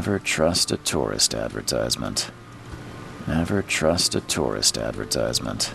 Never trust a tourist advertisement. Never trust a tourist advertisement.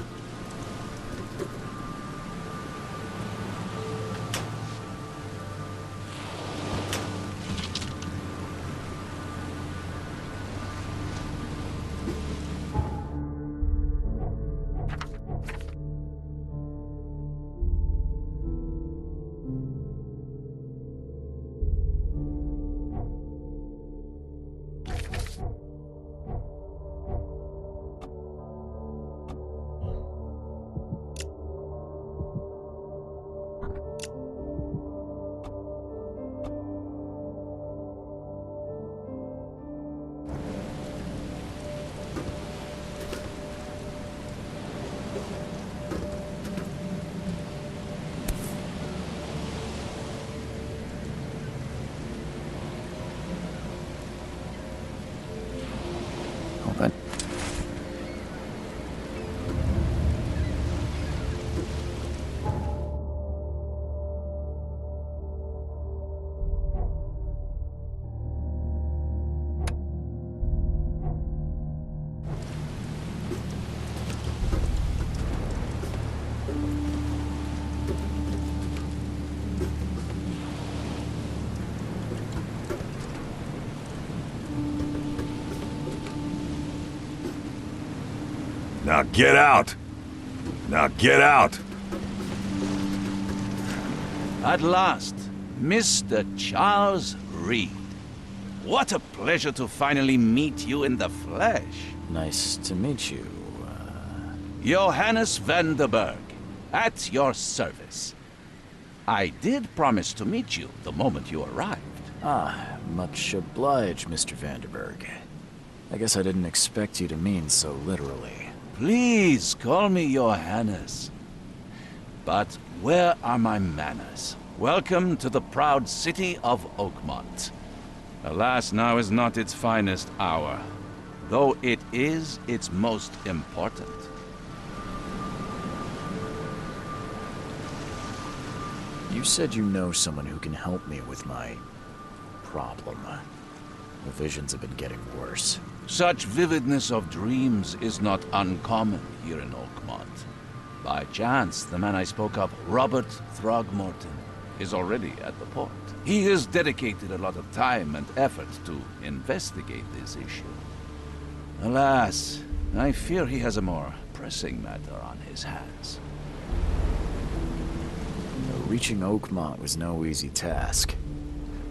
Open. Now get out! Now get out! At last, Mr. Charles Reed. What a pleasure to finally meet you in the flesh. Nice to meet you. Johannes van der Berg, at your service. I did promise to meet you the moment you arrived. Much obliged, Mr. Vanderberg. I guess I didn't expect you to mean so literally. Please call me Johannes. But where are my manners? Welcome to the proud city of Oakmont. Alas, now is not its finest hour, though it is its most important. You said you know someone who can help me with my problem. The visions have been getting worse. Such vividness of dreams is not uncommon here in Oakmont. By chance, the man I spoke of, Robert Throgmorton, is already at the port. He has dedicated a lot of time and effort to investigate this issue. Alas, I fear he has a more pressing matter on his hands. Reaching Oakmont was no easy task.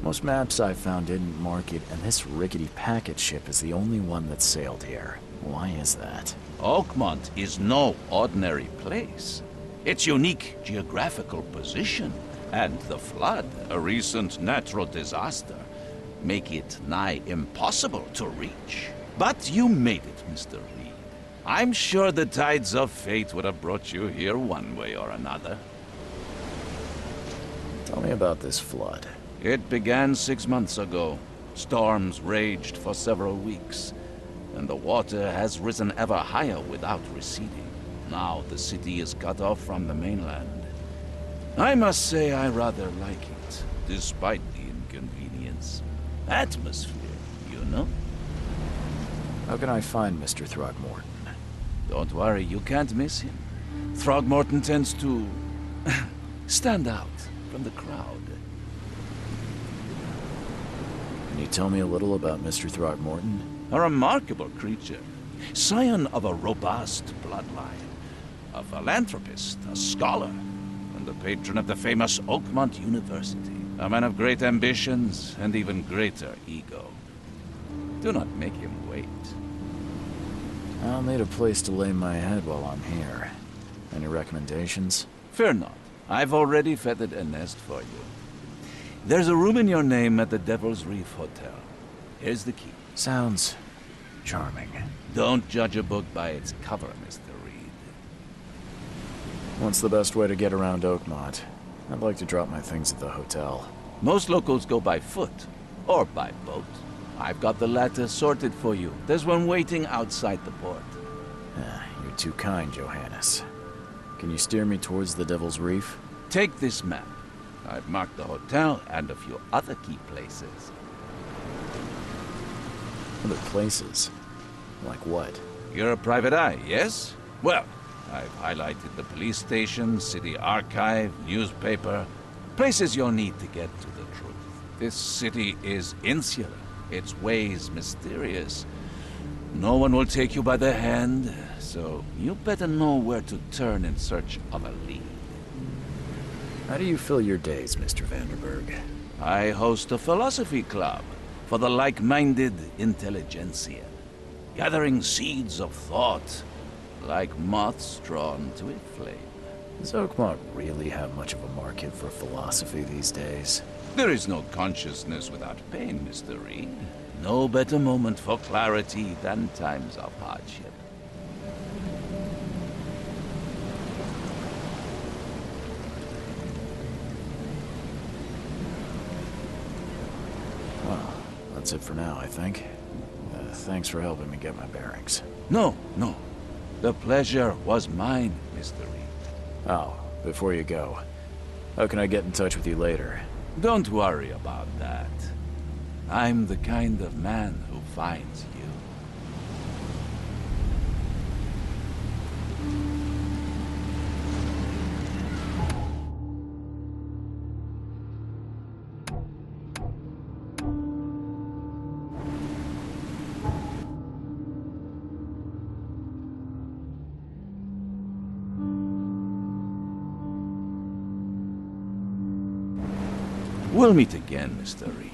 Most maps I found didn't mark it, and this rickety packet ship is the only one that sailed here. Why is that? Oakmont is no ordinary place. Its unique geographical position and the flood, a recent natural disaster, make it nigh impossible to reach. But you made it, Mr. Reed. I'm sure the tides of fate would have brought you here one way or another. Tell me about this flood. It began 6 months ago. Storms raged for several weeks, and the water has risen ever higher without receding. Now the city is cut off from the mainland. I must say I rather like it, despite the inconvenience. Atmosphere, you know? How can I find Mr. Throgmorton? Don't worry, you can't miss him. Throgmorton tends to stand out from the crowd. Can you tell me a little about Mr. Throgmorton? A remarkable creature, scion of a robust bloodline, a philanthropist, a scholar, and the patron of the famous Oakmont University. A man of great ambitions and even greater ego. Do not make him wait. I'll need a place to lay my head while I'm here. Any recommendations? Fear not. I've already feathered a nest for you. There's a room in your name at the Devil's Reef Hotel. Here's the key. Sounds charming. Don't judge a book by its cover, Mr. Reed. What's the best way to get around Oakmont? I'd like to drop my things at the hotel. Most locals go by foot, or by boat. I've got the latter sorted for you. There's one waiting outside the port. You're too kind, Johannes. Can you steer me towards the Devil's Reef? Take this map. I've marked the hotel and a few other key places. Other places? Like what? You're a private eye, yes? Well, I've highlighted the police station, city archive, newspaper. Places you'll need to get to the truth. This city is insular, its ways mysterious. No one will take you by the hand, so you better know where to turn in search of a lead. How do you fill your days, Mr. Vanderberg? I host a philosophy club for the like-minded intelligentsia, gathering seeds of thought, like moths drawn to a flame. Does Oakmont really have much of a market for philosophy these days? There is no consciousness without pain, Mr. Reed. No better moment for clarity than times of hardship. Well, that's it for now, I think. Thanks for helping me get my bearings. No. The pleasure was mine, Mr. Reed. Oh, before you go, how can I get in touch with you later? Don't worry about that. I'm the kind of man who finds you. We'll meet again, Mr. Reed.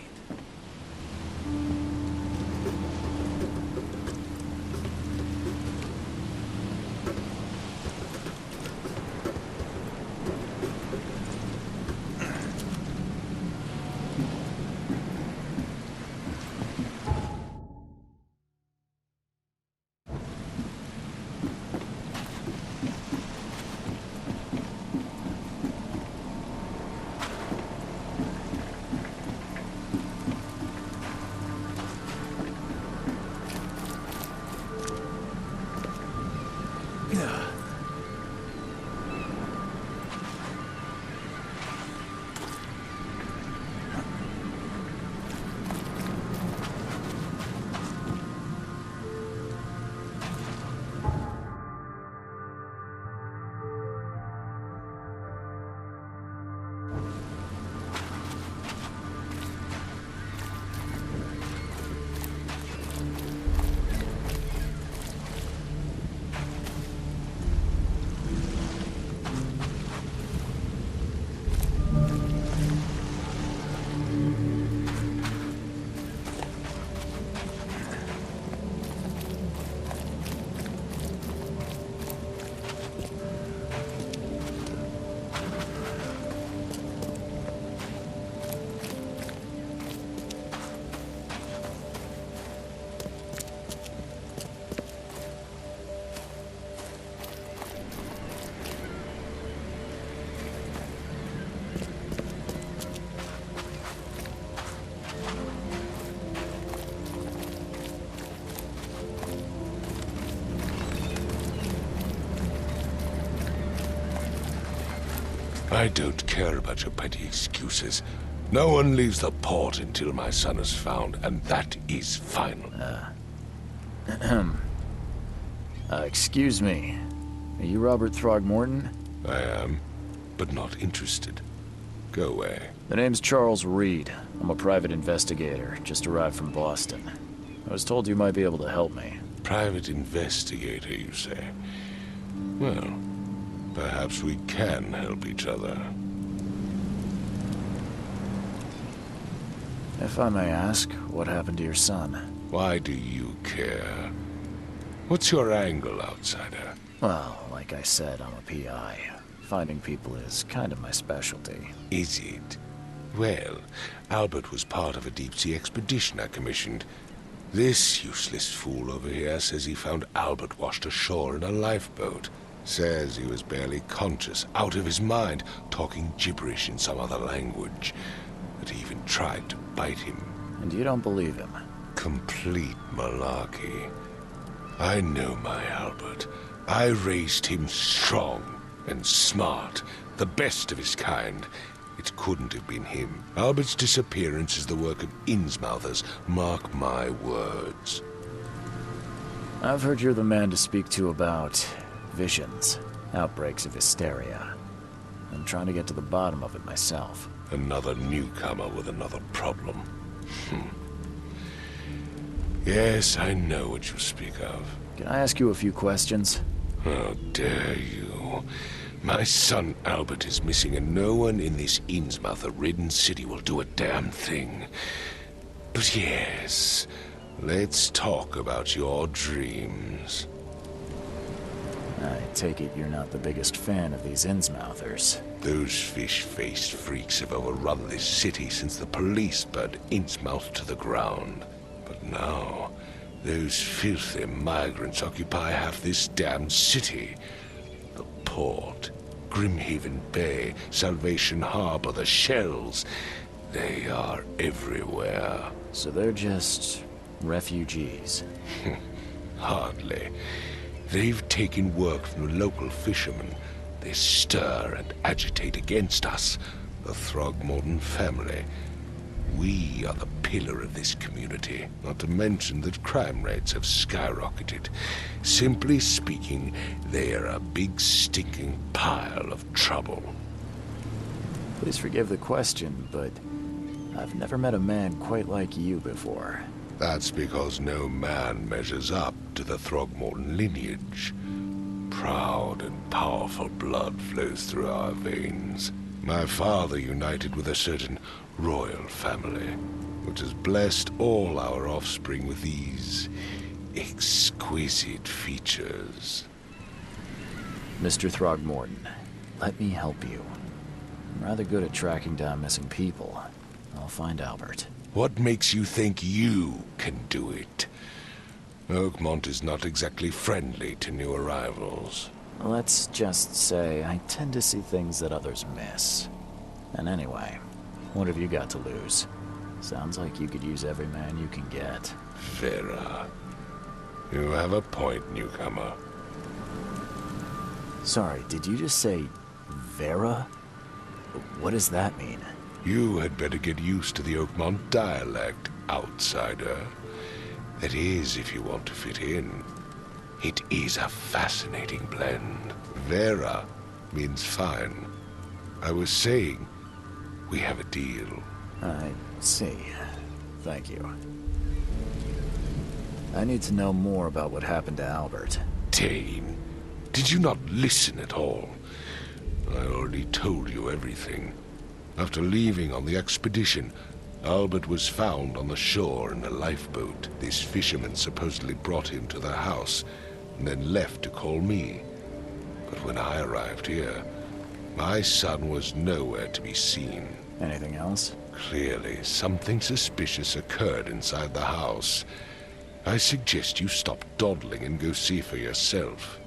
I don't care about your petty excuses. No one leaves the port until my son is found, and that is final. Excuse me. Are you Robert Throgmorton? I am, but not interested. Go away. The name's Charles Reed. I'm a private investigator, just arrived from Boston. I was told you might be able to help me. Private investigator, you say? Well, perhaps we can help each other. If I may ask, what happened to your son? Why do you care? What's your angle, outsider? Well, like I said, I'm a PI. Finding people is kind of my specialty. Is it? Well, Albert was part of a deep-sea expedition I commissioned. This useless fool over here says he found Albert washed ashore in a lifeboat. Says he was barely conscious, out of his mind, talking gibberish in some other language. That he even tried to bite him. And you don't believe him? Complete malarkey. I know my Albert. I raised him strong and smart, the best of his kind. It couldn't have been him. Albert's disappearance is the work of Innsmouthers. Mark my words. I've heard you're the man to speak to about visions, outbreaks of hysteria. I'm trying to get to the bottom of it myself. Another newcomer with another problem. Yes, I know what you speak of. Can I ask you a few questions? How dare you? My son Albert is missing, and no one in this Innsmouther-ridden city will do a damn thing. But yes, let's talk about your dreams. I take it you're not the biggest fan of these Innsmouthers. Those fish-faced freaks have overrun this city since the police burned Innsmouth to the ground. But now, those filthy migrants occupy half this damn city. The port, Grimhaven Bay, Salvation Harbor, the shells. They are everywhere. So they're just refugees. Hardly. They've taken work from the local fishermen. They stir and agitate against us, the Throgmorton family. We are the pillar of this community, not to mention that crime rates have skyrocketed. Simply speaking, they are a big stinking pile of trouble. Please forgive the question, but I've never met a man quite like you before. That's because no man measures up to the Throgmorton lineage. Proud and powerful blood flows through our veins. My father united with a certain royal family, which has blessed all our offspring with these exquisite features. Mr. Throgmorton, let me help you. I'm rather good at tracking down missing people. I'll find Albert. What makes you think you can do it? Oakmont is not exactly friendly to new arrivals. Let's just say I tend to see things that others miss. And anyway, what have you got to lose? Sounds like you could use every man you can get. Vera. You have a point, newcomer. Sorry, did you just say Vera? What does that mean? You had better get used to the Oakmont dialect, outsider. That is, if you want to fit in. It is a fascinating blend. Vera means fine. I was saying, we have a deal. I see. Thank you. I need to know more about what happened to Albert. Dane, did you not listen at all? I already told you everything. After leaving on the expedition, Albert was found on the shore in a lifeboat. This fisherman supposedly brought him to the house, and then left to call me. But when I arrived here, my son was nowhere to be seen. Anything else? Clearly, something suspicious occurred inside the house. I suggest you stop dawdling and go see for yourself.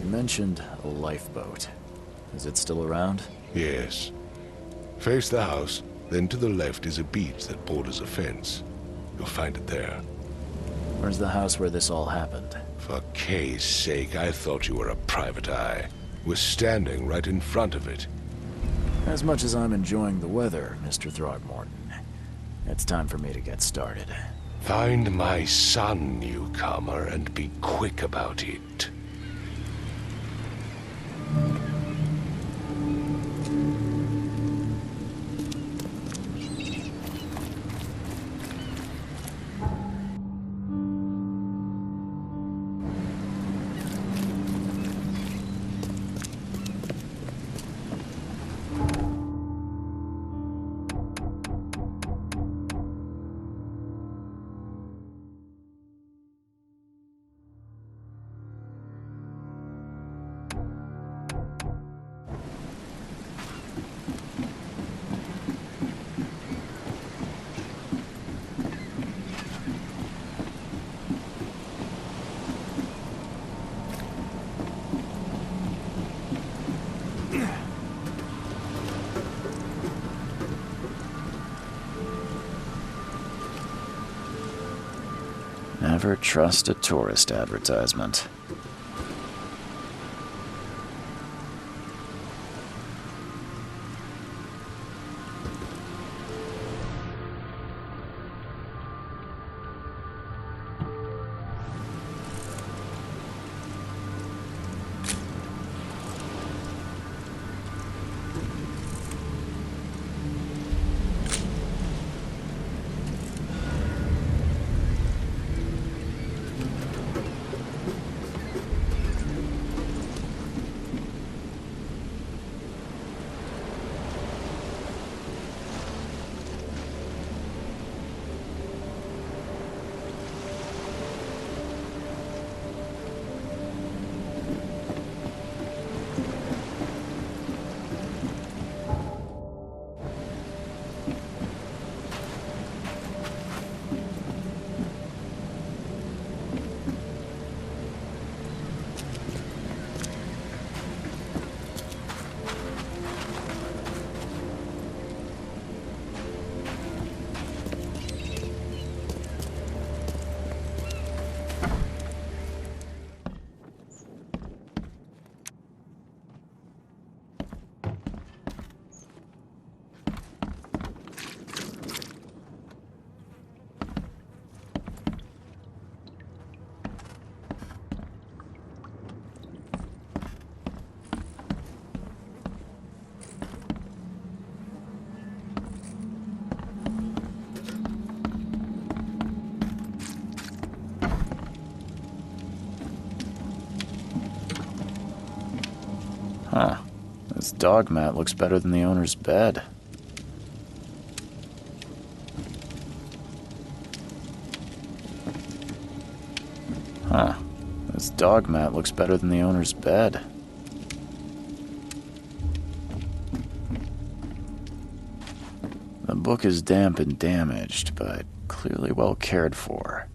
You mentioned a lifeboat. Is it still around? Yes. Face the house, then to the left is a beach that borders a fence. You'll find it there. Where's the house where this all happened? For Kay's sake, I thought you were a private eye. We're standing right in front of it. As much as I'm enjoying the weather, Mr. Throgmorton, it's time for me to get started. Find my son, newcomer, and be quick about it. Never trust a tourist advertisement. Huh. This dog mat looks better than the owner's bed. Huh. This dog mat looks better than the owner's bed. The book is damp and damaged, but clearly well cared for.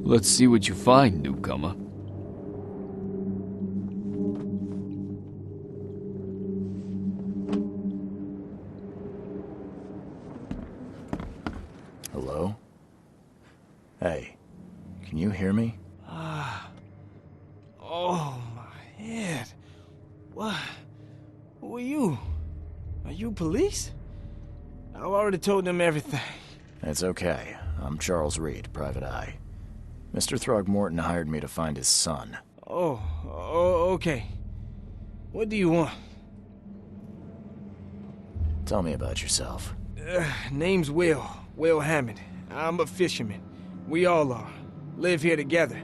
Let's see what you find, newcomer. Hello? Hey, can you hear me? Oh, my head. What? Who are you? Are you police? I've already told them everything. It's okay. I'm Charles Reed, Private Eye. Mr. Throgmorton hired me to find his son. Oh, okay. What do you want? Tell me about yourself. Name's Will Hammond. I'm a fisherman. We all are. Live here together.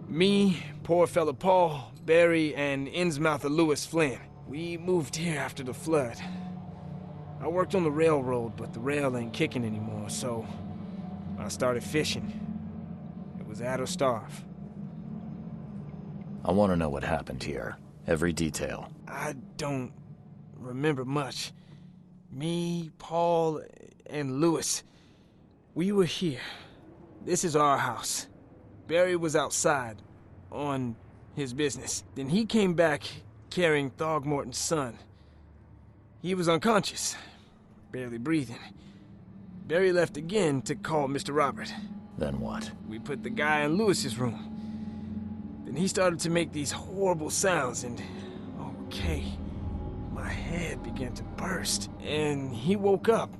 Me, poor fella Paul, Barry, and Innsmouther Lewis Flynn. We moved here after the flood. I worked on the railroad, but the rail ain't kicking anymore, so I started fishing. It was at or starve. I want to know what happened here. Every detail. I don't remember much. Me, Paul, and Lewis, we were here. This is our house. Barry was outside, on his business. Then he came back carrying Throgmorton's son. He was unconscious, barely breathing. Barry left again to call Mr. Robert. Then what? We put the guy in Lewis's room. Then he started to make these horrible sounds and... okay, my head began to burst. And he woke up.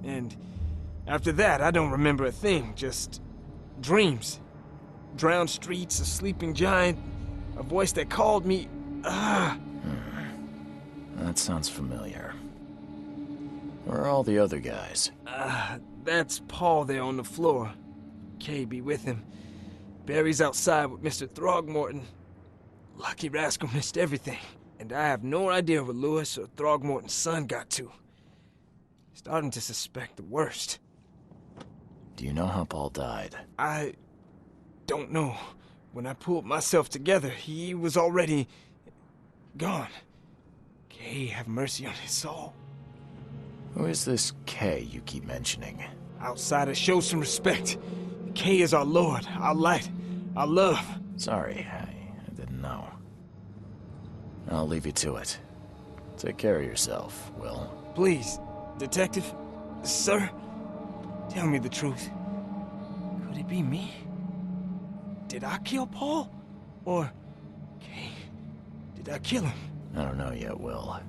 And after that, I don't remember a thing, just dreams. Drowned streets, a sleeping giant, a voice that called me... That sounds familiar. Where are all the other guys? That's Paul there on the floor. Kay be with him. Barry's outside with Mr. Throgmorton. Lucky rascal missed everything. And I have no idea where Lewis or Throgmorton's son got to. Starting to suspect the worst. Do you know how Paul died? I don't know. When I pulled myself together, he was already gone. Kay have mercy on his soul. Who is this K you keep mentioning? Outsiders, show some respect. Kay is our lord, our light, our love. Sorry, I didn't know. I'll leave you to it. Take care of yourself, Will. Please, detective, sir, tell me the truth. Could it be me? Did I kill Paul? Or, Kay, did I kill him? I don't know yet, Will.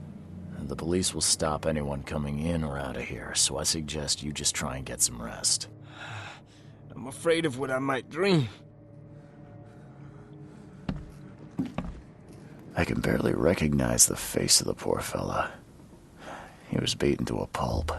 The police will stop anyone coming in or out of here, so I suggest you just try and get some rest. I'm afraid of what I might dream. I can barely recognize the face of the poor fella. He was beaten to a pulp.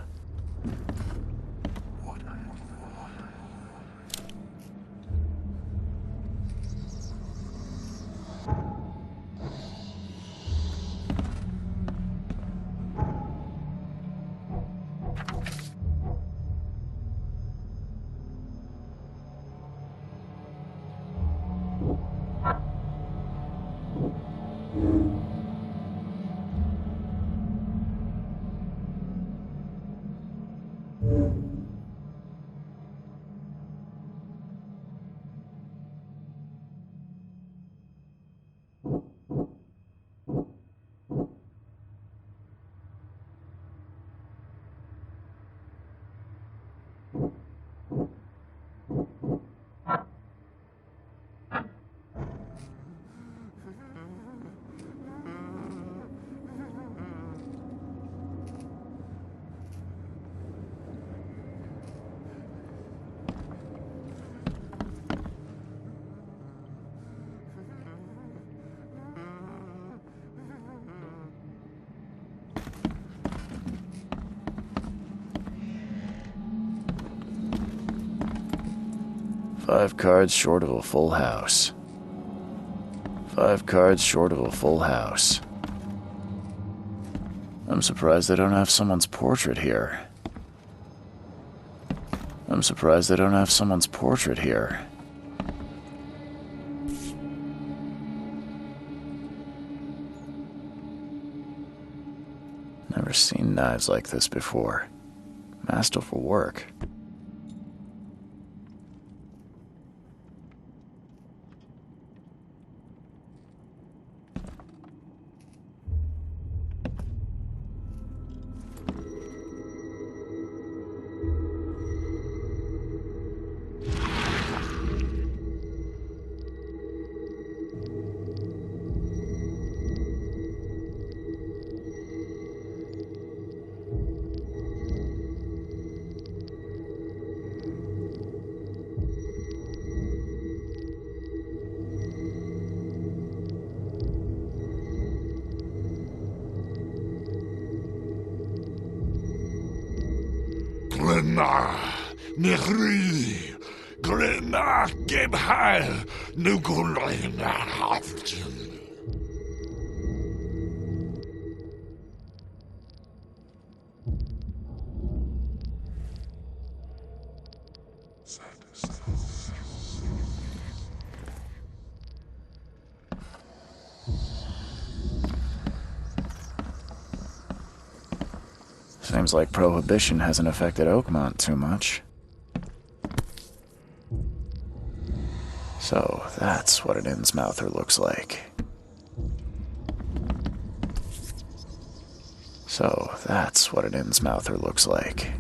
5 cards short of a full house. 5 cards short of a full house. I'm surprised they don't have someone's portrait here. I'm surprised they don't have someone's portrait here. Never seen knives like this before. Masterful work. Glenna, Nehri, Glenna, Gebheil, Nugunlena, Haftin. Seems like Prohibition hasn't affected Oakmont too much. So, that's what an Innsmouther looks like. So, that's what an Innsmouther looks like.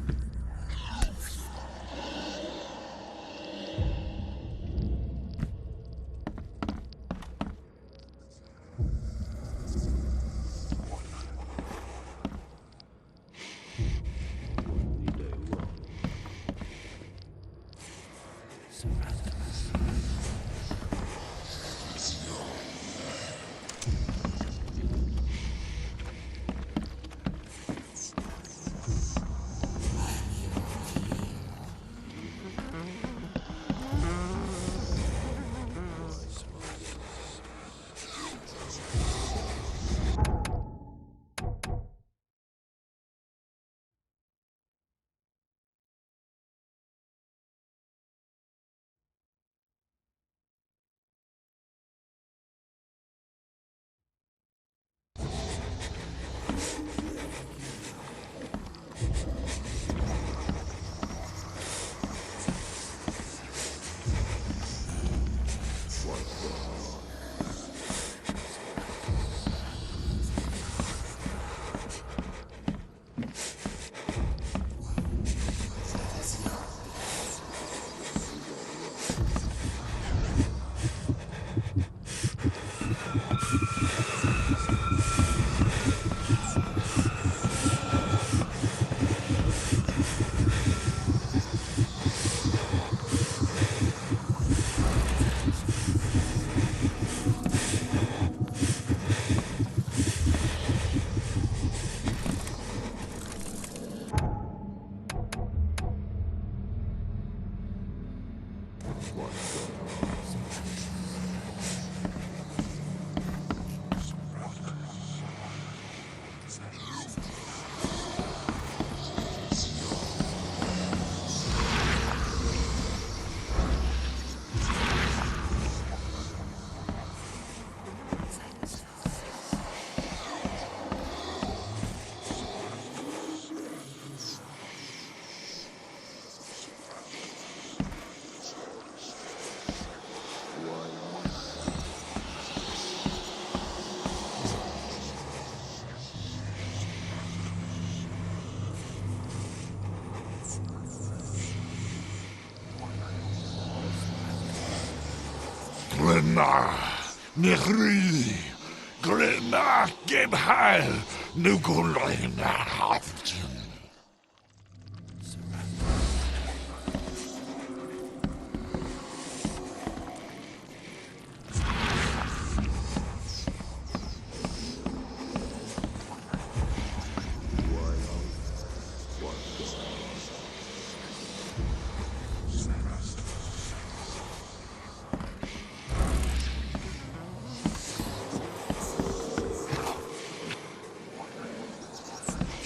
Glenna, Nehri, Glenna, Gebheil, Nugunlena, Haftin.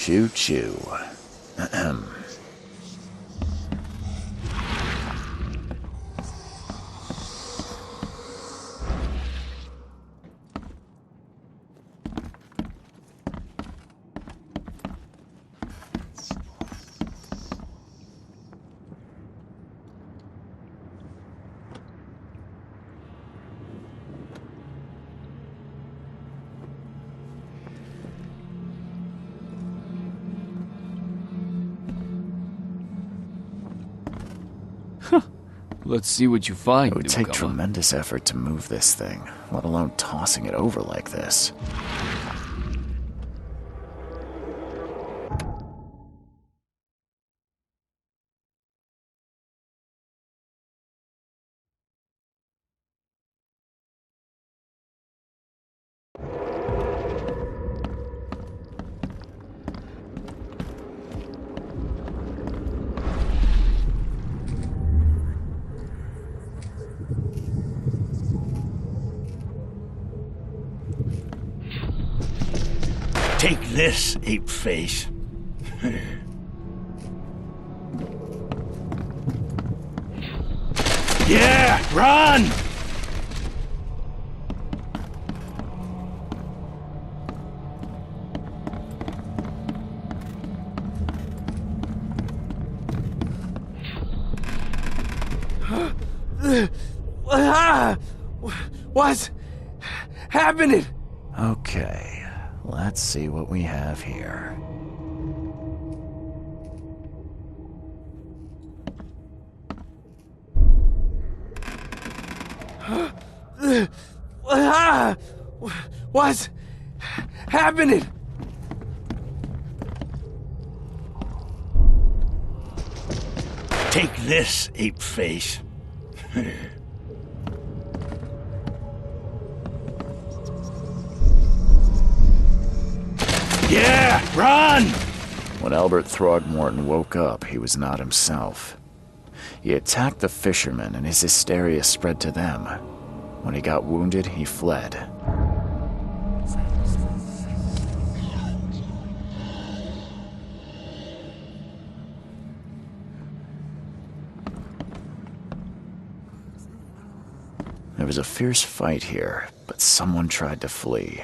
Choo choo. Ahem. Let's see what you find, It would take newcomer. tremendous effort to move this thing, let alone tossing it over like this. Take this, ape face. Yeah, run! What's happening? Okay, let's see what we have here. What's happening? Take this, ape face. Yeah, run! When Albert Throgmorton woke up, he was not himself. He attacked the fishermen, and his hysteria spread to them. When he got wounded, he fled. There was a fierce fight here, but someone tried to flee.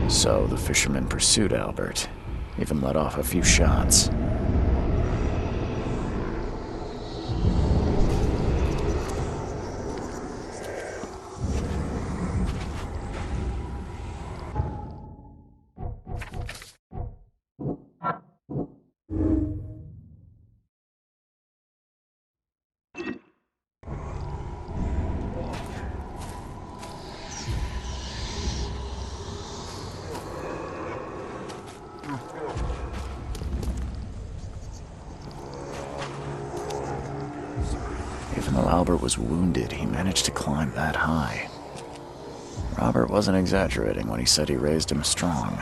So the fisherman pursued Albert, even let off a few shots. Even though Albert was wounded, he managed to climb that high. Robert wasn't exaggerating when he said he raised him strong.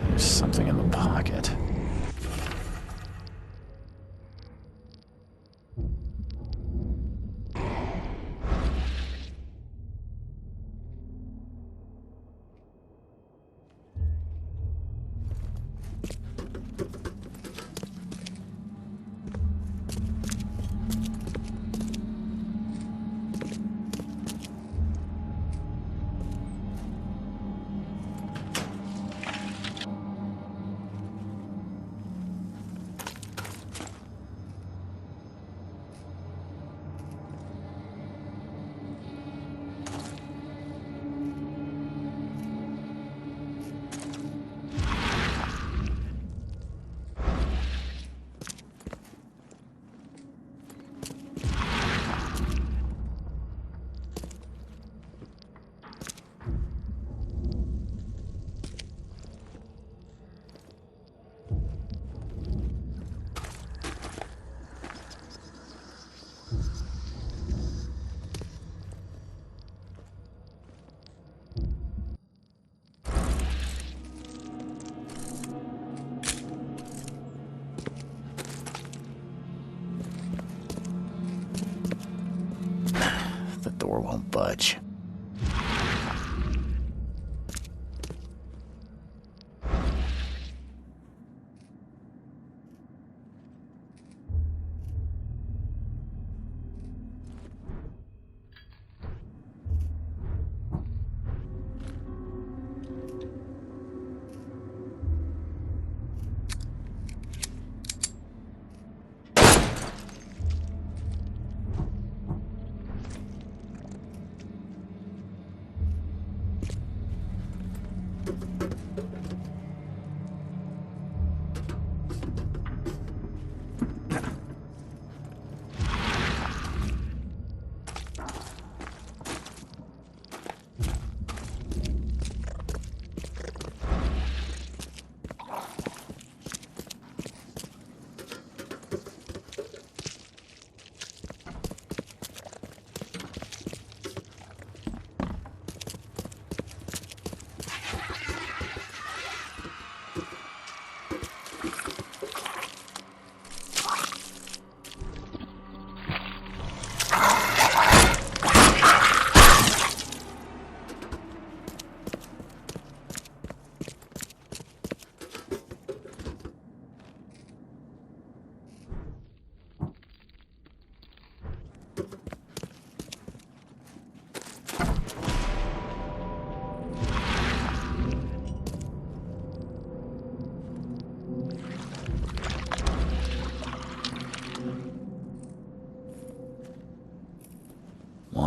There's something in the pocket. The door won't budge.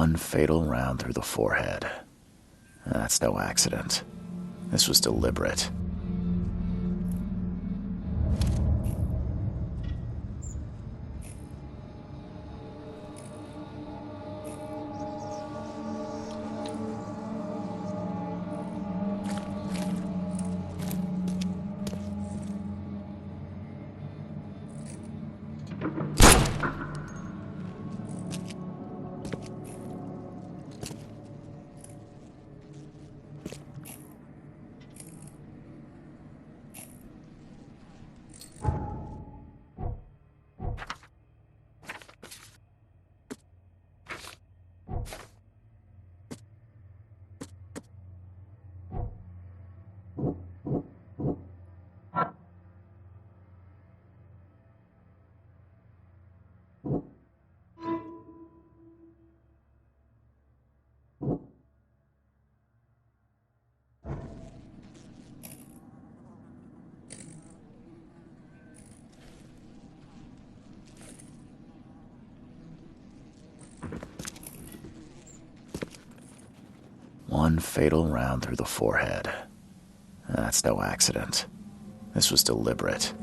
One fatal round through the forehead. That's no accident. This was deliberate. One fatal round through the forehead. That's no accident. This was deliberate.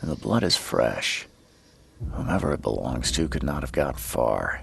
The blood is fresh. Whomever it belongs to could not have got far.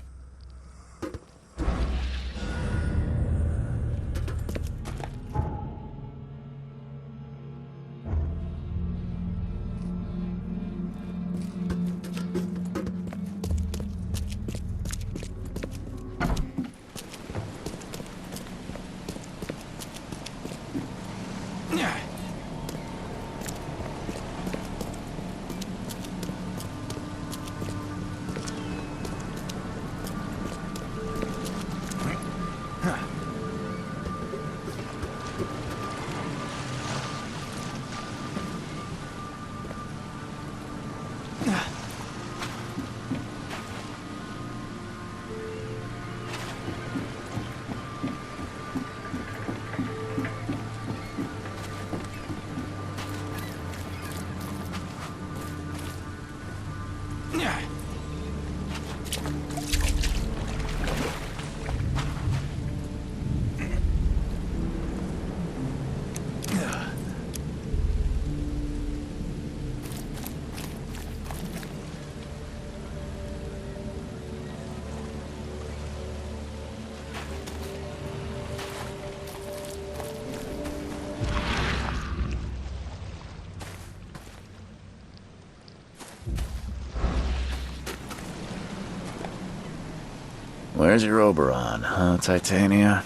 Where's your Oberon, huh, Titania?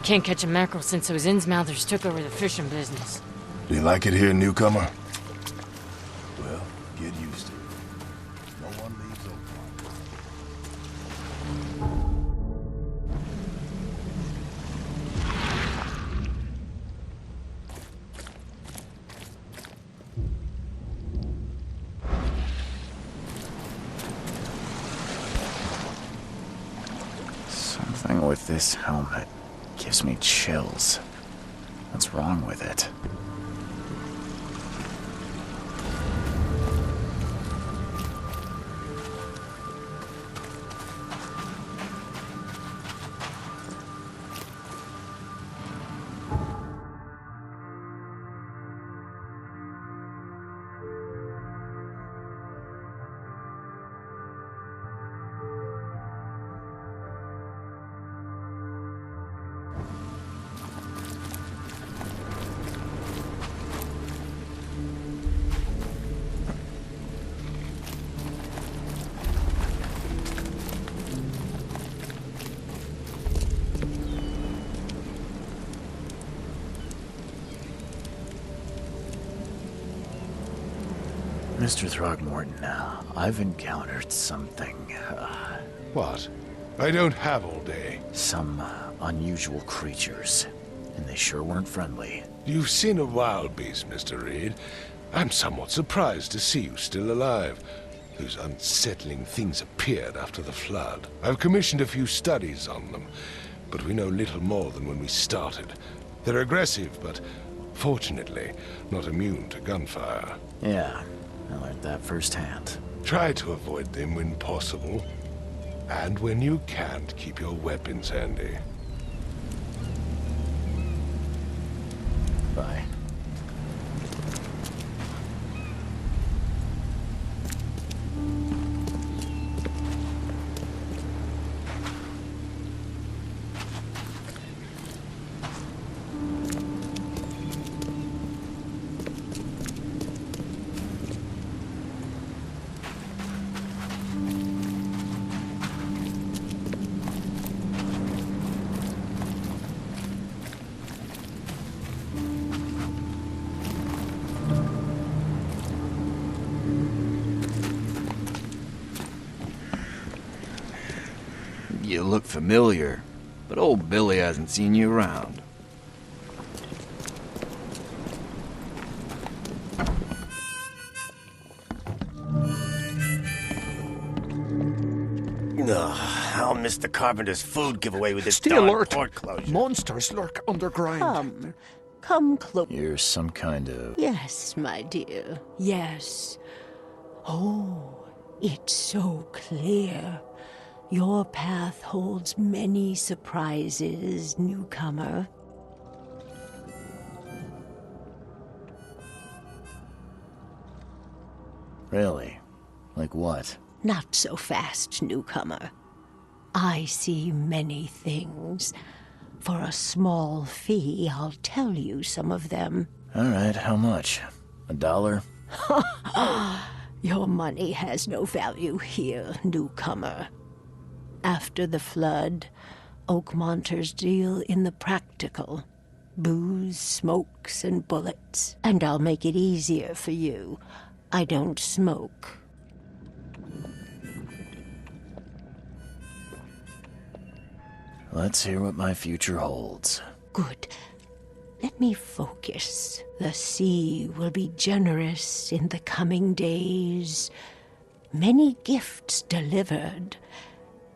Can't catch a mackerel since those Innsmouthers took over the fishing business. Do you like it here, newcomer? Well, get used to it. No one leaves Oakmont. Something with this helmet gives me chills. What's wrong with it? Mr. Throgmorton, I've encountered something, What? I don't have all day. some unusual creatures, and they sure weren't friendly. You've seen a wild beast, Mr. Reed. I'm somewhat surprised to see you still alive. Those unsettling things appeared after the flood. I've commissioned a few studies on them, but we know little more than when we started. They're aggressive, but fortunately not immune to gunfire. Yeah, I learned that firsthand. Try to avoid them when possible. And when you can't, keep your weapons handy. Bye. You look familiar, but old Billy hasn't seen you around. I'll miss the carpenter's food giveaway with this Stay darn alert. port closure. Monsters lurk underground. Come close. You're some kind of... Yes, my dear, yes. Oh, it's so clear. Your path holds many surprises, newcomer. Really? Like what? Not so fast, newcomer. I see many things. For a small fee, I'll tell you some of them. All right, how much? $1? Your money has no value here, newcomer. After the flood, Oakmonters deal in the practical. Booze, smokes, and bullets. And I'll make it easier for you. I don't smoke. Let's hear what my future holds. Good. Let me focus. The sea will be generous in the coming days. Many gifts delivered,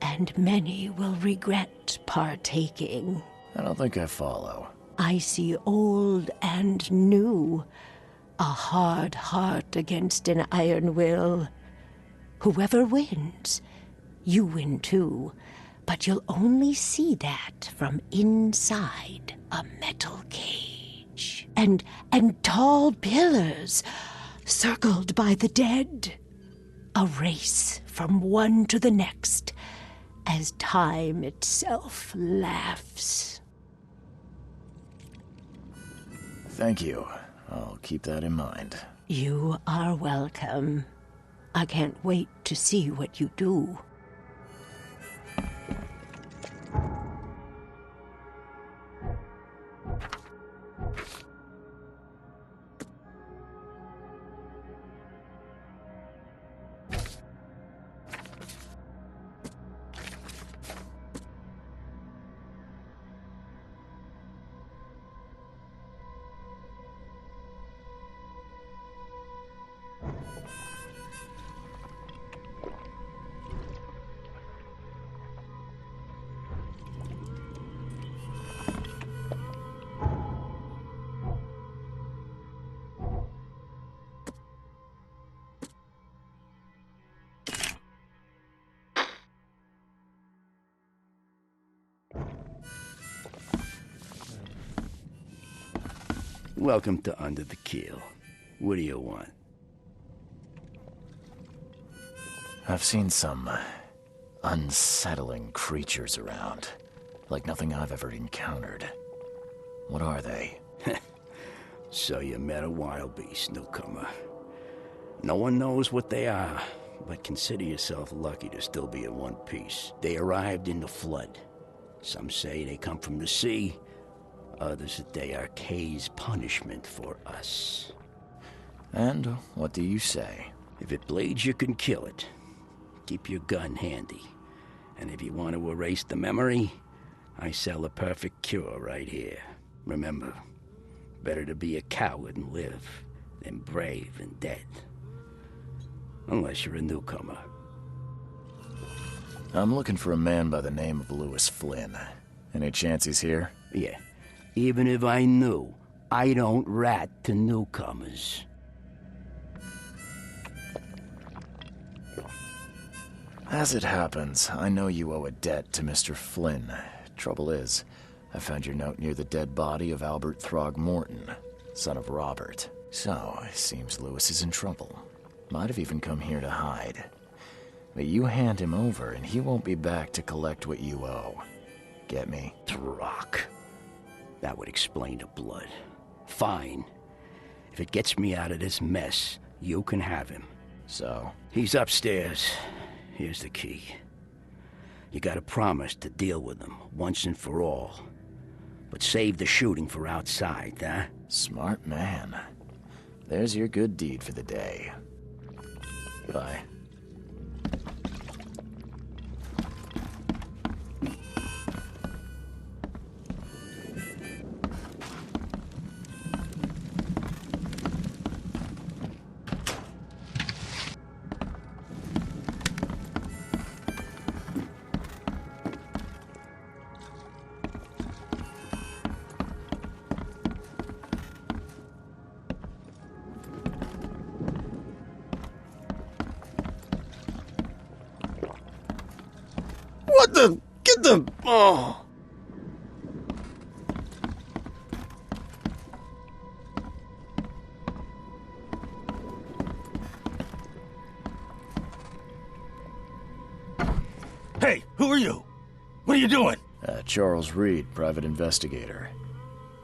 and many will regret partaking. I don't think I follow. I see old and new. A hard heart against an iron will. Whoever wins, you win too. But you'll only see that from inside a metal cage. And tall pillars, circled by the dead. A race from one to the next, as time itself laughs. Thank you. I'll keep that in mind. You are welcome. I can't wait to see what you do. Welcome to Under the Keel. What do you want? I've seen some unsettling creatures around. Like nothing I've ever encountered. What are they? So you met a wild beast, newcomer. No one knows what they are, but consider yourself lucky to still be in one piece. They arrived in the flood. Some say they come from the sea. Others that they are Kay's punishment for us. And what do you say? If it bleeds, you can kill it. Keep your gun handy. And if you want to erase the memory, I sell a perfect cure right here. Remember, better to be a coward and live than brave and dead. Unless you're a newcomer. I'm looking for a man by the name of Lewis Flynn. Any chance he's here? Yeah. Even if I knew, I don't rat to newcomers. As it happens, I know you owe a debt to Mr. Flynn. Trouble is, I found your note near the dead body of Albert Throgmorton, son of Robert. So, it seems Lewis is in trouble. Might have even come here to hide. But you hand him over and he won't be back to collect what you owe. Get me? Throg. That would explain the blood. Fine. If it gets me out of this mess, you can have him. So? He's upstairs. Here's the key. You gotta promise to deal with him once and for all. But save the shooting for outside, huh? Smart man. There's your good deed for the day. Bye. What the? Get the... Oh. Hey, who are you? What are you doing? Charles Reed, private investigator.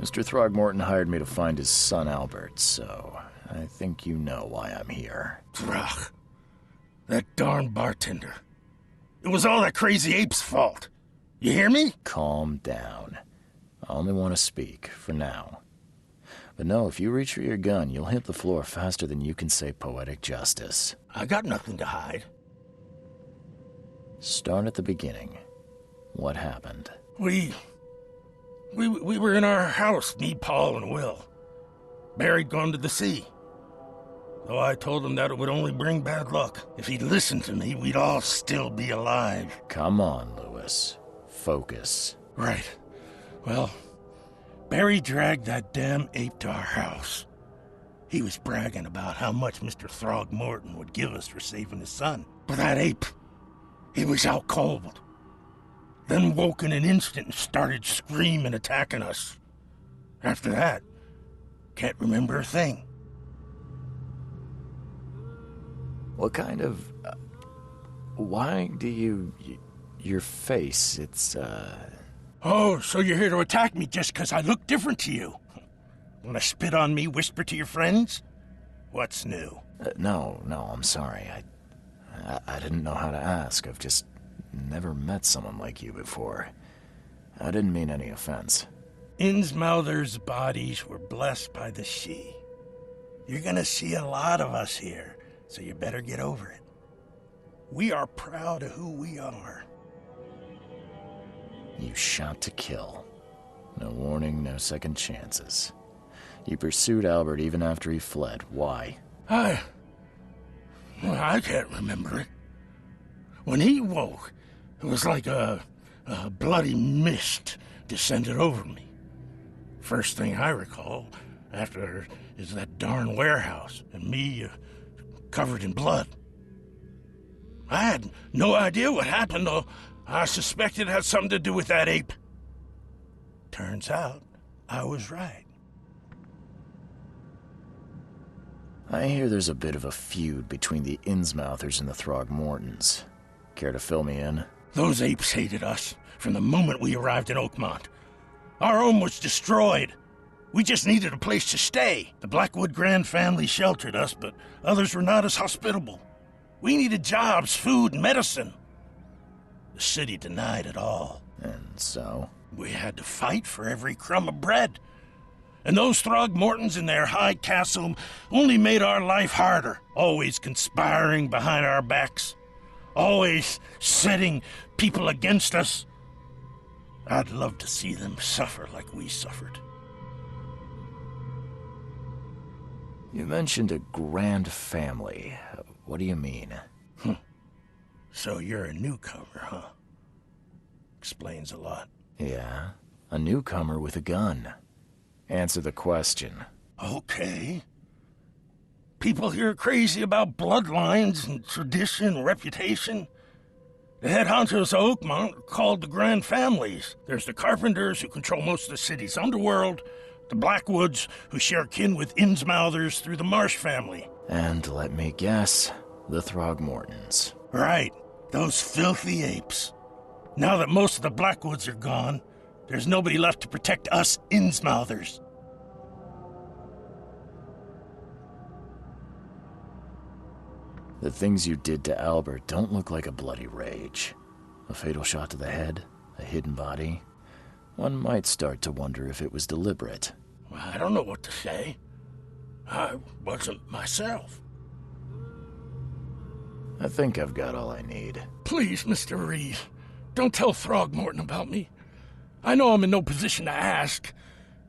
Mr. Throgmorton hired me to find his son Albert, so I think you know why I'm here. Throg. That darn bartender. It was all that crazy ape's fault. You hear me? Calm down. I only want to speak, for now. But no, if you reach for your gun, you'll hit the floor faster than you can say poetic justice. I got nothing to hide. Start at the beginning. What happened? We were in our house, me, Paul, and Will. Barry'd gone to the sea. Though I told him that it would only bring bad luck. If he'd listened to me, we'd all still be alive. Come on, Lewis. Focus. Right. Well, Barry dragged that damn ape to our house. He was bragging about how much Mr. Throgmorton would give us for saving his son. But that ape, he was out cold. Then woke in an instant and started screaming, attacking us. After that, can't remember a thing. What kind of... why do you... your face, it's, Oh, so you're here to attack me just 'cause I look different to you? Wanna spit on me, whisper to your friends? What's new? No, I'm sorry. I didn't know how to ask. I've just never met someone like you before. I didn't mean any offense. Innsmouther's bodies were blessed by the sea. You're gonna see a lot of us here, so you better get over it. We are proud of who we are. You shot to kill. No warning, no second chances. You pursued Albert even after he fled. Why? I can't remember it. When he woke, it was like a bloody mist descended over me. First thing I recall after is that darn warehouse and me covered in blood. I had no idea what happened, though I suspected it had something to do with that ape. Turns out, I was right. I hear there's a bit of a feud between the Innsmouthers and the Throgmortons. Care to fill me in? Those apes hated us from the moment we arrived in Oakmont. Our home was destroyed. We just needed a place to stay. The Blackwood Grand family sheltered us, but others were not as hospitable. We needed jobs, food, and medicine. The city denied it all. And so? We had to fight for every crumb of bread. And those Throgmortons in their high castle only made our life harder, always conspiring behind our backs, always setting people against us. I'd love to see them suffer like we suffered. You mentioned a grand family. What do you mean? So you're a newcomer, huh? Explains a lot. Yeah, a newcomer with a gun. Answer the question. Okay. People here are crazy about bloodlines and tradition and reputation. The head honchos of Oakmont are called the Grand Families. There's the Carpenters, who control most of the city's underworld, the Blackwoods, who share kin with Innsmouthers through the Marsh family. And let me guess, the Throgmortons. Right, those filthy apes. Now that most of the Blackwoods are gone, there's nobody left to protect us Innsmouthers. The things you did to Albert don't look like a bloody rage. A fatal shot to the head, a hidden body. One might start to wonder if it was deliberate. I don't know what to say. I wasn't myself. I think I've got all I need. Please, Mr. Reed, don't tell Throgmorton about me. I know I'm in no position to ask.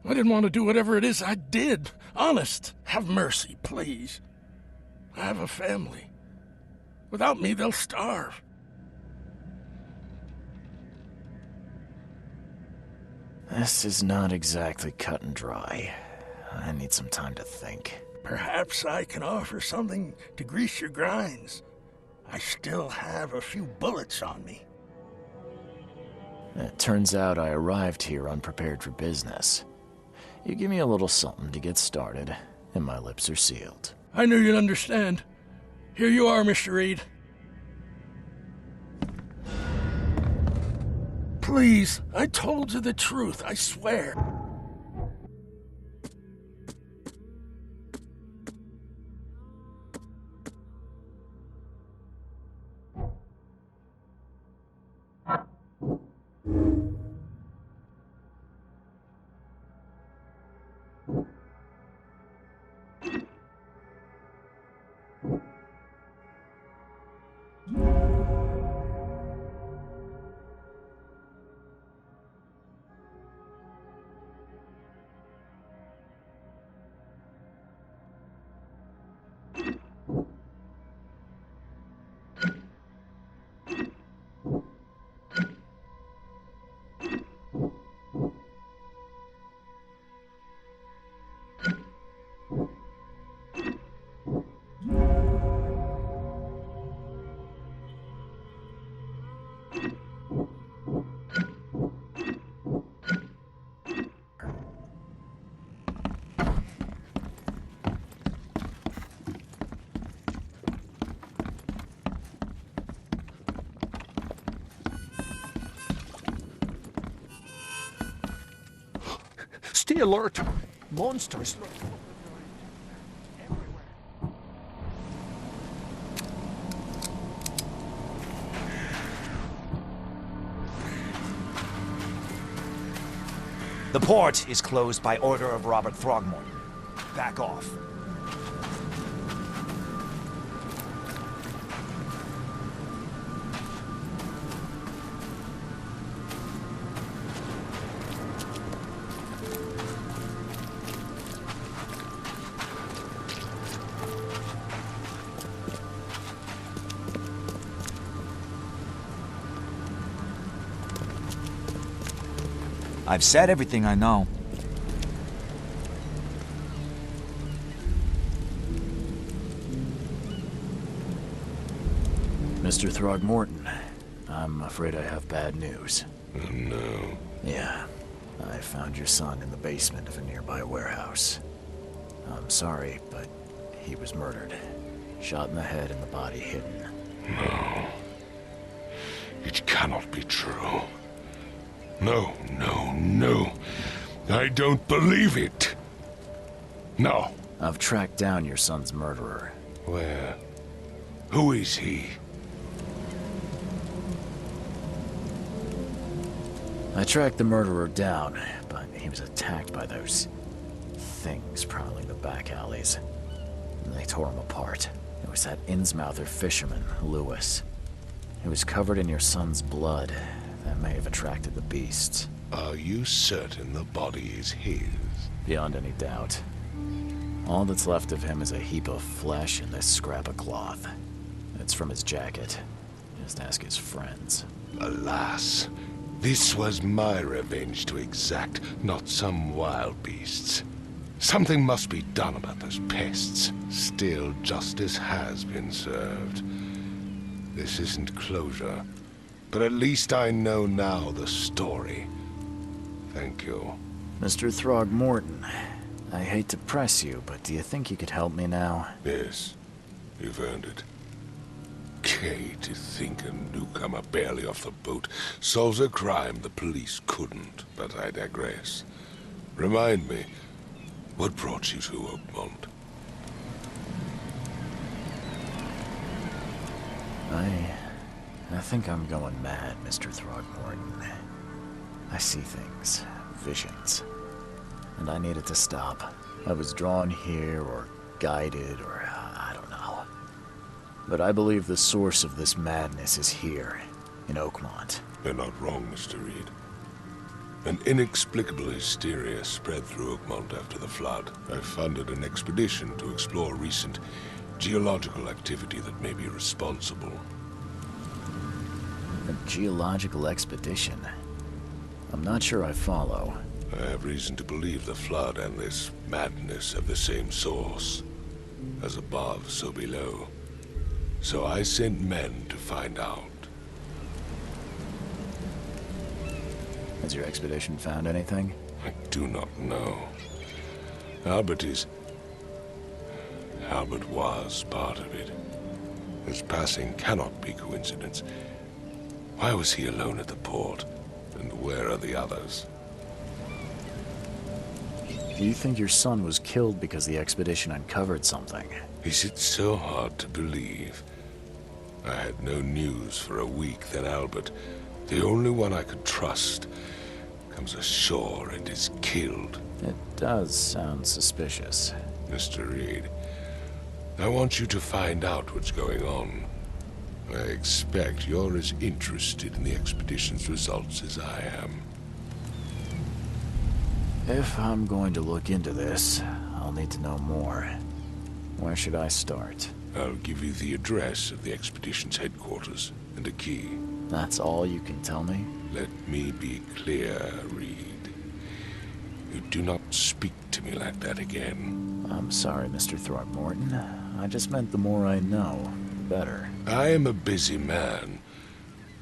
I didn't want to do whatever it is I did. Honest, have mercy, please. I have a family. Without me, they'll starve. This is not exactly cut and dry. I need some time to think. Perhaps I can offer something to grease your grinds. I still have a few bullets on me. It turns out I arrived here unprepared for business. You give me a little something to get started, and my lips are sealed. I knew you'd understand. Here you are, Mr. Reed. Please, I told you the truth, I swear. Stay alert! Monsters! The port is closed by order of Robert Throgmorton. Back off. I've said everything I know. Mr. Throgmorton, I'm afraid I have bad news. Oh, no. Yeah, I found your son in the basement of a nearby warehouse. I'm sorry, but he was murdered. Shot in the head and the body hidden. No. It cannot be true. No, no, no. I don't believe it. No. I've tracked down your son's murderer. Where? Who is he? I tracked the murderer down, but he was attacked by those things prowling the back alleys. They tore him apart. It was that Innsmouther fisherman, Lewis. He was covered in your son's blood. That may have attracted the beasts. Are you certain the body is his? Beyond any doubt. All that's left of him is a heap of flesh and this scrap of cloth. It's from his jacket. Just ask his friends. Alas, this was my revenge to exact, not some wild beast's. Something must be done about those pests. Still, justice has been served. This isn't closure, but at least I know now the story. Thank you. Mr. Throgmorton, I hate to press you, but do you think you could help me now? Yes, you've earned it. Okay, to think a newcomer barely off the boat solves a crime the police couldn't, but I digress. Remind me, what brought you to Oakmont? I think I'm going mad, Mr. Throgmorton. I see things, visions, and I needed to stop. I was drawn here, or guided, or I don't know. But I believe the source of this madness is here, in Oakmont. You're not wrong, Mr. Reed. An inexplicable hysteria spread through Oakmont after the flood. I funded an expedition to explore recent geological activity that may be responsible. A geological expedition? I'm not sure I follow. I have reason to believe the flood and this madness have the same source. As above, so below. So I sent men to find out. Has your expedition found anything? I do not know. Albert was part of it. His passing cannot be coincidence. Why was he alone at the port? And where are the others? Do you think your son was killed because the expedition uncovered something? Is it so hard to believe? I had no news for a week, then Albert, the only one I could trust, comes ashore and is killed. It does sound suspicious. Mr. Reed, I want you to find out what's going on. I expect you're as interested in the expedition's results as I am. If I'm going to look into this, I'll need to know more. Where should I start? I'll give you the address of the expedition's headquarters and a key. That's all you can tell me? Let me be clear, Reed. You do not speak to me like that again. I'm sorry, Mr. Throgmorton. I just meant the more I know, the better. I am a busy man.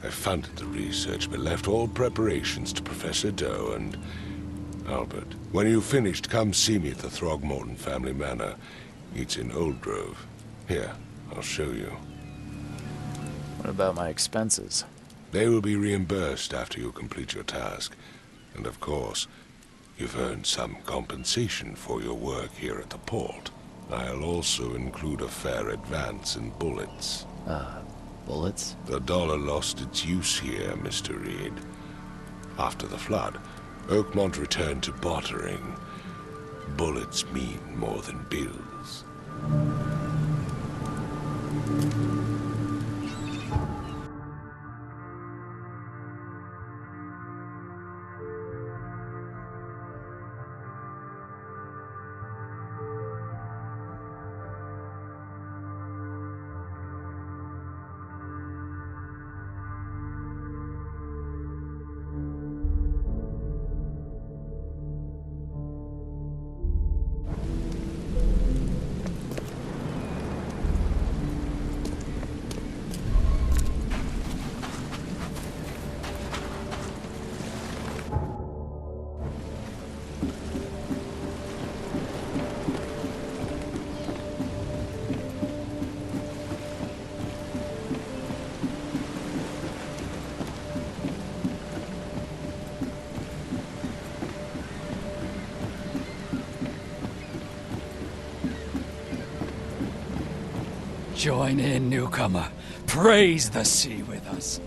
I funded the research, but left all preparations to Professor Doe and Albert. When you've finished, come see me at the Throgmorton family manor. It's in Old Grove. Here, I'll show you. What about my expenses? They will be reimbursed after you complete your task. And of course, you've earned some compensation for your work here at the port. I'll also include a fair advance in bullets. Bullets? The dollar lost its use here, Mr. Reed. After the flood, Oakmont returned to bartering. Bullets mean more than bills. Join in, newcomer. Praise the sea with us.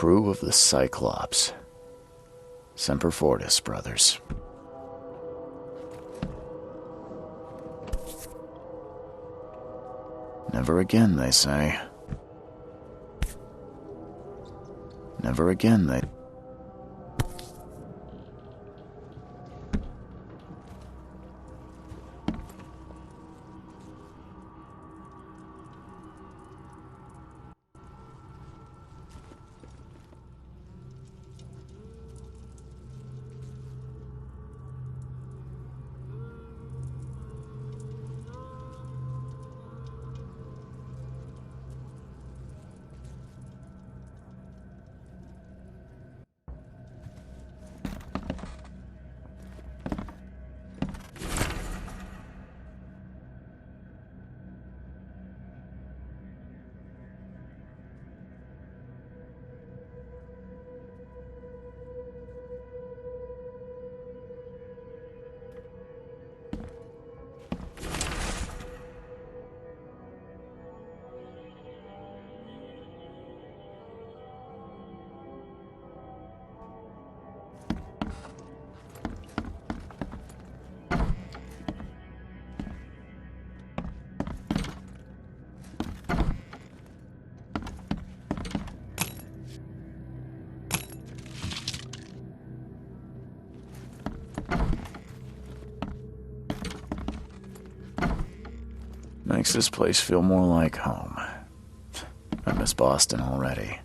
crew of the Cyclops. Semper Fortis, brothers. Never again, they say. Never again, they... Makes this place feel more like home. I miss Boston already.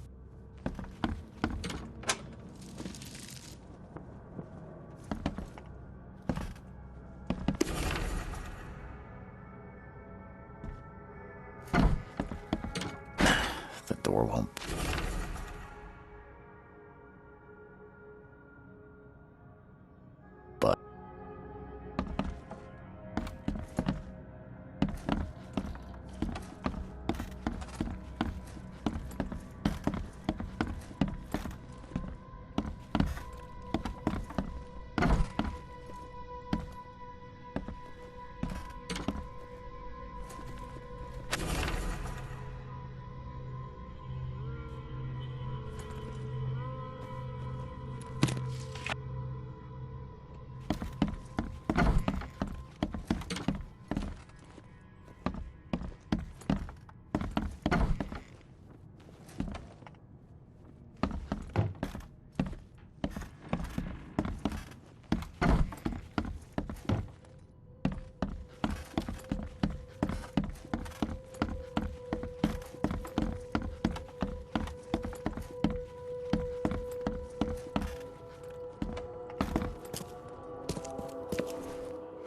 The door won't... But...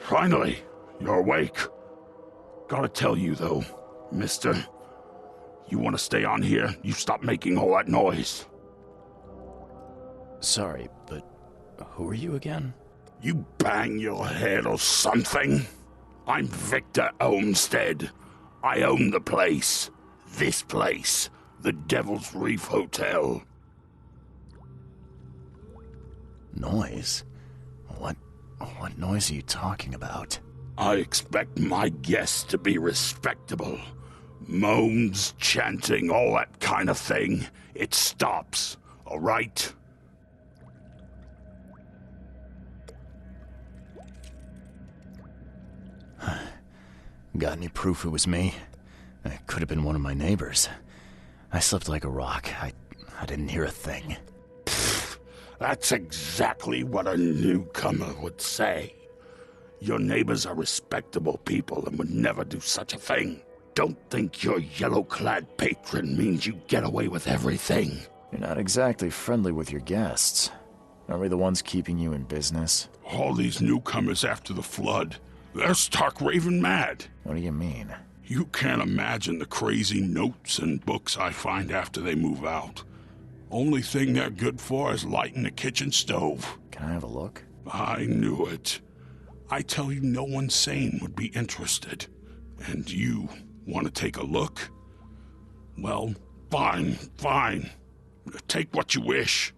Finally, you're awake. Gotta tell you, though, mister, you want to stay on here, you stop making all that noise. Sorry, but who are you again? You bang your head or something? I'm Victor Olmsted. I own the place. This place. The Devil's Reef Hotel. Noise? What noise are you talking about? I expect my guests to be respectable. Moans, chanting, all that kind of thing. It stops, all right? Got any proof it was me? It could have been one of my neighbors. I slept like a rock. I didn't hear a thing. That's exactly what a newcomer would say. Your neighbors are respectable people and would never do such a thing. Don't think your yellow-clad patron means you get away with everything. You're not exactly friendly with your guests. Aren't we the ones keeping you in business? All these newcomers after the flood, they're stark raving mad. What do you mean? You can't imagine the crazy notes and books I find after they move out. Only thing they're good for is lighting the kitchen stove. Can I have a look? I knew it. I tell you, no one sane would be interested. And you want to take a look? Well, fine. Take what you wish.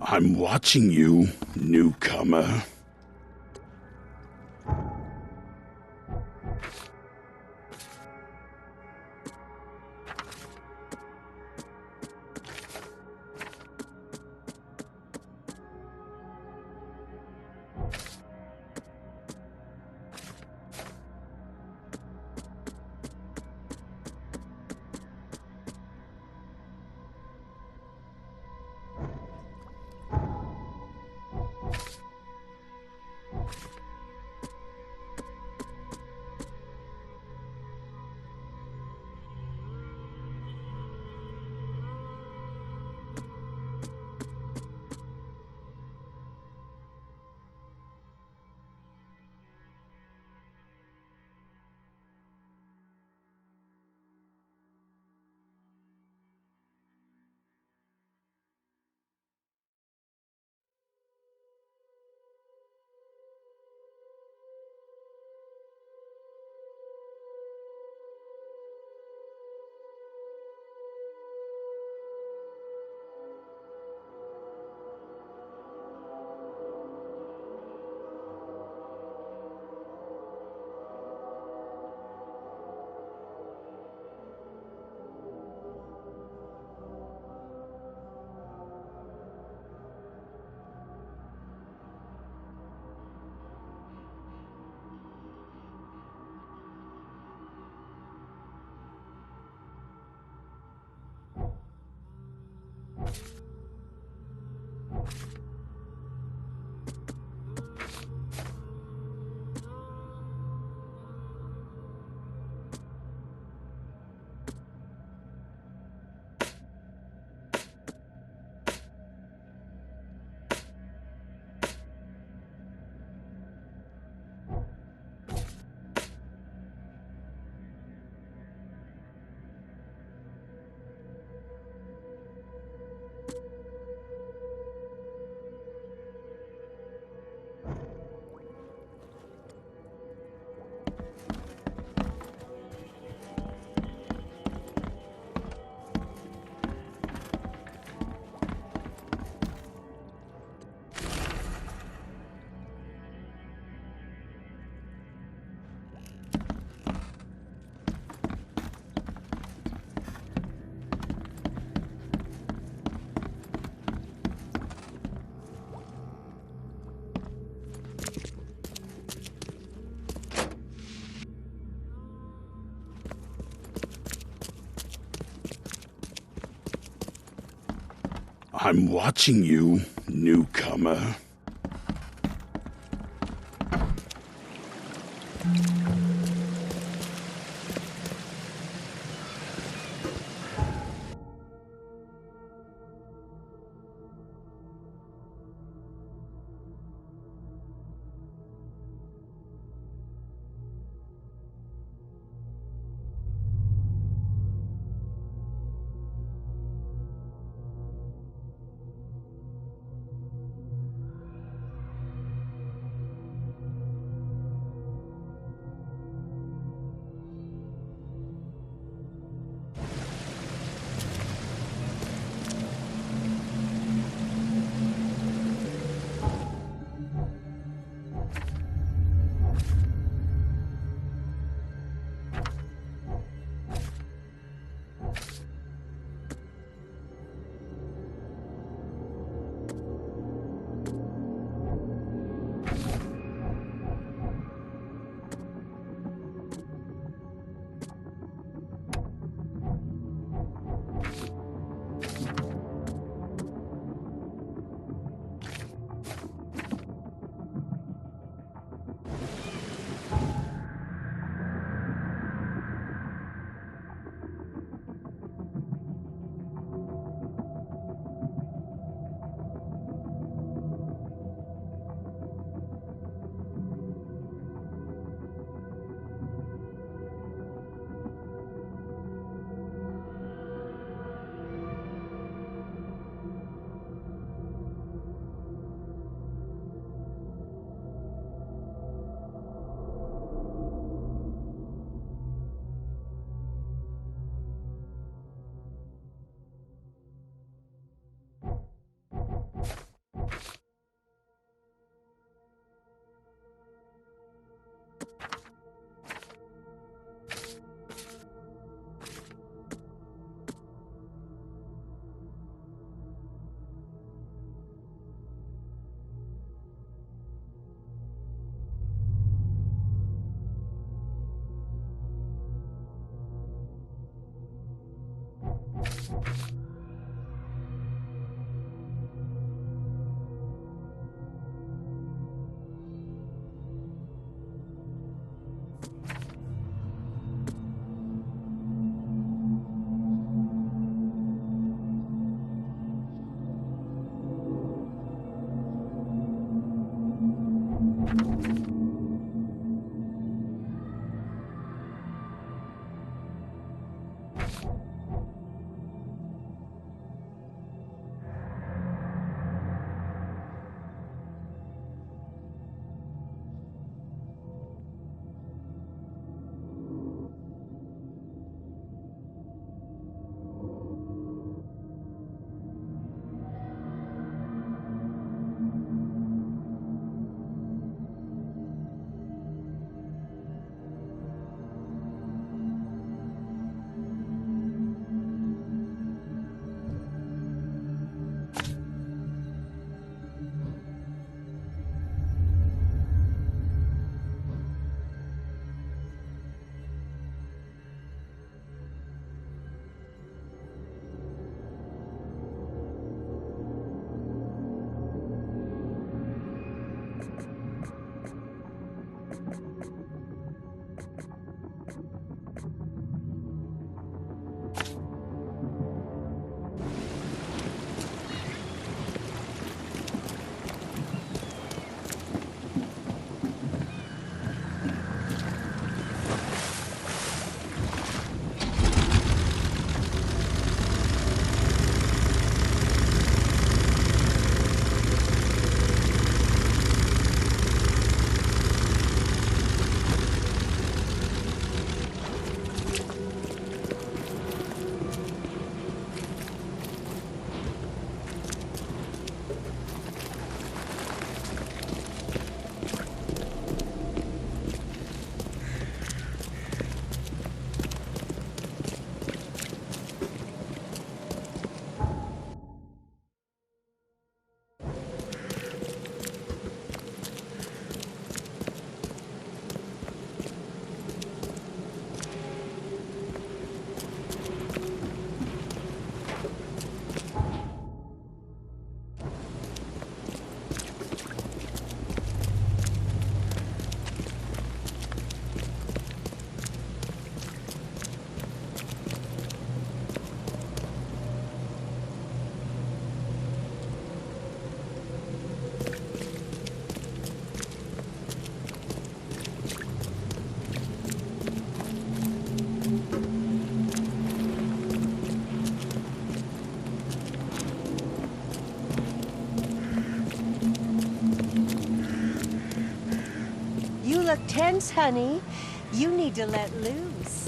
I'm watching you, newcomer. I'm watching you, newcomer. look tense, honey. You need to let loose.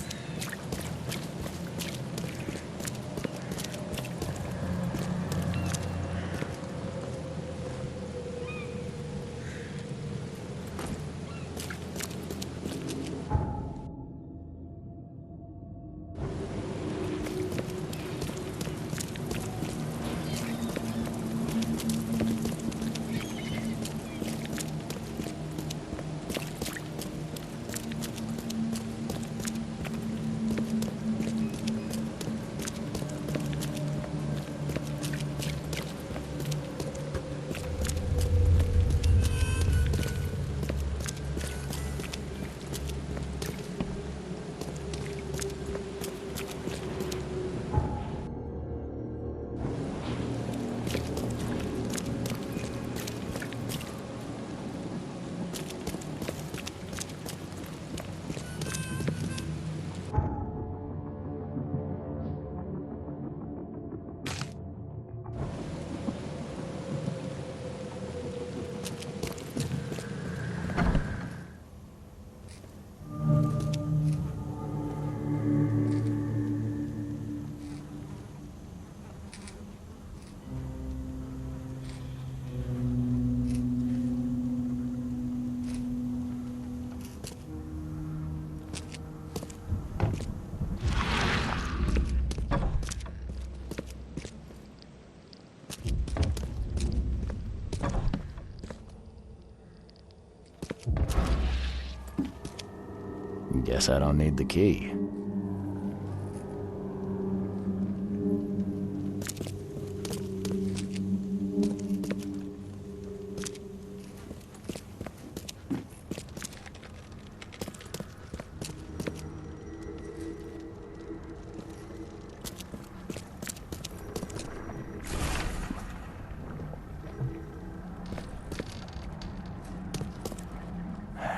Guess I don't need the key.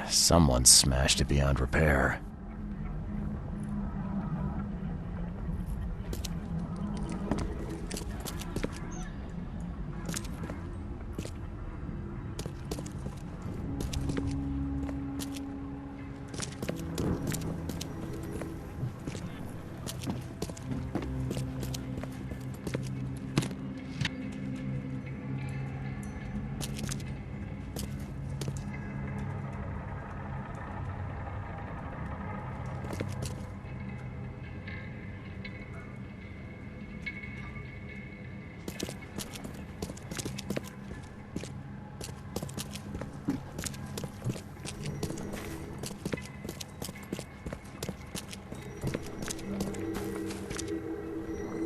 Someone smashed it beyond repair.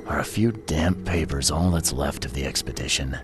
Are a few damp papers all that's left of the expedition?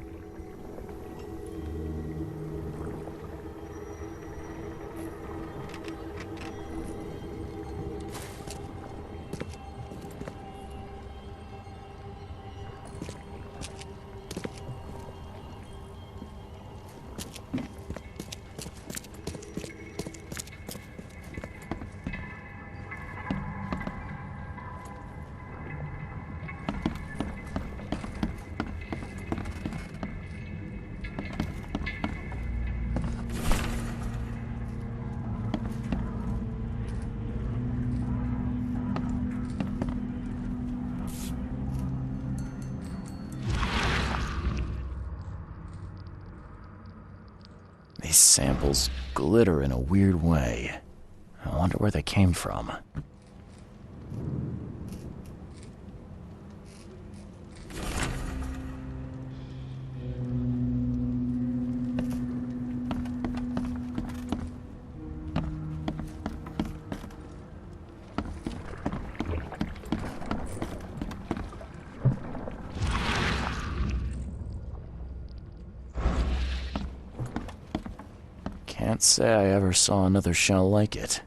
These samples glitter in a weird way. I wonder where they came from. Can't say I ever saw another shell like it.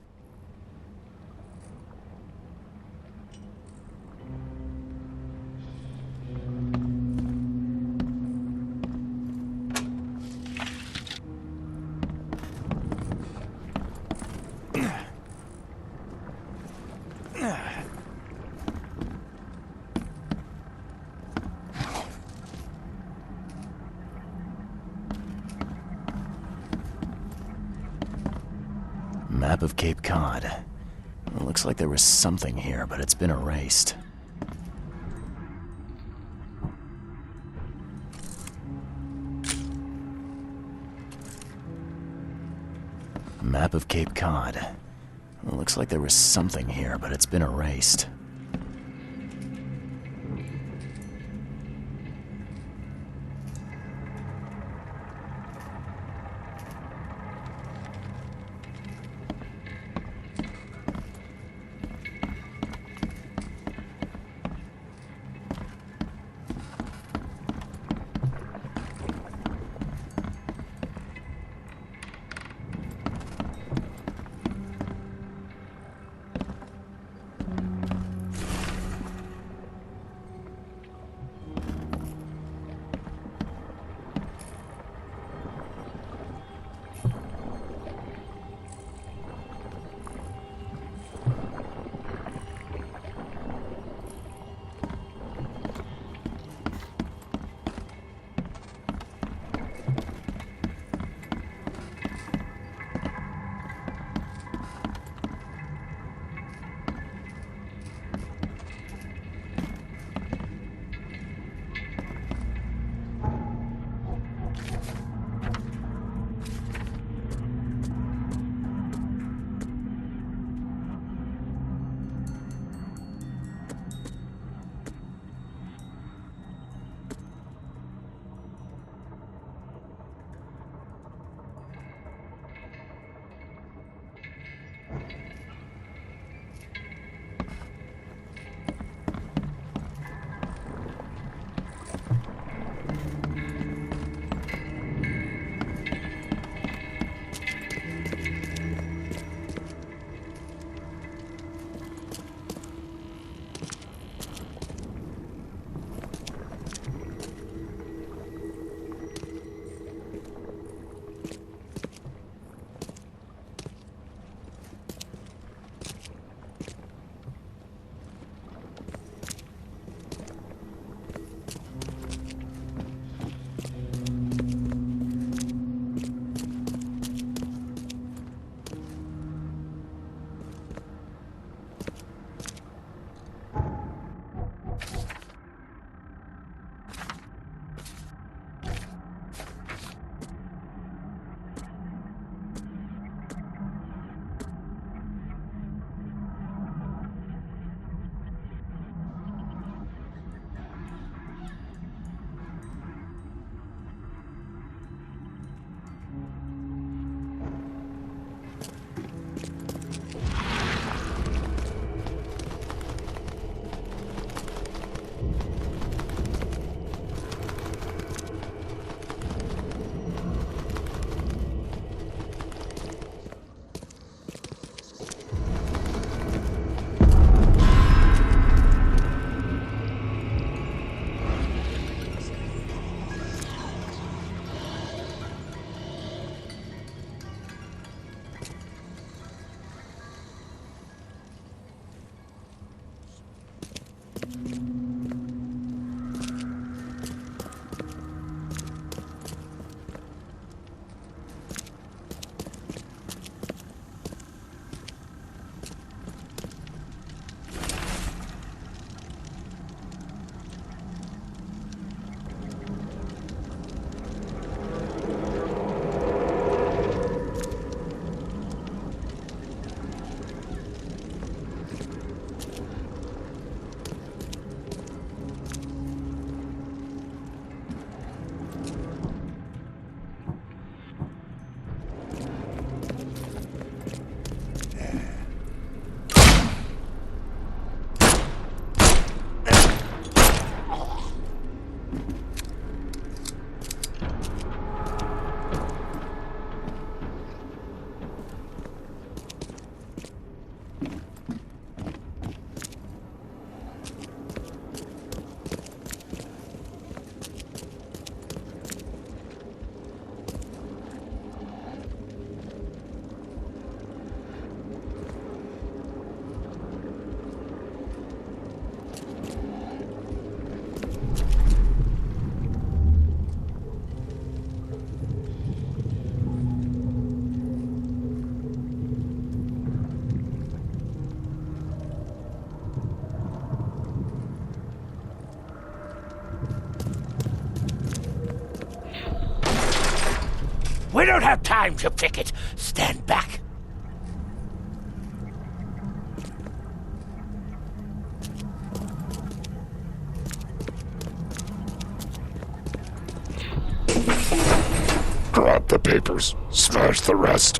Map of Cape Cod. It looks like there was something here, but it's been erased. Map of Cape Cod. It looks like there was something here, but it's been erased. We don't have time to picket. Stand back. Grab the papers. Smash the rest.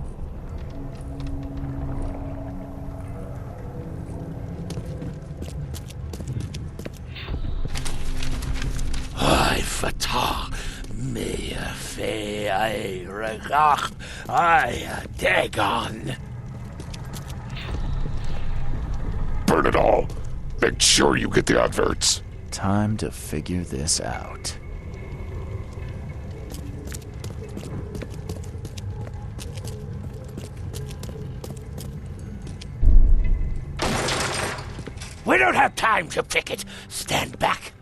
I fatah me fe I regach I dagon. Burn it all. Make sure you get the adverts. Time to figure this out. We don't have time to picket. Stand back.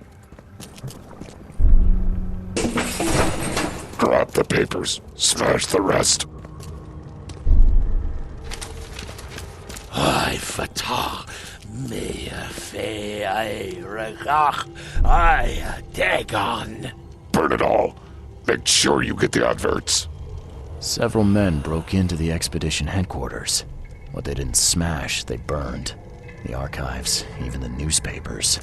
Grab the papers. Smash the rest. I fatah me fe I regach I dagon. Burn it all. Make sure you get the adverts. Several men broke into the expedition headquarters. What they didn't smash, they burned. The archives, even the newspapers.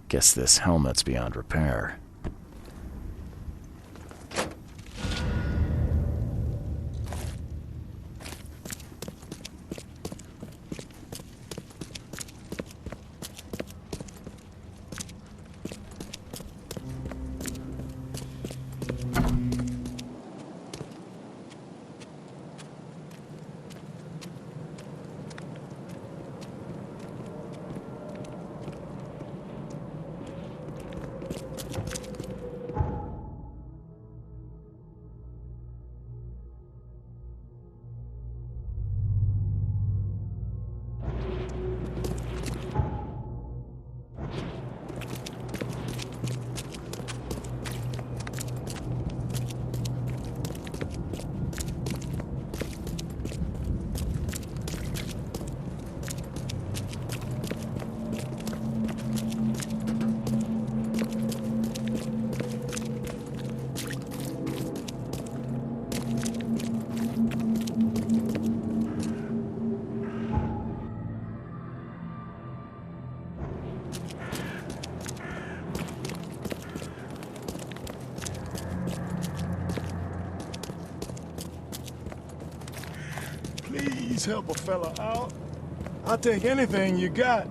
Guess this helmet's beyond repair. Please help a fella out. I'll take anything you got.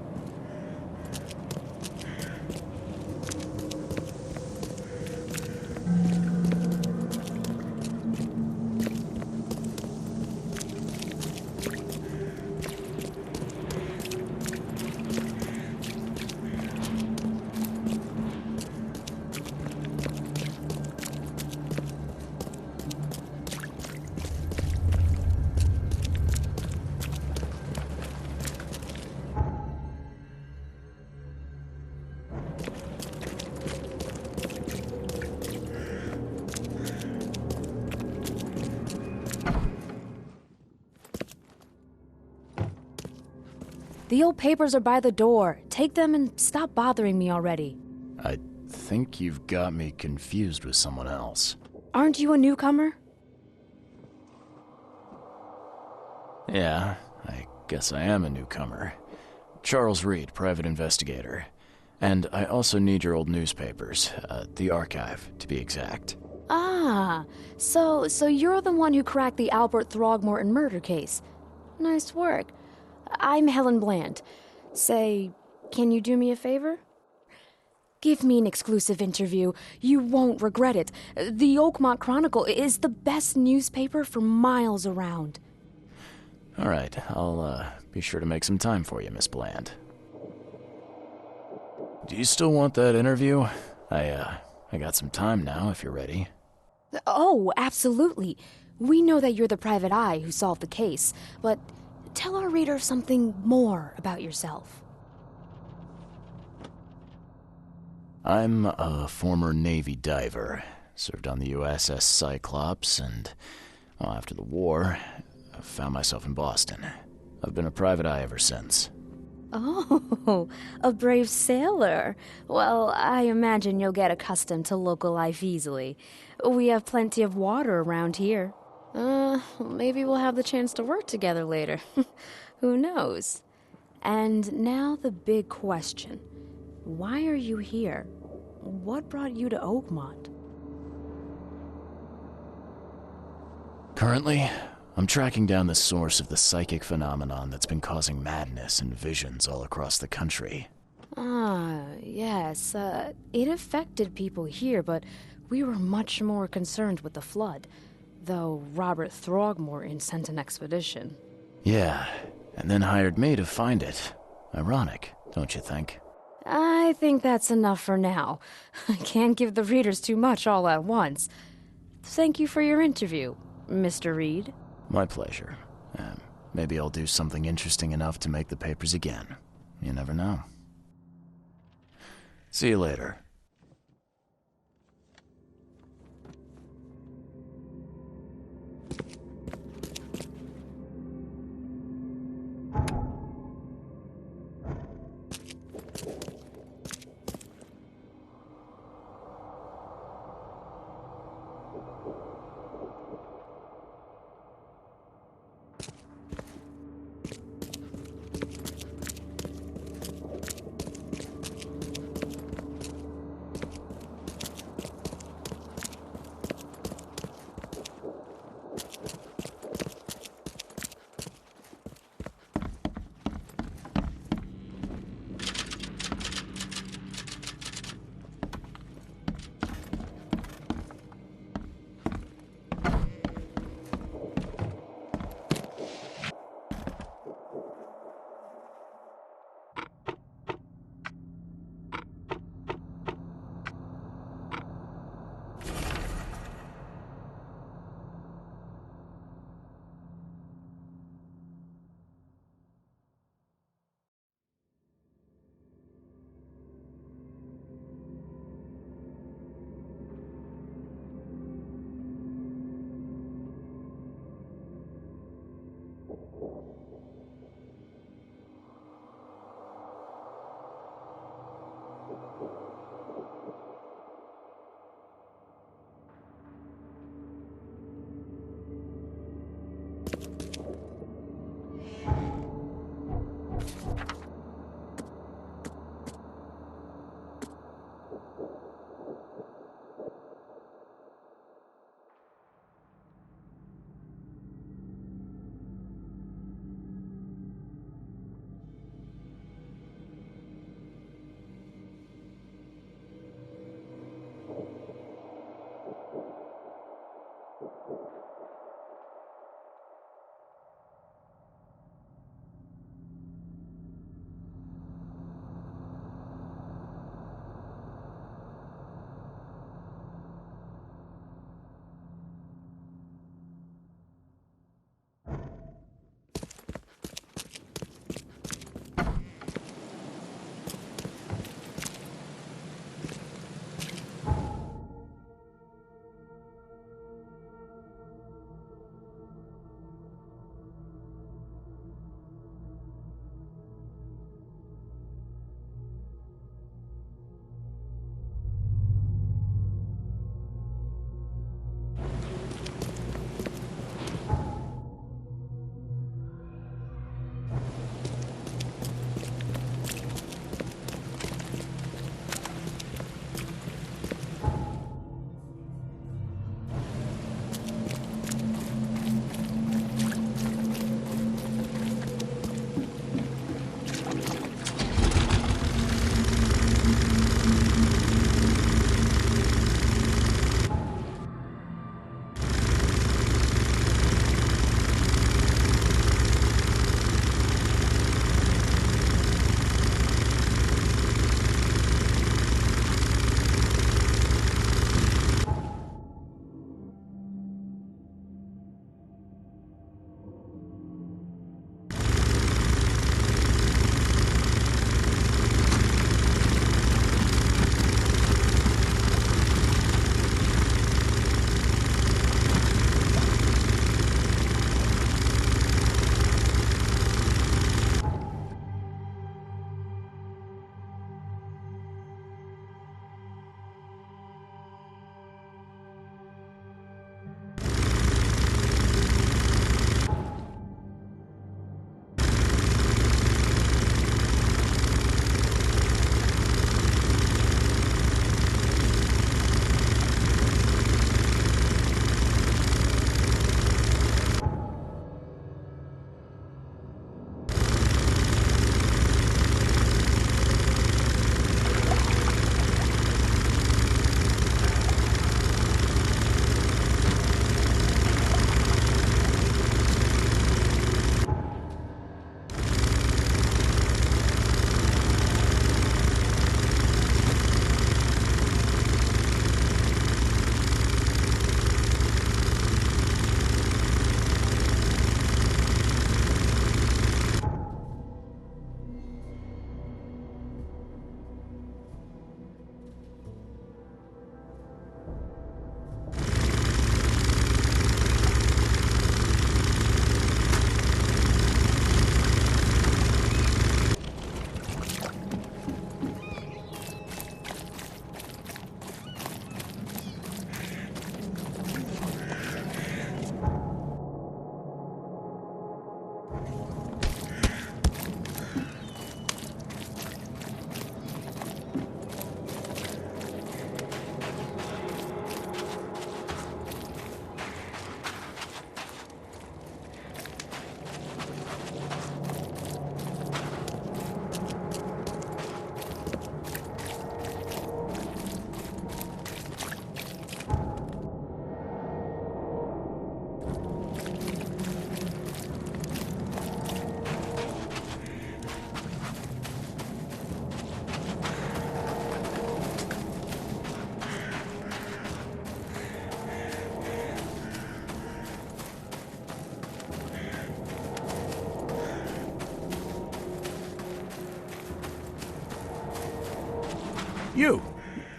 The old papers are by the door. Take them and stop bothering me already. I think you've got me confused with someone else. Aren't you a newcomer? Yeah, I guess I am a newcomer. Charles Reed, private investigator. And I also need your old newspapers, the archive, to be exact. Ah, so you're the one who cracked the Albert Throgmorton murder case. Nice work. I'm Helen Bland. Say, can you do me a favor? Give me an exclusive interview. You won't regret it. The Oakmont Chronicle is the best newspaper for miles around. All right, I'll be sure to make some time for you, Miss Bland. Do you still want that interview? I got some time now, if you're ready. Oh, absolutely. We know that you're the private eye who solved the case, but tell our reader something more about yourself. I'm a former Navy diver. Served on the USS Cyclops, and after the war, I found myself in Boston. I've been a private eye ever since. Oh, a brave sailor. Well, I imagine you'll get accustomed to local life easily. We have plenty of water around here. Maybe we'll have the chance to work together later. Who knows? And now the big question. Why are you here? What brought you to Oakmont? Currently, I'm tracking down the source of the psychic phenomenon that's been causing madness and visions all across the country. Yes. It affected people here, but we were much more concerned with the flood. Though Robert Throgmorton sent an expedition. Yeah, and then hired me to find it. Ironic, don't you think? I think that's enough for now. I can't give the readers too much all at once. Thank you for your interview, Mr. Reed. My pleasure. Maybe I'll do something interesting enough to make the papers again. You never know. See you later.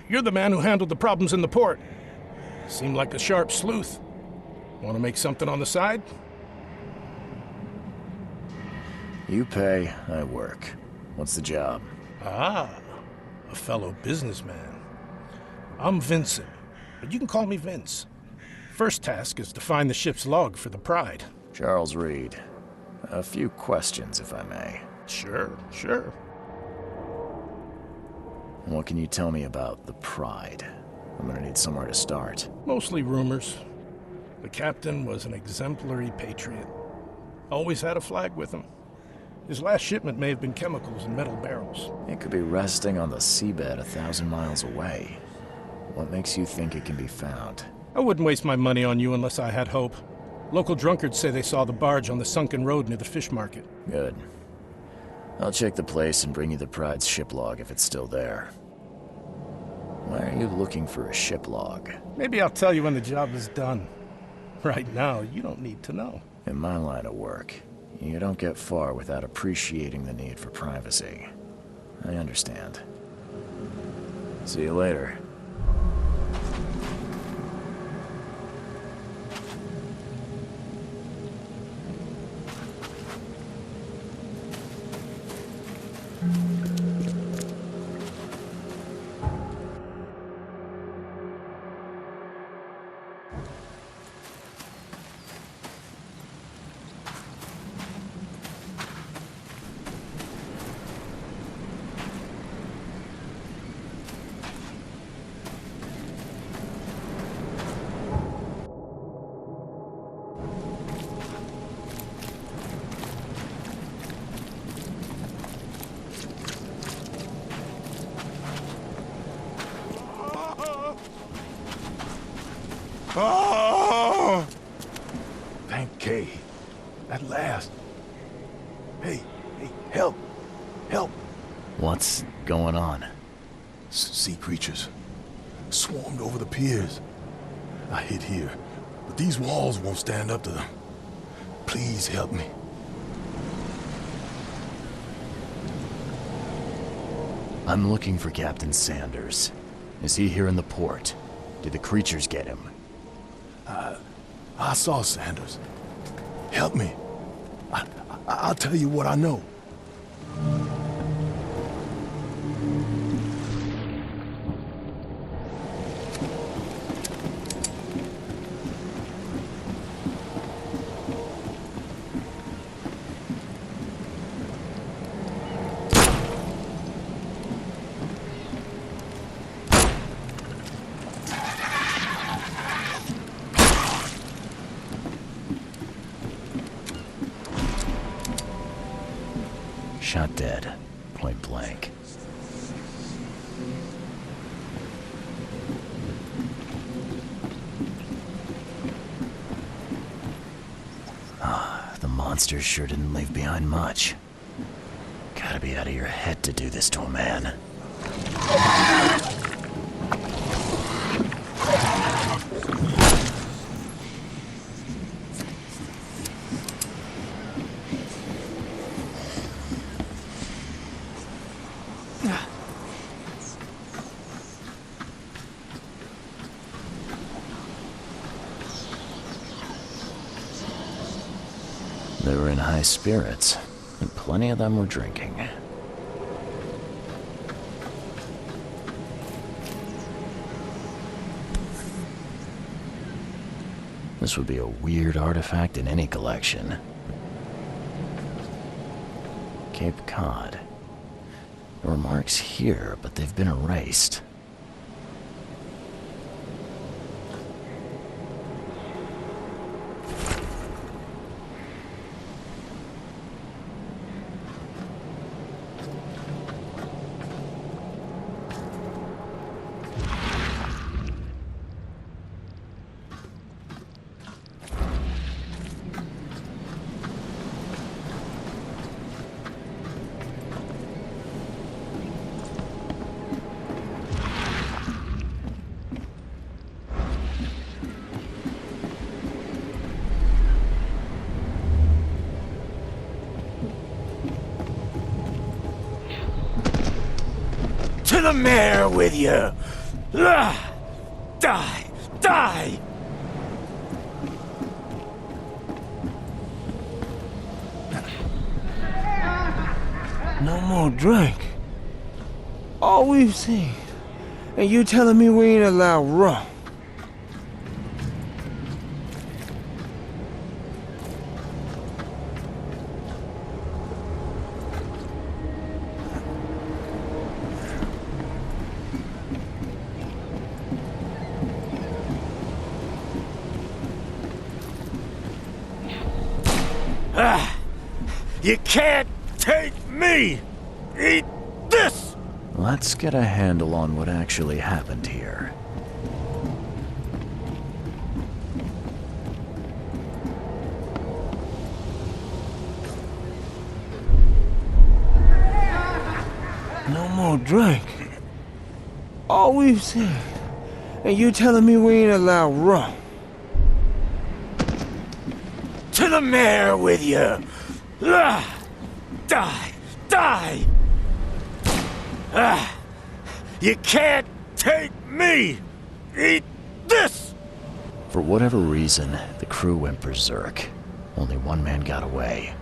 You're the man who handled the problems in the port. Seemed like a sharp sleuth. Want to make something on the side? You pay, I work. What's the job? Ah, a fellow businessman. I'm Vincent, but you can call me Vince. First task is to find the ship's log for the Pride. Charles Reed. A few questions, if I may. Sure. What can you tell me about the Pride? I'm gonna need somewhere to start. Mostly rumors. The captain was an exemplary patriot. Always had a flag with him. His last shipment may have been chemicals in metal barrels. It could be resting on the seabed 1,000 miles away. What makes you think it can be found? I wouldn't waste my money on you unless I had hope. Local drunkards say they saw the barge on the sunken road near the fish market. Good. I'll check the place and bring you the Pride's ship log if it's still there. Why are you looking for a ship log? Maybe I'll tell you when the job is done. Right now, you don't need to know. In my line of work, you don't get far without appreciating the need for privacy. I understand. See you later. Oh! Thank Kay. At last. Hey, help! Help! What's going on? Sea creatures. Swarmed over the piers. I hid here, but these walls won't stand up to them. Please help me. I'm looking for Captain Sanders. Is he here in the port? Did the creatures get him? I saw Sanders. Help me. I'll tell you what I know. Shot dead, point blank. The monsters sure didn't leave behind much. Gotta be out of your head to do this to a man. They were in high spirits, and plenty of them were drinking. This would be a weird artifact in any collection. Cape Cod. There were marks here, but they've been erased. To the mayor with you! Die! Die! No more drink. All we've seen. And you telling me we ain't allowed rum? You can't take me! Eat this! Let's get a handle on what actually happened here. No more drink. All we've seen. And you telling me we ain't allowed rum? To the mayor with you! Die! Die! You can't take me! Eat this! For whatever reason, the crew went berserk. Only one man got away.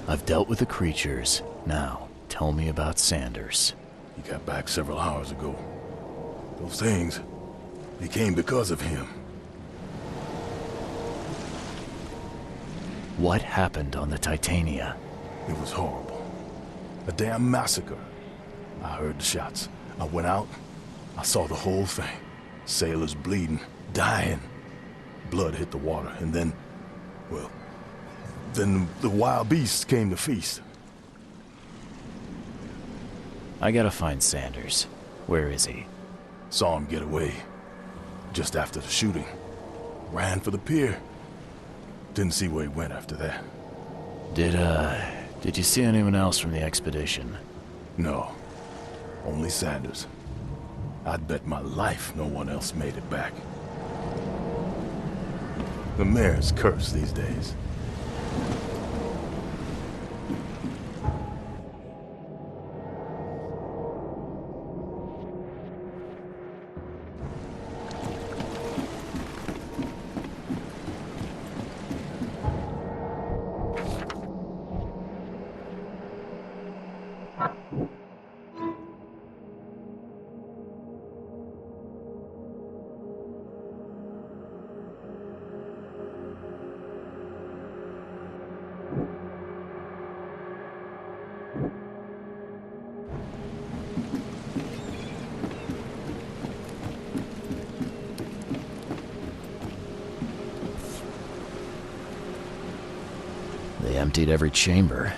I've dealt with the creatures. Now, tell me about Sanders. He got back several hours ago. Those things, they came because of him. What happened on the Titania? It was horrible. A damn massacre. I heard the shots. I went out. I saw the whole thing. Sailors bleeding, dying. Blood hit the water, and then, well, then the wild beasts came to feast. I gotta find Sanders. Where is he? Saw him get away. Just after the shooting. Ran for the pier. Didn't see where he went after that. Did you see anyone else from the expedition? No. Only Sanders. I'd bet my life no one else made it back. The mayor's cursed these days. Emptied every chamber.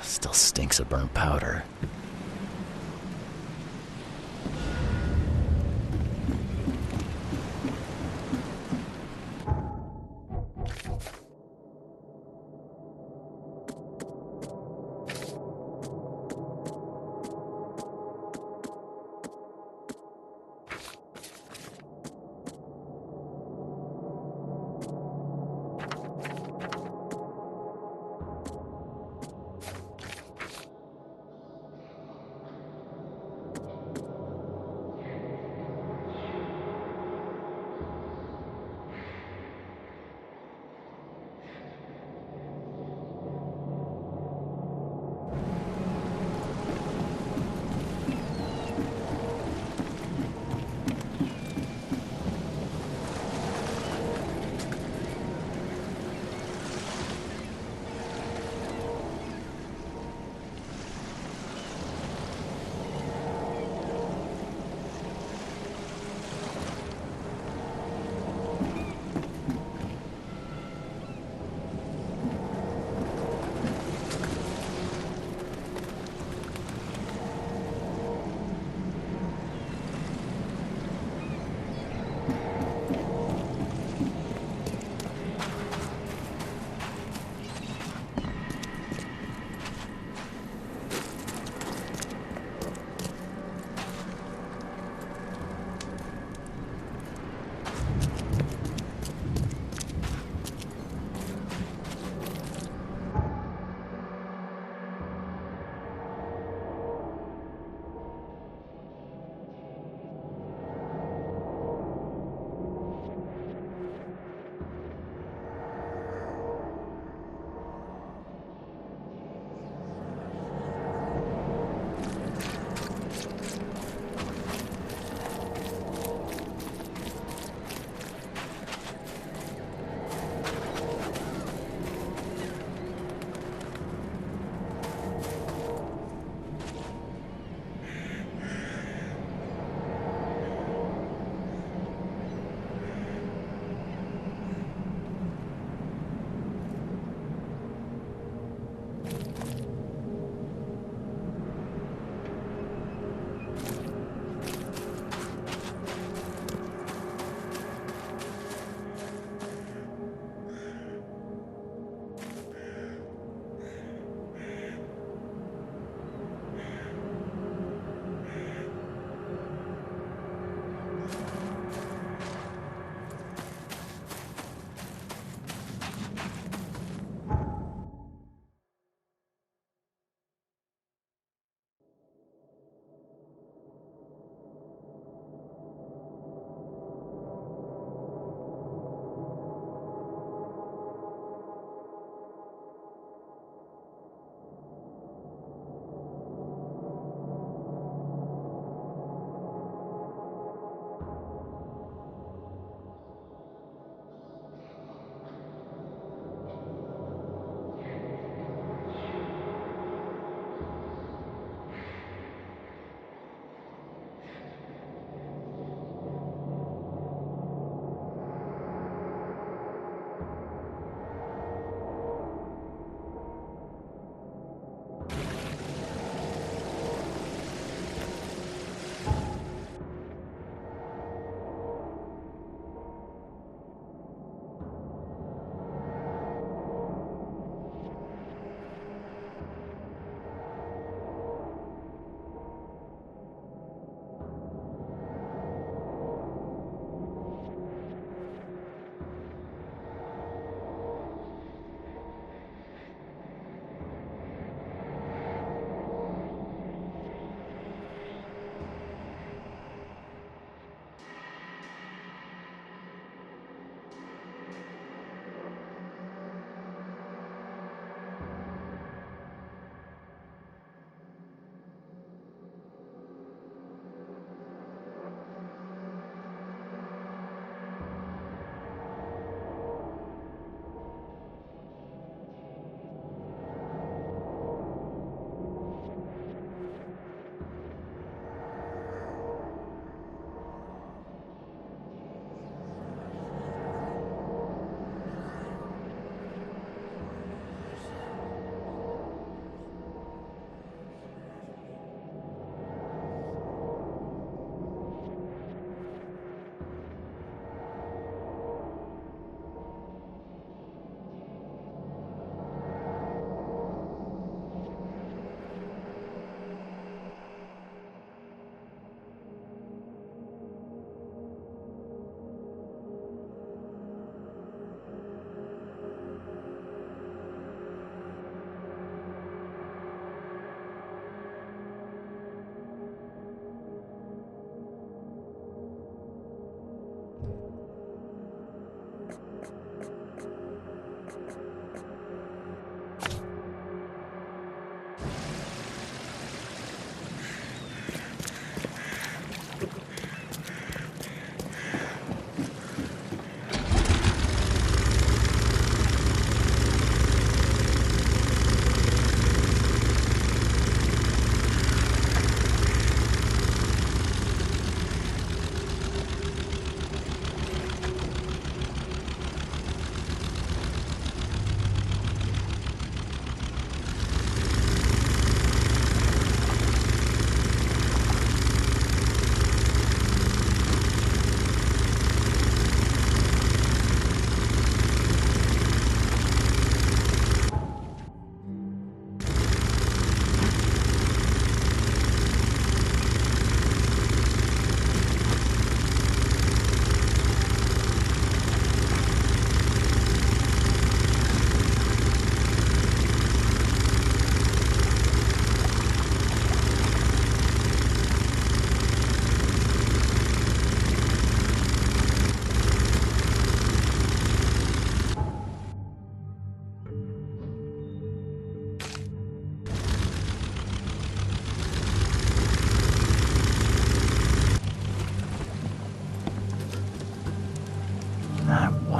Still stinks of burnt powder.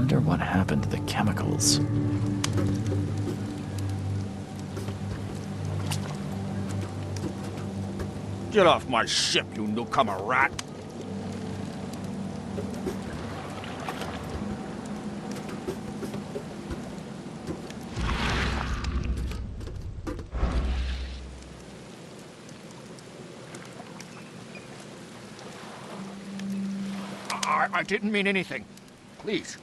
wonder what happened to the chemicals. Get off my ship, you newcomer rat! I didn't mean anything. Please,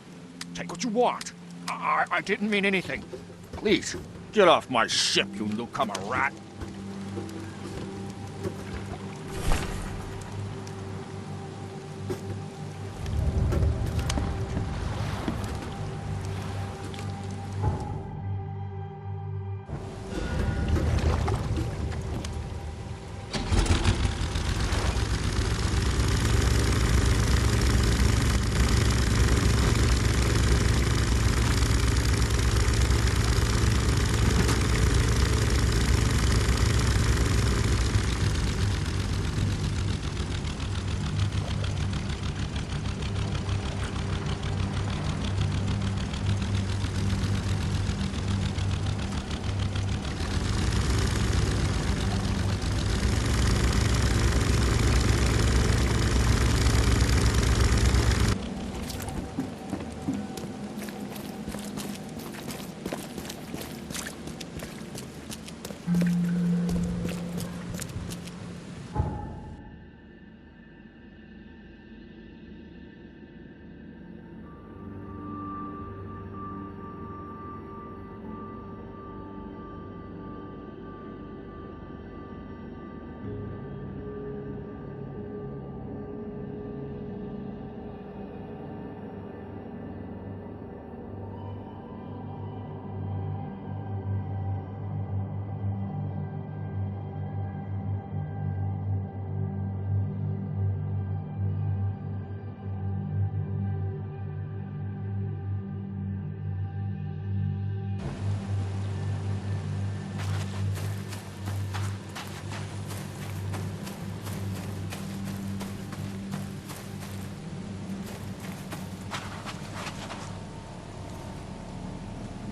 take what you want. I didn't mean anything. Please, get off my ship, you newcomer rat.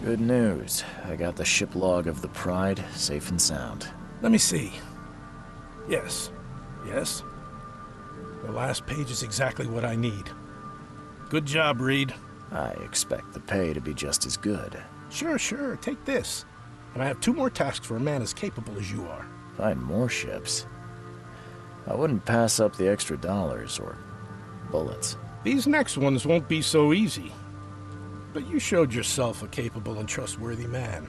Good news. I got the ship log of the Pride safe and sound. Let me see. Yes. Yes. The last page is exactly what I need. Good job, Reed. I expect the pay to be just as good. Sure. Take this. And I have 2 more tasks for a man as capable as you are. Find more ships. I wouldn't pass up the extra dollars or bullets. These next ones won't be so easy. But you showed yourself a capable and trustworthy man.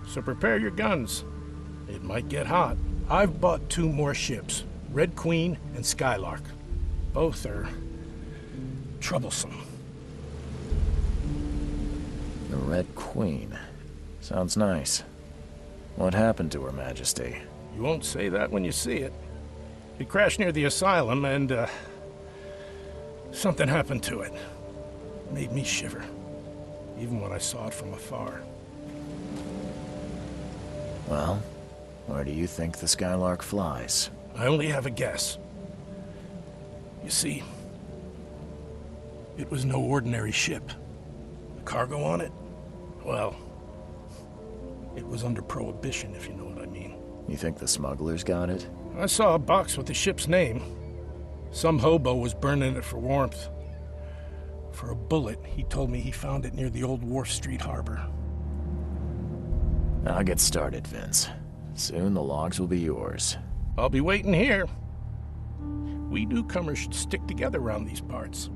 So prepare your guns. It might get hot. I've bought 2 more ships, Red Queen and Skylark. Both are troublesome. The Red Queen. Sounds nice. What happened to Her Majesty? You won't say that when you see it. It crashed near the asylum and, something happened to it. Made me shiver. Even when I saw it from afar. Well, where do you think the Skylark flies? I only have a guess. You see, it was no ordinary ship. The cargo on it, well, it was under prohibition, if you know what I mean. You think the smugglers got it? I saw a box with the ship's name. Some hobo was burning it for warmth. For a bullet, he told me he found it near the old Wharf Street harbor. I'll get started, Vince. Soon the logs will be yours. I'll be waiting here. We newcomers should stick together around these parts.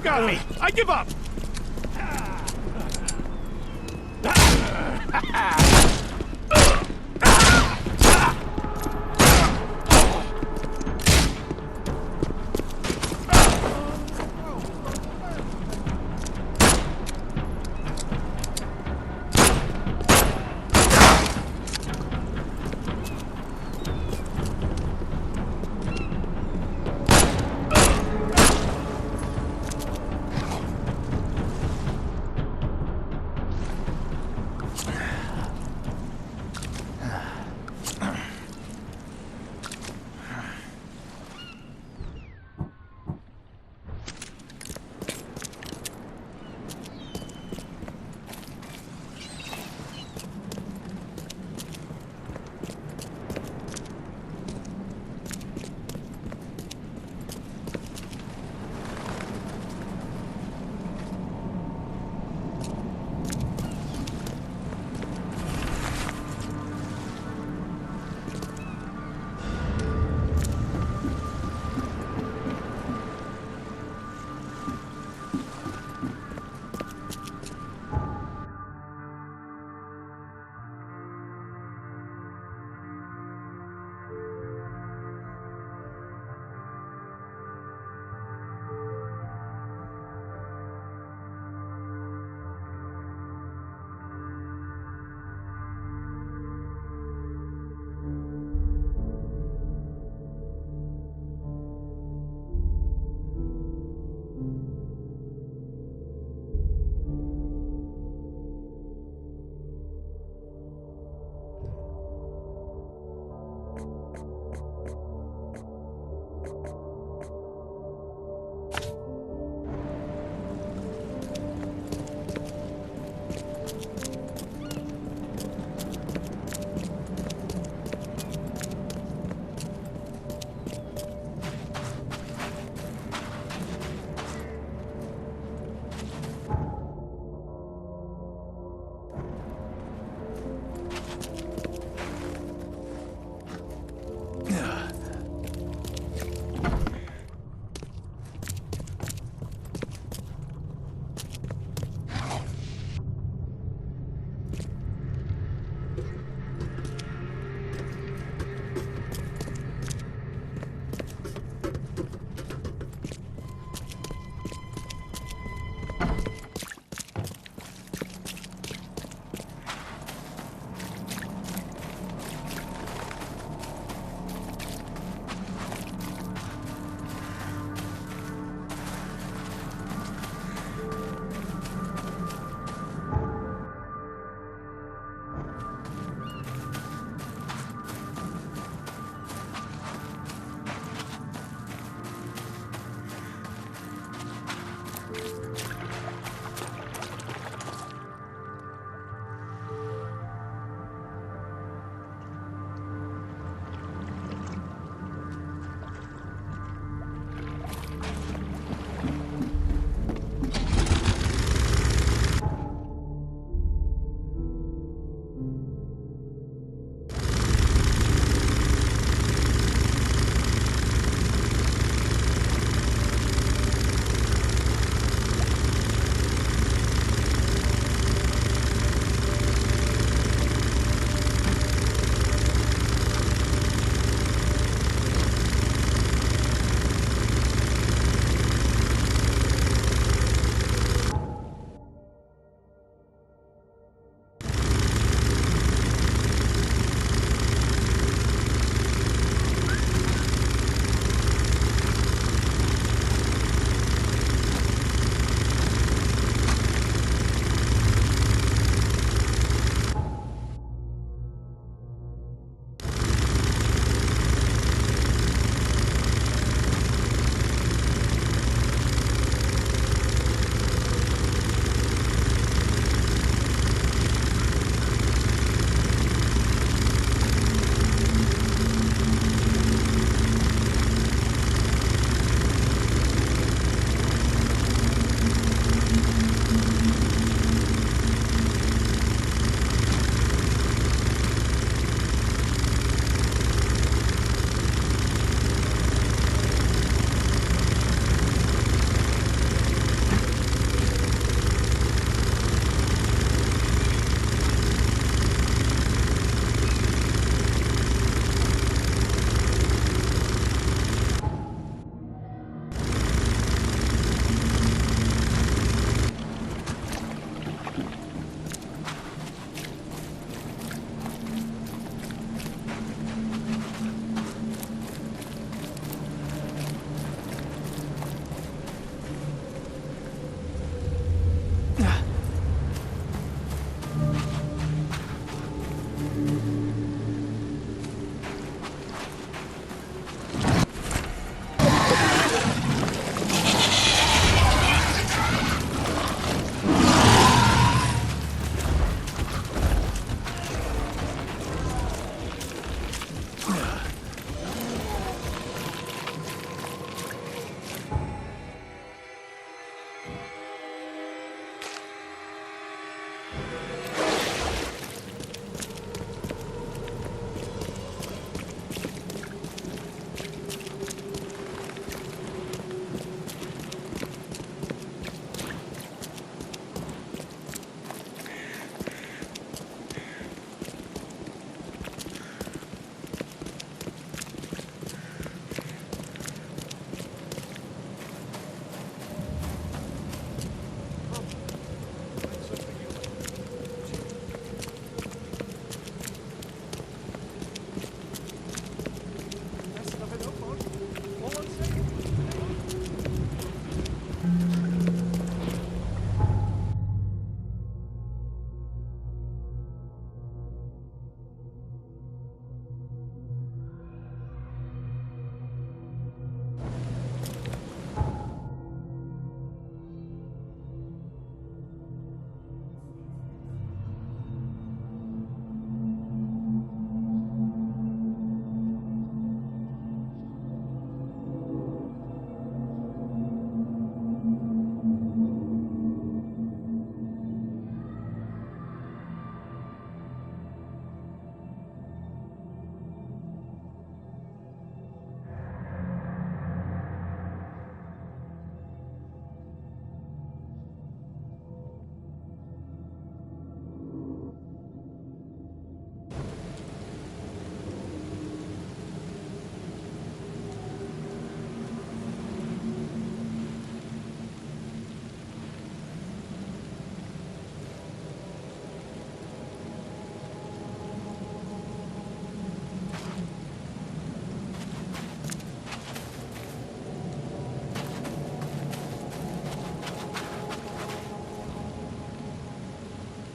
got me. I give up.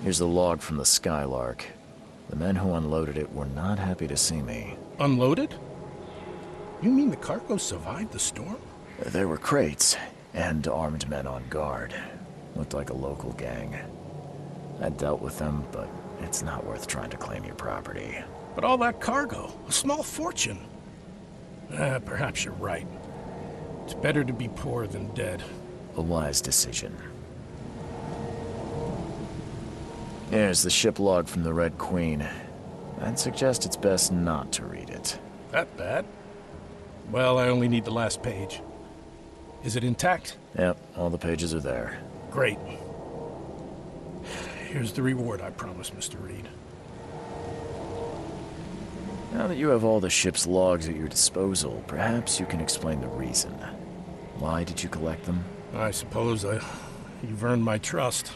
Here's the log from the Skylark. The men who unloaded it were not happy to see me. Unloaded? You mean the cargo survived the storm? There were crates, and armed men on guard. Looked like a local gang. I dealt with them, but it's not worth trying to claim your property. But all that cargo, a small fortune. Perhaps you're right. It's better to be poor than dead. A wise decision. Here's the ship log from the Red Queen. I'd suggest it's best not to read it. That bad? Well, I only need the last page. Is it intact? Yep, all the pages are there. Great. Here's the reward I promised, Mr. Reed. Now that you have all the ship's logs at your disposal, perhaps you can explain the reason. Why did you collect them? I suppose you've earned my trust.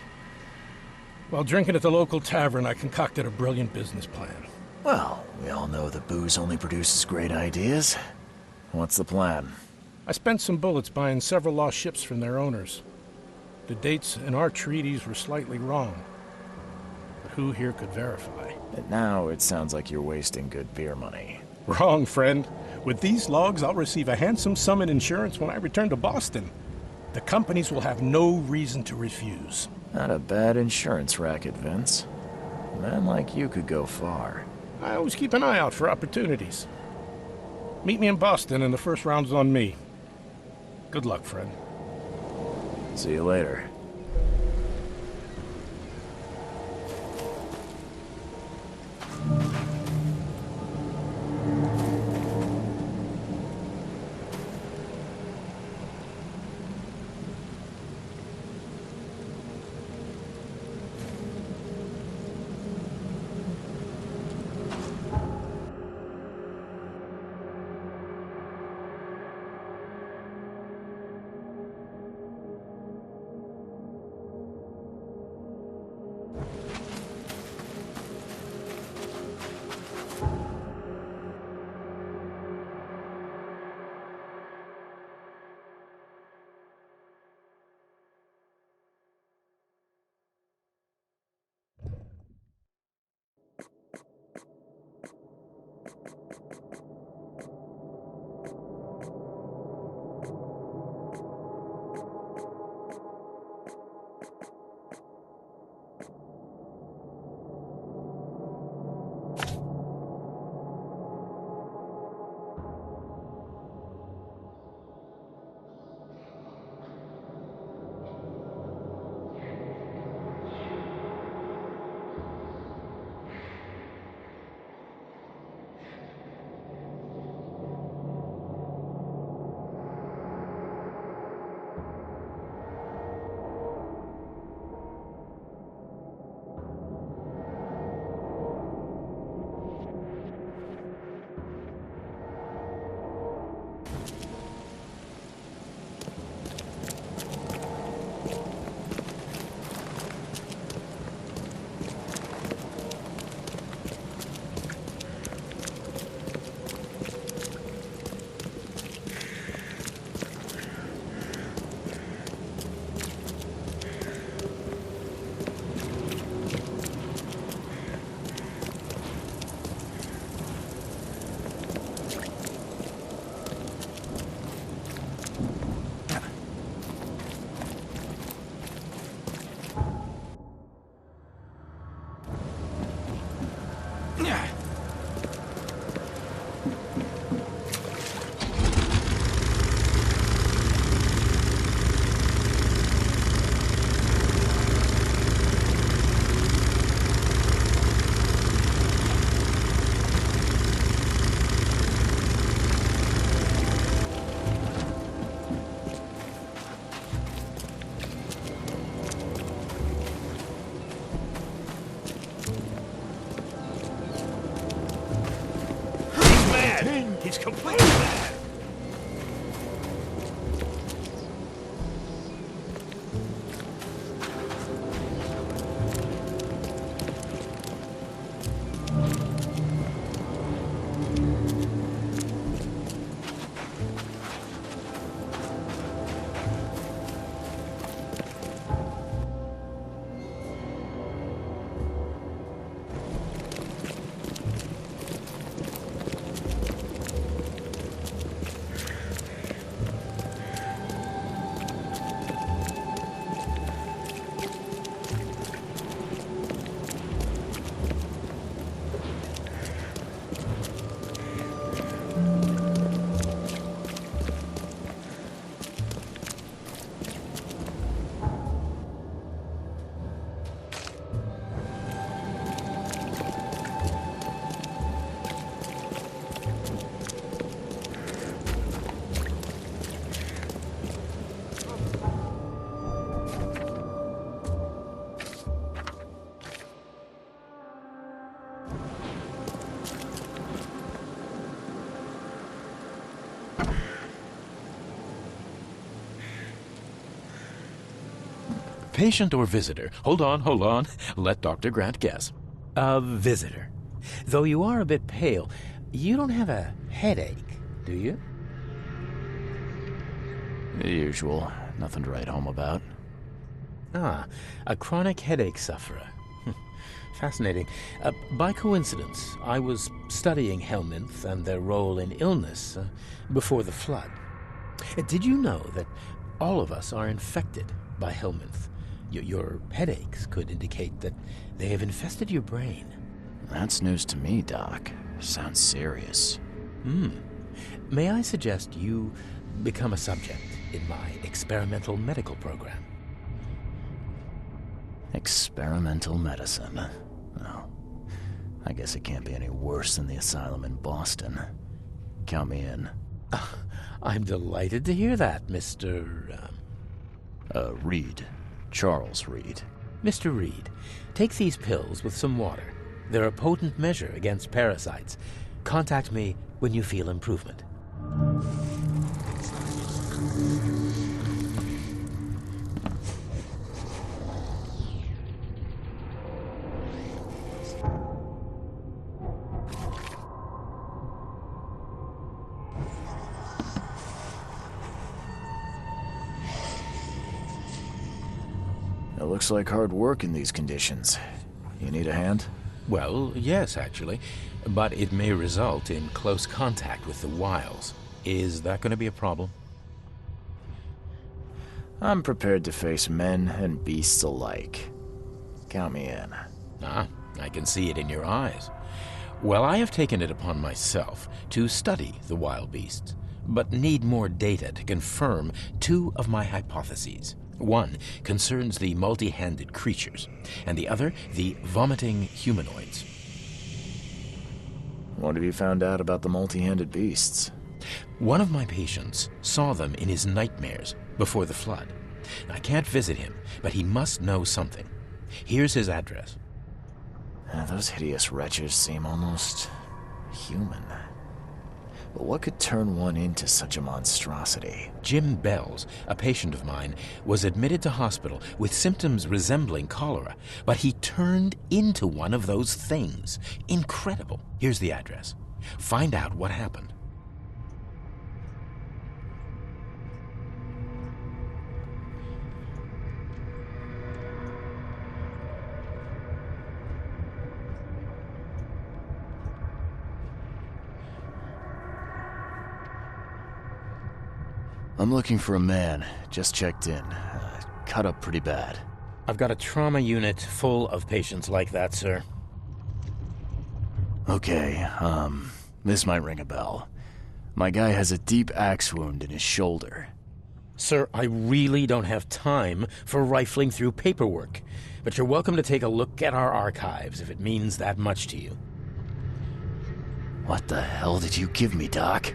While drinking at the local tavern, I concocted a brilliant business plan. Well, we all know that booze only produces great ideas. What's the plan? I spent some bullets buying several lost ships from their owners. The dates in our treaties were slightly wrong. But who here could verify? And now it sounds like you're wasting good beer money. Wrong, friend. With these logs, I'll receive a handsome sum in insurance when I return to Boston. The companies will have no reason to refuse. Not a bad insurance racket, Vince. A man like you could go far. I always keep an eye out for opportunities. Meet me in Boston and the first round's on me. Good luck, friend. See you later. He's completely mad! patient or visitor? Hold on. Let Dr. Grant guess. A visitor. Though you are a bit pale, you don't have a headache, do you? The usual. Nothing to write home about. Ah, a chronic headache sufferer. Fascinating. By coincidence, I was studying helminths and their role in illness before the flood. Did you know that all of us are infected by helminth? Your headaches could indicate that they have infested your brain. That's news to me, Doc. Sounds serious. May I suggest you become a subject in my experimental medical program? Experimental medicine. Oh, I guess it can't be any worse than the asylum in Boston. Count me in. I'm delighted to hear that, Mr. Reed. Charles Reed. Mr. Reed, take these pills with some water. They're a potent measure against parasites. Contact me when you feel improvement. It looks like hard work in these conditions. You need a hand? Well, yes, actually. But it may result in close contact with the wiles. Is that going to be a problem? I'm prepared to face men and beasts alike. Count me in. Ah, I can see it in your eyes. Well, I have taken it upon myself to study the wild beasts, but need more data to confirm two of my hypotheses. One concerns the multi-handed creatures, and the other the vomiting humanoids. What have you found out about the multi-handed beasts? One of my patients saw them in his nightmares before the flood. I can't visit him, but he must know something. Here's his address. Those hideous wretches seem almost human. But what could turn one into such a monstrosity? Jim Bells, a patient of mine, was admitted to hospital with symptoms resembling cholera, but he turned into one of those things. Incredible. Here's the address. Find out what happened. I'm looking for a man. Just checked in. Cut up pretty bad. I've got a trauma unit full of patients like that, sir. Okay, this might ring a bell. My guy has a deep axe wound in his shoulder. Sir, I really don't have time for rifling through paperwork, but you're welcome to take a look at our archives if it means that much to you. What the hell did you give me, Doc?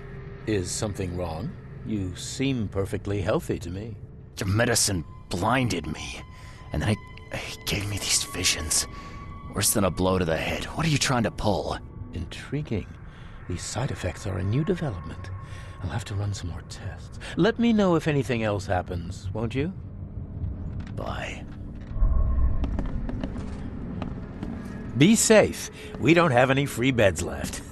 Is something wrong? You seem perfectly healthy to me. Your medicine blinded me, and then it gave me these visions. Worse than a blow to the head. What are you trying to pull? Intriguing. These side effects are a new development. I'll have to run some more tests. Let me know if anything else happens, won't you? Bye. Be safe. We don't have any free beds left.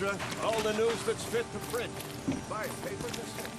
extra. All the news that's fit to print. Buy paper this thing.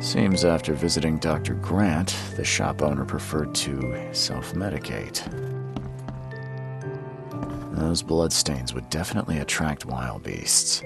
Seems after visiting Dr. Grant, the shop owner preferred to self-medicate. Those bloodstains would definitely attract wild beasts.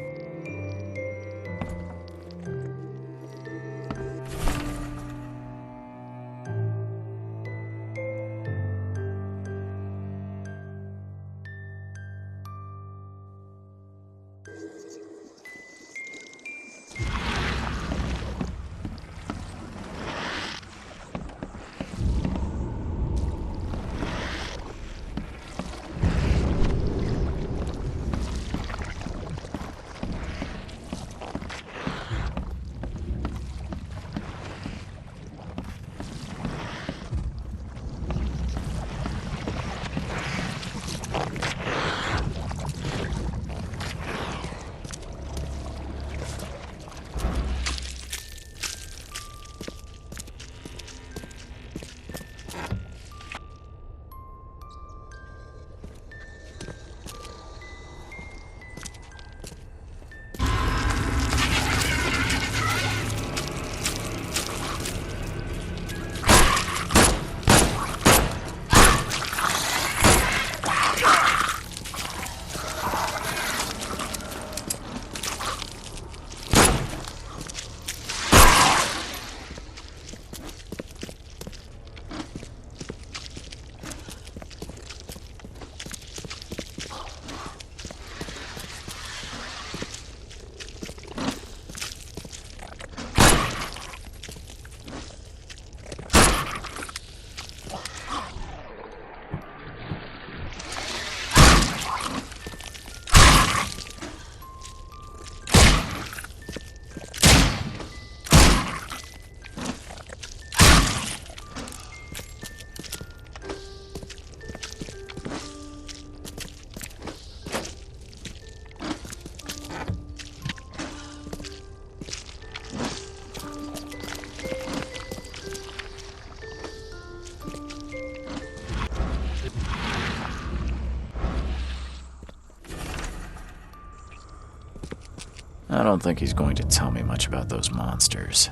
I don't think he's going to tell me much about those monsters.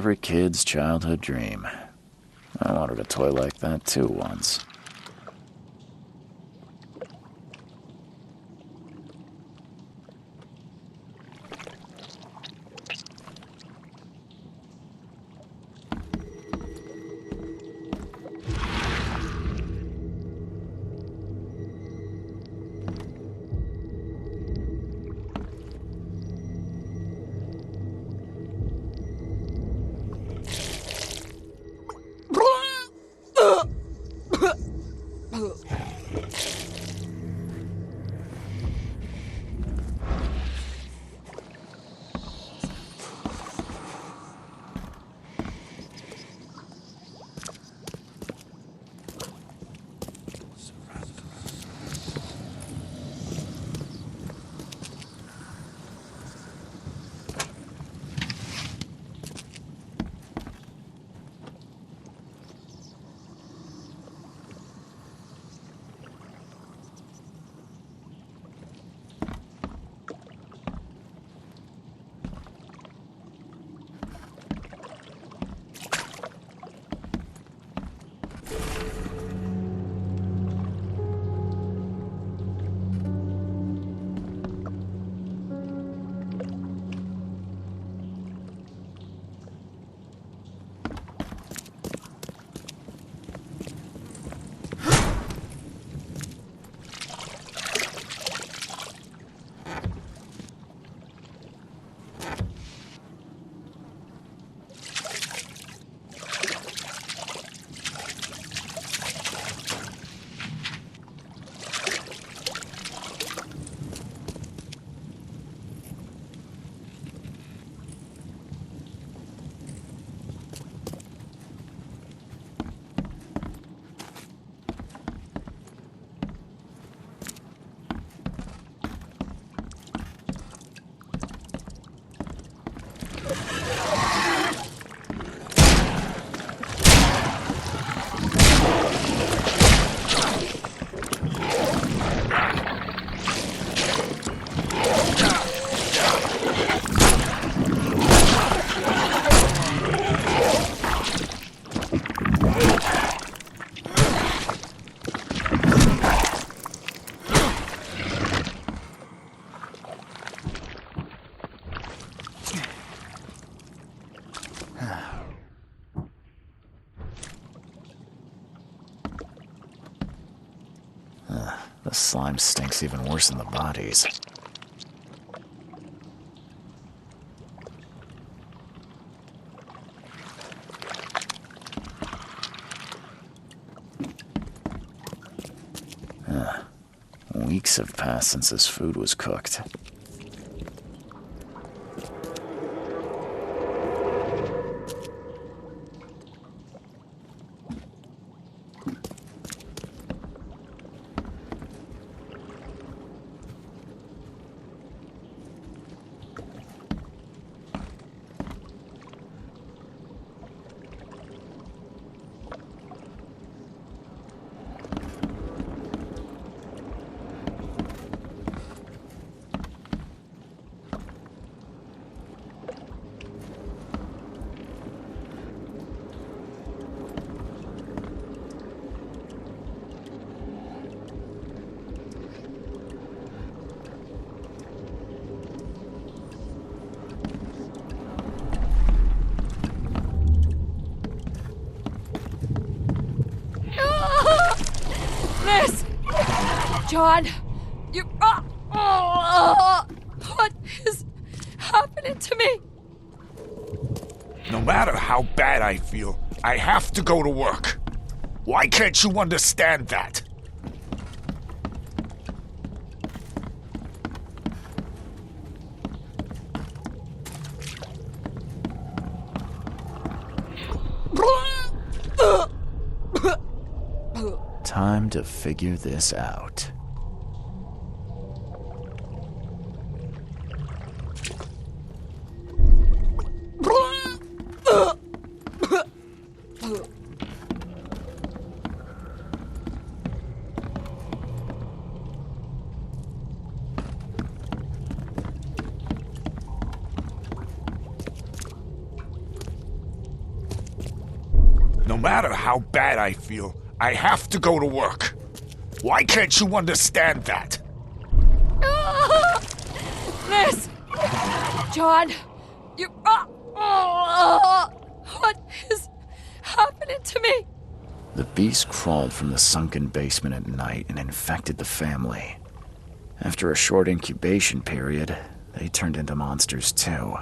Every kid's childhood dream. I wanted a toy like that too once. The slime stinks even worse than the bodies. Weeks have passed since this food was cooked. Miss! John! You... what is happening to me? No matter how bad I feel, I have to go to work. Why can't you understand that? Time to figure this out. matter how bad I feel, I have to go to work. Why can't you understand that? Liz! John! You... what is happening to me? The beast crawled from the sunken basement at night and infected the family. After a short incubation period, they turned into monsters too.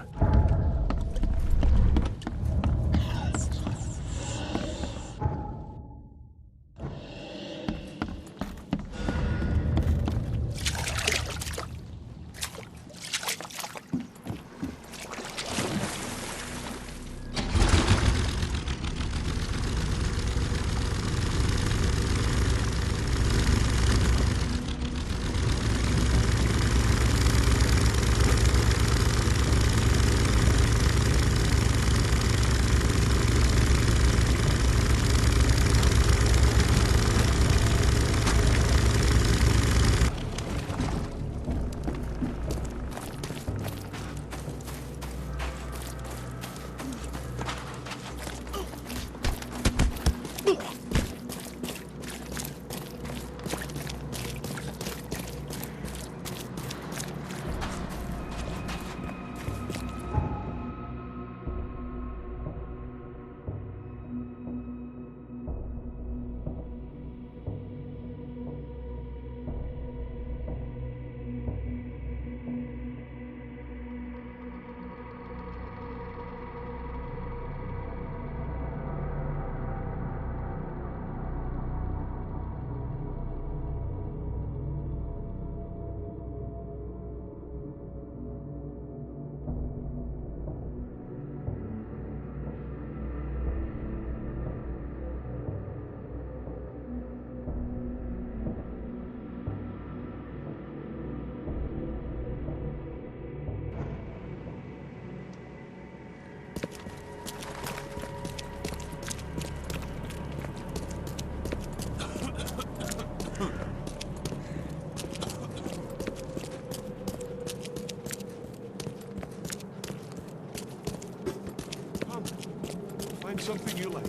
Find something you like.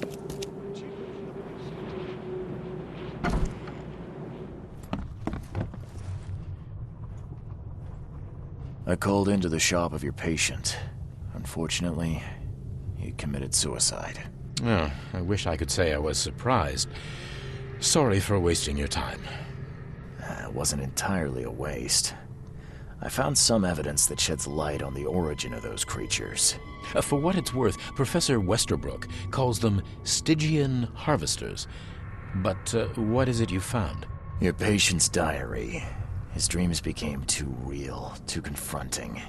I called into the shop of your patient. Unfortunately, he committed suicide. Oh, I wish I could say I was surprised. Sorry for wasting your time. It wasn't entirely a waste. I found some evidence that sheds light on the origin of those creatures. For what it's worth, Professor Westerbrook calls them Stygian harvesters. But what is it you found? Your patient's diary. His dreams became too real, too confronting.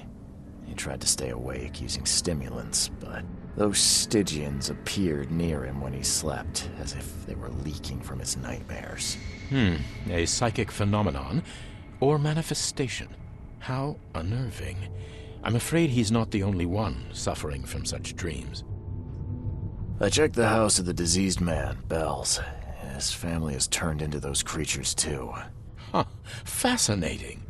He tried to stay awake using stimulants, but those Stygians appeared near him when he slept, as if they were leaking from his nightmares. A psychic phenomenon or manifestation. How unnerving. I'm afraid he's not the only one suffering from such dreams. I checked the house of the diseased man, Bells. His family has turned into those creatures too. Huh. Fascinating.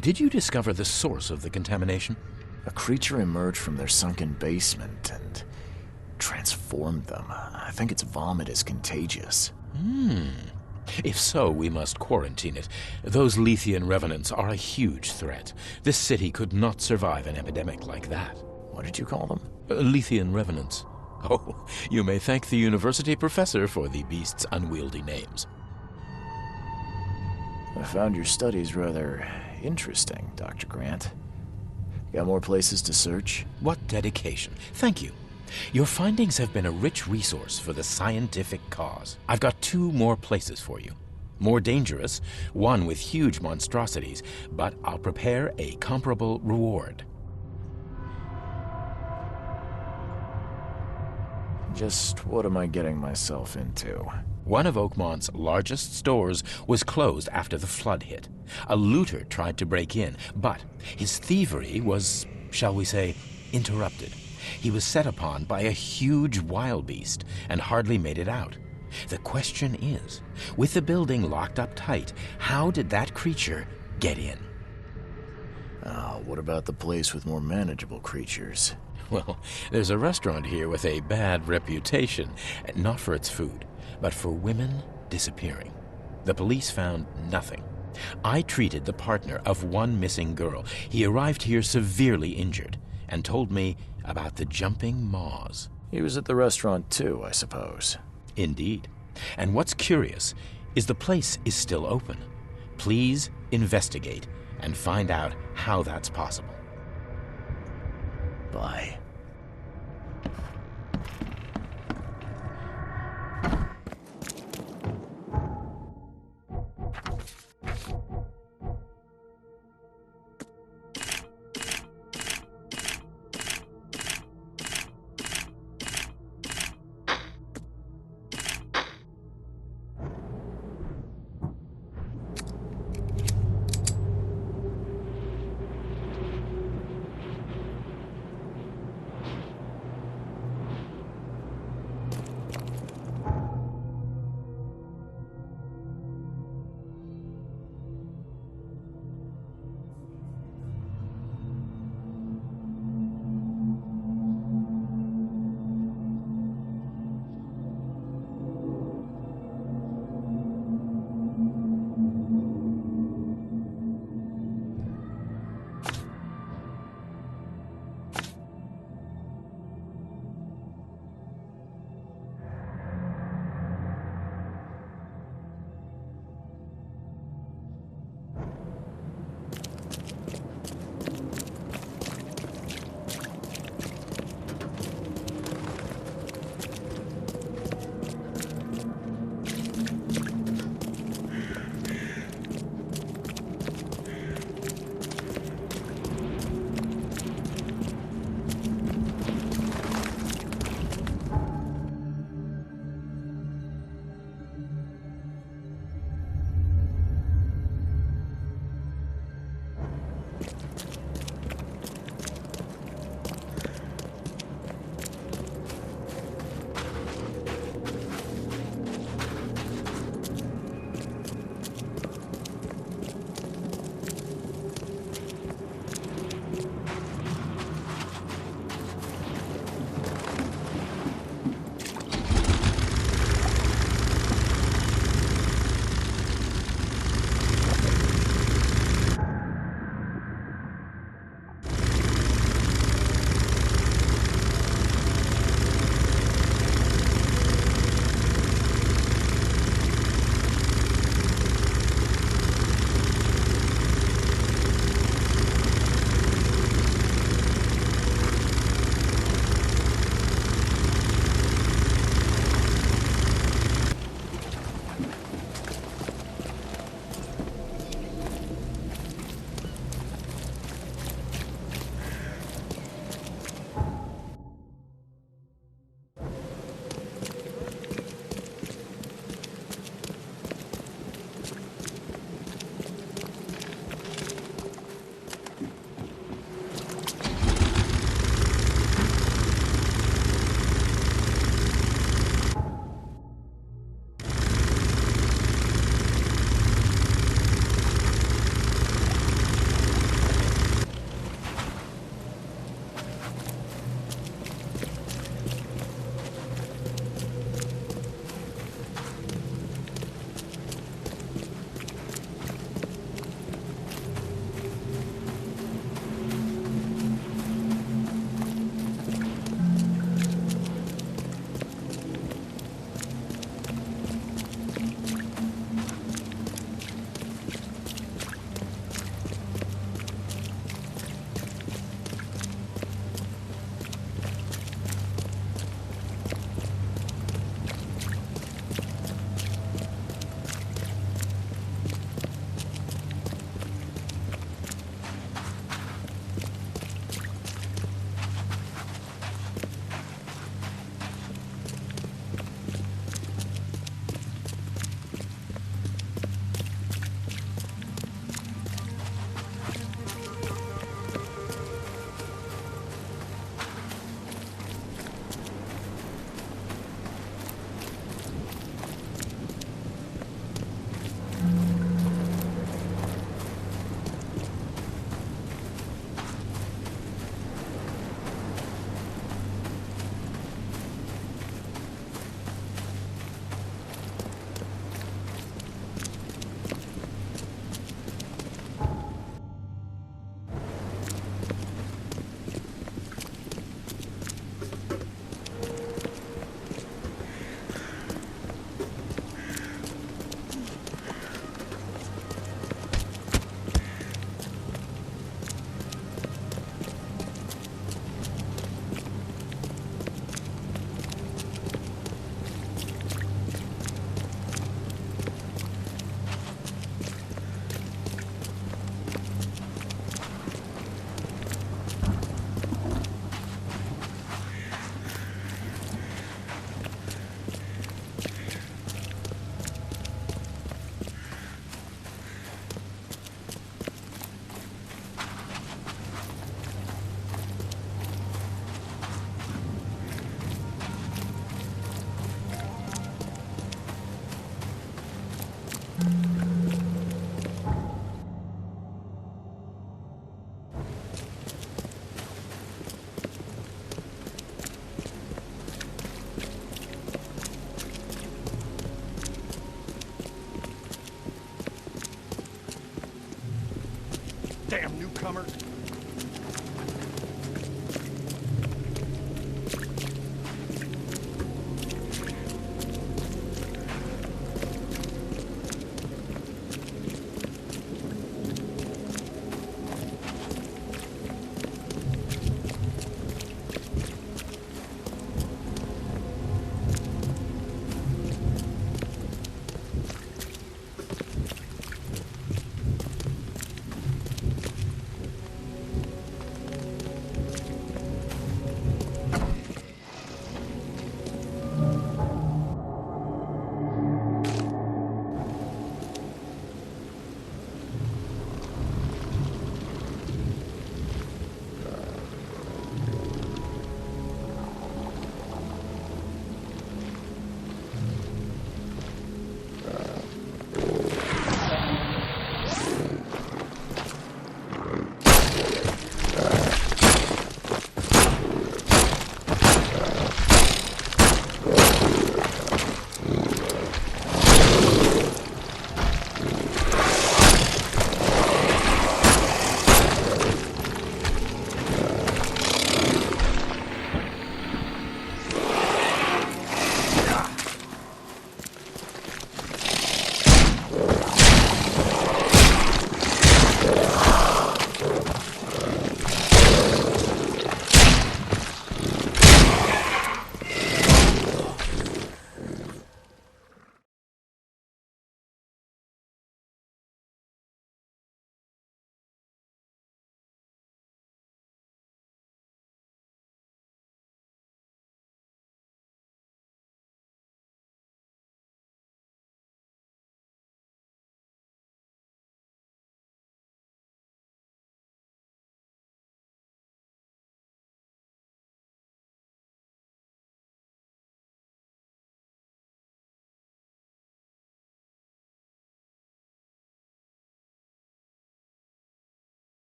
Did you discover the source of the contamination? A creature emerged from their sunken basement and transformed them. I think its vomit is contagious. If so, we must quarantine it. Those Lethian revenants are a huge threat. This city could not survive an epidemic like that. What did you call them? Lethian revenants. Oh, you may thank the university professor for the beast's unwieldy names. I found your studies rather interesting, Dr. Grant. Got more places to search? What dedication. Thank you. Your findings have been a rich resource for the scientific cause. I've got 2 more places for you. More dangerous, one with huge monstrosities, but I'll prepare a comparable reward. Just what am I getting myself into? One of Oakmont's largest stores was closed after the flood hit. A looter tried to break in, but his thievery was, shall we say, interrupted. He was set upon by a huge wild beast and hardly made it out. The question is, with the building locked up tight, how did that creature get in? What about the place with more manageable creatures? Well, there's a restaurant here with a bad reputation, not for its food, but for women disappearing. The police found nothing. I treated the partner of one missing girl. He arrived here severely injured and told me about the jumping maws. He was at the restaurant too, I suppose. Indeed. And what's curious is the place is still open. Please investigate and find out how that's possible. Bye. damn newcomer.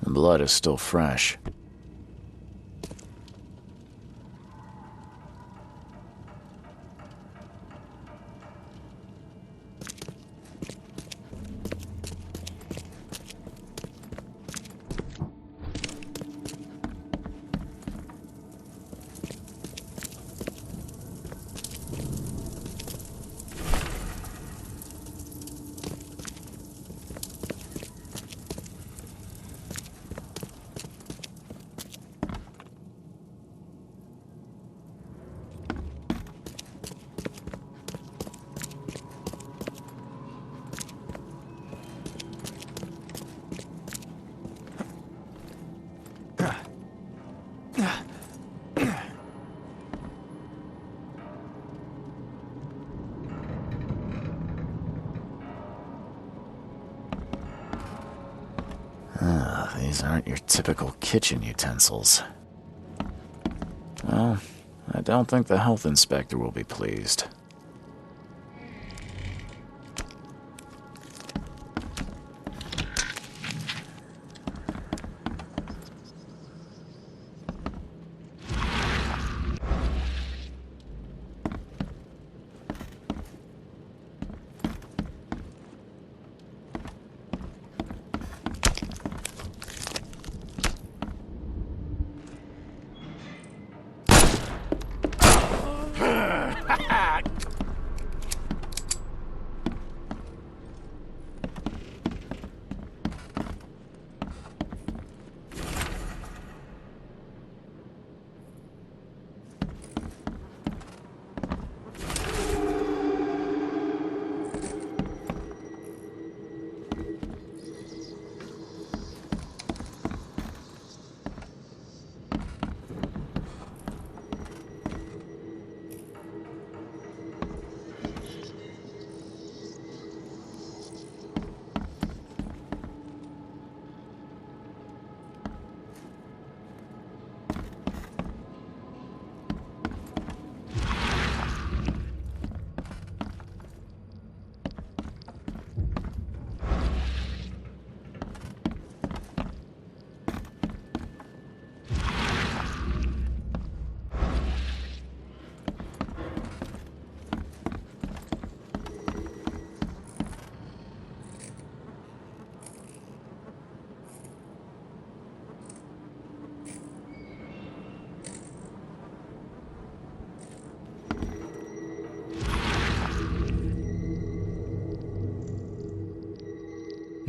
The blood is still fresh. These aren't your typical kitchen utensils. Well, I don't think the health inspector will be pleased.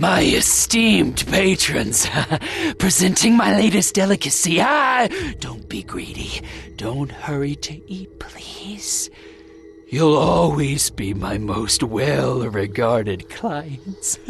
My esteemed patrons, presenting my latest delicacy. Don't be greedy. Don't hurry to eat, please. You'll always be my most well-regarded clients.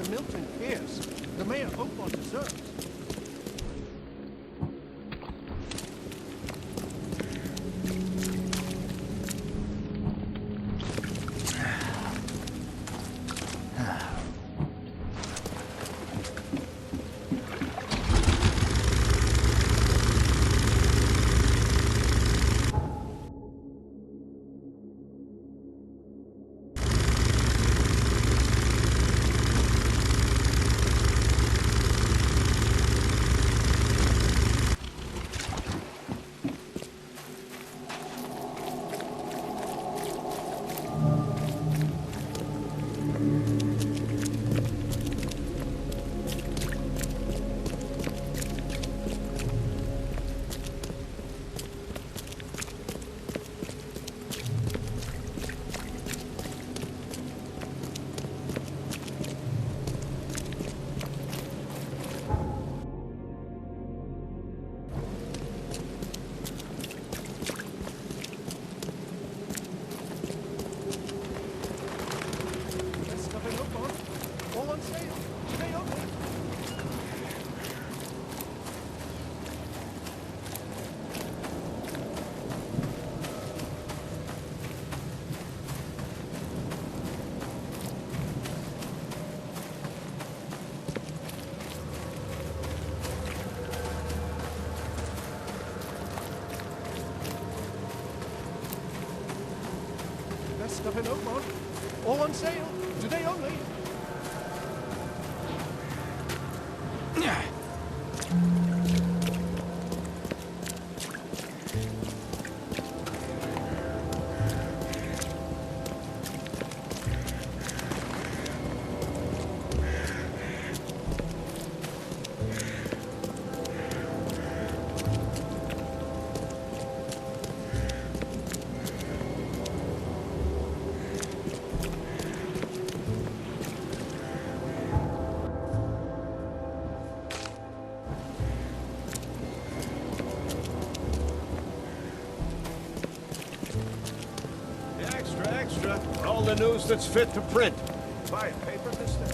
Milton Pierce. The mayor Oakmont deserves. Stuff in Oakmont. All on sale. Today only. Extra. All the news that's fit to print. Buy a paper, mister?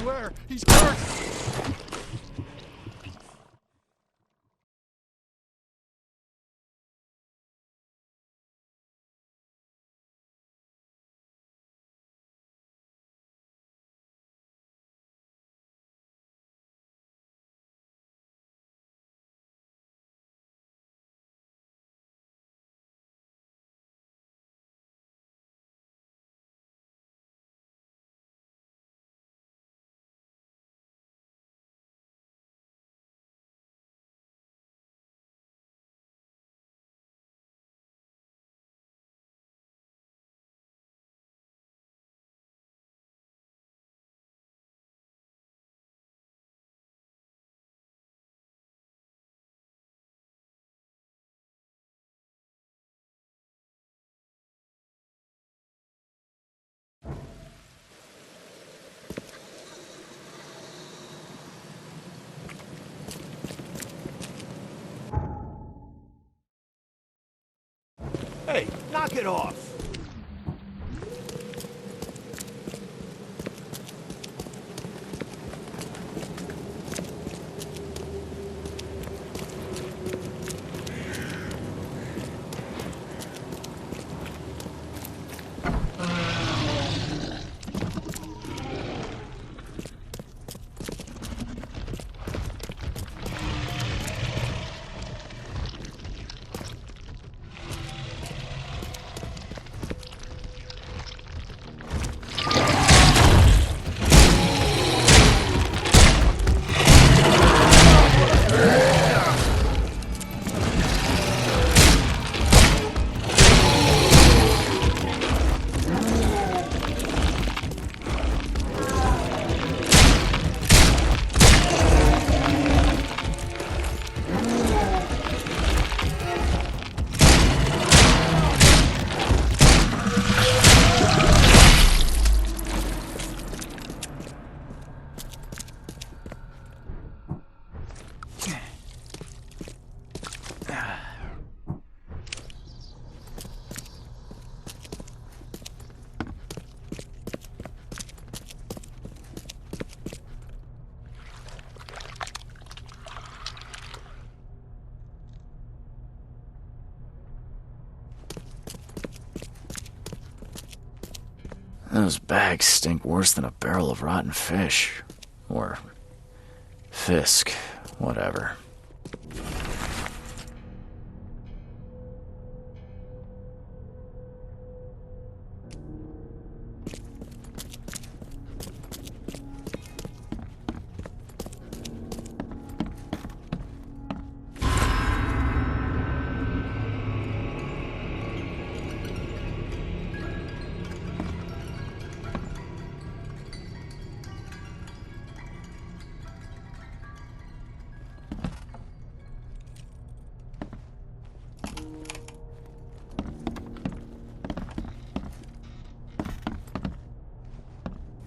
everywhere! He's cursed! Hey, knock it off! Those bags stink worse than a barrel of rotten fish. Or fisk, whatever.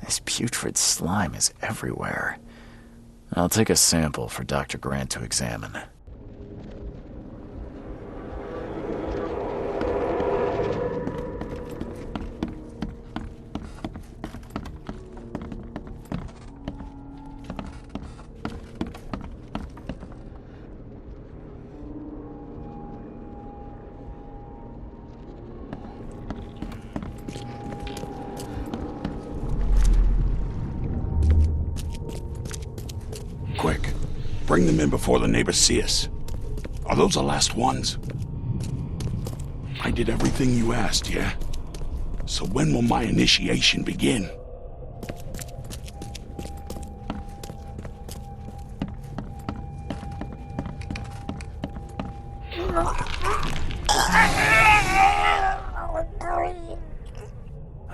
This putrid slime is everywhere. I'll take a sample for Dr. Grant to examine. Quick, bring them in before the neighbors see us. Are those the last ones? I did everything you asked, yeah? So when will my initiation begin?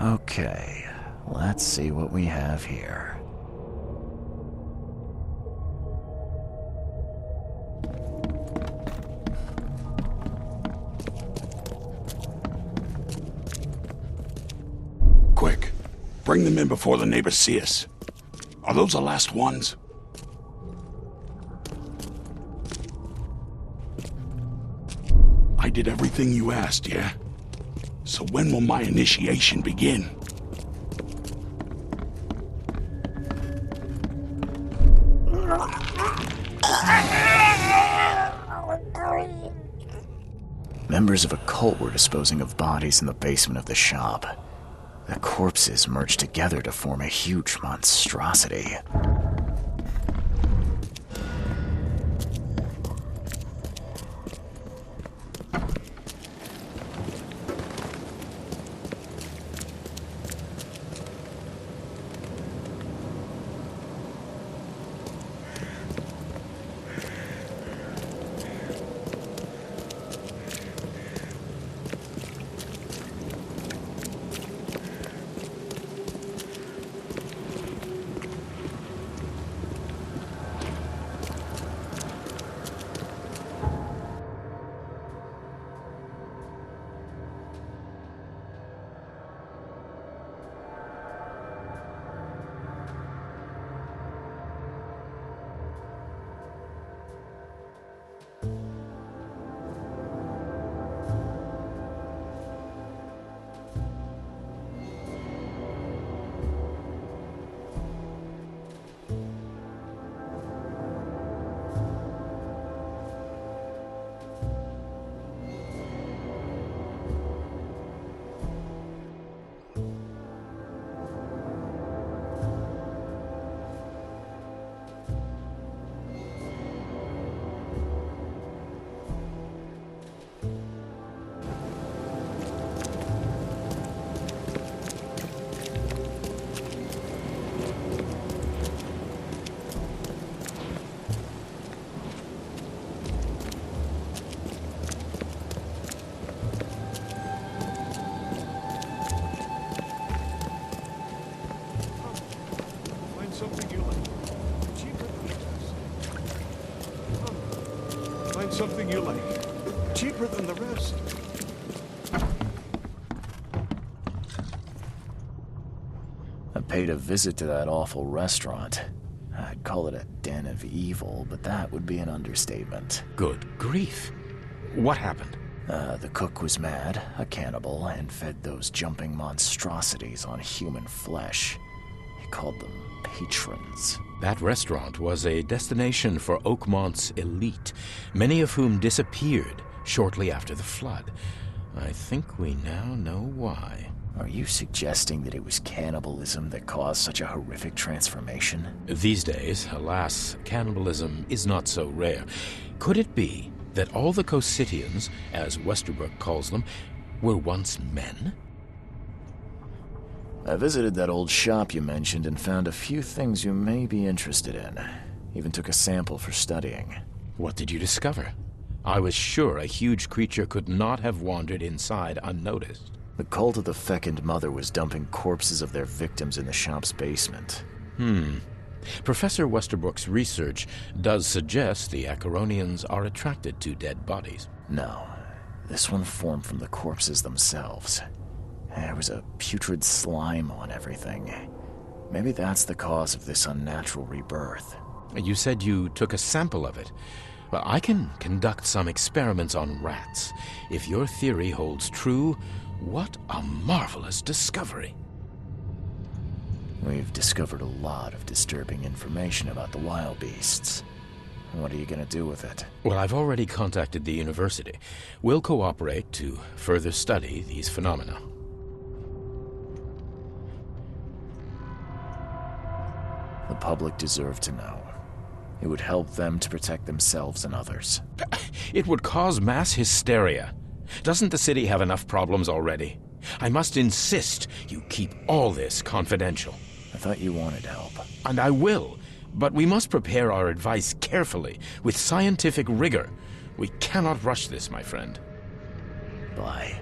Okay, let's see what we have here. Quick, bring them in before the neighbors see us. Are those the last ones? I did everything you asked, yeah? So when will my initiation begin? Members of a cult were disposing of bodies in the basement of the shop. The corpses merged together to form a huge monstrosity. Something you like. Cheaper than the rest. Find something you like. Cheaper than the rest. I paid a visit to that awful restaurant. I'd call it a den of evil, but that would be an understatement. Good grief. What happened? The cook was mad, a cannibal, and fed those jumping monstrosities on human flesh. He called them patrons. That restaurant was a destination for Oakmont's elite, many of whom disappeared shortly after the flood. I think we now know why. Are you suggesting that it was cannibalism that caused such a horrific transformation? These days, alas, cannibalism is not so rare. Could it be that all the Cositians, as Westerbrook calls them, were once men? I visited that old shop you mentioned and found a few things you may be interested in. Even took a sample for studying. What did you discover? I was sure a huge creature could not have wandered inside unnoticed. The cult of the Fecund Mother was dumping corpses of their victims in the shop's basement. Professor Westerbrook's research does suggest the Acheronians are attracted to dead bodies. No, this one formed from the corpses themselves. There was a putrid slime on everything. Maybe that's the cause of this unnatural rebirth. You said you took a sample of it. Well, I can conduct some experiments on rats. If your theory holds true, what a marvelous discovery. We've discovered a lot of disturbing information about the wild beasts. What are you going to do with it? Well, I've already contacted the university. We'll cooperate to further study these phenomena. The public deserve to know. It would help them to protect themselves and others. It would cause mass hysteria. Doesn't the city have enough problems already? I must insist you keep all this confidential. I thought you wanted help. And I will, but we must prepare our advice carefully, with scientific rigor. We cannot rush this, my friend. Bye.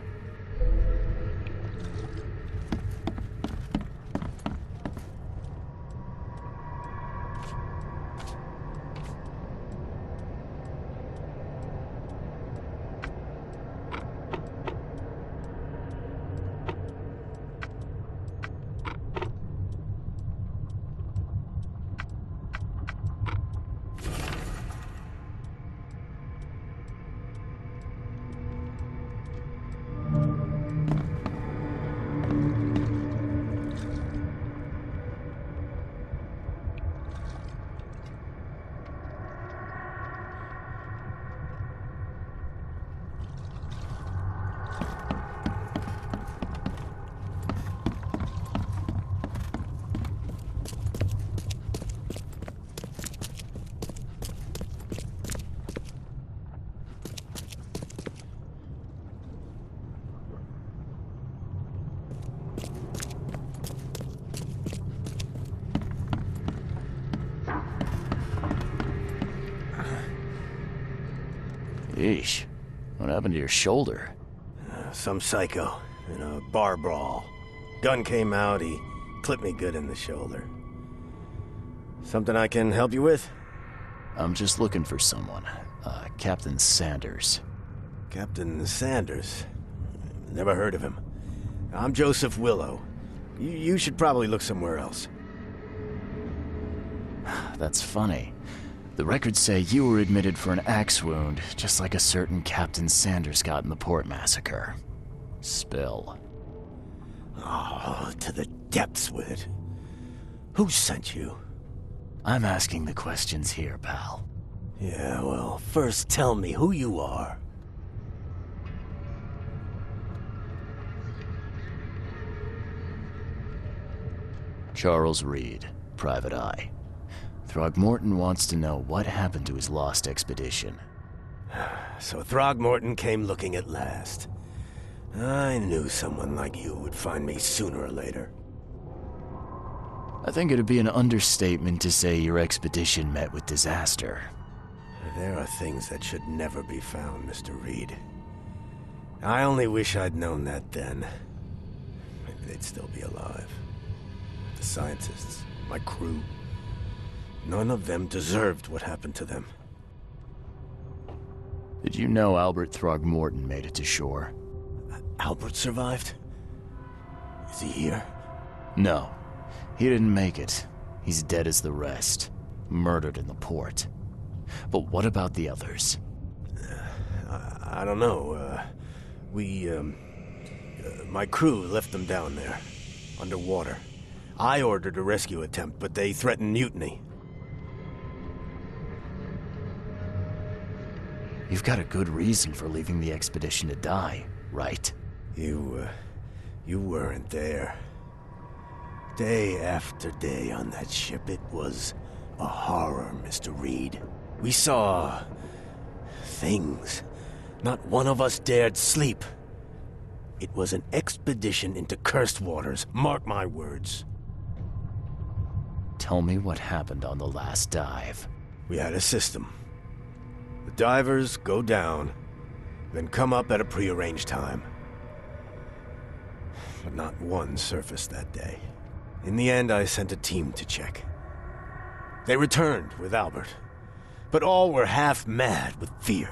Yeesh. What happened to your shoulder? Some psycho in a bar brawl. Gun came out, he clipped me good in the shoulder. Something I can help you with? I'm just looking for someone. Captain Sanders. Captain Sanders? Never heard of him. I'm Joseph Willow. You should probably look somewhere else. That's funny. The records say you were admitted for an axe wound, just like a certain Captain Sanders got in the port massacre. Spill. Oh, to the depths with it. Who sent you? I'm asking the questions here, pal. Yeah, well, first tell me who you are. Charles Reed, Private Eye. Throgmorton wants to know what happened to his lost expedition. So Throgmorton came looking at last. I knew someone like you would find me sooner or later. I think it'd be an understatement to say your expedition met with disaster. There are things that should never be found, Mr. Reed. I only wish I'd known that then. Maybe they'd still be alive. The scientists, my crew. None of them deserved what happened to them. Did you know Albert Throgmorton made it to shore? Albert survived? Is he here? No. He didn't make it. He's dead as the rest. Murdered in the port. But what about the others? I don't know. My crew left them down there, underwater. I ordered a rescue attempt, but they threatened mutiny. You've got a good reason for leaving the expedition to die, right? You weren't there. Day after day on that ship, it was a horror, Mr. Reed. We saw things. Not one of us dared sleep. It was an expedition into cursed waters, mark my words. Tell me what happened on the last dive. We had a system. The divers go down, then come up at a prearranged time. But not one surfaced that day. In the end, I sent a team to check. They returned with Albert, but all were half mad with fear.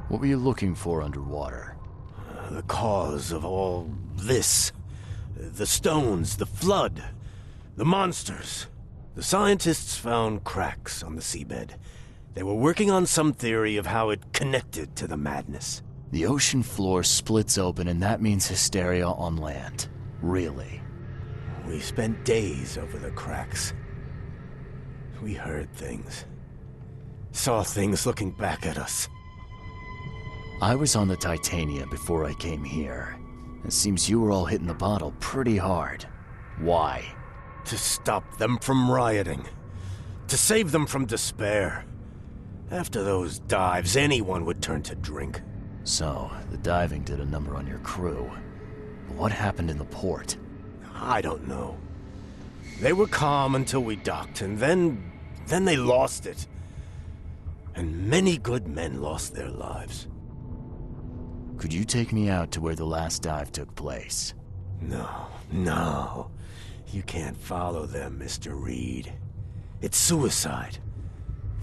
What were you looking for underwater? The cause of all this. The stones, the flood, the monsters. The scientists found cracks on the seabed. They were working on some theory of how it connected to the madness. The ocean floor splits open and that means hysteria on land. Really? We spent days over the cracks. We heard things. Saw things looking back at us. I was on the Titania before I came here. It seems you were all hitting the bottle pretty hard. Why? To stop them from rioting. To save them from despair. After those dives, anyone would turn to drink. So, the diving did a number on your crew. But what happened in the port? I don't know. They were calm until we docked, and then they lost it. And many good men lost their lives. Could you take me out to where the last dive took place? No. You can't follow them, Mr. Reed. It's suicide.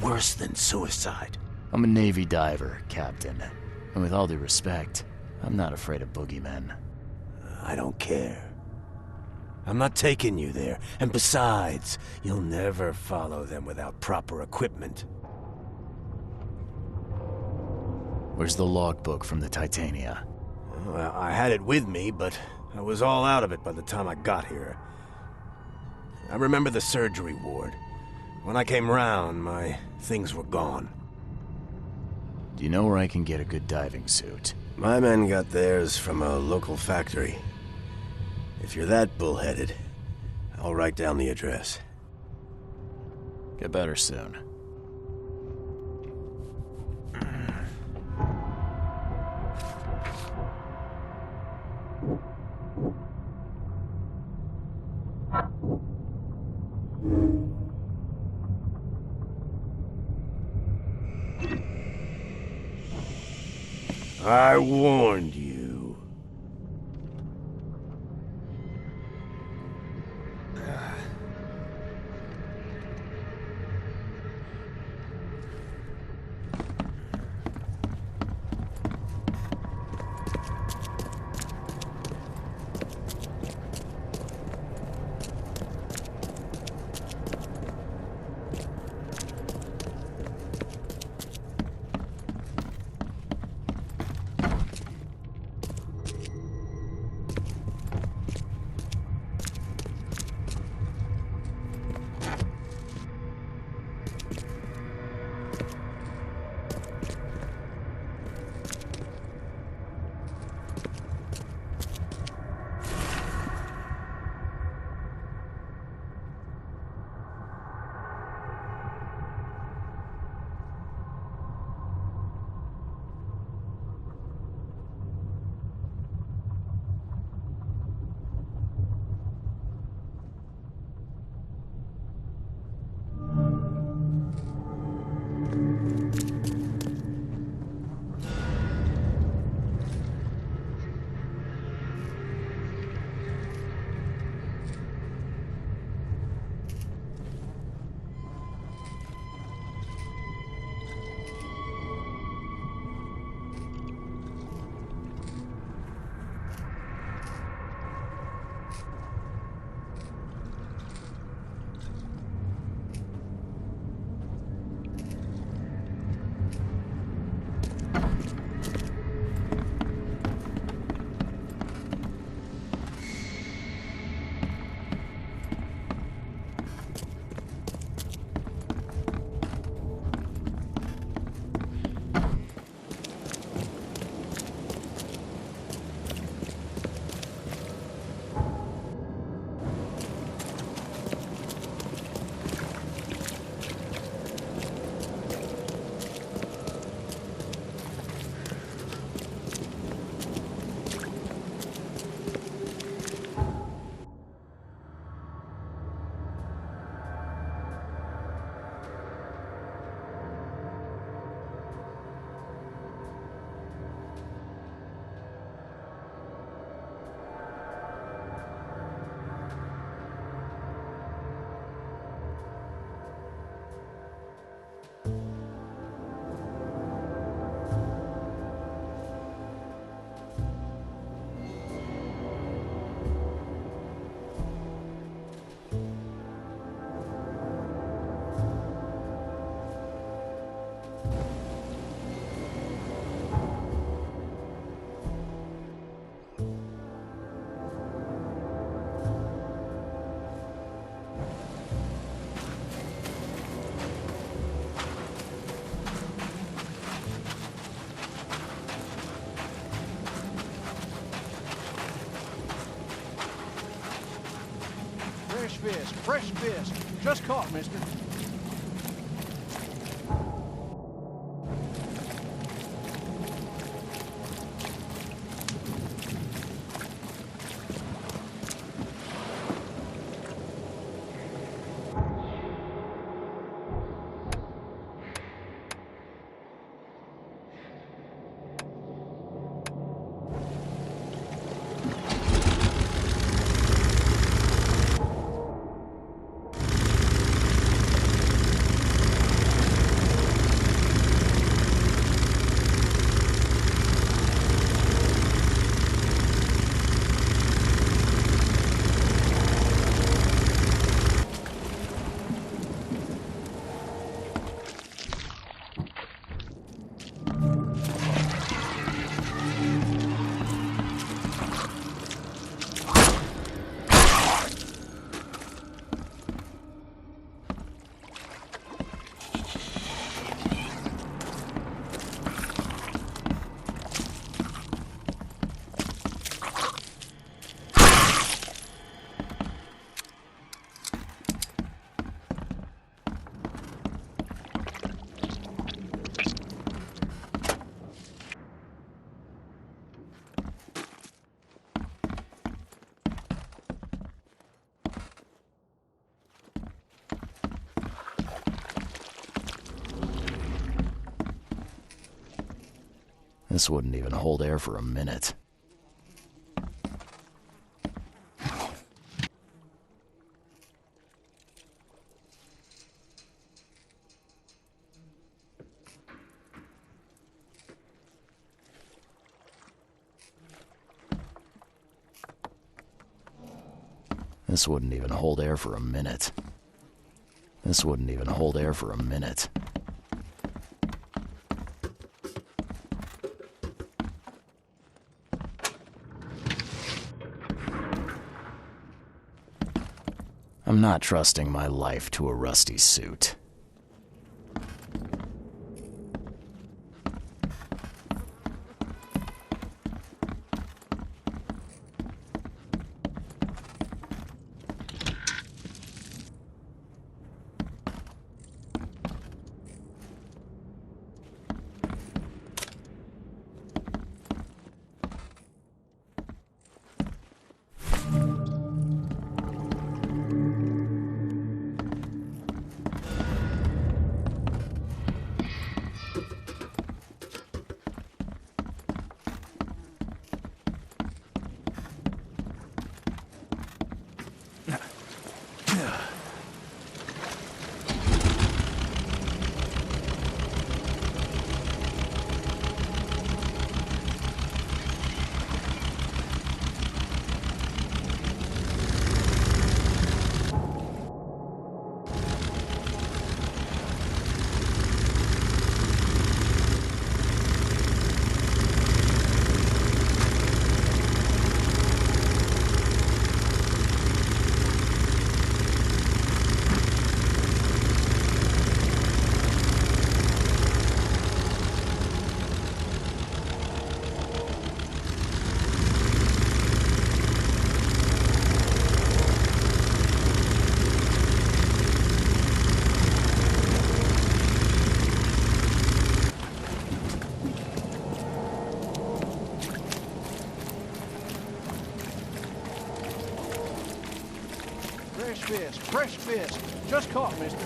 Worse than suicide. I'm a Navy diver, Captain. And with all due respect, I'm not afraid of boogeymen. I don't care. I'm not taking you there. And besides, you'll never follow them without proper equipment. Where's the logbook from the Titania? Well, I had it with me, but I was all out of it by the time I got here. I remember the surgery ward. When I came round, my things were gone. Do you know where I can get a good diving suit? My men got theirs from a local factory. If you're that bullheaded, I'll write down the address. Get better soon. I warned you. Fresh fish. Just caught, mister. This wouldn't even hold air for a minute. This wouldn't even hold air for a minute. This wouldn't even hold air for a minute. I'm not trusting my life to a rusty suit. Fresh fish. Just caught, mister.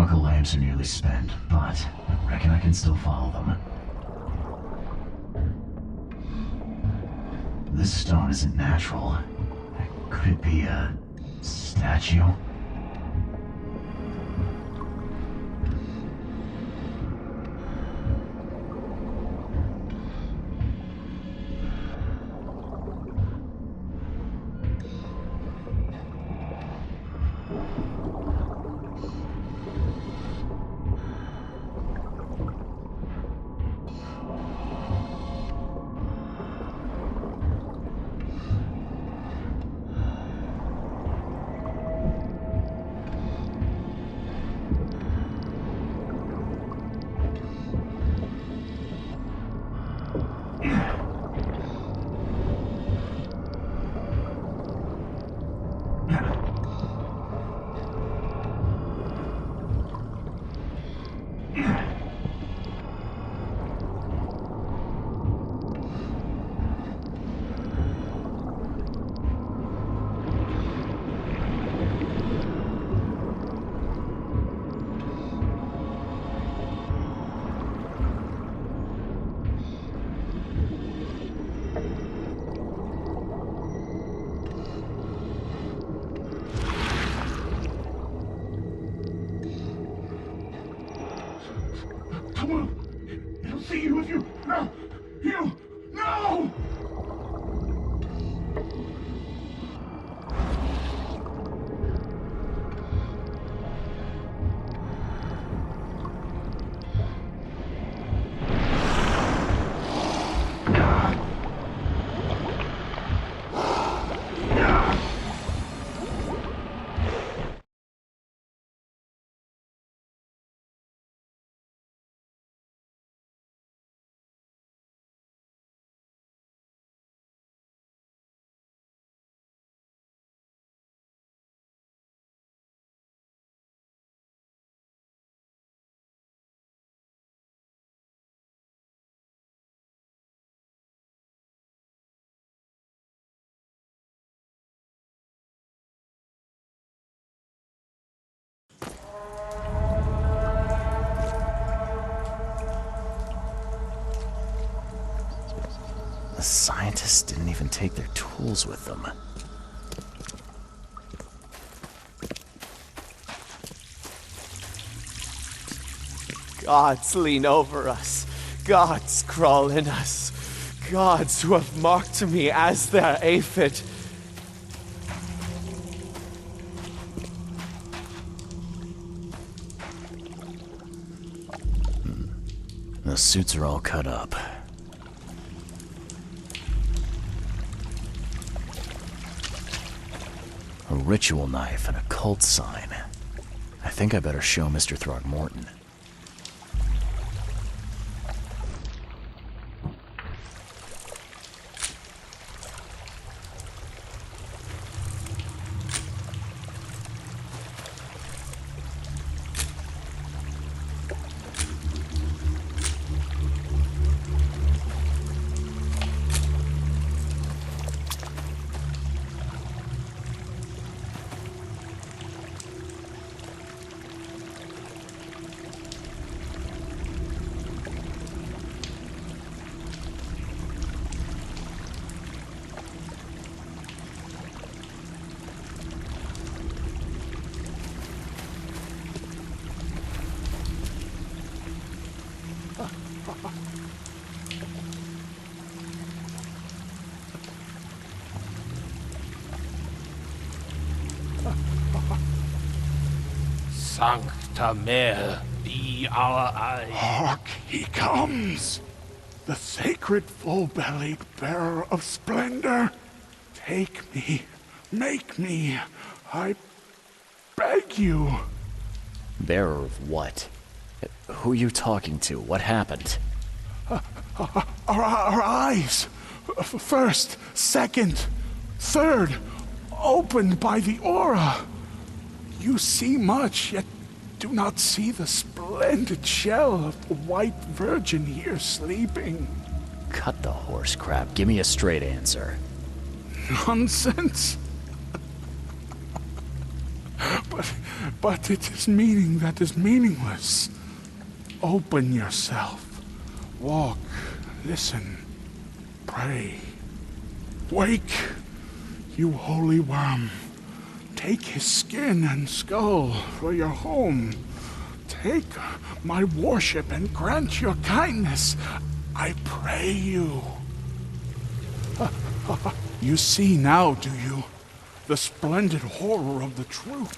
chemical lamps are nearly spent, but I reckon I can still follow them. This stone isn't natural. Could it be a statue? Come on! He'll see you if you... No! You... No! The scientists didn't even take their tools with them. Gods lean over us. Gods crawl in us. Gods who have marked me as their aphid. The suits are all cut up. A ritual knife and a cult sign. I think I better show Mr. Throgmorton. Sancta Mare, be our eye. Hark, he comes! The sacred full-bellied bearer of splendor. Take me, make me, I beg you. Bearer of what? Who are you talking to? What happened? Our eyes, first, second, third, opened by the aura. You see much, yet do not see the splendid shell of the white virgin here sleeping. Cut the horse crap. Give me a straight answer. Nonsense. but it is meaning that is meaningless. Open yourself. Walk, listen, pray. Wake, you holy worm. Take his skin and skull for your home. Take my worship and grant your kindness. I pray you. You see now, do you? The splendid horror of the truth.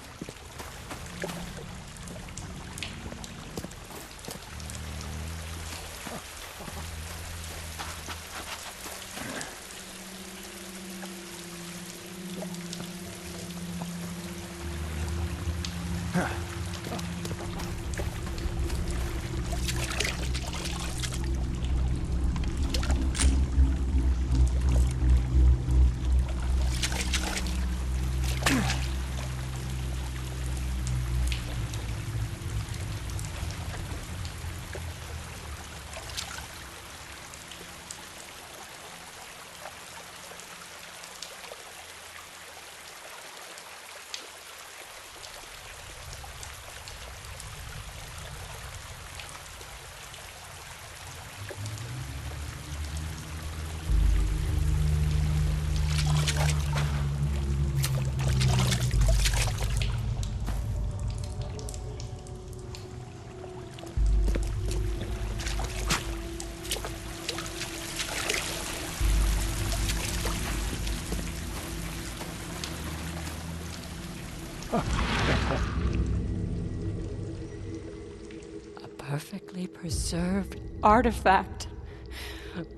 A perfectly preserved artifact.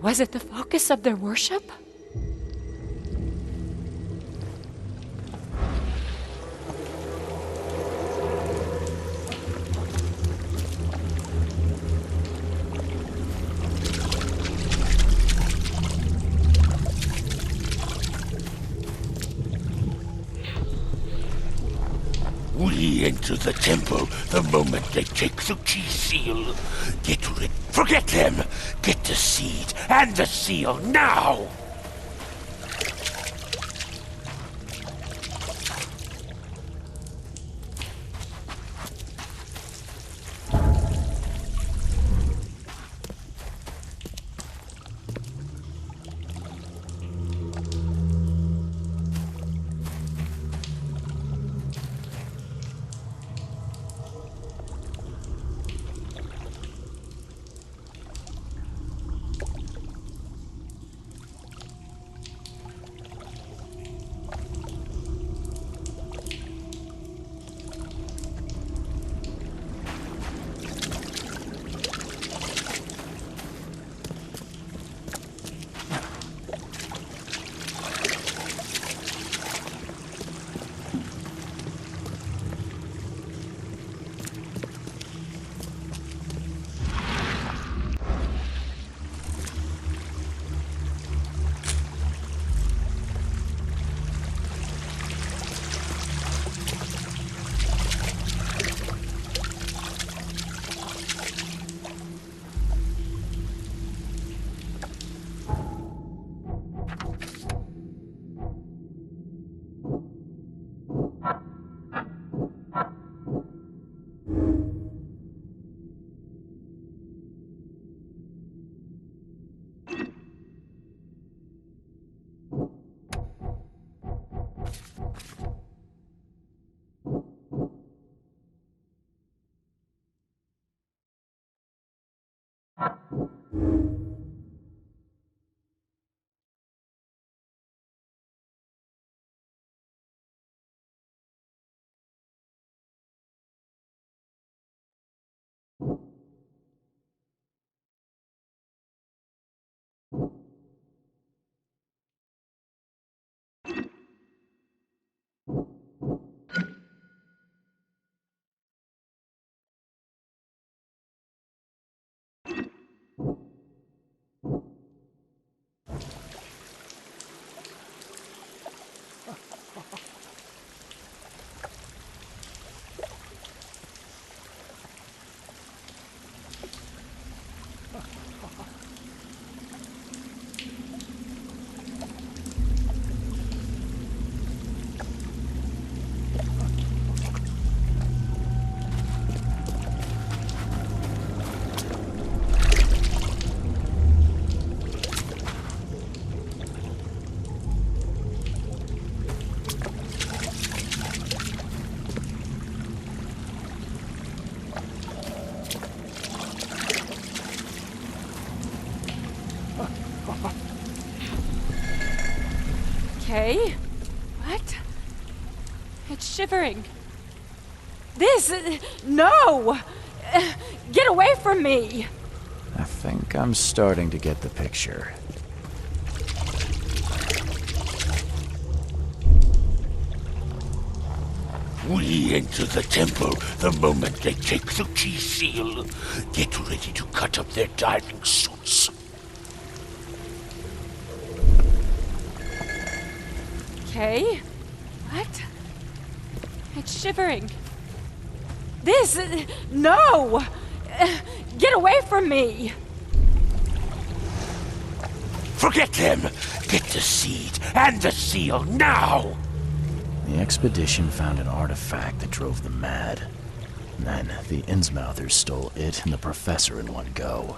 Was it the focus of their worship? We enter the temple the moment they take the key seal. Get rid. Forget them. Get the seed and the seal now. Okay. What? It's shivering. This... No! Get away from me! I think I'm starting to get the picture. We enter the temple the moment they take the key seal. Get ready to cut up their diving suits. Okay. What? It's shivering. This... No! Get away from me! Forget them! Get the seed and the seal now! The expedition found an artifact that drove them mad. Then, the Innsmouthers stole it and the professor in one go.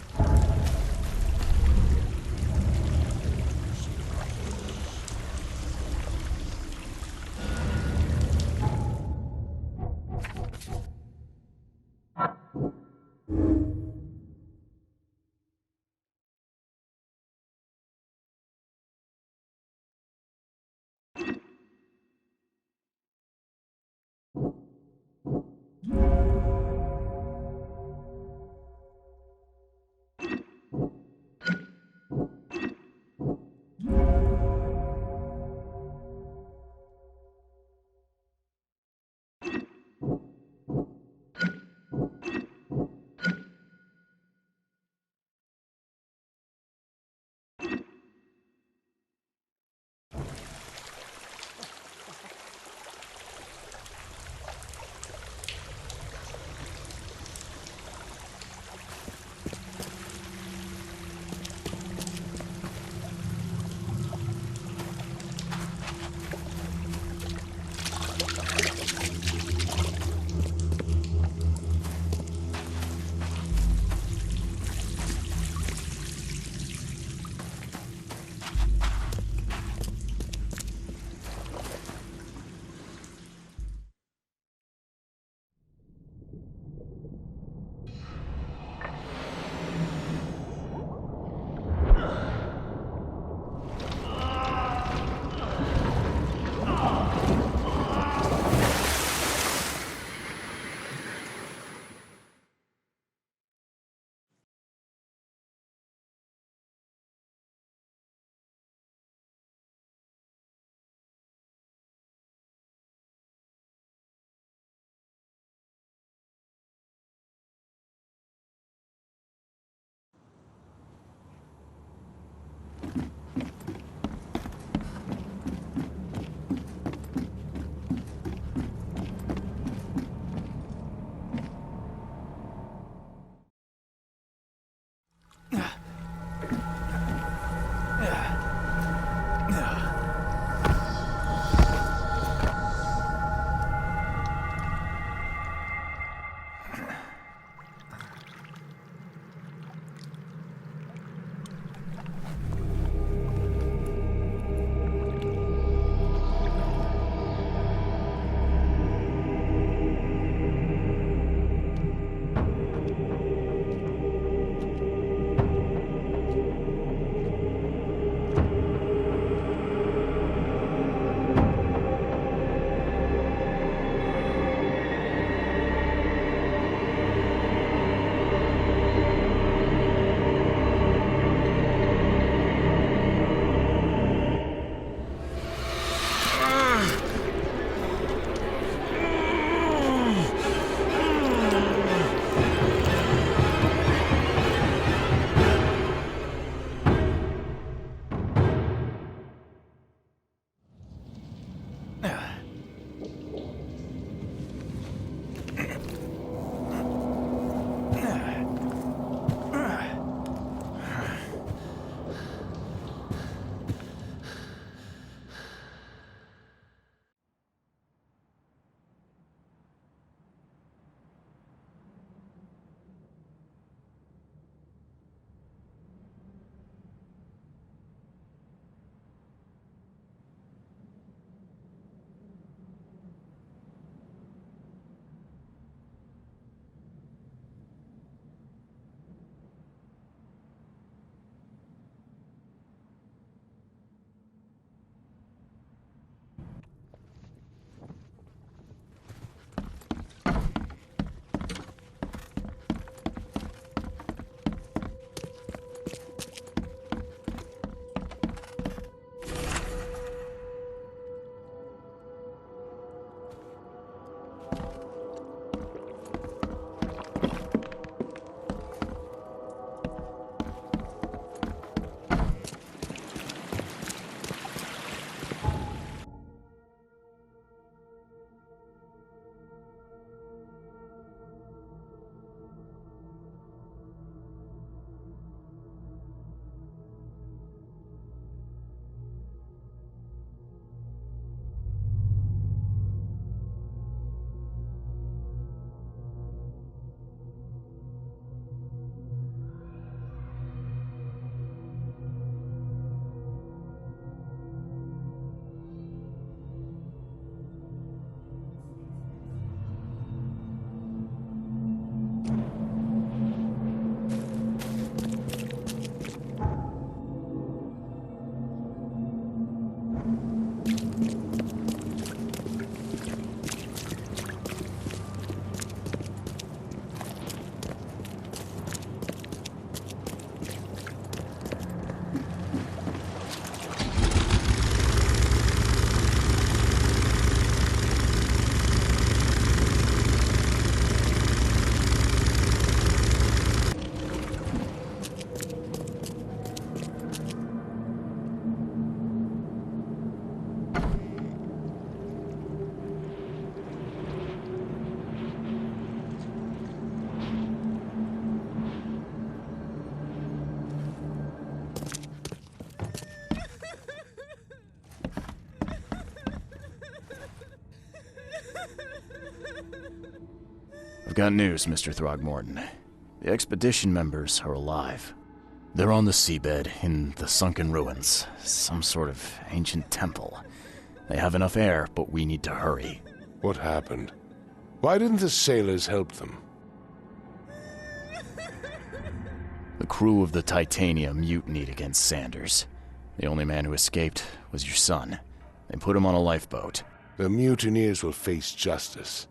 got news, Mr. Throgmorton. The expedition members are alive. They're on the seabed in the sunken ruins, some sort of ancient temple. They have enough air, but we need to hurry. What happened? Why didn't the sailors help them? The crew of the Titania mutinied against Sanders. The only man who escaped was your son. They put him on a lifeboat. The mutineers will face justice.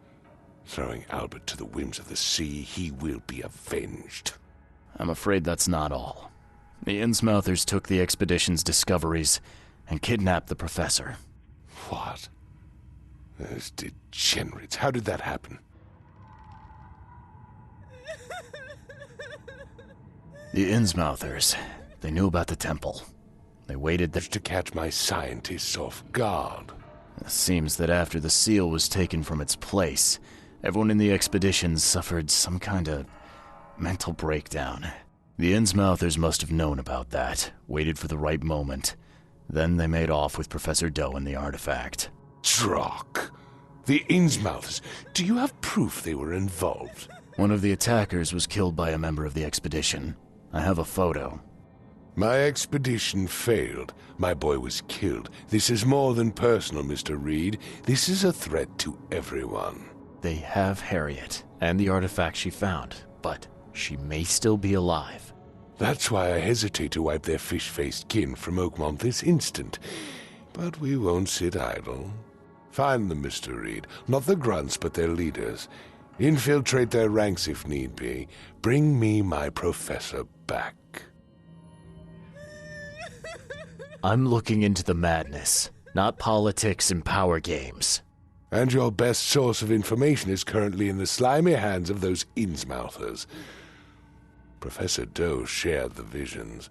Throwing Albert to the whims of the sea, he will be avenged. I'm afraid that's not all. The Innsmouthers took the expedition's discoveries and kidnapped the professor. What? Those degenerates. How did that happen? The Innsmouthers. They knew about the temple. They waited there to catch my scientists off guard. It seems that after the seal was taken from its place, everyone in the expedition suffered some kind of mental breakdown. The Innsmouthers must have known about that, waited for the right moment. Then they made off with Professor Doe and the artifact. Drock! The Innsmouthers! Do you have proof they were involved? One of the attackers was killed by a member of the expedition. I have a photo. My expedition failed. My boy was killed. This is more than personal, Mr. Reed. This is a threat to everyone. They have Harriet, and the artifact she found, but she may still be alive. That's why I hesitate to wipe their fish-faced kin from Oakmont this instant. But we won't sit idle. Find them, Mr. Reed. Not the grunts, but their leaders. Infiltrate their ranks if need be. Bring me my professor back. I'm looking into the madness, not politics and power games. And your best source of information is currently in the slimy hands of those Innsmouthers. Professor Doe shared the visions.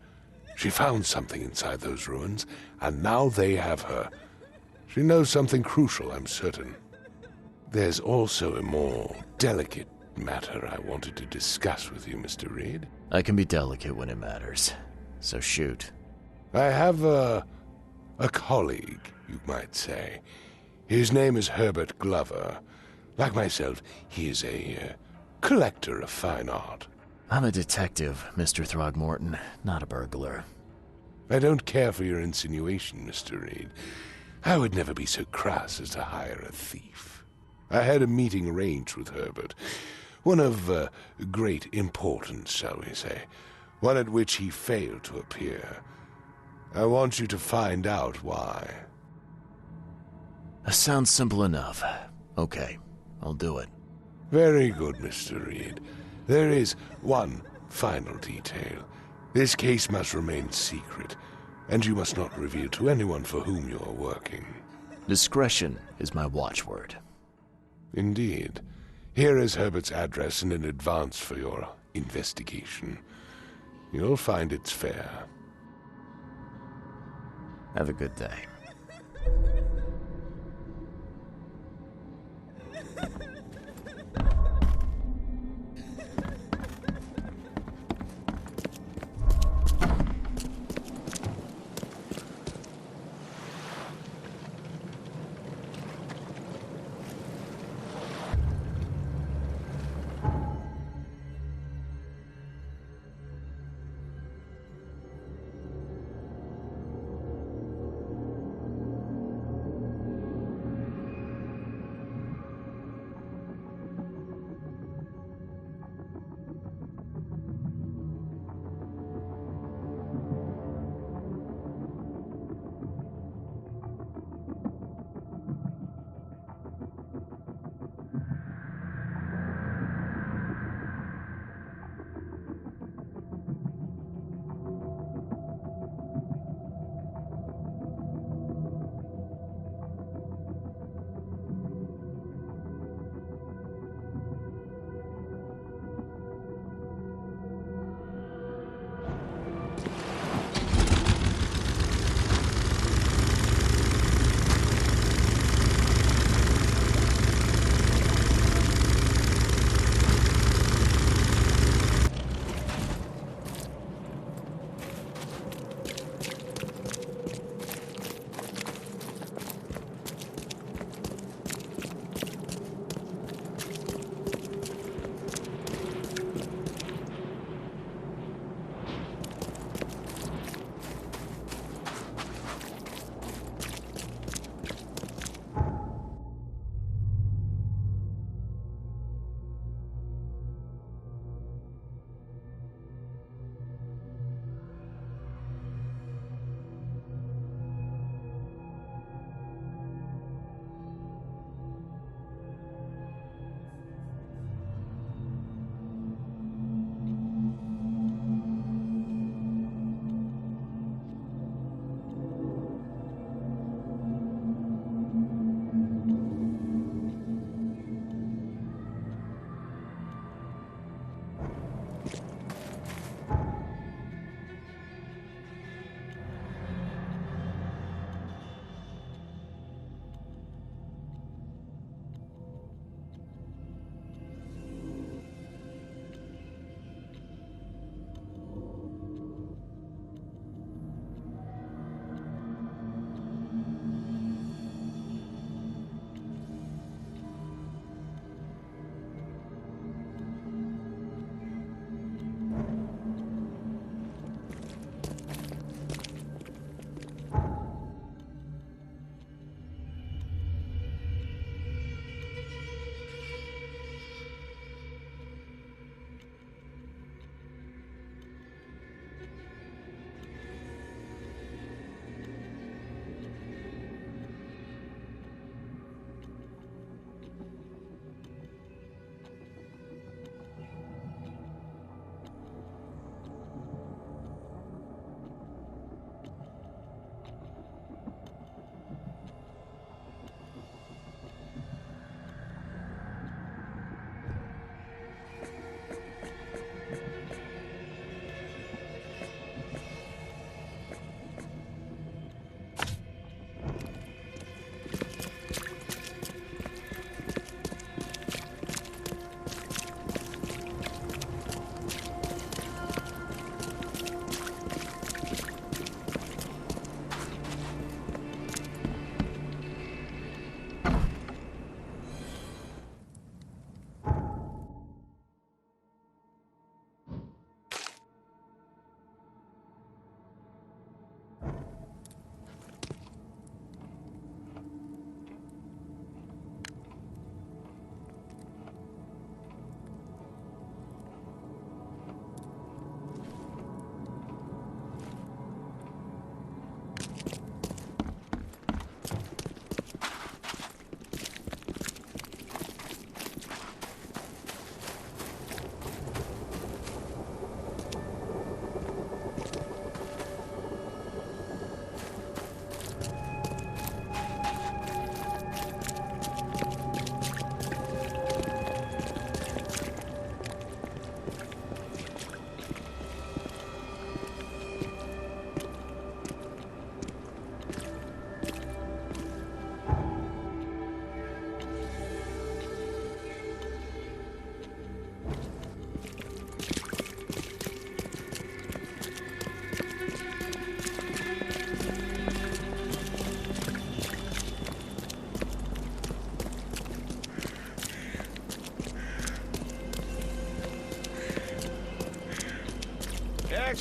She found something inside those ruins, and now they have her. She knows something crucial, I'm certain. There's also a more delicate matter I wanted to discuss with you, Mr. Reed. I can be delicate when it matters, so shoot. I have a colleague, you might say. His name is Herbert Glover. Like myself, he is a collector of fine art. I'm a detective, Mr. Throgmorton, not a burglar. I don't care for your insinuation, Mr. Reed. I would never be so crass as to hire a thief. I had a meeting arranged with Herbert. One of great importance, shall we say. One at which he failed to appear. I want you to find out why. Sounds simple enough. Okay, I'll do it. Very good, Mr. Reed. There is one final detail. This case must remain secret, and you must not reveal to anyone for whom you are working. Discretion is my watchword. Indeed. Here is Herbert's address and an advance for your investigation. You'll find it's fair. Have a good day.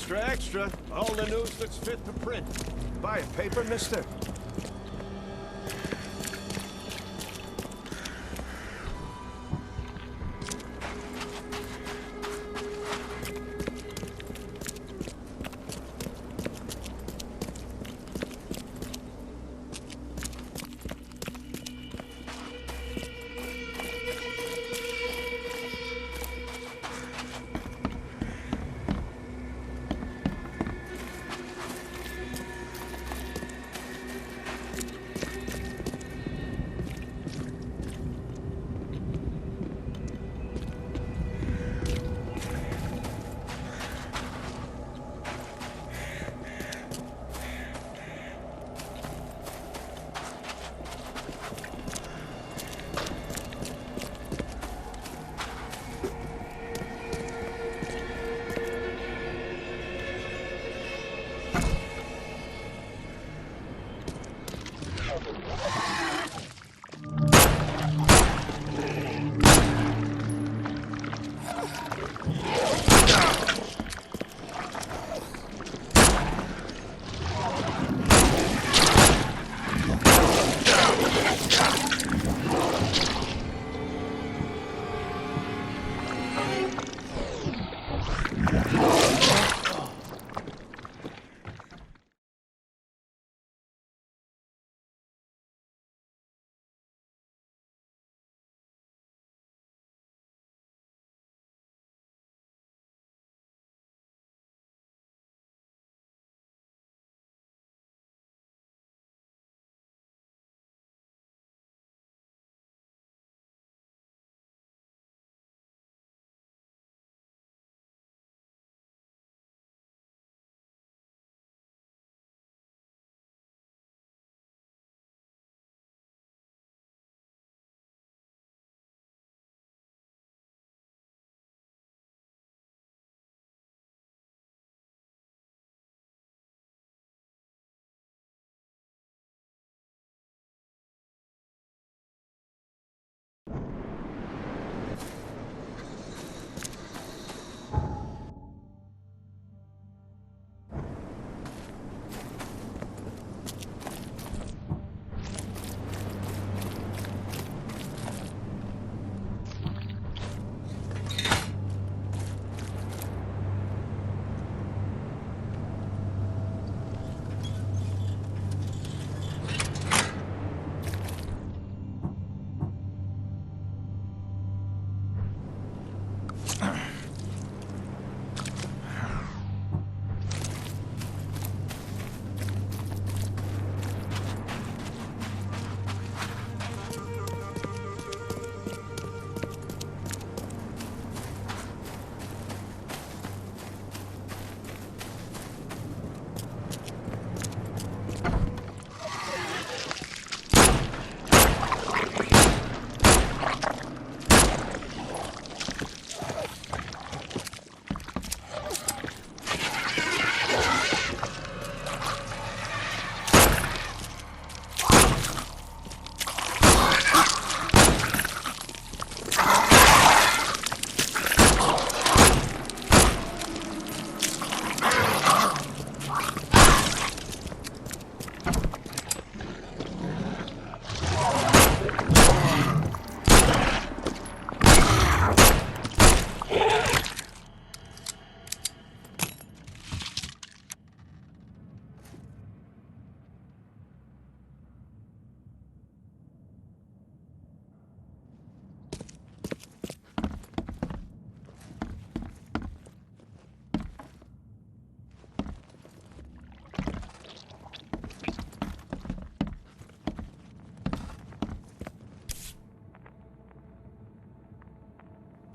Extra, extra. All the news that's fit to print. Buy a paper, mister?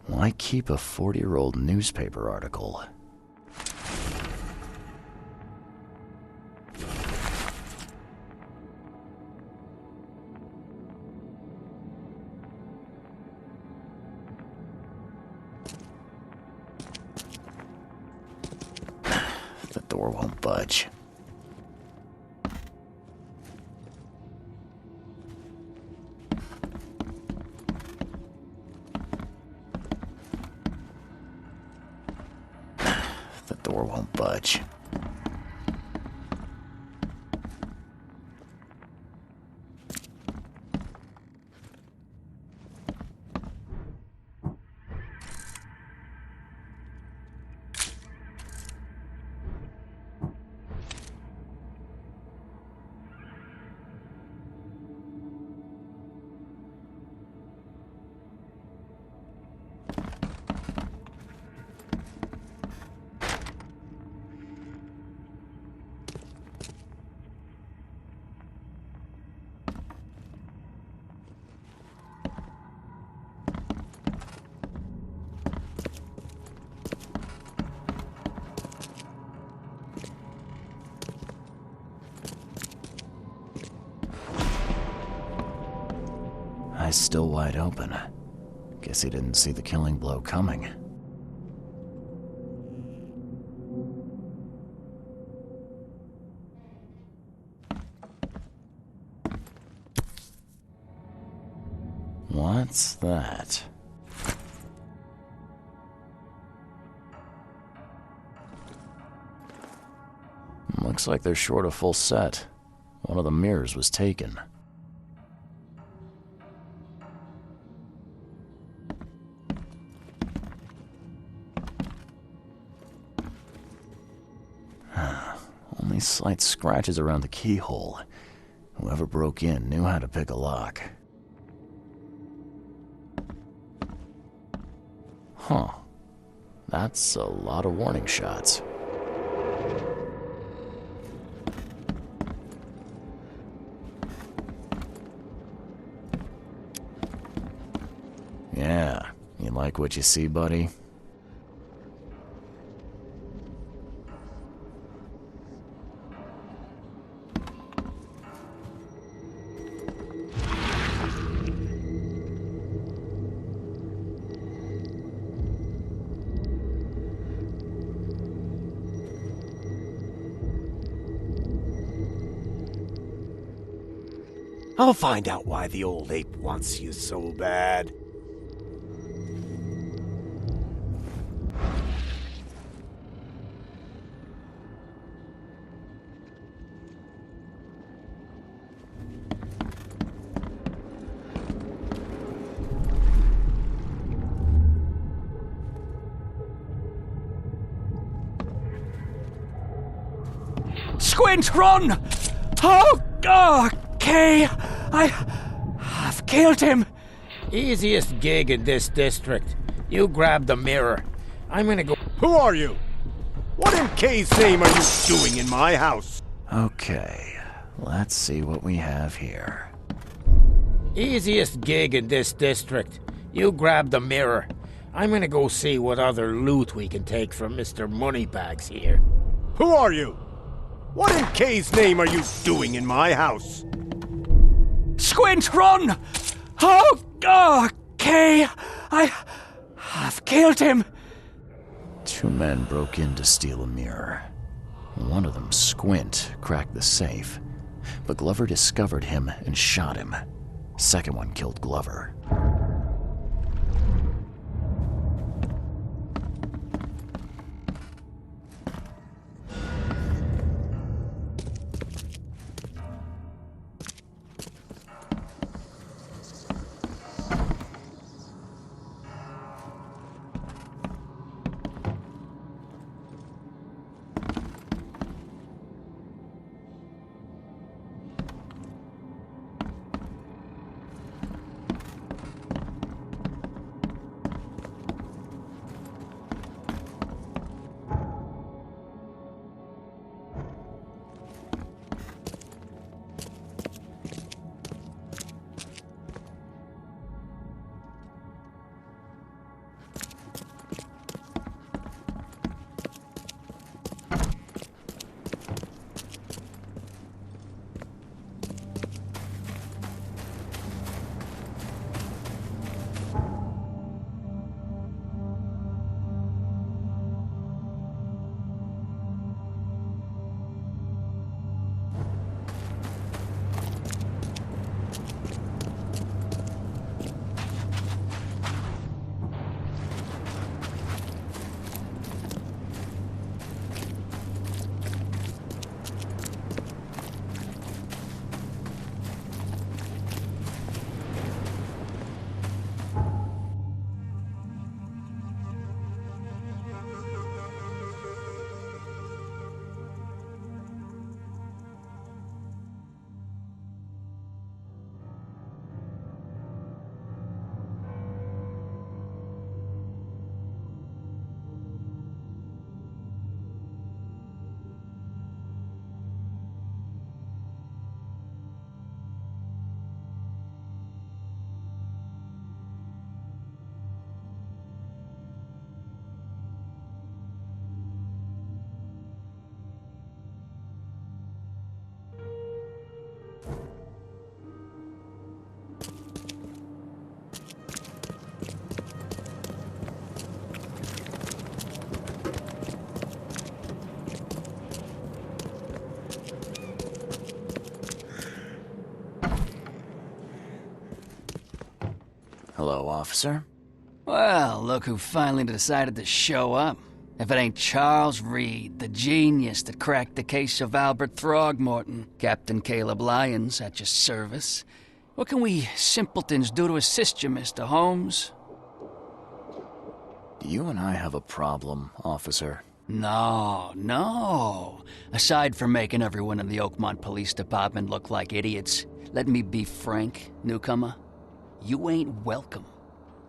Why keep a 40-year-old newspaper article? The door won't budge. The door won't budge. budge. Eyes still wide open. Guess he didn't see the killing blow coming. What's that? Looks like they're short a full set. One of the mirrors was taken. Only slight scratches around the keyhole. Whoever broke in knew how to pick a lock. Huh. That's a lot of warning shots. Yeah, you like what you see, buddy? I'll find out why the old ape wants you so bad. Squint, run! Oh, okay. I've killed him. Easiest gig in this district. You grab the mirror. I'm gonna go. Who are you? What in K's name are you doing in my house? Okay, let's see what we have here. Easiest gig in this district. You grab the mirror. I'm gonna go see what other loot we can take from Mr. Moneybags here. Who are you? What in K's name are you doing in my house? Squint, run! Oh, okay. I've killed him. Two men broke in to steal a mirror. One of them, Squint, cracked the safe, but Glover discovered him and shot him. Second one killed Glover. Hello, officer. Well, look who finally decided to show up. If it ain't Charles Reed, the genius that cracked the case of Albert Throgmorton. Captain Caleb Lyons, at your service. What can we simpletons do to assist you, Mr. Holmes? Do you and I have a problem, officer? No. Aside from making everyone in the Oakmont Police Department look like idiots, let me be frank, newcomer. You ain't welcome.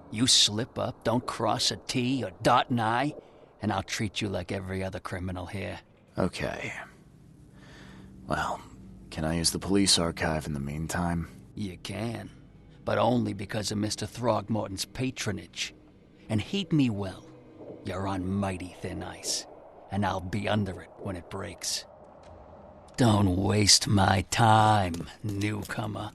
You slip up, don't cross a T or dot an I, and I'll treat you like every other criminal here. Okay. Well, can I use the police archive in the meantime? You can, but only because of Mr. Throgmorton's patronage. And heed me well, you're on mighty thin ice, and I'll be under it when it breaks. Don't waste my time, newcomer.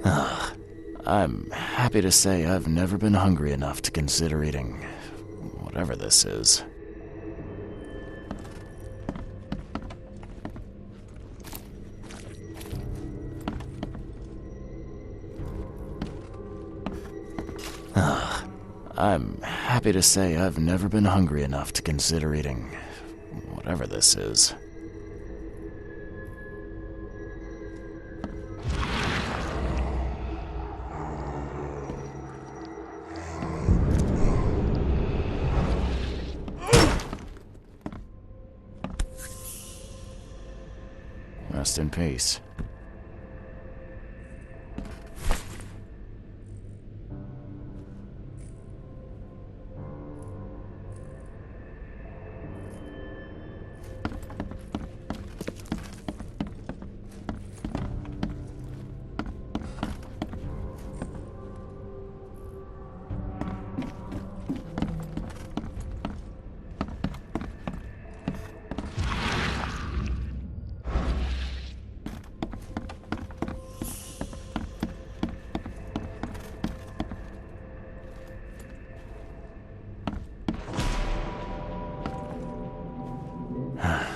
I'm happy to say I've never been hungry enough to consider eating whatever this is. I'm happy to say I've never been hungry enough to consider eating whatever this is. Rest in peace.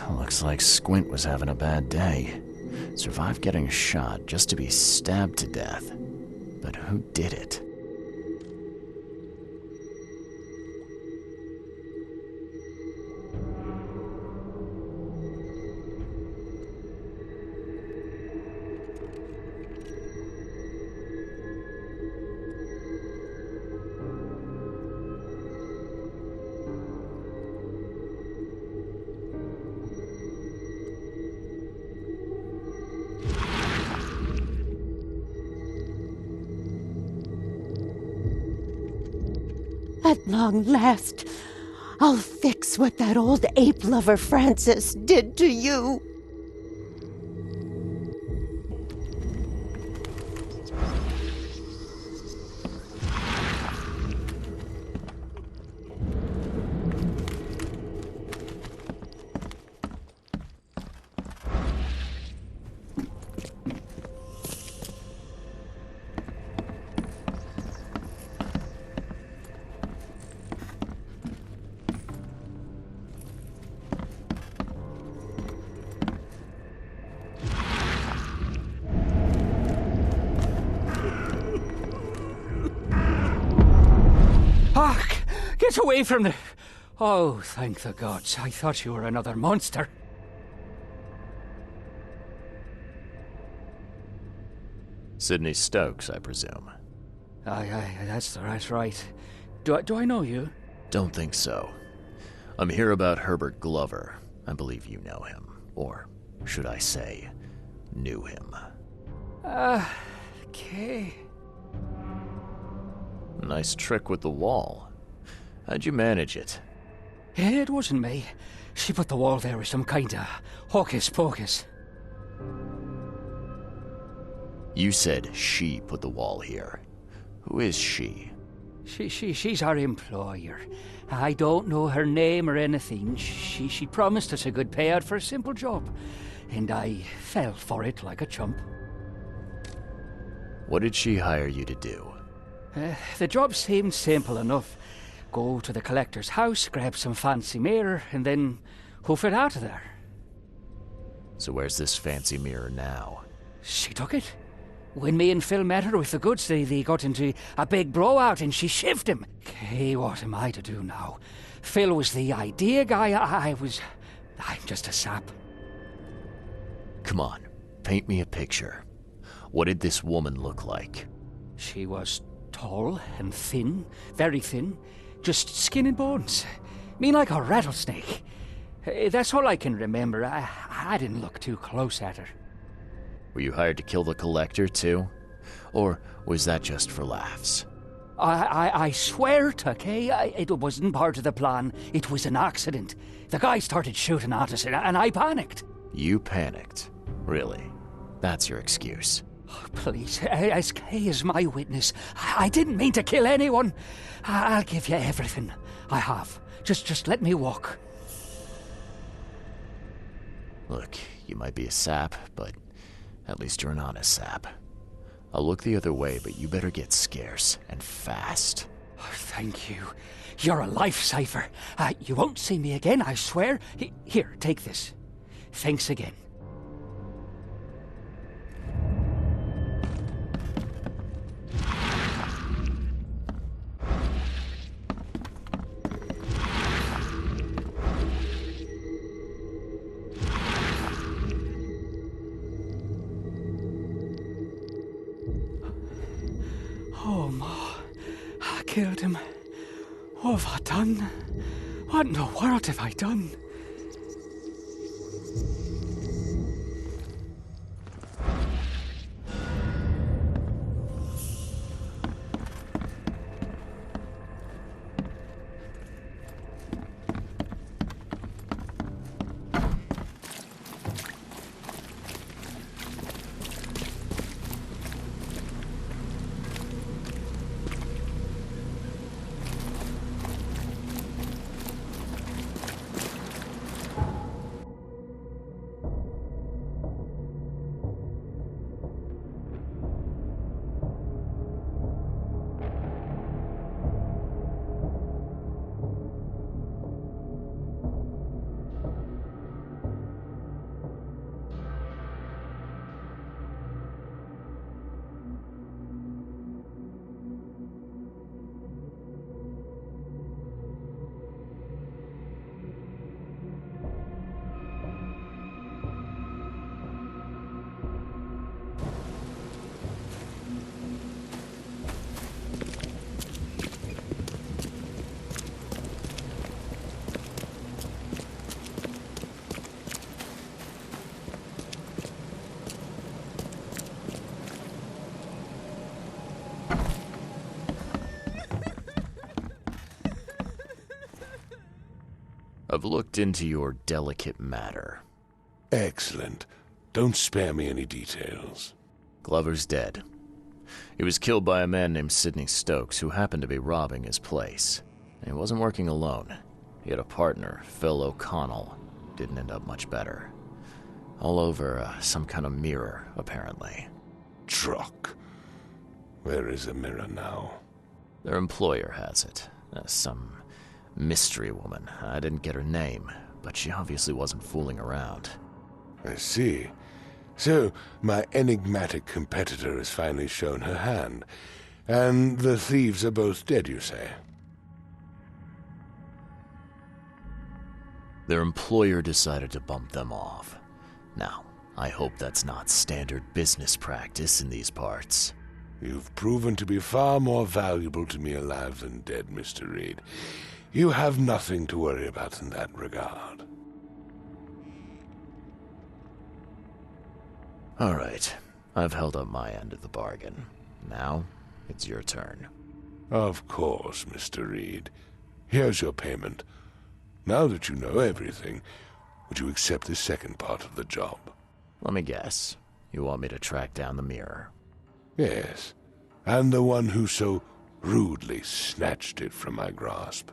Looks like Squint was having a bad day. Survived getting shot just to be stabbed to death. But who did it? At long last, I'll fix what that old ape lover Francis did to you. Get away from the... Oh, thank the gods. I thought you were another monster. Sidney Stokes, I presume. Aye, that's right. Do I know you? Don't think so. I'm here about Herbert Glover. I believe you know him. Or, should I say, knew him. Okay. Nice trick with the wall. How'd you manage it? It wasn't me. She put the wall there with some kind of hocus pocus. You said she put the wall here. Who is she? She's our employer. I don't know her name or anything. She promised us a good payout for a simple job, and I fell for it like a chump. What did she hire you to do? The job seemed simple enough. Go to the collector's house, grab some fancy mirror, and then hoof it out of there. So where's this fancy mirror now? She took it. When me and Phil met her with the goods, they got into a big blowout and she shivved him. Okay, what am I to do now? Phil was the idea guy, I'm just a sap. Come on, paint me a picture. What did this woman look like? She was tall and thin, very thin. Just skin and bones. Mean like a rattlesnake. That's all I can remember. I didn't look too close at her. Were you hired to kill the collector, too? Or was that just for laughs? I swear to Kay, it wasn't part of the plan. It was an accident. The guy started shooting at us, and I panicked. You panicked? Really? That's your excuse? Oh, please, as Kay is my witness, I didn't mean to kill anyone. I'll give you everything. I have. Just let me walk. Look, you might be a sap, but at least you're an honest sap. I'll look the other way, but you better get scarce, and fast. Oh, thank you. You're a lifesaver. You won't see me again, I swear. Here, take this. Thanks again. Oh, Ma. I killed him. What have I done? What in the world have I done? I've looked into your delicate matter. Excellent. Don't spare me any details. Glover's dead. He was killed by a man named Sidney Stokes, who happened to be robbing his place. And he wasn't working alone. He had a partner, Phil O'Connell. Didn't end up much better. All over some kind of mirror, apparently. Truck. Where is the mirror now? Their employer has it. Some mystery woman. I didn't get her name, but she obviously wasn't fooling around. I see. So, my enigmatic competitor has finally shown her hand. And the thieves are both dead, you say? Their employer decided to bump them off. Now, I hope that's not standard business practice in these parts. You've proven to be far more valuable to me alive than dead, Mr. Reed. You have nothing to worry about in that regard. All right. I've held up my end of the bargain. Now, it's your turn. Of course, Mr. Reed. Here's your payment. Now that you know everything, would you accept the second part of the job? Let me guess. You want me to track down the mirror? Yes. And the one who so rudely snatched it from my grasp.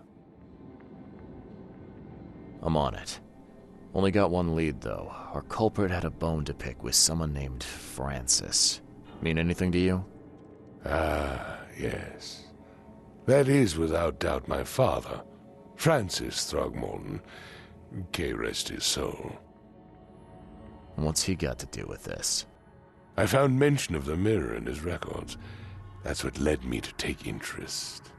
I'm on it. Only got one lead, though. Our culprit had a bone to pick with someone named Francis. Mean anything to you? Ah, yes. That is without doubt my father, Francis Throgmorton. May rest his soul. What's he got to do with this? I found mention of the mirror in his records. That's what led me to take interest.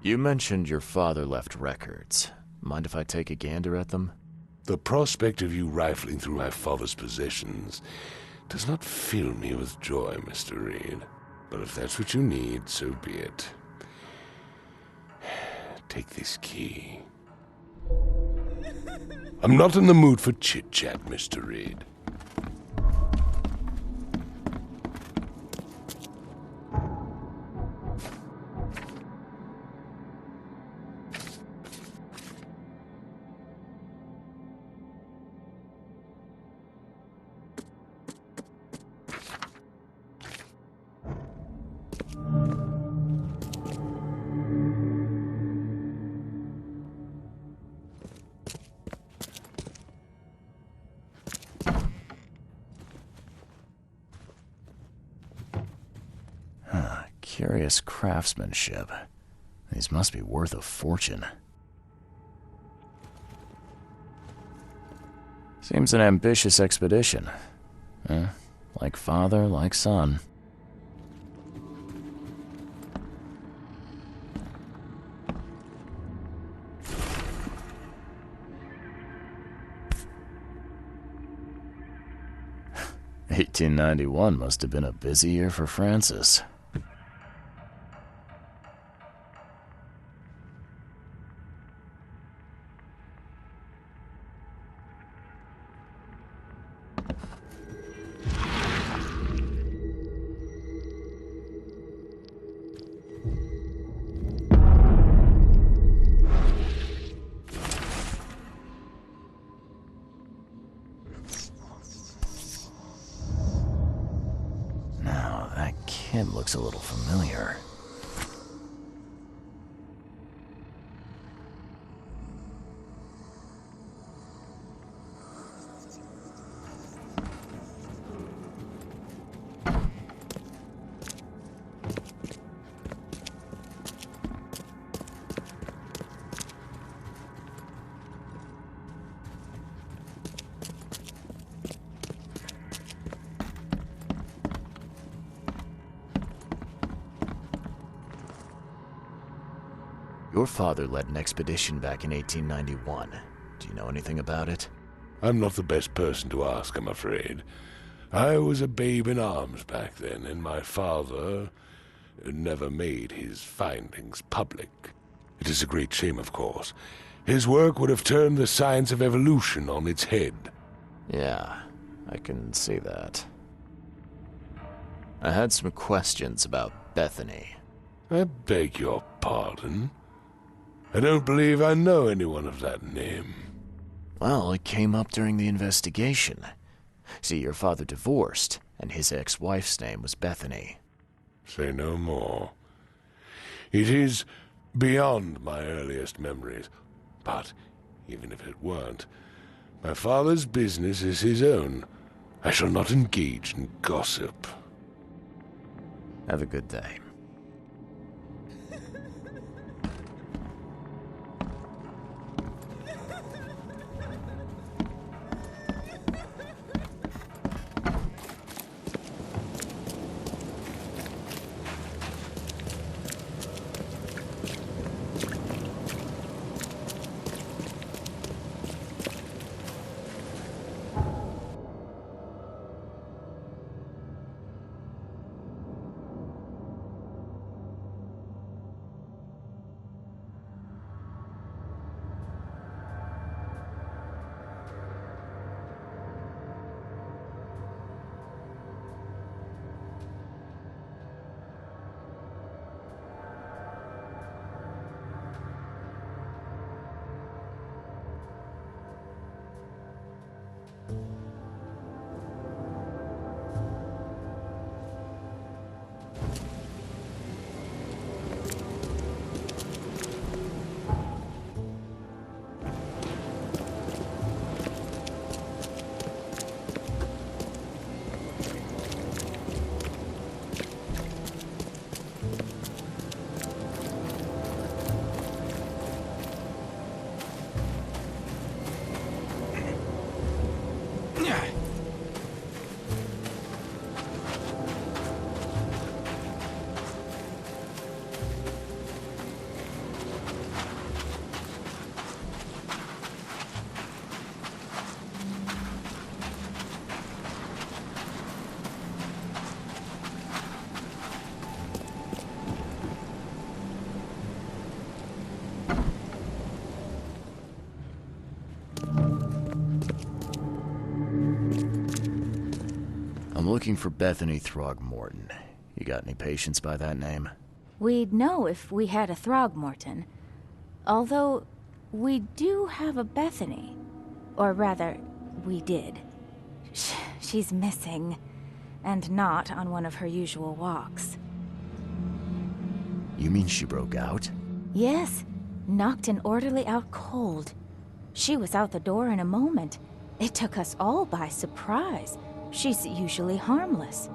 You mentioned your father left records. Mind if I take a gander at them? The prospect of you rifling through my father's possessions does not fill me with joy, Mr. Reed. But if that's what you need, so be it. Take this key. I'm not in the mood for chit-chat, Mr. Reed. Curious craftsmanship. These must be worth a fortune. Seems an ambitious expedition. Like father, like son. "1891 must have been a busy year for Francis." Kid looks a little familiar. Your father led an expedition back in 1891. Do you know anything about it? I'm not the best person to ask, I'm afraid. I was a babe in arms back then, and my father never made his findings public. It is a great shame, of course. His work would have turned the science of evolution on its head. Yeah, I can see that. I had some questions about Bethany. I beg your pardon? I don't believe I know anyone of that name. Well, it came up during the investigation. See, your father divorced, and his ex-wife's name was Bethany. Say no more. It is beyond my earliest memories. But even if it weren't, my father's business is his own. I shall not engage in gossip. Have a good day. I'm looking for Bethany Throgmorton. You got any patients by that name? We'd know if we had a Throgmorton. Although, we do have a Bethany. Or rather, we did. She's missing, and not on one of her usual walks. You mean she broke out? Yes, knocked an orderly out cold. She was out the door in a moment. It took us all by surprise. She's usually harmless.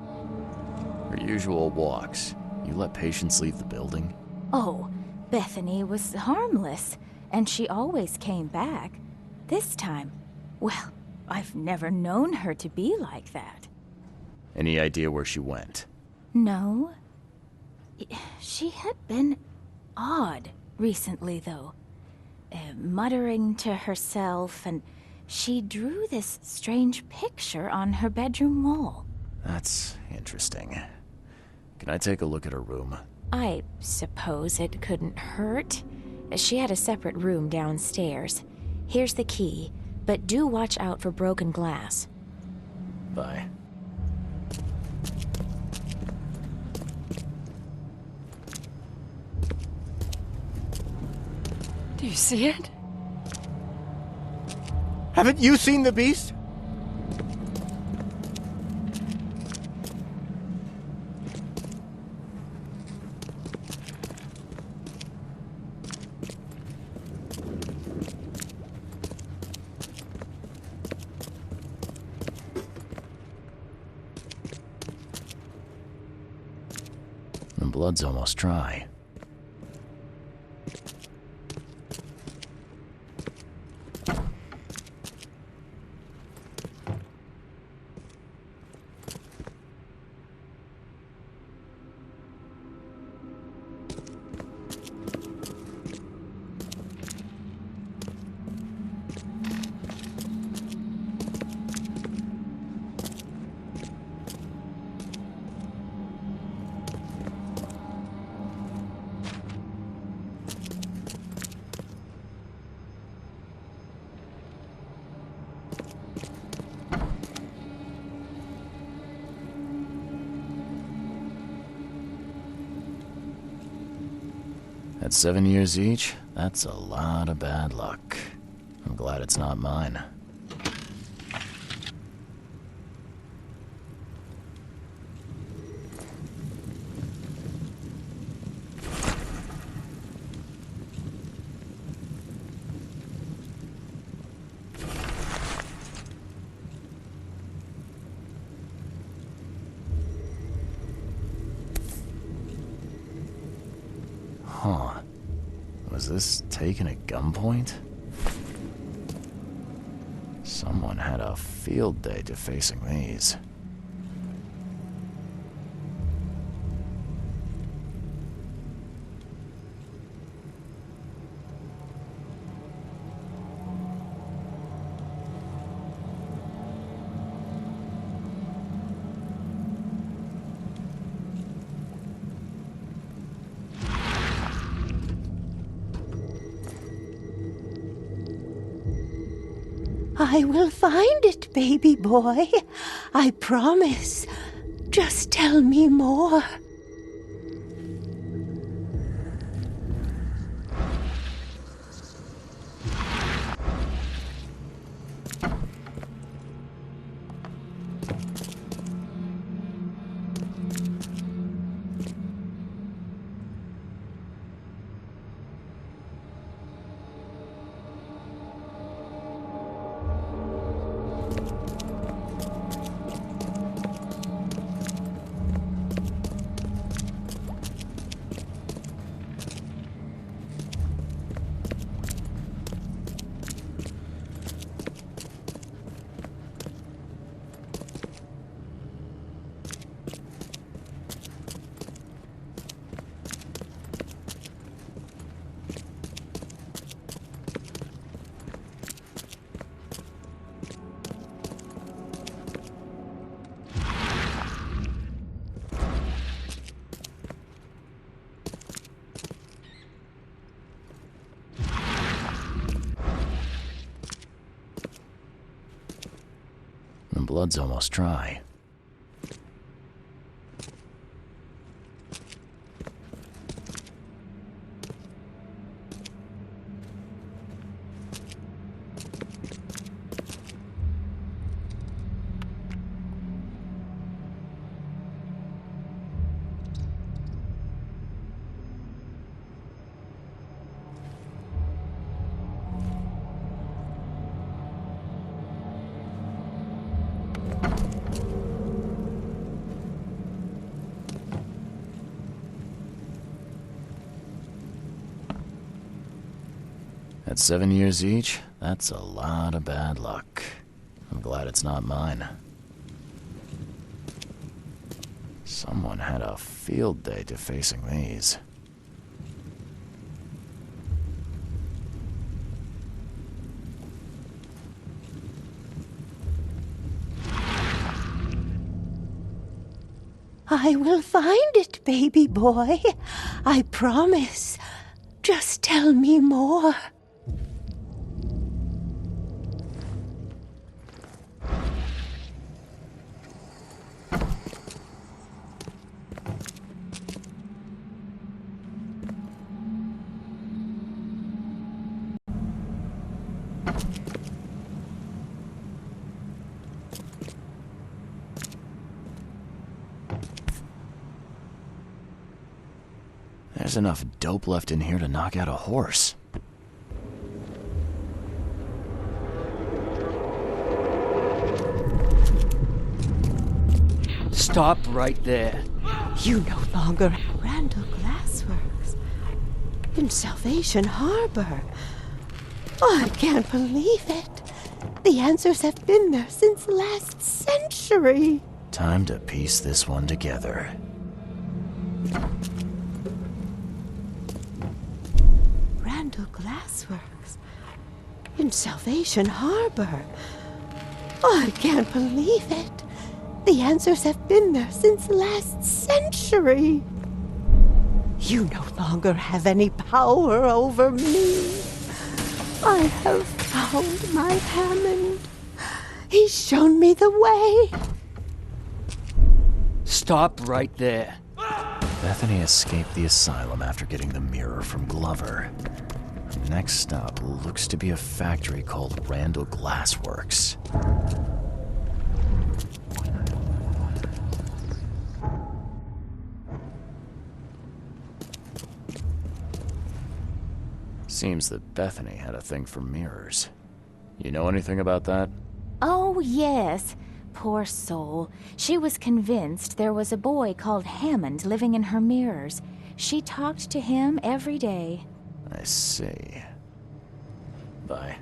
Her usual walks. You let patients leave the building? Oh, Bethany was harmless, and she always came back. This time, well, I've never known her to be like that. Any idea where she went? No. She had been odd recently, though. Muttering to herself, and she drew this strange picture on her bedroom wall. That's interesting. Can I take a look at her room? I suppose it couldn't hurt. She had a separate room downstairs. Here's the key, but do watch out for broken glass. Bye. Do you see it? Haven't you seen the beast? The blood's almost dry. At 7 years each, that's a lot of bad luck. I'm glad it's not mine. Huh. Was this taken at gunpoint? Someone had a field day defacing these. I will find it, baby boy. I promise. Just tell me more. The blood's almost dry. 7 years each? That's a lot of bad luck. I'm glad it's not mine. Someone had a field day defacing these. I will find it, baby boy. I promise. Just tell me more. There's enough dope left in here to knock out a horse. Stop right there. You no longer have Randall Glassworks in Salvation Harbor. Oh, I can't believe it. The answers have been there since last century. Time to piece this one together. Randall Glassworks in Salvation Harbor. Oh, I can't believe it. The answers have been there since last century. You no longer have any power over me. I have found my Hammond. He's shown me the way. Stop right there. Bethany escaped the asylum after getting the mirror from Glover. Next stop looks to be a factory called Randall Glassworks. Seems that Bethany had a thing for mirrors. You know anything about that? Oh, yes. Poor soul. She was convinced there was a boy called Hammond living in her mirrors. She talked to him every day. I see. Bye.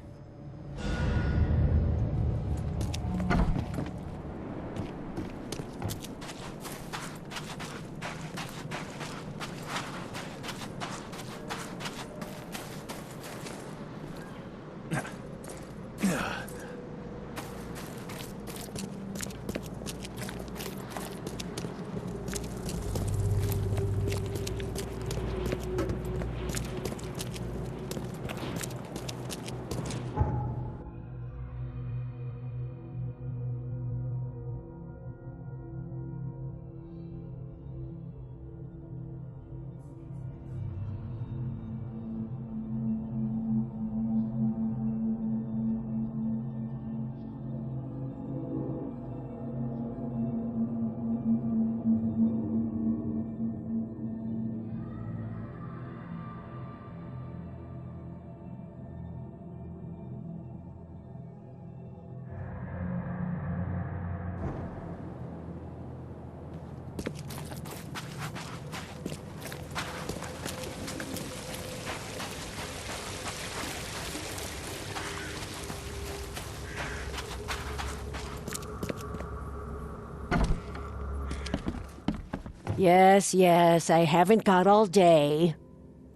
Yes, I haven't got all day.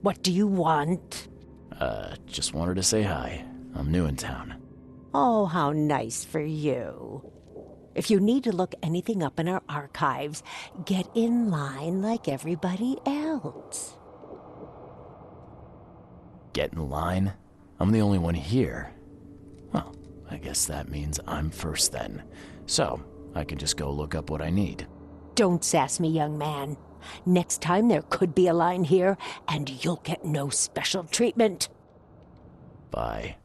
What do you want? Just wanted to say hi. I'm new in town. Oh, how nice for you. If you need to look anything up in our archives, get in line like everybody else. Get in line? I'm the only one here. Well, I guess that means I'm first then. So, I can just go look up what I need. Don't sass me, young man. Next time there could be a line here, and you'll get no special treatment. Bye.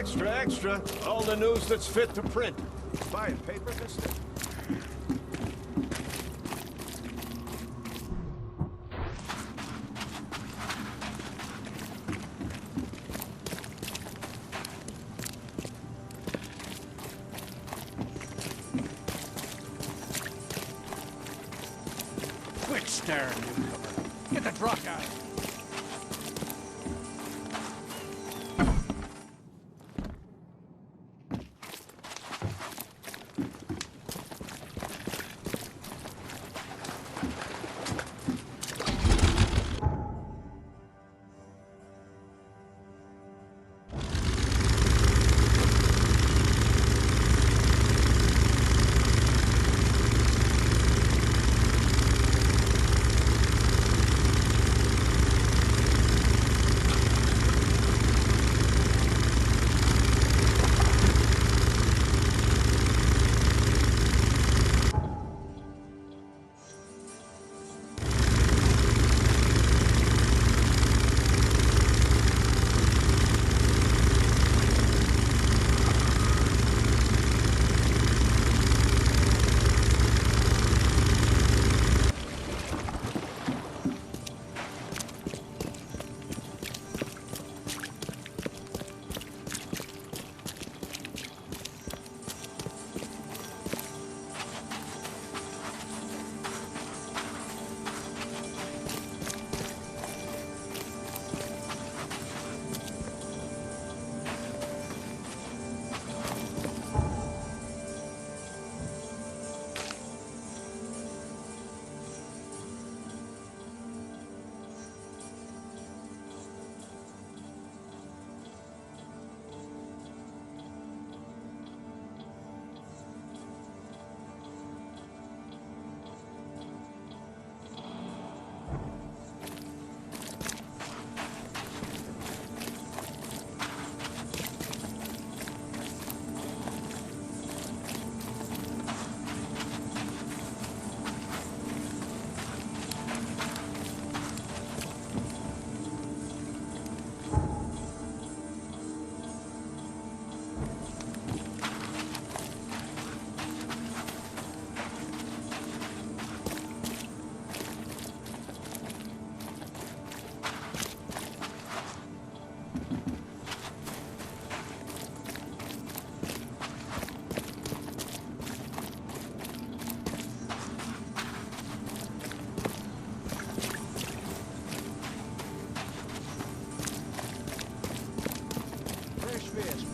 Extra, extra. All the news that's fit to print. Buy a paper, mister? Quit staring, newcomer. Get the drug out.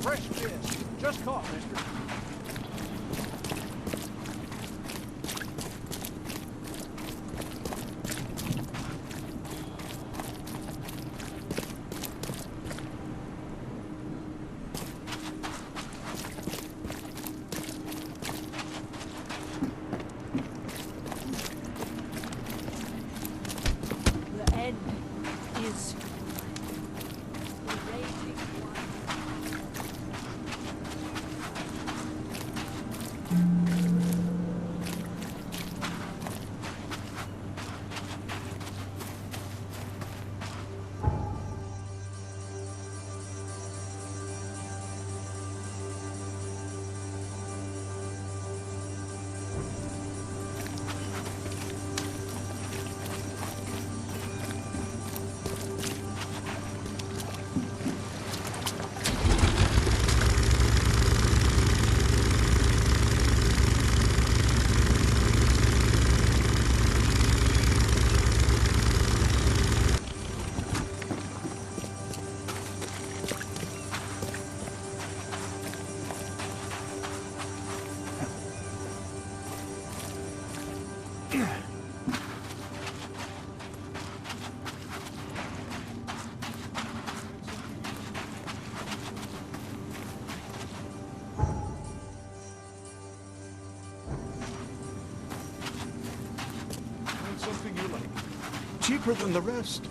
Fresh fish. Just caught, mister. The end is the raging one. Find something you like. Cheaper than the rest.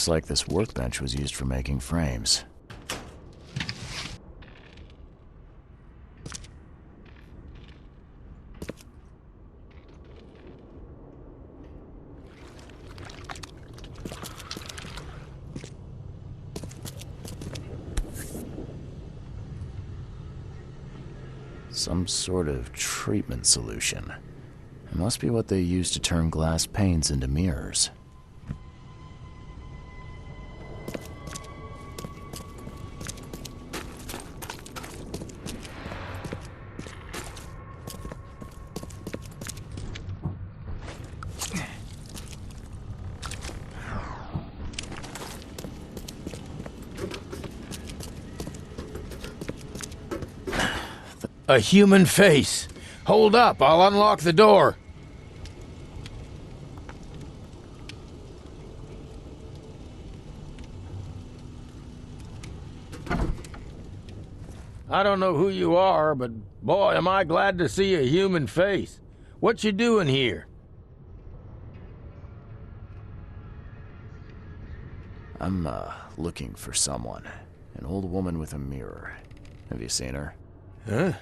Looks like this workbench was used for making frames. Some sort of treatment solution. It must be what they use to turn glass panes into mirrors. A human face. Hold up, I'll unlock the door. I don't know who you are, but boy, am I glad to see a human face. What you doing here? I'm, looking for someone. An old woman with a mirror. Have you seen her? Huh?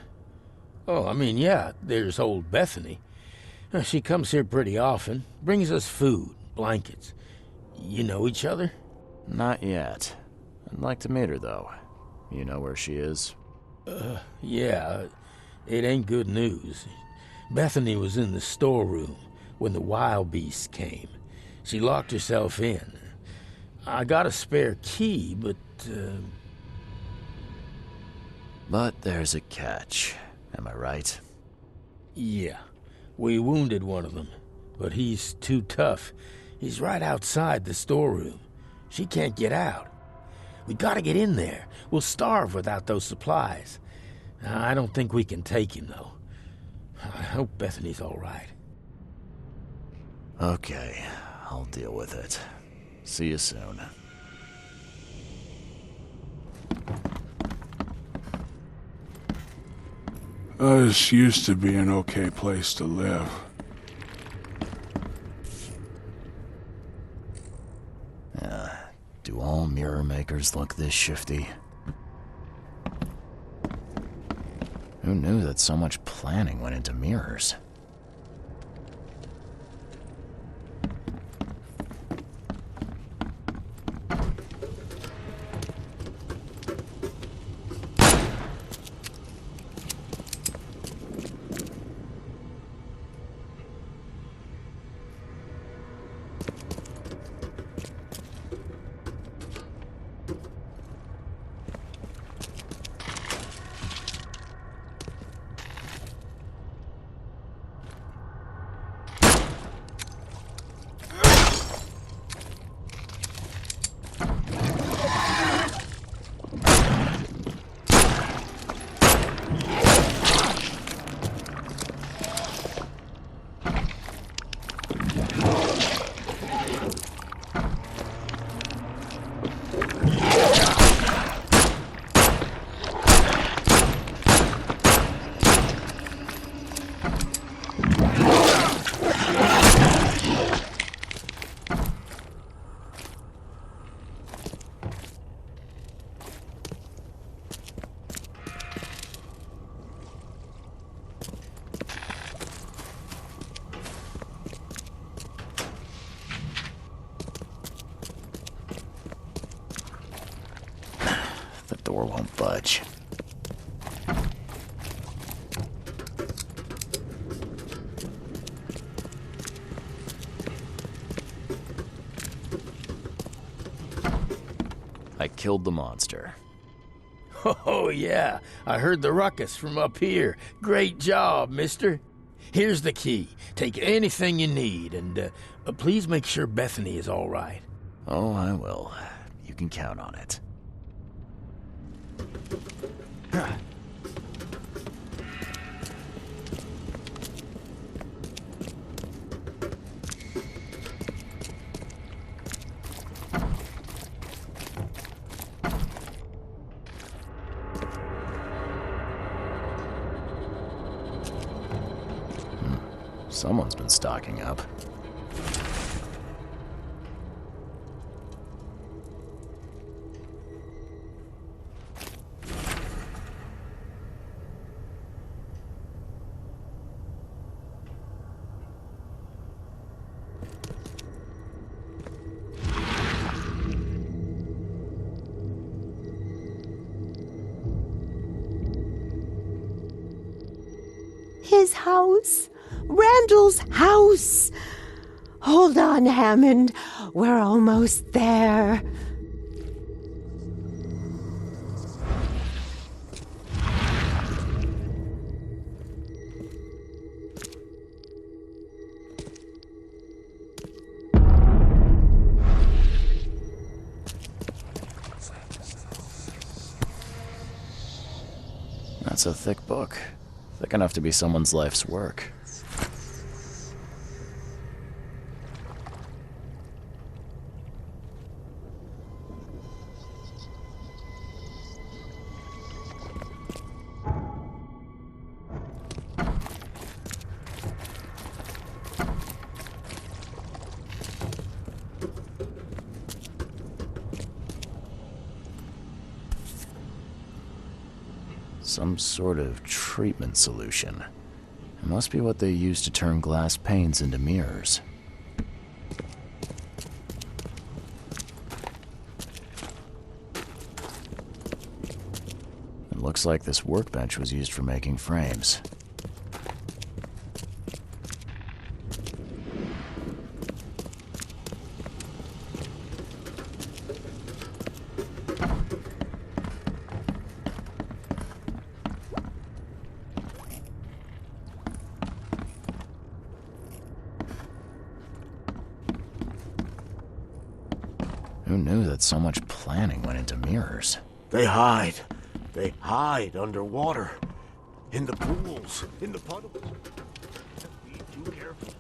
Oh, I mean, yeah, there's old Bethany. She comes here pretty often, brings us food, blankets. You know each other? Not yet. I'd like to meet her, though. You know where she is? Yeah, it ain't good news. Bethany was in the storeroom when the wild beasts came. She locked herself in. I got a spare key, but... But there's a catch. Am I right? Yeah. We wounded one of them, but he's too tough. He's right outside the storeroom. She can't get out. We gotta get in there. We'll starve without those supplies. I don't think we can take him, though. I hope Bethany's all right. Okay, I'll deal with it. See you soon. This used to be an okay place to live. Do all mirror makers look this shifty? Who knew that so much planning went into mirrors? The door won't budge. I killed the monster. Oh, yeah. I heard the ruckus from up here. Great job, mister. Here's the key. Take anything you need, and please make sure Bethany is all right. Oh, I will. You can count on it. Someone's been stocking up. His house. Randall's house. Hold on, Hammond. We're almost there. That's a thick book. Thick enough to be someone's life's work. Some sort of treatment solution. It must be what they use to turn glass panes into mirrors. It looks like this workbench was used for making frames. Who knew that so much planning went into mirrors? They hide. They hide underwater. In the pools. In the puddles. Be too careful.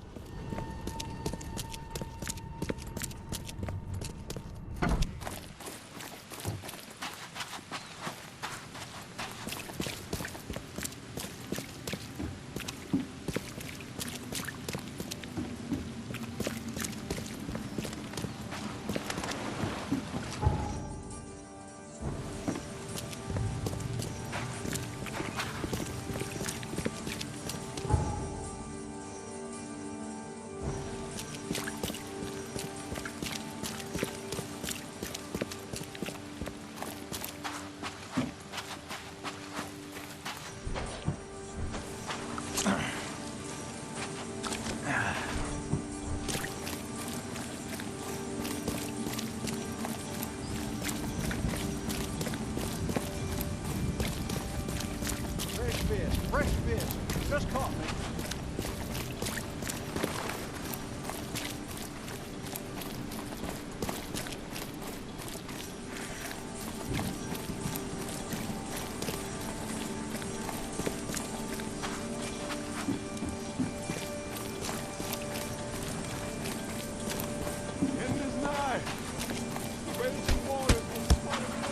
Fresh fish. Just caught me. End is nigh. The raging waters will swallow you.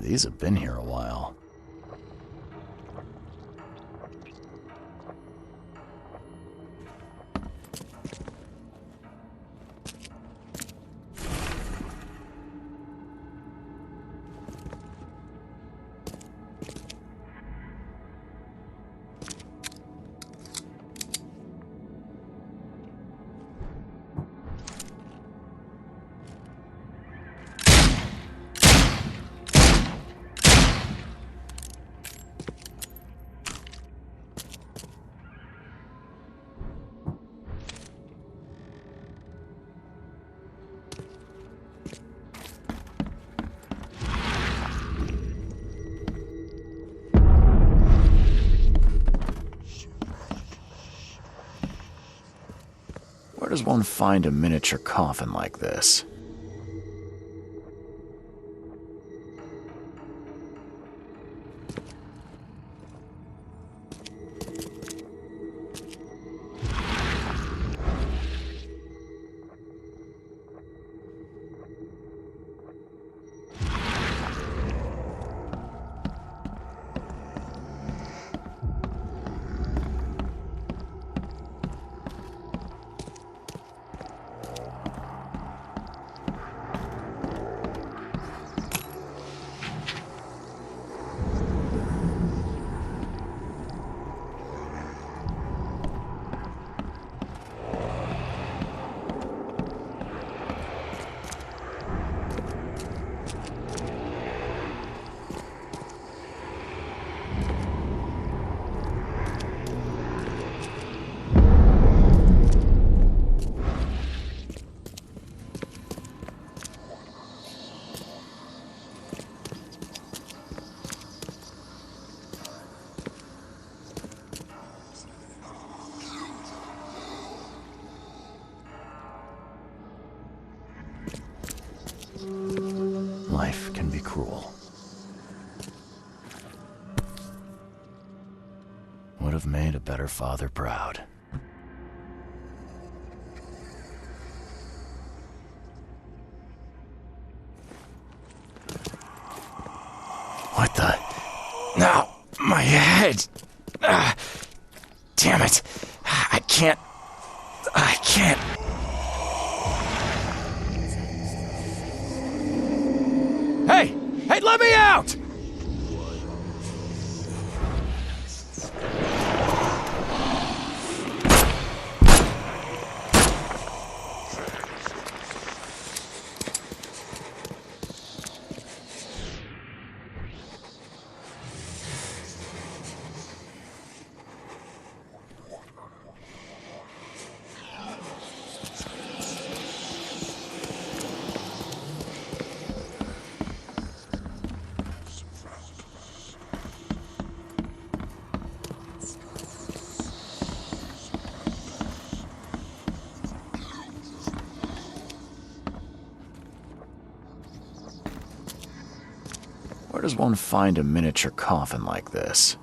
These have been here a while. Where does one find a miniature coffin like this? Life can be cruel. Would have made a better father proud. What the? No, my head! Damn it! I can't. Hey! Hey, let me out! Where does one find a miniature coffin like this?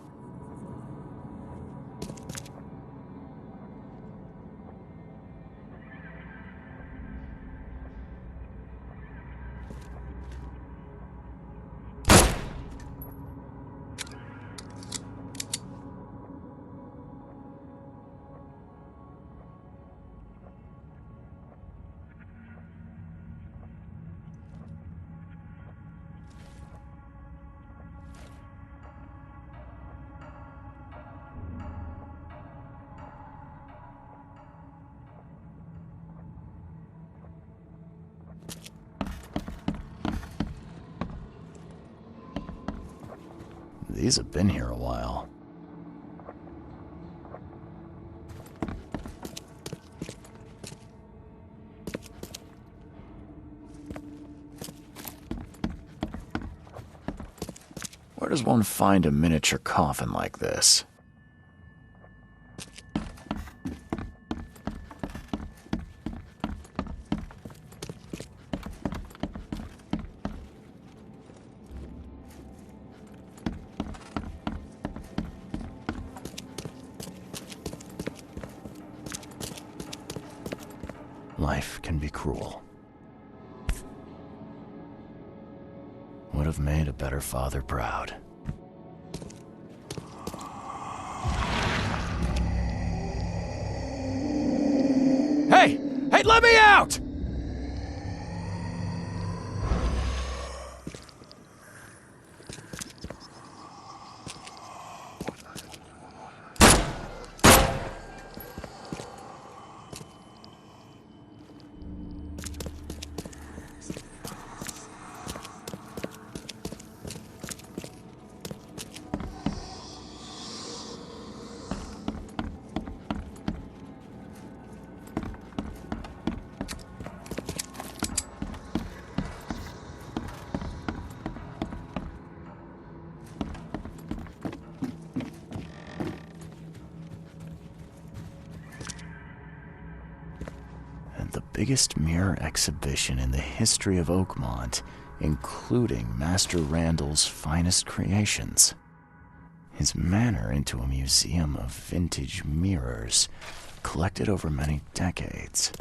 These have been here a while. Where does one find a miniature coffin like this? Life can be cruel. Would would have made a better father proud. Hey! Hey, let me out! The biggest mirror exhibition in the history of Oakmont, including Master Randall's finest creations. His manor into a museum of vintage mirrors, collected over many decades.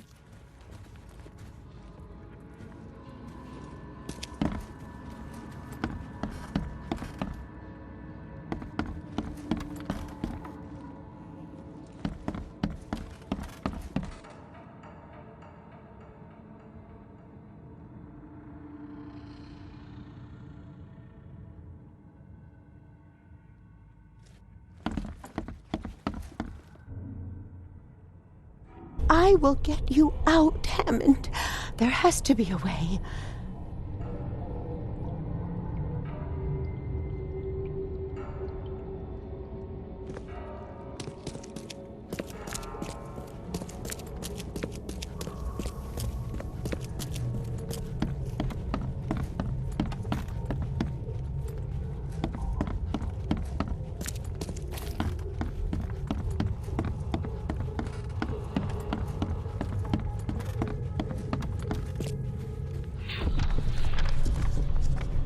I will get you out, Hammond. There has to be a way.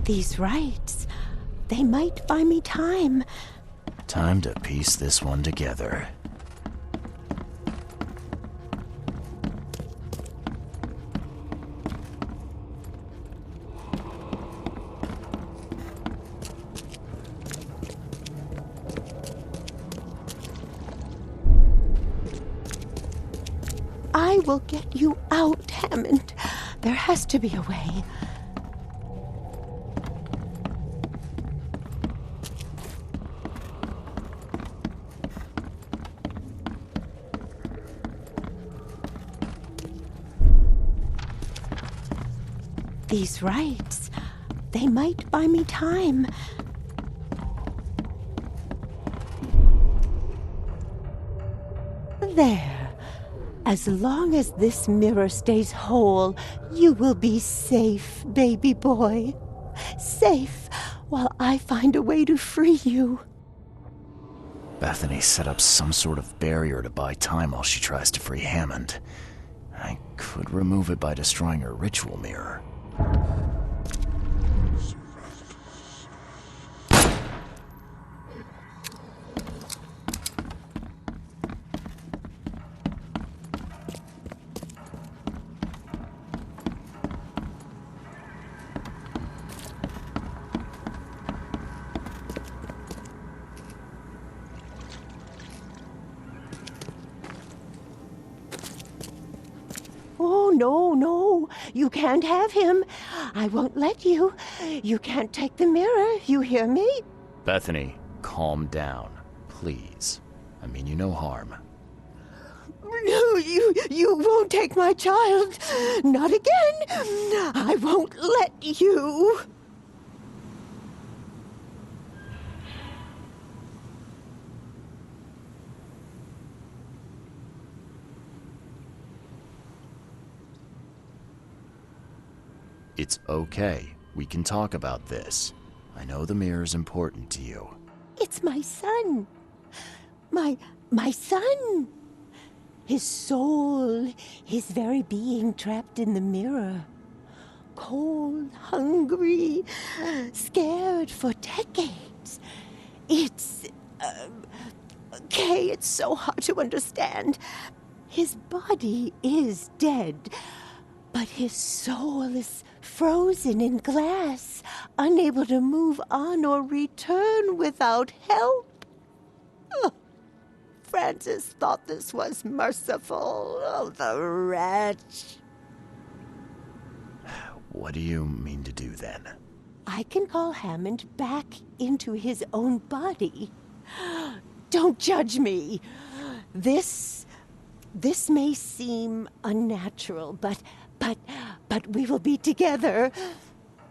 These rites, they might buy me time. Time to piece this one together. I will get you out, Hammond. There has to be a way. These rites, they might buy me time. There. As long as this mirror stays whole, you will be safe, baby boy. Safe, while I find a way to free you. Bethany set up some sort of barrier to buy time while she tries to free Hammond. I could remove it by destroying her ritual mirror. Oh, no, you can't have him. I won't let you. You can't take the mirror, you hear me? Bethany, calm down, please. I mean you no harm. No, you won't take my child. Not again. I won't let you. It's okay. We can talk about this. I know the mirror's important to you. It's my son. My son. His soul, his very being trapped in the mirror. Cold, hungry, scared for decades. It's... Kay, it's so hard to understand. His body is dead, But his soul is frozen in glass, unable to move on or return without help. Oh, Francis thought this was merciful. Oh, the wretch. What do you mean to do then? I can call Hammond back into his own body. Don't judge me. This may seem unnatural, but we will be together.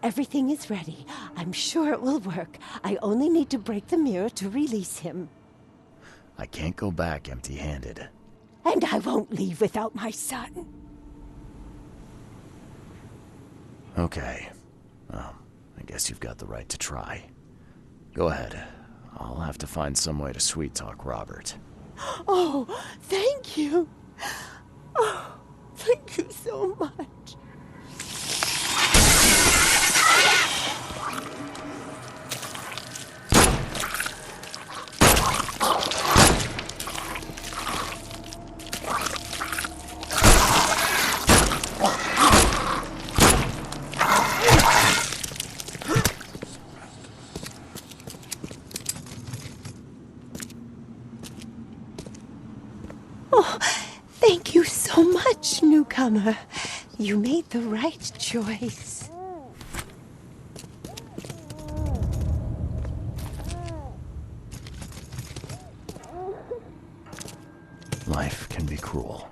Everything is ready. I'm sure it will work. I only need to break the mirror to release him. I can't go back empty-handed. And I won't leave without my son. Okay. Well, I guess you've got the right to try. Go ahead. I'll have to find some way to sweet-talk Robert. Oh, thank you. Oh, thank you so much. Oh, thank you so much, newcomer. You made the right choice. Life can be cruel.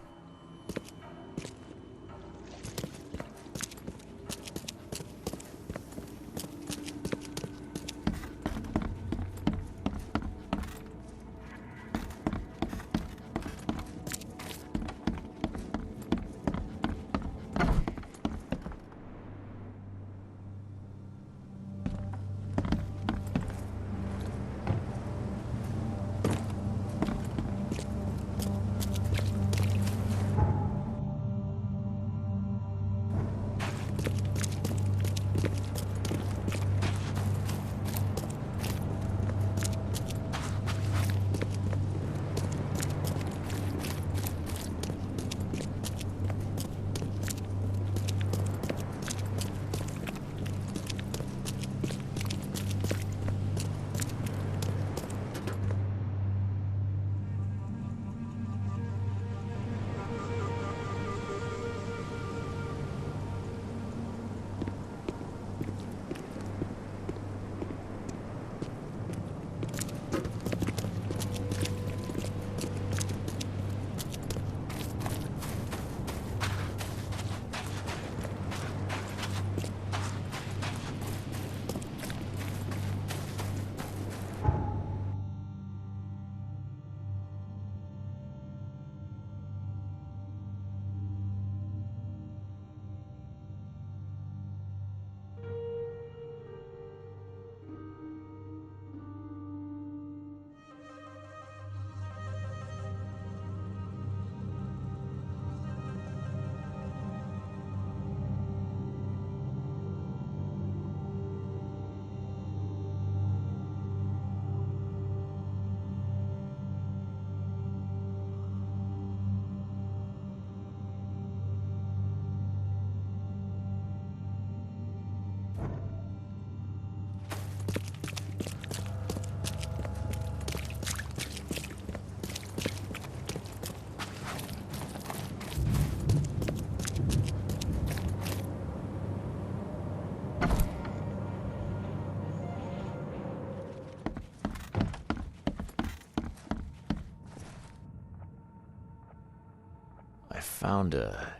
I found a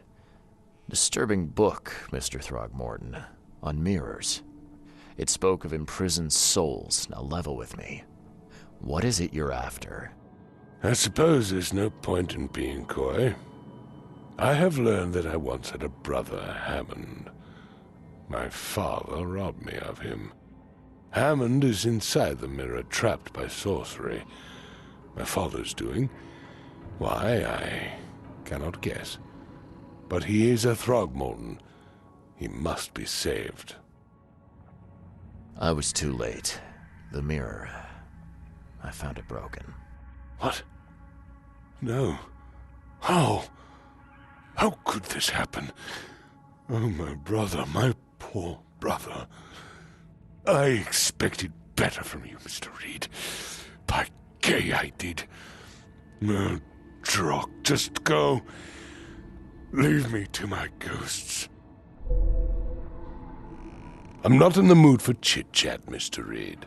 disturbing book, Mr. Throgmorton, on mirrors. It spoke of imprisoned souls. Now level with me. What is it you're after? I suppose there's no point in being coy. I have learned that I once had a brother, Hammond. My father robbed me of him. Hammond is inside the mirror, trapped by sorcery. My father's doing? Why, I cannot guess. But he is a Throgmorton. He must be saved. I was too late. The mirror. I found it broken. What? No. How? How could this happen? Oh, my brother, my poor brother. I expected better from you, Mr. Reed. By gay, I did. No, Drock, just go. Leave me to my ghosts. I'm not in the mood for chit-chat, Mr. Reed.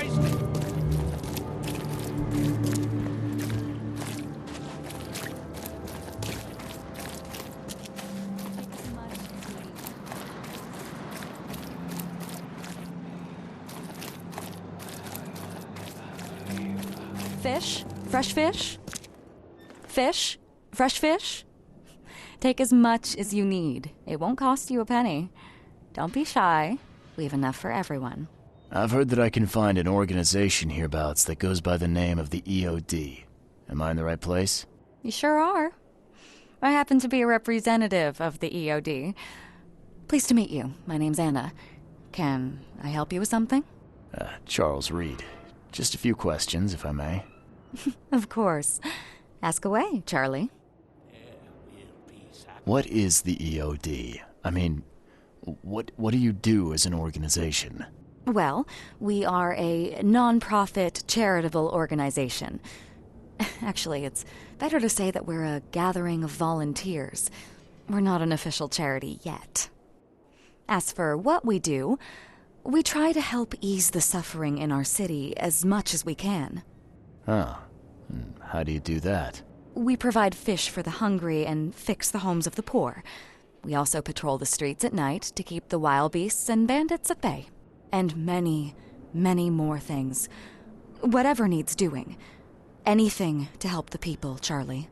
Christ! Fish? Fresh fish? Fish? Fresh fish? Take as much as you need. It won't cost you a penny. Don't be shy. We have enough for everyone. I've heard that I can find an organization hereabouts that goes by the name of the EOD. Am I in the right place? You sure are. I happen to be a representative of the EOD. Pleased to meet you. My name's Anna. Can I help you with something? Charles Reed. Just a few questions, if I may. Of course. Ask away, Charlie. What is the EOD? I mean, what do you do as an organization? Well, we are a non-profit charitable organization. Actually, it's better to say that we're a gathering of volunteers. We're not an official charity yet. As for what we do, we try to help ease the suffering in our city as much as we can. Oh, how do you do that? We provide fish for the hungry and fix the homes of the poor. We also patrol the streets at night to keep the wild beasts and bandits at bay. And many, many more things. Whatever needs doing. Anything to help the people, Charlie.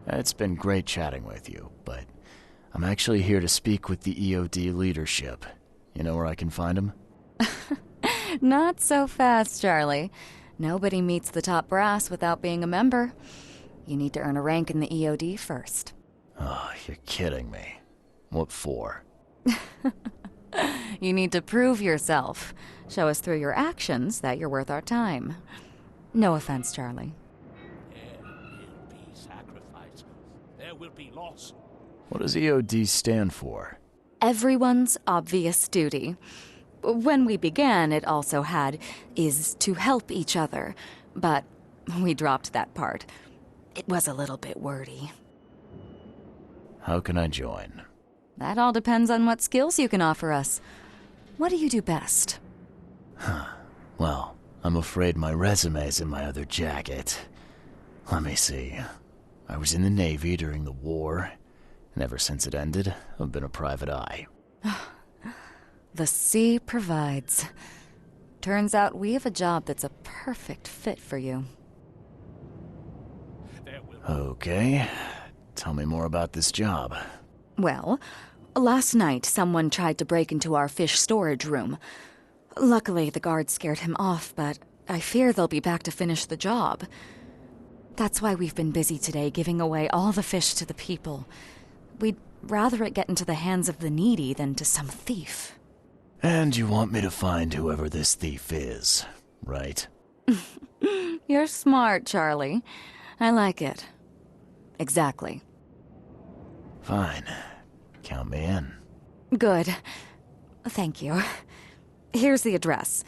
It's been great chatting with you, but I'm actually here to speak with the EOD leadership. You know where I can find them? Not so fast, Charlie. Nobody meets the top brass without being a member. You need to earn a rank in the EOD first. Oh, you're kidding me. What for? You need to prove yourself. Show us through your actions that you're worth our time. No offense, Charlie. There will be sacrifice. There will be loss. What does EOD stand for? Everyone's obvious duty. When we began, it also had, is to help each other. But we dropped that part. It was a little bit wordy. How can I join? That all depends on what skills you can offer us. What do you do best? Well, I'm afraid my resume's in my other jacket. Let me see. I was in the Navy during the war, and ever since it ended, I've been a private eye. The sea provides. Turns out we have a job that's a perfect fit for you. Okay. Tell me more about this job. Well, last night someone tried to break into our fish storage room. Luckily, the guards scared him off, but I fear they'll be back to finish the job. That's why we've been busy today giving away all the fish to the people. We'd rather it get into the hands of the needy than to some thief. And you want me to find whoever this thief is, right? You're smart, Charlie. I like it. Exactly. Fine. Count me in. Good. Thank you. Here's the address.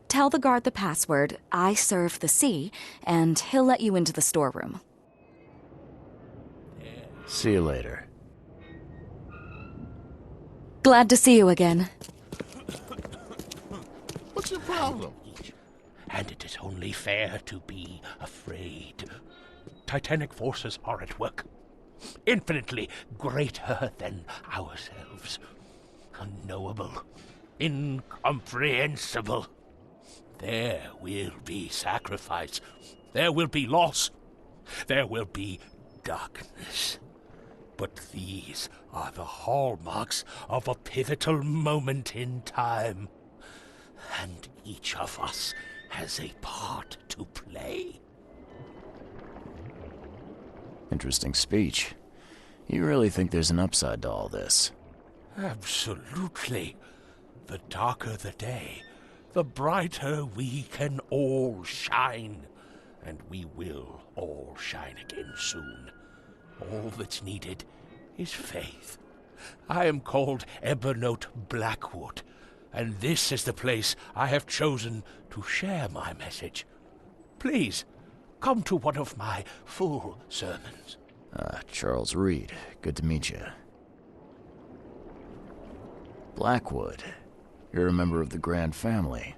Tell the guard the password, I serve the sea, and he'll let you into the storeroom. See you later. Glad to see you again. What's your problem? And it is only fair to be afraid. Titanic forces are at work. Infinitely greater than ourselves. Unknowable. Incomprehensible. There will be sacrifice. There will be loss. There will be darkness. But these are the hallmarks of a pivotal moment in time. And each of us has a part to play. Interesting speech. You really think there's an upside to all this? Absolutely. The darker the day, the brighter we can all shine. And we will all shine again soon. All that's needed is faith. I am called Ebernote Blackwood, and this is the place I have chosen to share my message. Please, come to one of my full sermons. Charles Reed. Good to meet you. Blackwood. You're a member of the Grand Family.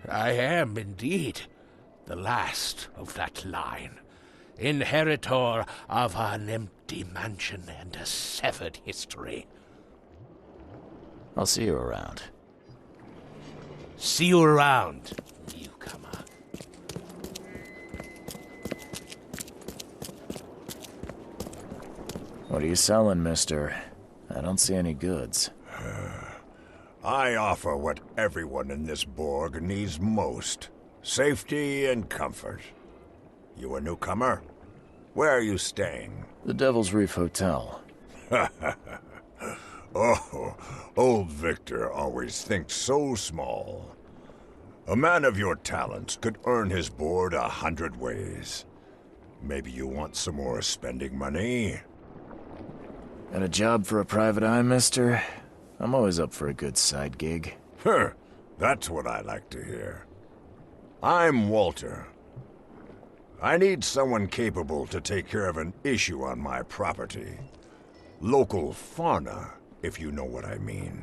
I am indeed the last of that line, inheritor of an empty mansion and a severed history. I'll see you around. See you around, newcomer. What are you selling, mister? I don't see any goods. I offer what everyone in this Borg needs most. Safety and comfort. You a newcomer? Where are you staying? The Devil's Reef Hotel. Oh, old Victor always thinks so small. A man of your talents could earn his board 100 ways. Maybe you want some more spending money? Got a job for a private eye, mister? I'm always up for a good side gig. That's what I like to hear. I'm Walter. I need someone capable to take care of an issue on my property. Local fauna, if you know what I mean.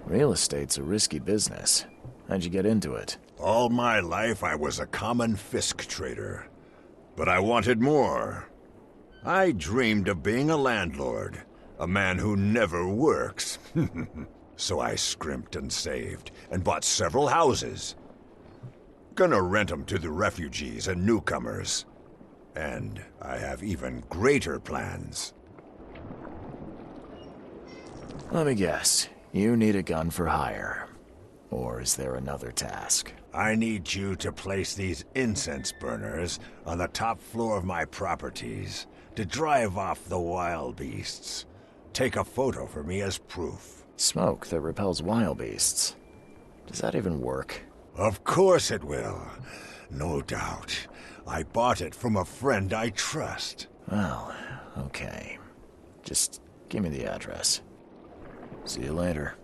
Real estate's a risky business. How'd you get into it? All my life I was a common fisk trader. But I wanted more. I dreamed of being a landlord, a man who never works. So I scrimped and saved, and bought several houses. Gonna rent them to the refugees and newcomers. And I have even greater plans. Let me guess. You need a gun for hire. Or is there another task? I need you to place these incense burners on the top floor of my properties to drive off the wild beasts. Take a photo for me as proof. Smoke that repels wild beasts. Does that even work? Of course it will. No doubt. I bought it from a friend I trust. Well, okay. Just give me the address. See you later.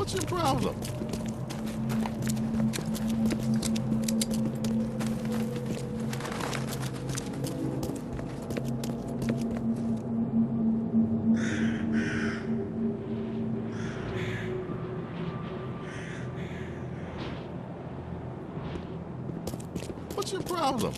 What's your problem? What's your problem?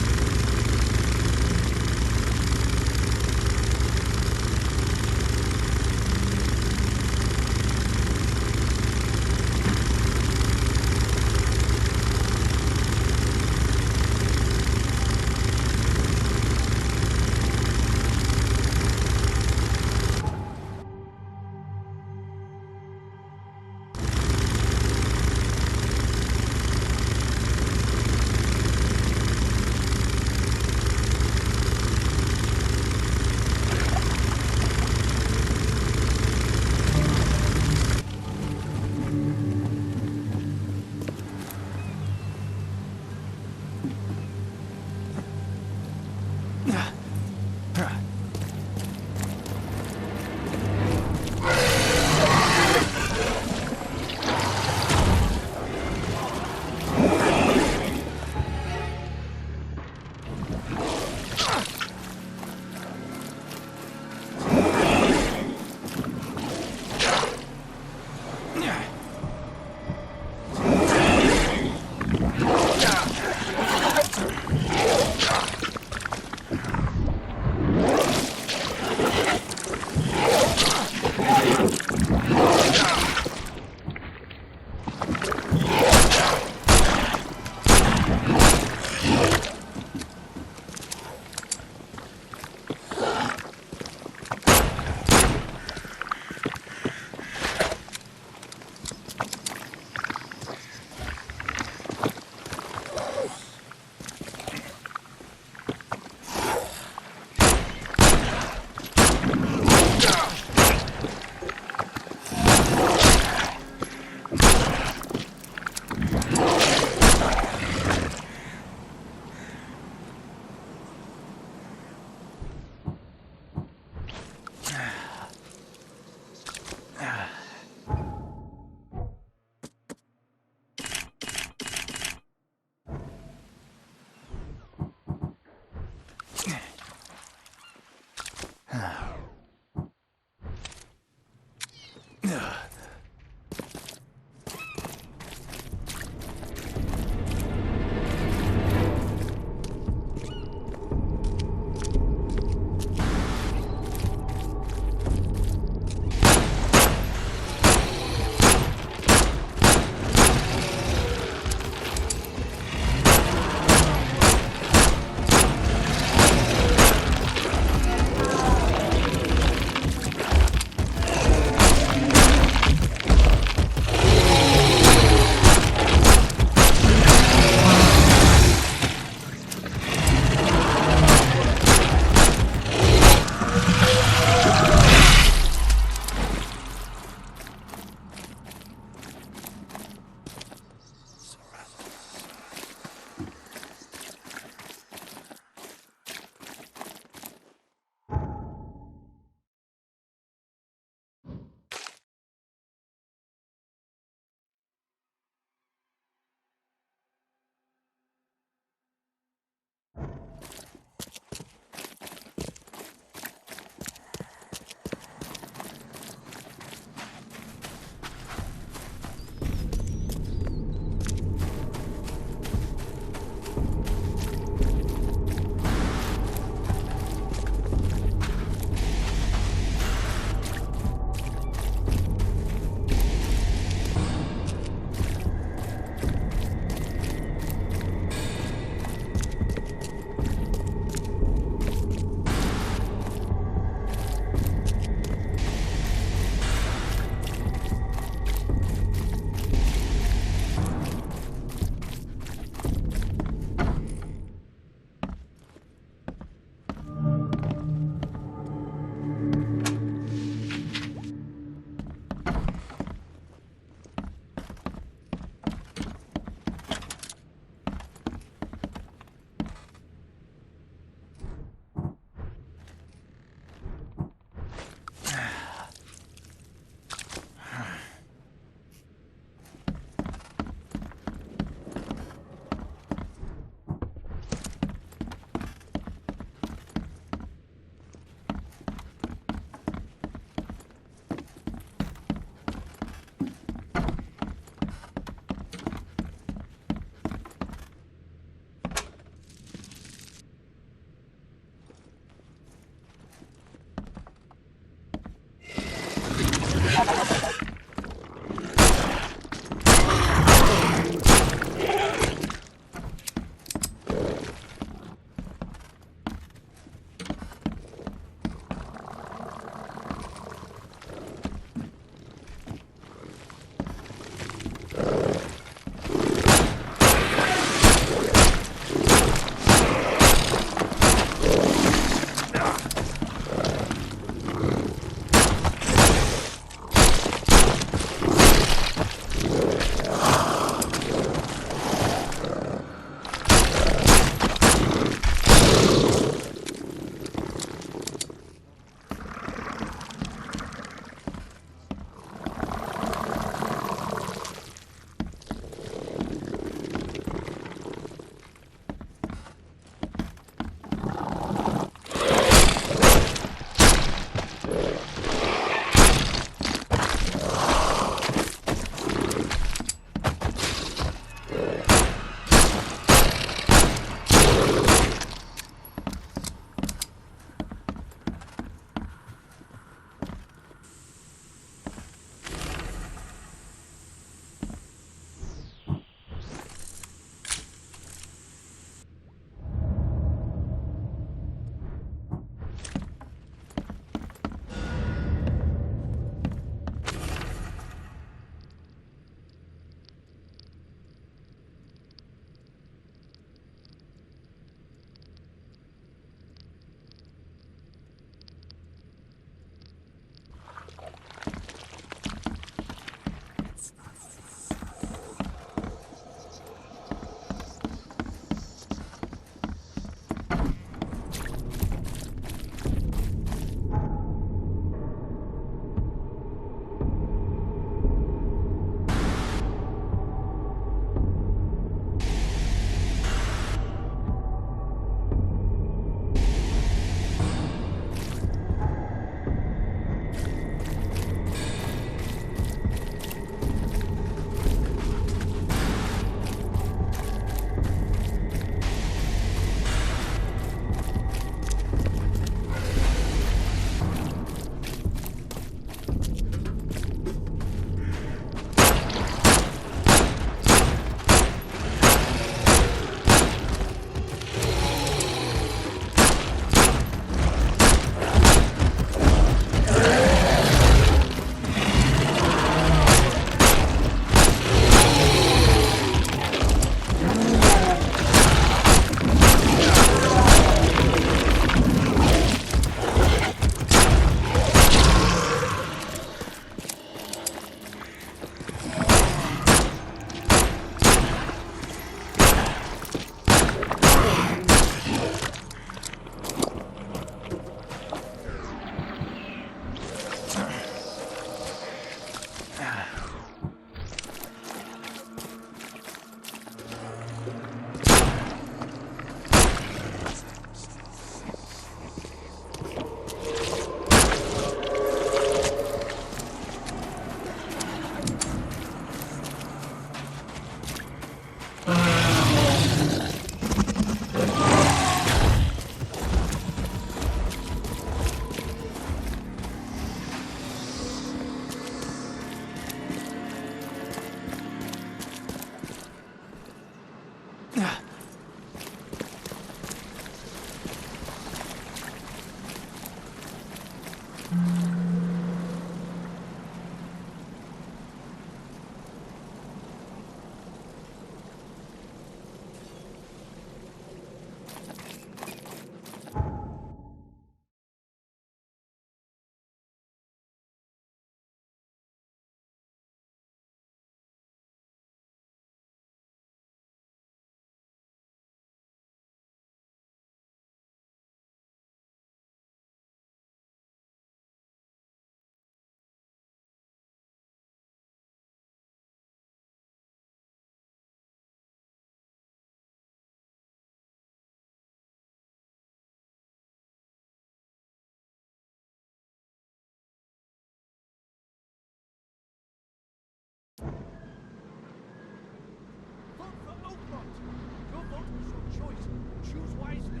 Your vote is your choice. Choose wisely.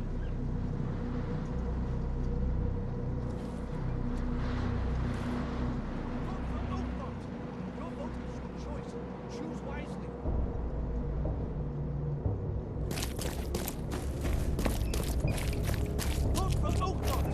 Your vote is your choice. Choose wisely. Vote for Oakmont.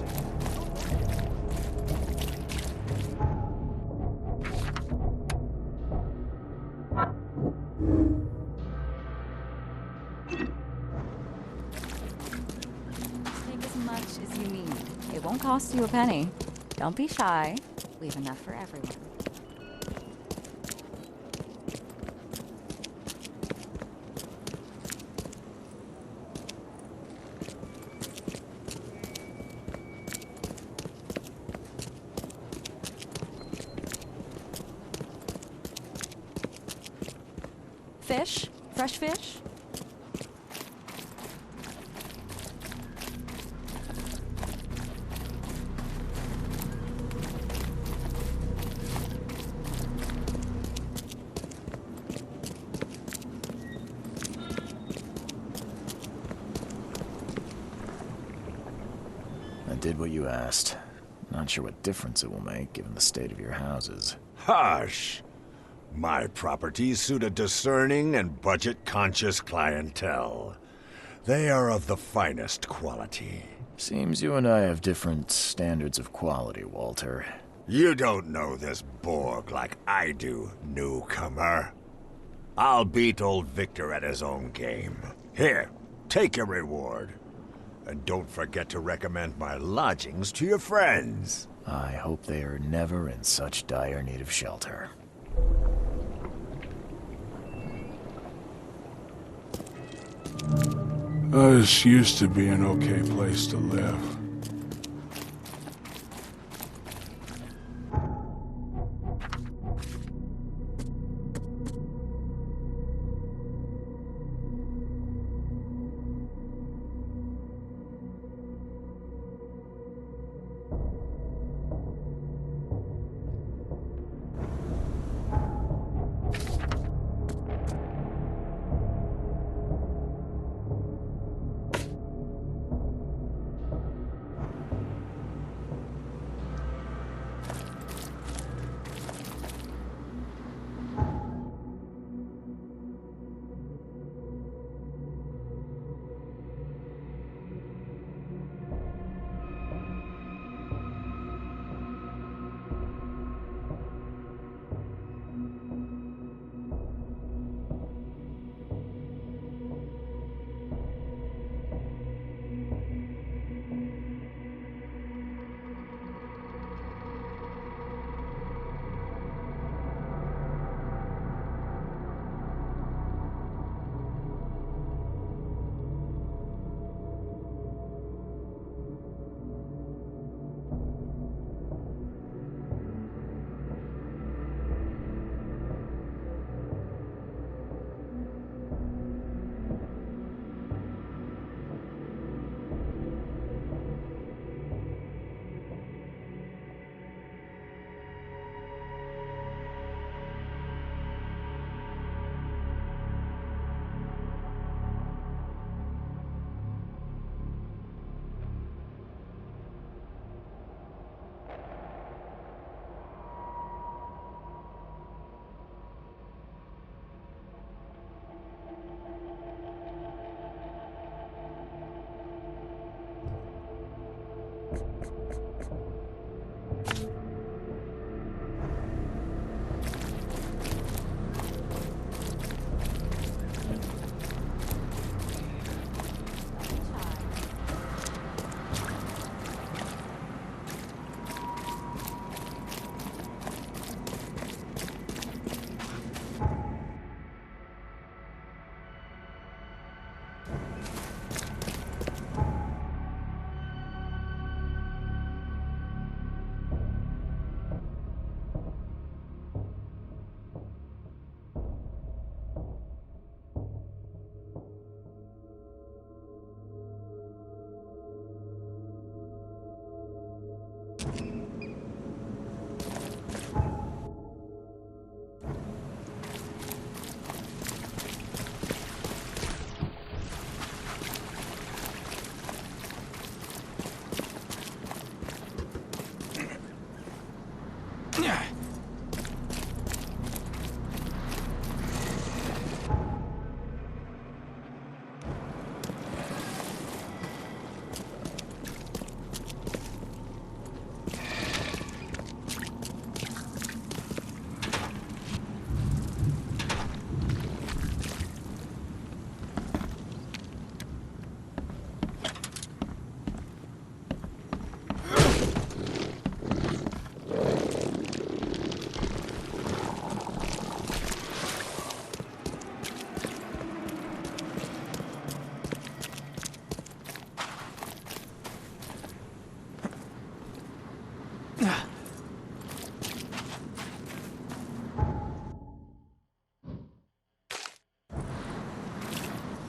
Take as much as you need. It won't cost you a penny. Don't be shy. Leave enough for everyone. Fish? Fresh fish? I did what you asked. Not sure what difference it will make, given the state of your houses. Hush! My properties suit a discerning and budget-conscious clientele. They are of the finest quality. Seems you and I have different standards of quality, Walter. You don't know this Borg like I do, newcomer. I'll beat old Victor at his own game. Here, take your reward. And don't forget to recommend my lodgings to your friends. I hope they are never in such dire need of shelter. This used to be an okay place to live.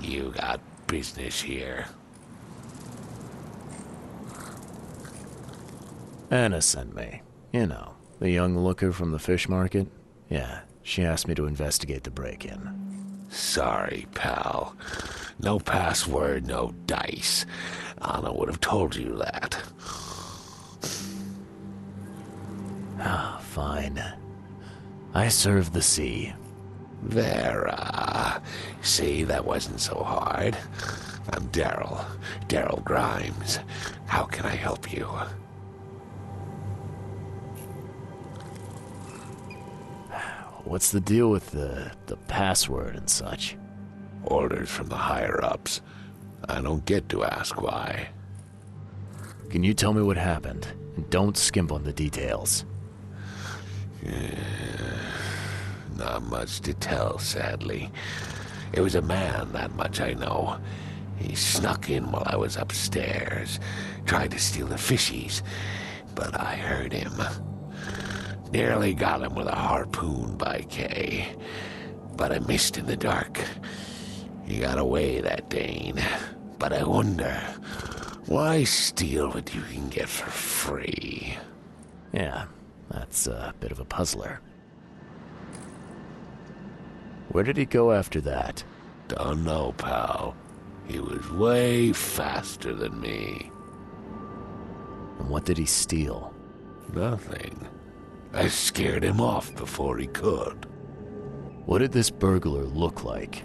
You got business here. Anna sent me. You know, the young looker from the fish market. Yeah, she asked me to investigate the break-in. Sorry, pal. No password, no dice. Anna would have told you that. Ah, fine. I serve the sea. Vera. See, that wasn't so hard. I'm Daryl Grimes. How can I help you? What's the deal with the password and such? Orders from the higher-ups. I don't get to ask why. Can you tell me what happened? And don't skimp on the details. Not much to tell, sadly. It was a man, that much I know. He snuck in while I was upstairs, tried to steal the fishies, but I heard him. Nearly got him with a harpoon by Kay, but I missed in the dark. He got away, that Dane. But I wonder, why steal what you can get for free? Yeah, that's a bit of a puzzler. Where did he go after that? Don't know, pal. He was way faster than me. And what did he steal? Nothing. I scared him off before he could. What did this burglar look like?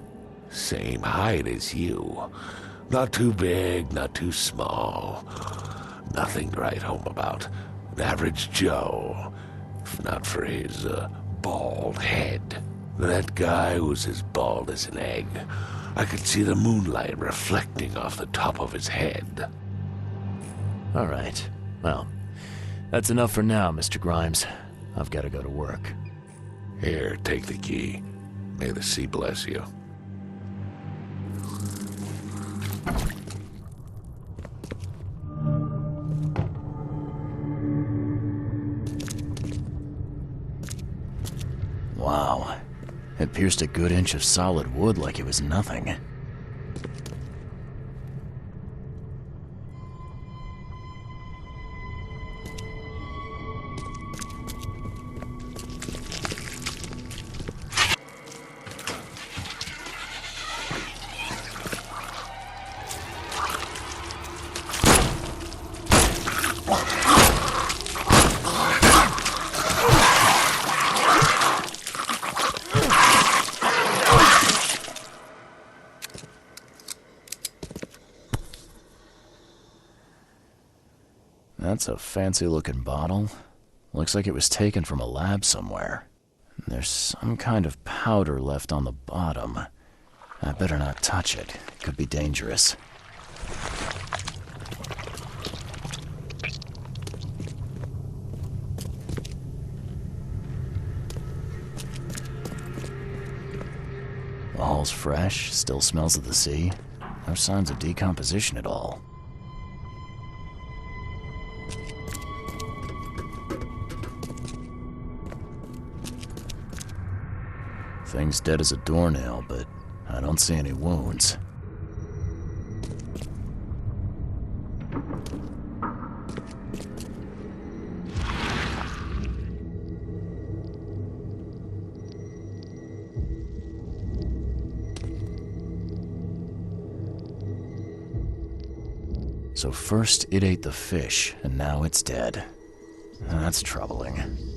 Same height as you. Not too big, not too small. Nothing to write home about. An average Joe. If not for his, bald head. That guy was as bald as an egg. I could see the moonlight reflecting off the top of his head. All right. Well, that's enough for now, Mr. Grimes. I've got to go to work. Here, take the key. May the sea bless you. Wow. It pierced a good inch of solid wood like it was nothing. That's a fancy-looking bottle. Looks like it was taken from a lab somewhere. There's some kind of powder left on the bottom. I better not touch it. It could be dangerous. The hull's fresh, still smells of the sea. No signs of decomposition at all. Thing's dead as a doornail, but I don't see any wounds. So first it ate the fish, and now it's dead. That's troubling.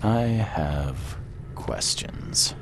I have questions.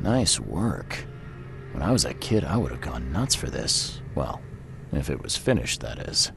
Nice work. When I was a kid, I would have gone nuts for this. Well, if it was finished, that is.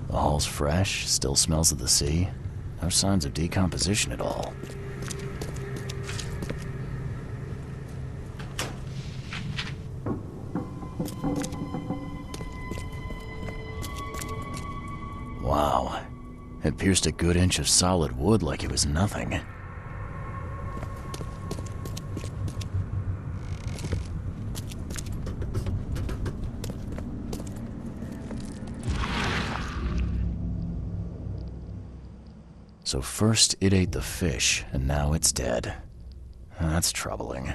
The hall's fresh, still smells of the sea. No signs of decomposition at all. Wow. It pierced a good inch of solid wood like it was nothing. So first it ate the fish, and now it's dead. That's troubling.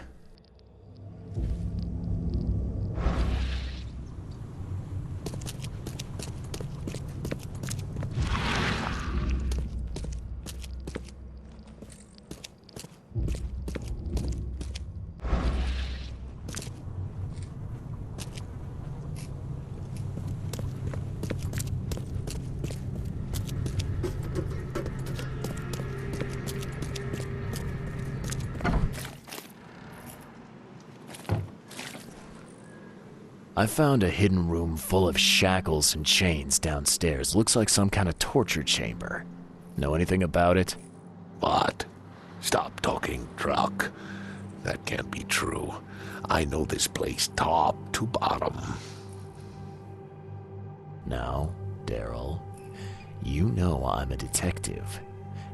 I found a hidden room full of shackles and chains downstairs. Looks like some kind of torture chamber. Know anything about it? What? Stop talking truck. That can't be true. I know this place top to bottom. Now, Daryl, you know I'm a detective.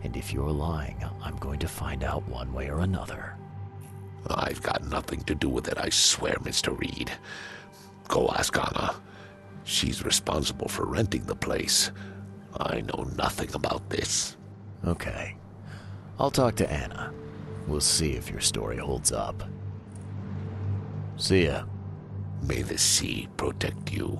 And if you're lying, I'm going to find out one way or another. I've got nothing to do with it, I swear, Mr. Reed. Go ask Anna. She's responsible for renting the place. I know nothing about this. Okay. I'll talk to Anna. We'll see if your story holds up. See ya. May the sea protect you.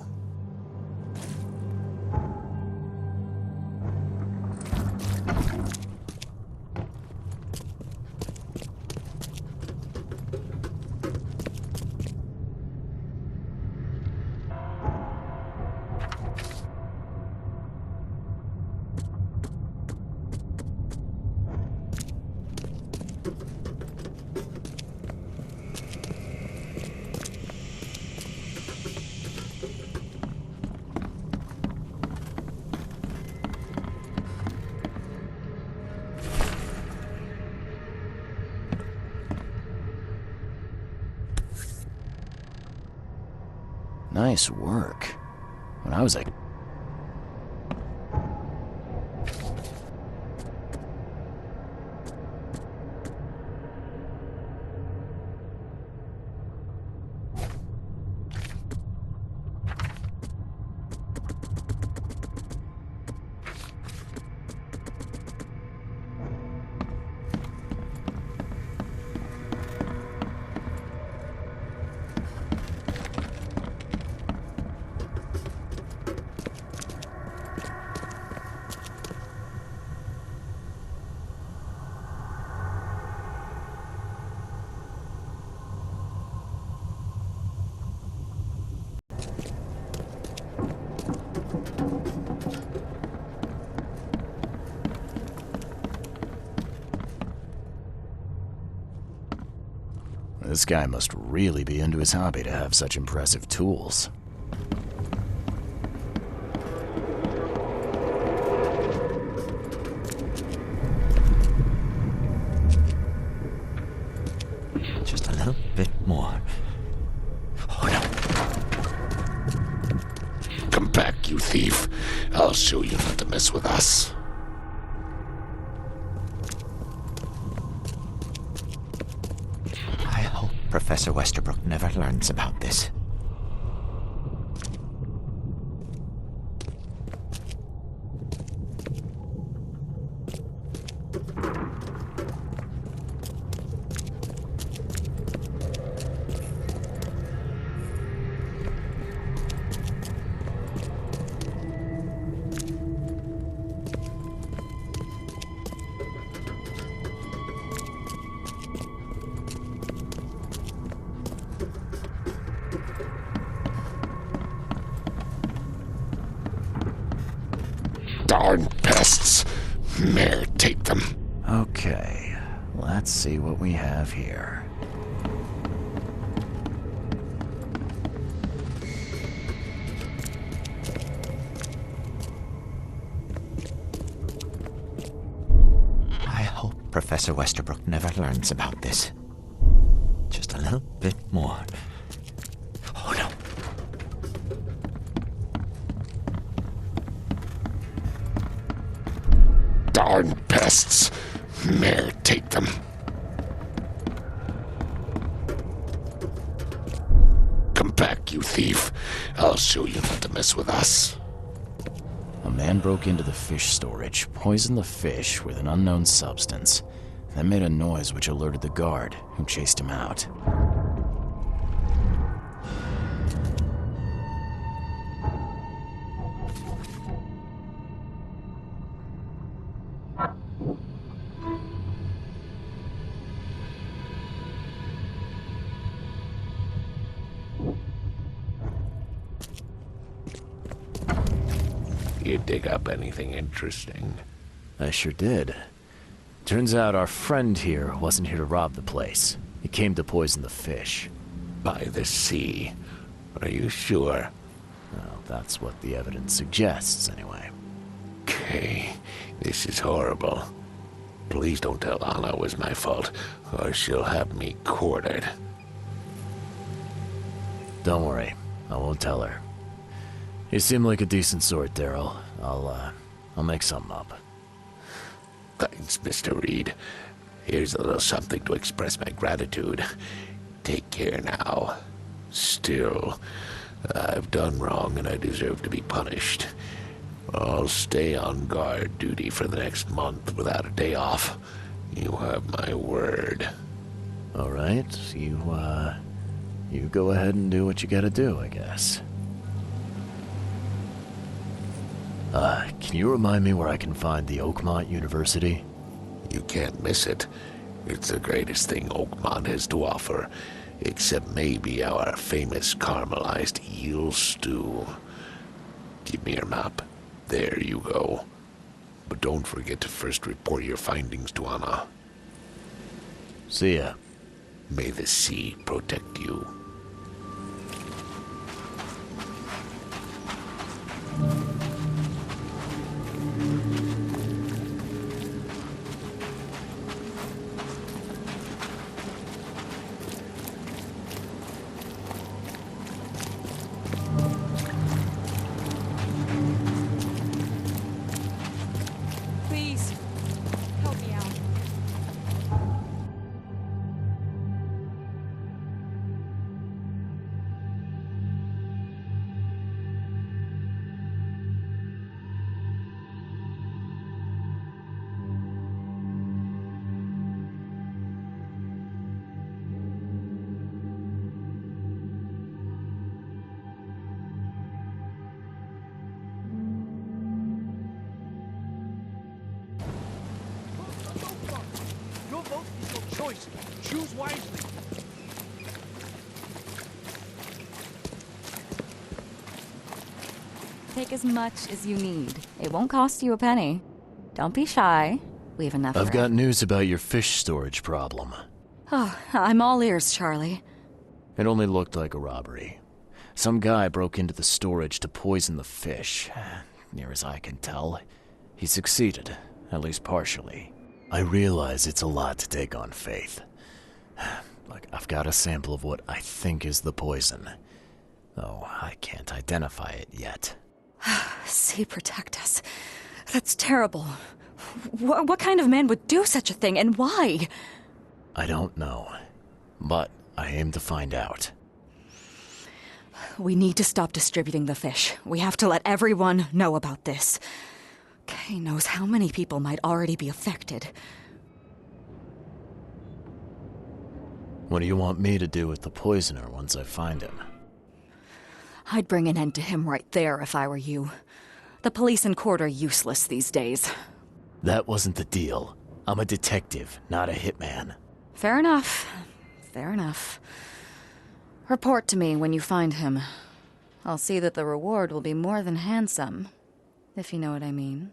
Nice work. When I was a... This guy must really be into his hobby to have such impressive tools. Just a little bit more. Oh, no. Come back, you thief. I'll show you not to mess with us. Professor Westerbrook never learns about this. Darn pests. Mayor, take them. Okay, let's see what we have here. I hope Professor Westerbrook never learns about this. Just a little bit more. Oh, no. Darn pests. Mayor, take them. Come back, you thief. I'll show you not to mess with us. A man broke into the fish storage, poisoned the fish with an unknown substance, then made a noise which alerted the guard, who chased him out. You dig up anything interesting? I sure did. Turns out our friend here wasn't here to rob the place. He came to poison the fish. By the sea. Are you sure? Well, that's what the evidence suggests, anyway. Okay, this is horrible. Please don't tell Anna it was my fault, or she'll have me quartered. Don't worry, I won't tell her. You seem like a decent sort, Daryl. I'll make something up. Thanks, Mr. Reed. Here's a little something to express my gratitude. Take care now. Still, I've done wrong and I deserve to be punished. I'll stay on guard duty for the next month without a day off. You have my word. All right, you go ahead and do what you gotta do, I guess. Can you remind me where I can find the Oakmont University? You can't miss it. It's the greatest thing Oakmont has to offer, except maybe our famous caramelized eel stew. Give me your map. There you go. But don't forget to first report your findings to Anna. See ya. May the sea protect you. Please, help me out. Your vote is your choice. Choose wisely. Take as much as you need. It won't cost you a penny. Don't be shy. We have enough. I've for got news about your fish storage problem. Oh, I'm all ears, Charlie. It only looked like a robbery. Some guy broke into the storage to poison the fish. Near as I can tell, he succeeded, at least partially. I realize it's a lot to take on faith. Look, I've got a sample of what I think is the poison, though I can't identify it yet. Sea protect us. That's terrible. What kind of man would do such a thing, and why? I don't know, but I aim to find out. We need to stop distributing the fish. We have to let everyone know about this. Kay knows how many people might already be affected. What do you want me to do with the poisoner once I find him? I'd bring an end to him right there if I were you. The police and court are useless these days. That wasn't the deal. I'm a detective, not a hitman. Fair enough. Fair enough. Report to me when you find him. I'll see that the reward will be more than handsome, if you know what I mean.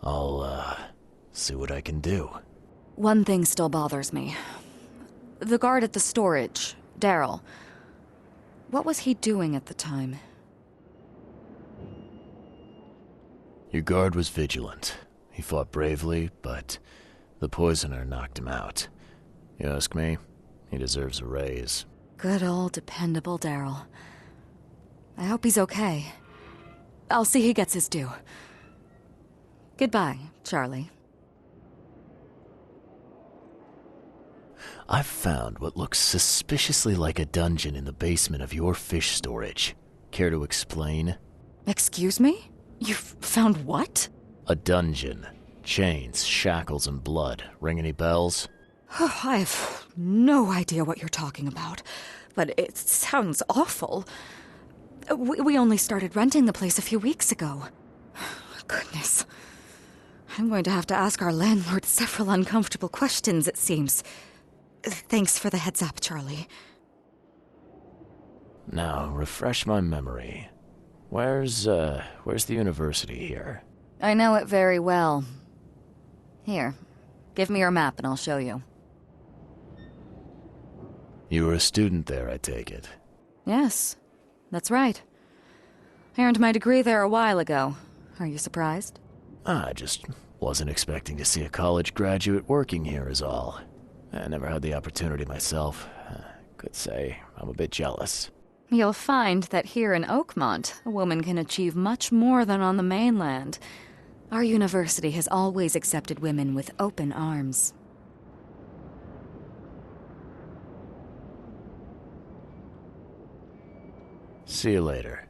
I'll, see what I can do. One thing still bothers me. The guard at the storage, Daryl. What was he doing at the time? Your guard was vigilant. He fought bravely, but the poisoner knocked him out. You ask me, he deserves a raise. Good old dependable Daryl. I hope he's okay. I'll see he gets his due. Goodbye, Charlie. I've found what looks suspiciously like a dungeon in the basement of your fish storage. Care to explain? Excuse me? You've found what? A dungeon. Chains, shackles, and blood. Ring any bells? I have no idea what you're talking about, but it sounds awful. We only started renting the place a few weeks ago. Goodness. I'm going to have to ask our landlord several uncomfortable questions, it seems. Thanks for the heads up, Charlie. Now, refresh my memory. Where's the university here? I know it very well. Here, give me your map and I'll show you. You were a student there, I take it. Yes. That's right. I earned my degree there a while ago. Are you surprised? I just wasn't expecting to see a college graduate working here is all. I never had the opportunity myself. Could say I'm a bit jealous. You'll find that here in Oakmont, a woman can achieve much more than on the mainland. Our university has always accepted women with open arms. See you later.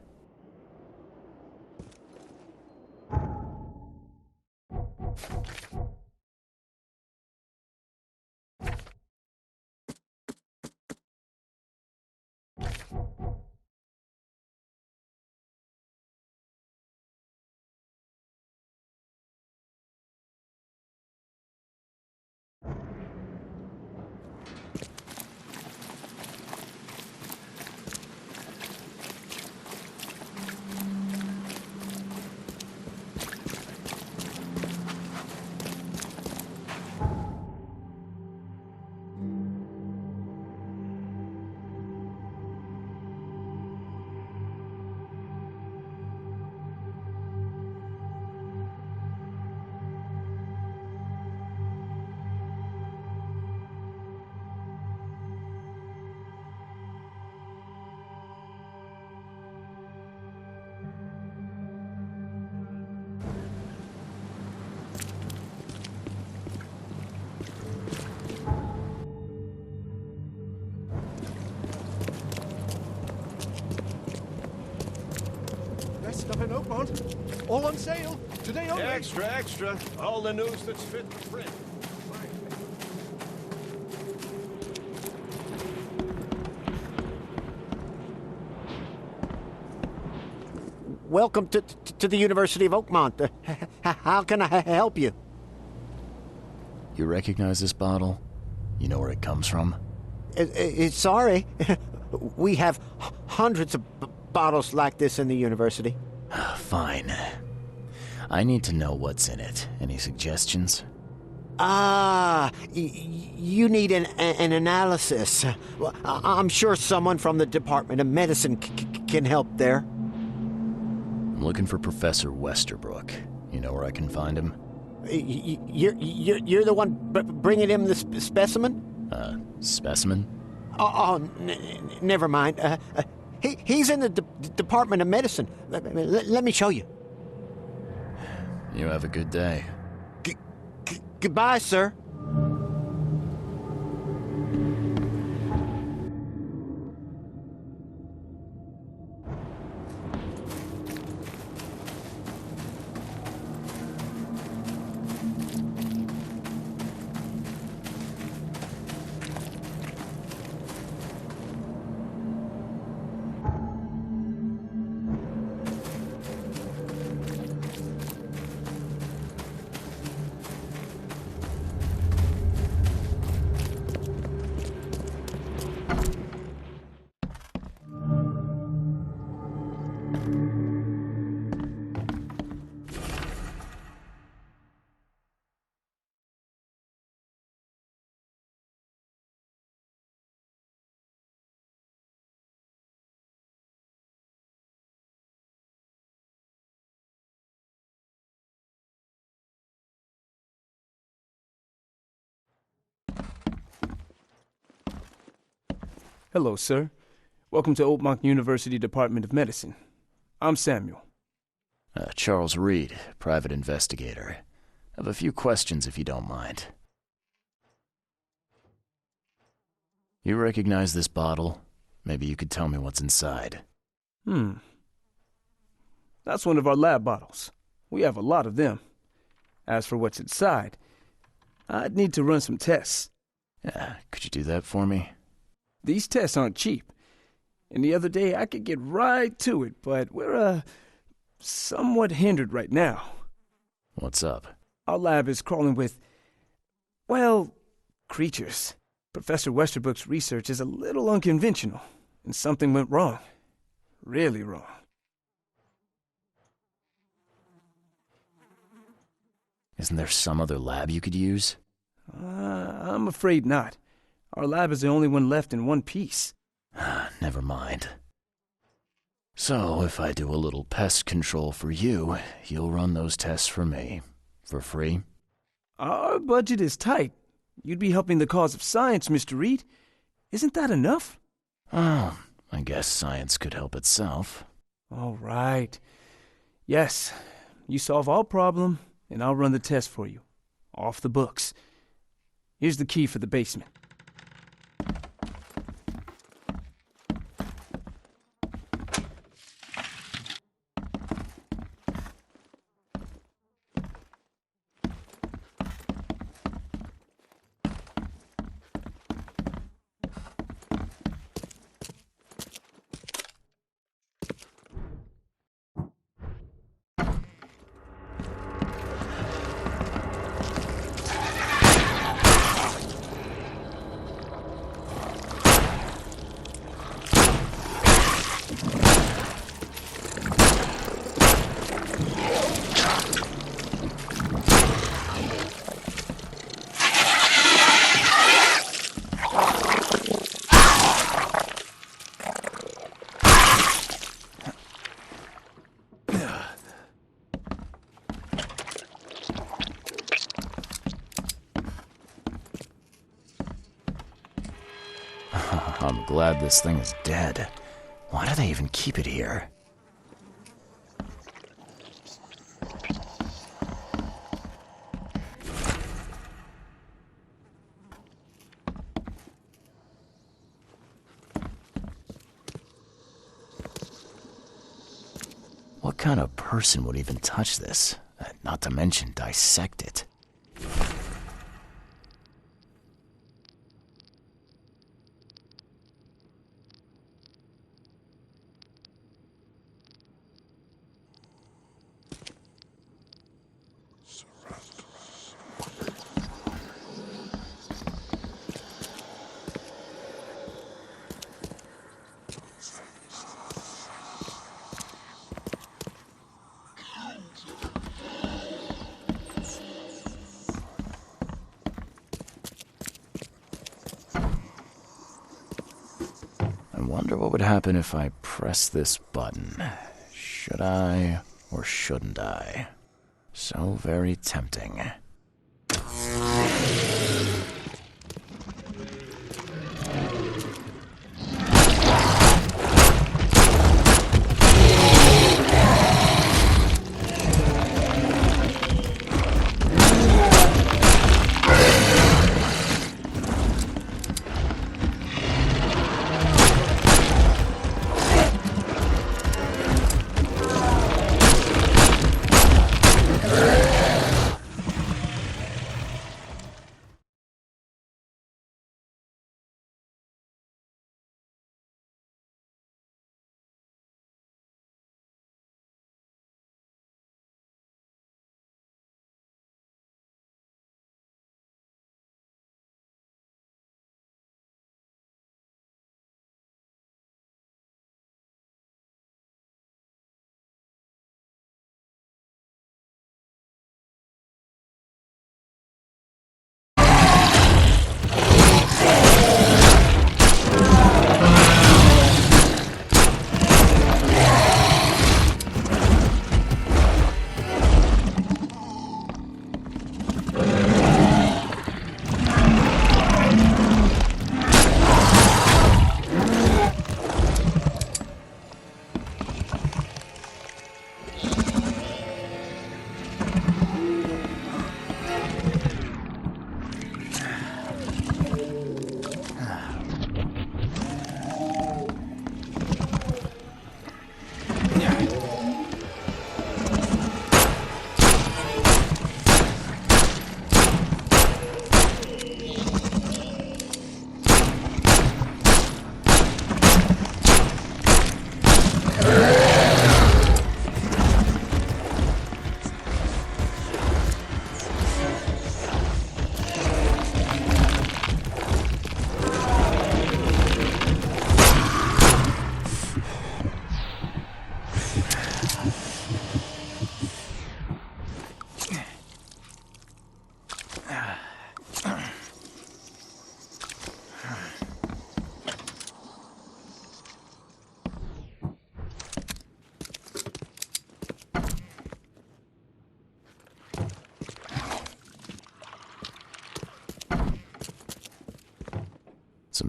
Best stuff in Oakmont. All on sale. Today only. Extra, extra. All the news that's fit for print. Welcome to the University of Oakmont. How can I help you? You recognize this bottle? You know where it comes from? Sorry. We have hundreds of bottles like this in the university. Fine. I need to know what's in it. Any suggestions? You need an analysis. Well, I'm sure someone from the Department of Medicine can help there. I'm looking for Professor Westerbrook. You know where I can find him? You're the one bringing him the specimen? Specimen? Never mind. He's in the Department of Medicine. Let me show you. You have a good day. Goodbye, sir. Hello, sir. Welcome to Oakmont University Department of Medicine. I'm Samuel. Charles Reed, private investigator. I have a few questions if you don't mind. You recognize this bottle? Maybe you could tell me what's inside. That's one of our lab bottles. We have a lot of them. As for what's inside, I'd need to run some tests. Could you do that for me? These tests aren't cheap. And the other day I could get right to it, but we're, somewhat hindered right now. What's up? Our lab is crawling with, well, creatures. Professor Westerbrook's research is a little unconventional, and something went wrong. Really wrong. Isn't there some other lab you could use? I'm afraid not. Our lab is the only one left in one piece. Never mind. So, if I do a little pest control for you, you'll run those tests for me. For free? Our budget is tight. You'd be helping the cause of science, Mr. Reed. Isn't that enough? Oh, I guess science could help itself. All right. Yes, you solve all problem, and I'll run the test for you. Off the books. Here's the key for the basement. I'm glad this thing is dead. Why do they even keep it here? What kind of person would even touch this? Not to mention dissect it. I wonder what would happen if I press this button. Should I or shouldn't I? So very tempting.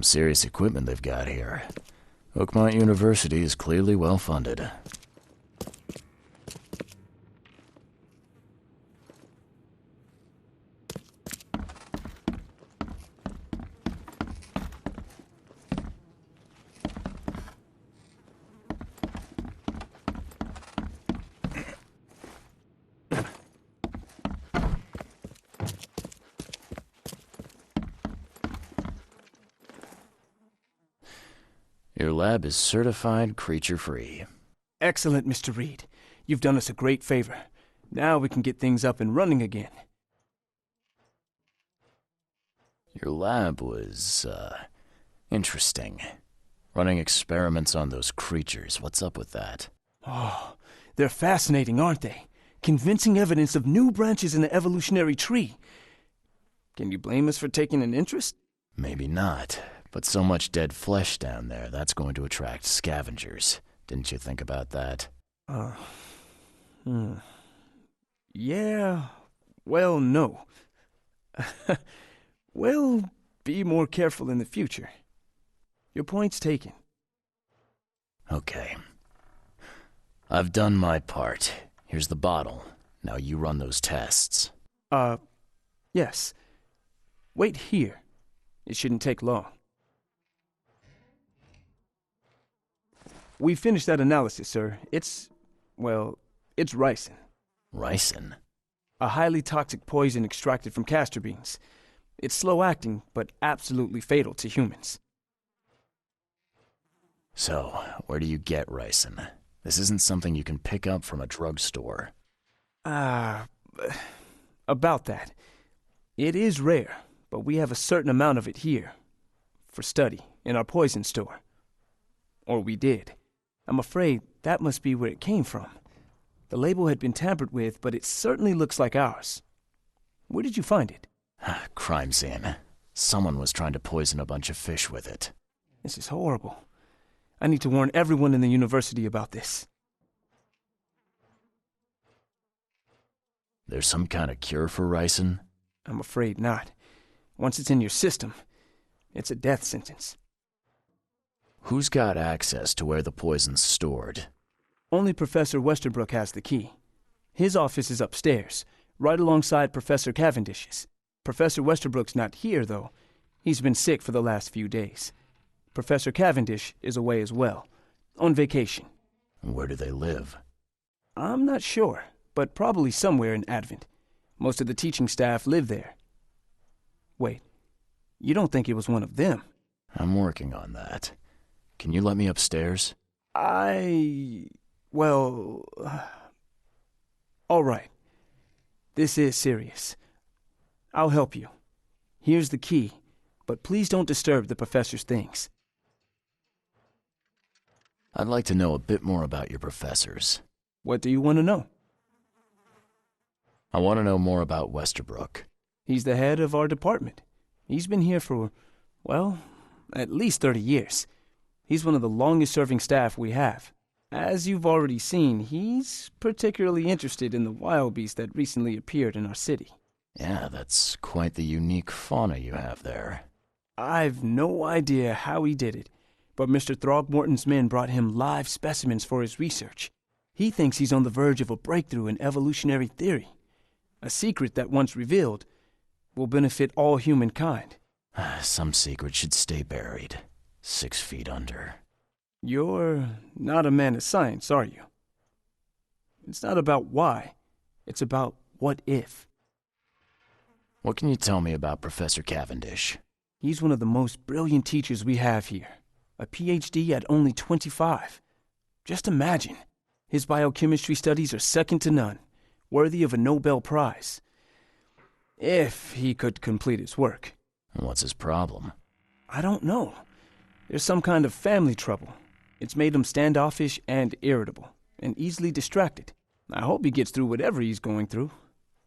Some serious equipment they've got here. Oakmont University is clearly well funded. Your lab is certified creature-free. Excellent, Mr. Reed. You've done us a great favor. Now we can get things up and running again. Your lab was, interesting. Running experiments on those creatures. What's up with that? Oh, they're fascinating, aren't they? Convincing evidence of new branches in the evolutionary tree. Can you blame us for taking an interest? Maybe not. But so much dead flesh down there, that's going to attract scavengers. Didn't you think about that? Yeah, well, no. We'll be more careful in the future. Your point's taken. Okay. I've done my part. Here's the bottle. Now you run those tests. Yes. Wait here. It shouldn't take long. We finished that analysis, sir. It's ricin. Ricin? A highly toxic poison extracted from castor beans. It's slow-acting, but absolutely fatal to humans. So, where do you get ricin? This isn't something you can pick up from a drugstore. About that. It is rare, but we have a certain amount of it here. For study, in our poison store. Or we did. I'm afraid that must be where it came from. The label had been tampered with, but it certainly looks like ours. Where did you find it? Crime scene. Someone was trying to poison a bunch of fish with it. This is horrible. I need to warn everyone in the university about this. There's some kind of cure for ricin? I'm afraid not. Once it's in your system, it's a death sentence. Who's got access to where the poison's stored? Only Professor Westerbrook has the key. His office is upstairs, right alongside Professor Cavendish's. Professor Westerbrook's not here, though. He's been sick for the last few days. Professor Cavendish is away as well, on vacation. Where do they live? I'm not sure, but probably somewhere in Advent. Most of the teaching staff live there. Wait, you don't think it was one of them? I'm working on that. Can you let me upstairs? Well... all right. This is serious. I'll help you. Here's the key, but please don't disturb the professor's things. I'd like to know a bit more about your professors. What do you want to know? I want to know more about Westerbrook. He's the head of our department. He's been here for, well, at least 30 years. He's one of the longest-serving staff we have. As you've already seen, he's particularly interested in the wild beast that recently appeared in our city. Yeah, that's quite the unique fauna you have there. I've no idea how he did it, but Mr. Throgmorton's men brought him live specimens for his research. He thinks he's on the verge of a breakthrough in evolutionary theory. A secret that, once revealed, will benefit all humankind. Some secret should stay buried. 6 feet under. You're not a man of science, are you? It's not about why. It's about what if. What can you tell me about Professor Cavendish? He's one of the most brilliant teachers we have here. A PhD at only 25. Just imagine. His biochemistry studies are second to none, worthy of a Nobel Prize. If he could complete his work. What's his problem? I don't know. There's some kind of family trouble. It's made him standoffish and irritable, and easily distracted. I hope he gets through whatever he's going through.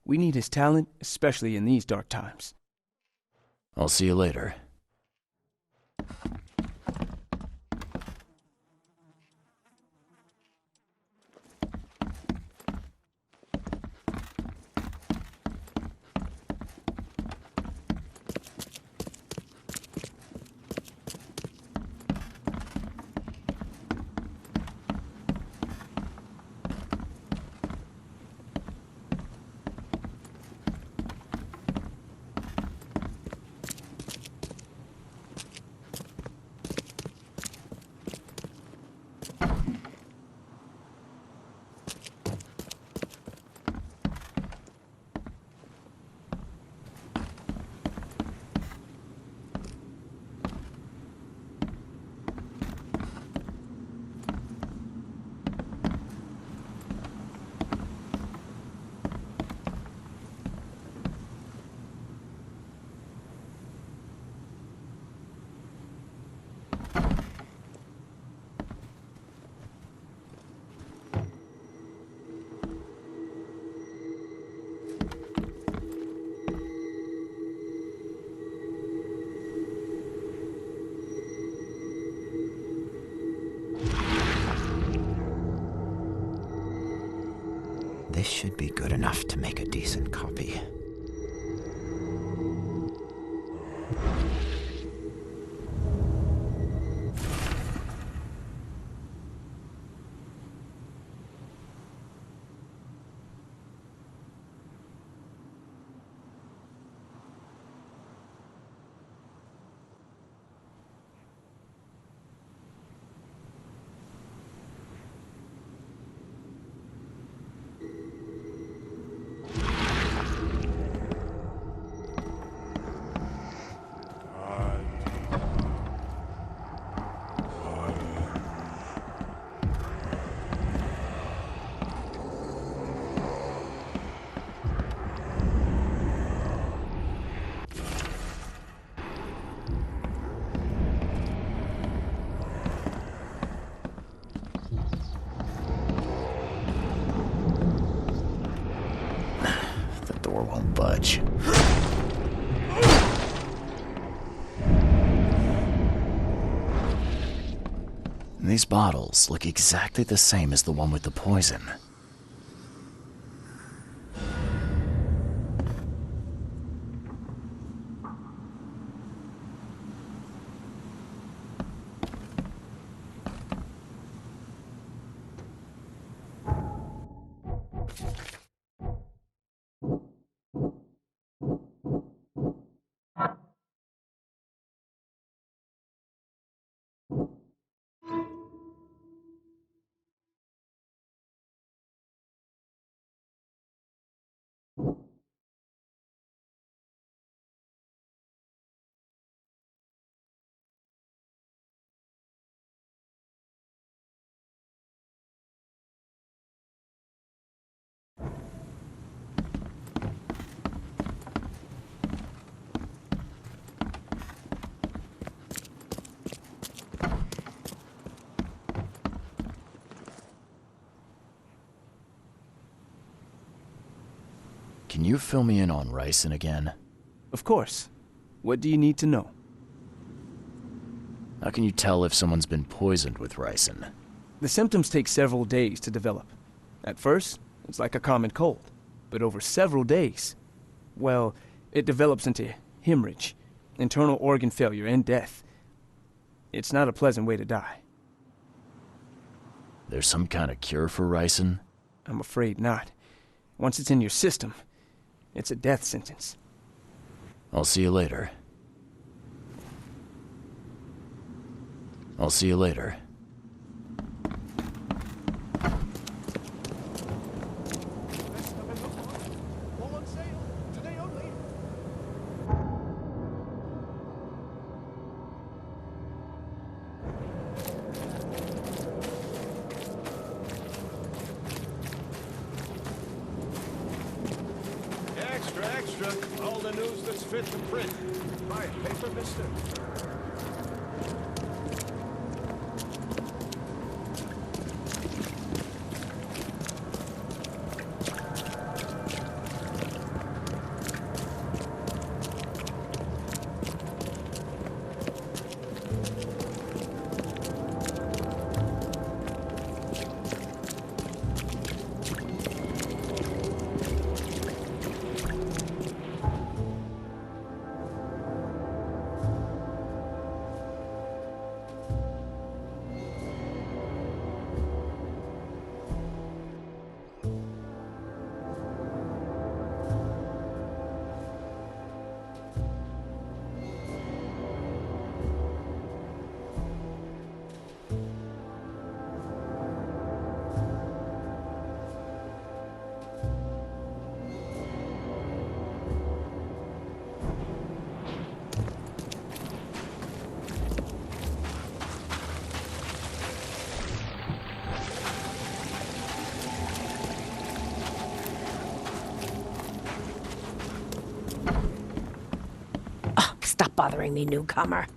We need his talent, especially in these dark times. I'll see you later. This should be good enough to make a decent copy. Won't budge. These bottles look exactly the same as the one with the poison. Can you fill me in on ricin again? Of course. What do you need to know? How can you tell if someone's been poisoned with ricin? The symptoms take several days to develop. At first, it's like a common cold. But over several days, well, it develops into hemorrhage, internal organ failure, and death. It's not a pleasant way to die. There's some kind of cure for ricin? I'm afraid not. Once it's in your system, it's a death sentence. I'll see you later. I'll see you later. All on sale. Today only. Extra, extra. All the news that's fit to print. Buy a paper, mister. Stop bothering me, newcomer.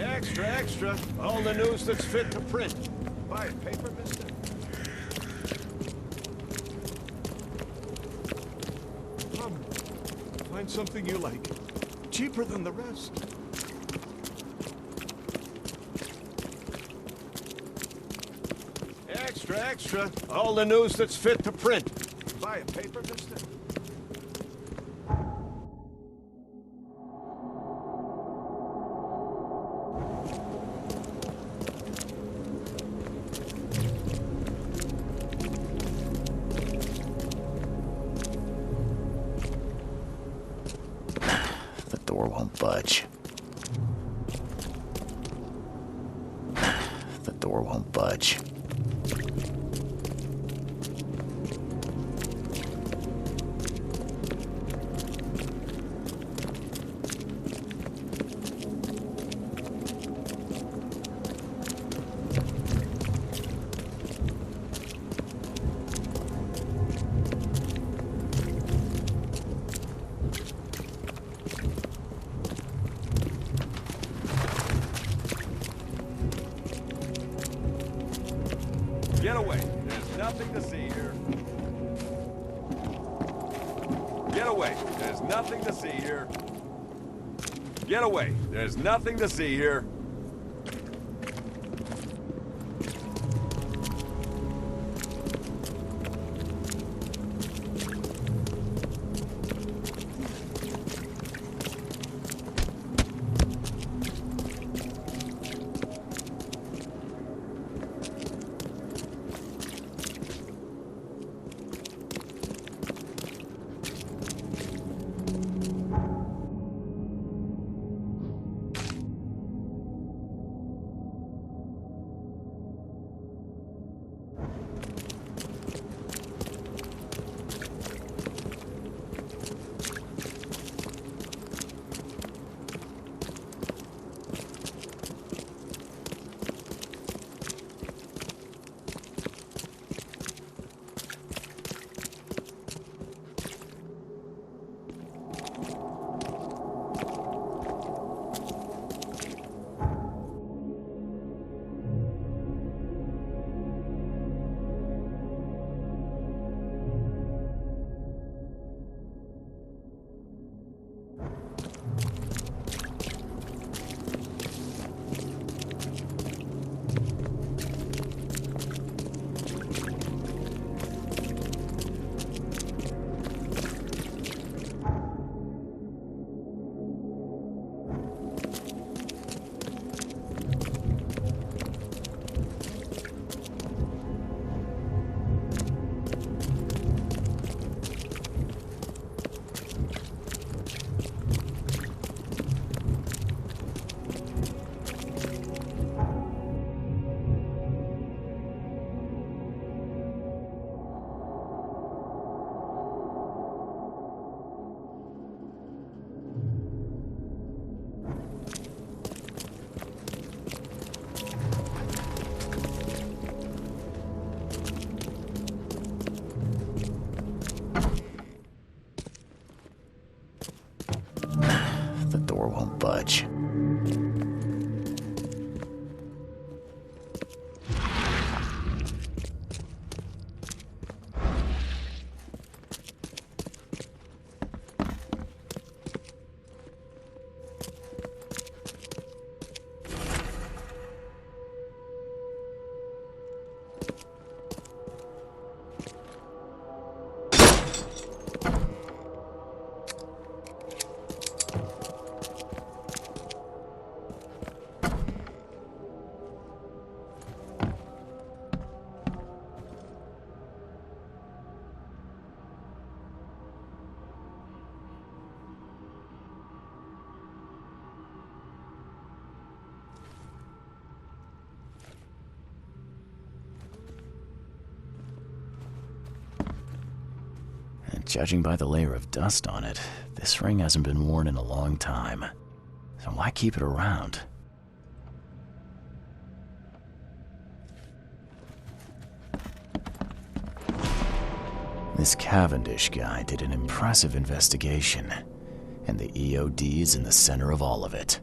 Extra, extra. All the news that's fit to print. Buy a paper, mister? Come, find something you like. Cheaper than the rest. Extra, extra. All the news that's fit to print. Buy a paper, mister? The door won't budge. The door won't budge. Get away. There's nothing to see here. Get away. There's nothing to see here. Get away. There's nothing to see here. The door won't budge. Judging by the layer of dust on it, this ring hasn't been worn in a long time. So why keep it around? This Cavendish guy did an impressive investigation, and the EOD is in the center of all of it.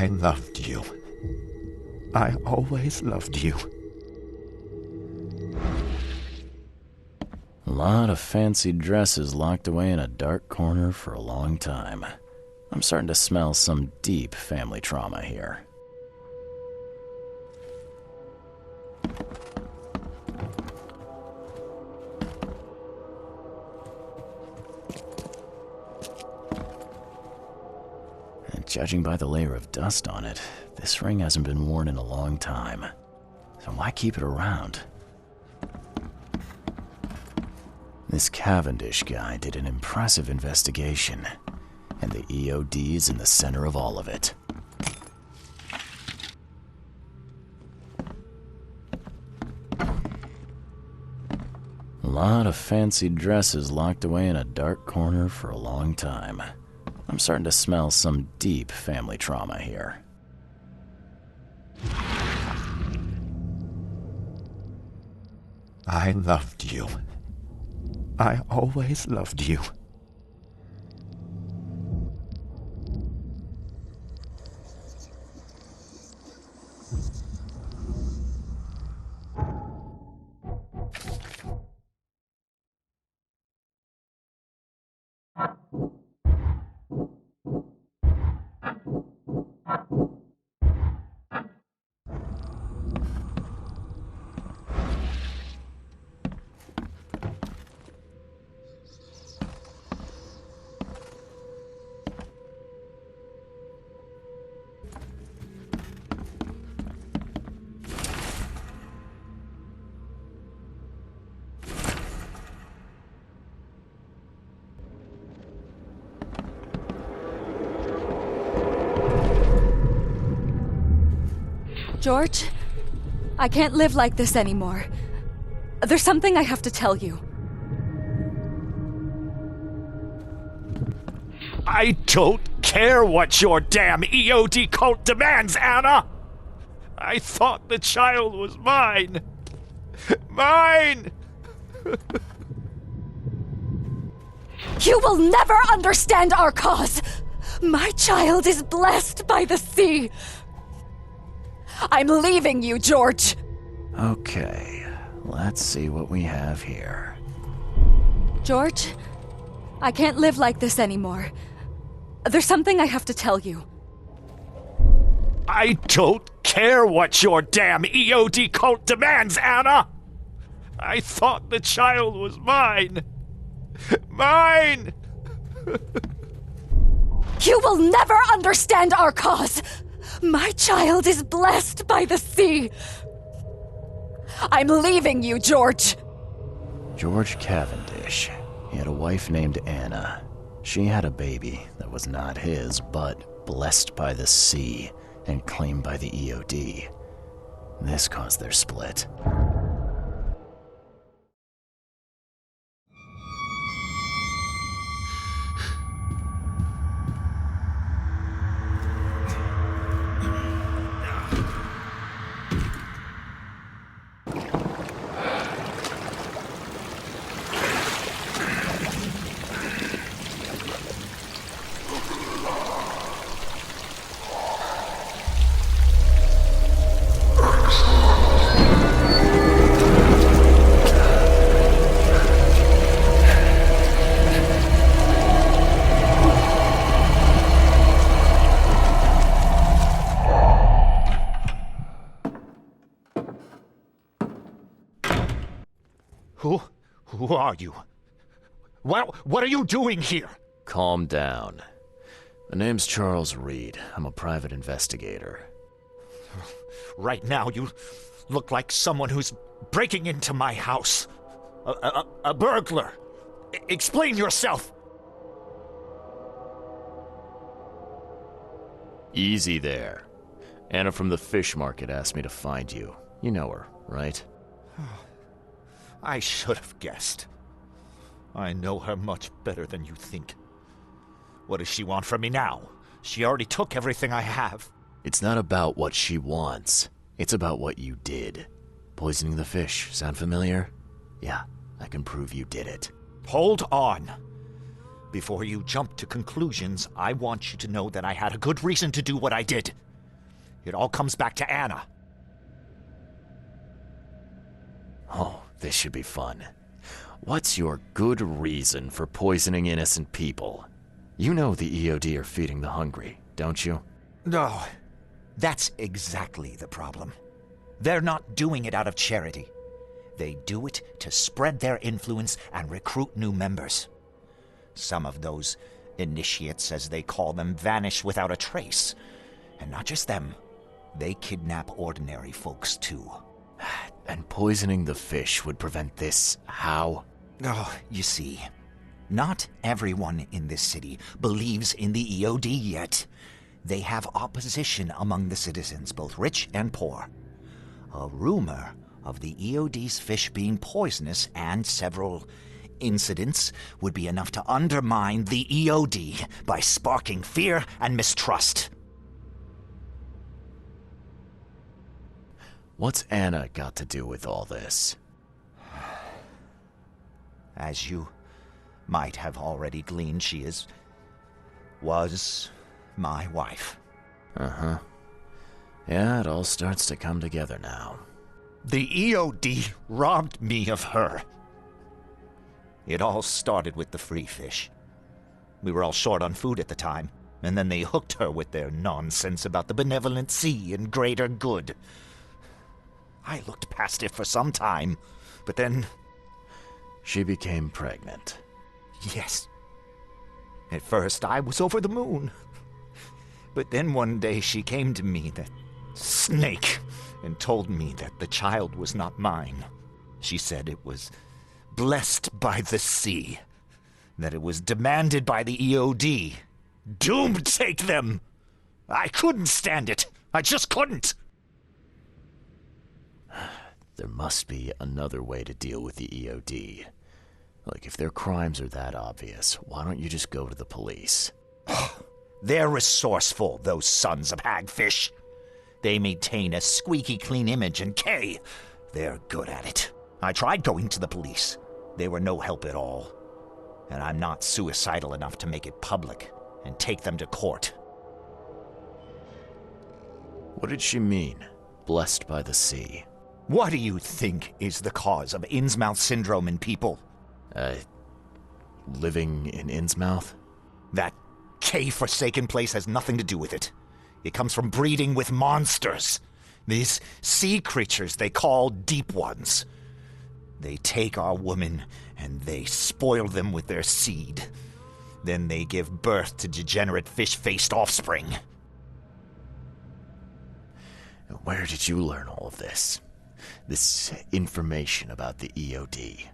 I loved you. I always loved you. A lot of fancy dresses locked away in a dark corner for a long time. I'm starting to smell some deep family trauma here. And judging by the layer of dust on it, this ring hasn't been worn in a long time. So why keep it around? This Cavendish guy did an impressive investigation, and the EOD is in the center of all of it. A lot of fancy dresses locked away in a dark corner for a long time. I'm starting to smell some deep family trauma here. I loved you. I always loved you. George, I can't live like this anymore. There's something I have to tell you. I don't care what your damn EOD cult demands, Anna! I thought the child was mine. Mine! You will never understand our cause! My child is blessed by the sea! I'm leaving you, George! Okay, let's see what we have here. George, I can't live like this anymore. There's something I have to tell you. I don't care what your damn EOD cult demands, Anna! I thought the child was mine. Mine! You will never understand our cause! My child is blessed by the sea! I'm leaving you, George! George Cavendish. He had a wife named Anna. She had a baby that was not his, but blessed by the sea and claimed by the EOD. This caused their split. Who are you? What are you doing here? Calm down. The name's Charles Reed. I'm a private investigator. Right now, you look like someone who's breaking into my house. A burglar. Explain yourself. Easy there. Anna from the fish market asked me to find you. You know her, right? I should have guessed. I know her much better than you think. What does she want from me now? She already took everything I have. It's not about what she wants. It's about what you did. Poisoning the fish. Sound familiar? Yeah, I can prove you did it. Hold on. Before you jump to conclusions, I want you to know that I had a good reason to do what I did. It all comes back to Anna. Oh, this should be fun. What's your good reason for poisoning innocent people? You know the EOD are feeding the hungry, don't you? No, that's exactly the problem. They're not doing it out of charity. They do it to spread their influence and recruit new members. Some of those initiates, as they call them, vanish without a trace. And not just them. They kidnap ordinary folks, too. And poisoning the fish would prevent this how? Oh, you see, not everyone in this city believes in the EOD yet. They have opposition among the citizens, both rich and poor. A rumor of the EOD's fish being poisonous and several incidents would be enough to undermine the EOD by sparking fear and mistrust. What's Anna got to do with all this? As you might have already gleaned, she was my wife. Uh-huh. Yeah, it all starts to come together now. The EOD robbed me of her. It all started with the free fish. We were all short on food at the time, and then they hooked her with their nonsense about the benevolent sea and greater good. I looked past it for some time, but then... She became pregnant. Yes. At first, I was over the moon. But then one day she came to me, that snake, and told me that the child was not mine. She said it was blessed by the sea, that it was demanded by the EOD. Doomed take them! I couldn't stand it. I just couldn't. There must be another way to deal with the EOD. Like, if their crimes are that obvious, why don't you just go to the police? They're resourceful, those sons of hagfish. They maintain a squeaky clean image, and they're good at it. I tried going to the police. They were no help at all. And I'm not suicidal enough to make it public and take them to court. What did she mean? Blessed by the sea. What do you think is the cause of Innsmouth syndrome in people? Living in Innsmouth? That K-forsaken place has nothing to do with it. It comes from breeding with monsters. These sea creatures they call Deep Ones. They take our women and they spoil them with their seed. Then they give birth to degenerate fish-faced offspring. Where did you learn all of this? This information about the EOD?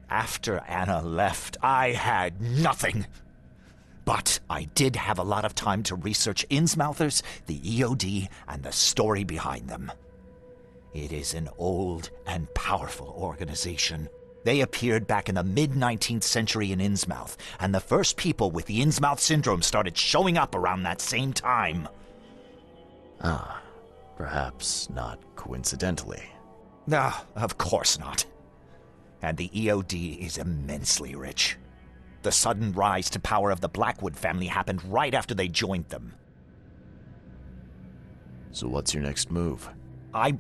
After Anna left, I had nothing. But I did have a lot of time to research Innsmouthers, the EOD, and the story behind them. It is an old and powerful organization. They appeared back in the mid-19th century in Innsmouth, and the first people with the Innsmouth syndrome started showing up around that same time. Ah, perhaps not coincidentally. No, of course not. And the EOD is immensely rich. The sudden rise to power of the Blackwood family happened right after they joined them. So what's your next move? I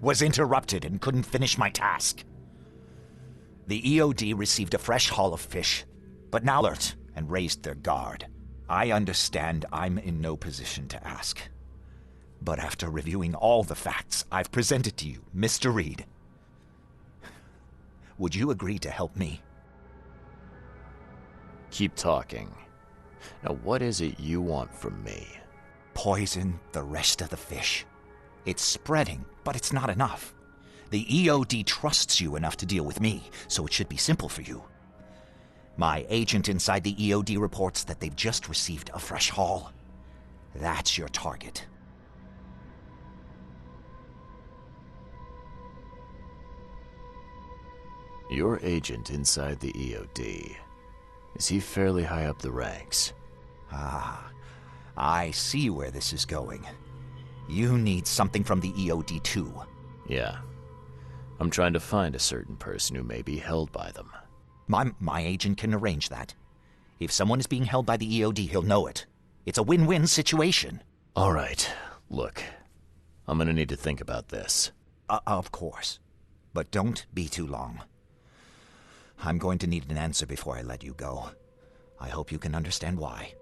was interrupted and couldn't finish my task. The EOD received a fresh haul of fish, but now alert and raised their guard. I understand I'm in no position to ask. But after reviewing all the facts I've presented to you, Mr. Reed, would you agree to help me? Keep talking. Now, what is it you want from me? Poison the rest of the fish. It's spreading, but it's not enough. The EOD trusts you enough to deal with me, so it should be simple for you. My agent inside the EOD reports that they've just received a fresh haul. That's your target. Your agent inside the EOD. Is he fairly high up the ranks? Ah, I see where this is going. You need something from the EOD too. Yeah. I'm trying to find a certain person who may be held by them. My agent can arrange that. If someone is being held by the EOD, he'll know it. It's a win-win situation. All right. Look, I'm gonna need to think about this. Of course. But don't be too long. I'm going to need an answer before I let you go. I hope you can understand why.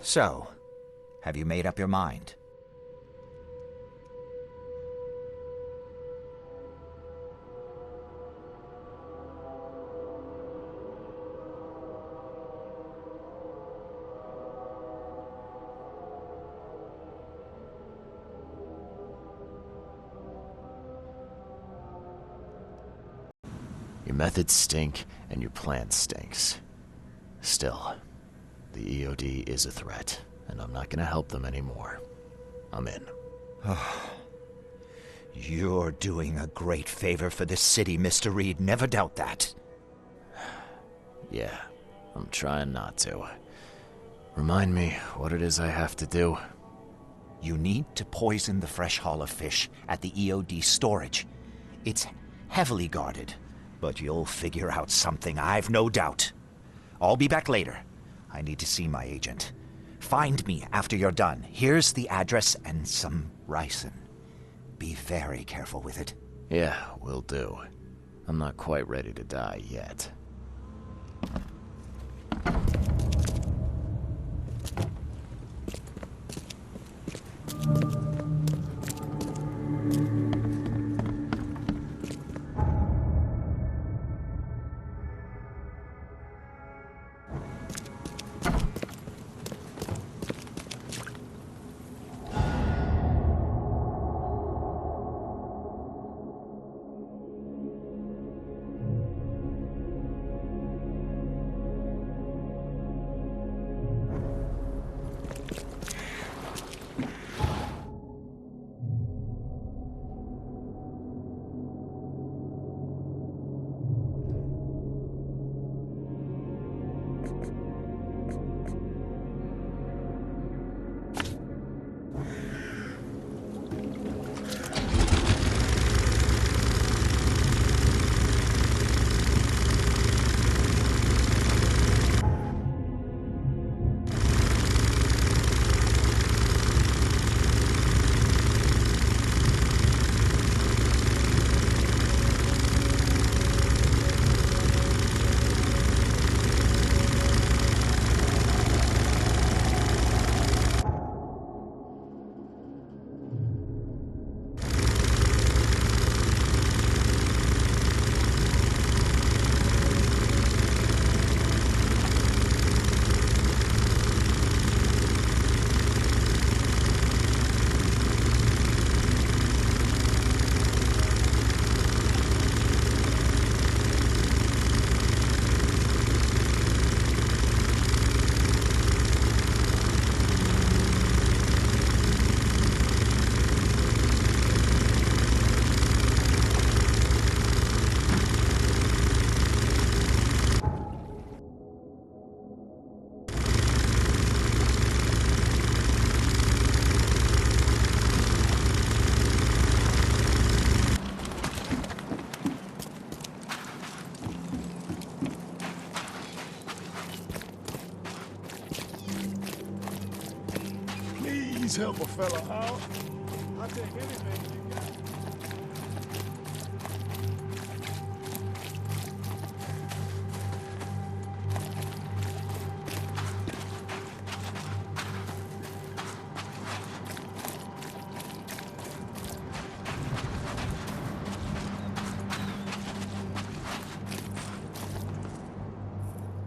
So, have you made up your mind? Your methods stink, and your plan stinks. Still, the EOD is a threat, and I'm not gonna help them anymore. I'm in. You're doing a great favor for this city, Mr. Reed. Never doubt that. Yeah, I'm trying not to. Remind me what it is I have to do. You need to poison the fresh haul of fish at the EOD storage. It's heavily guarded, but you'll figure out something, I've no doubt. I'll be back later. I need to see my agent. Find me after you're done. Here's the address and some ricin. Be very careful with it. Yeah, will do. I'm not quite ready to die yet. Please help a fella out. I'll take anything you got.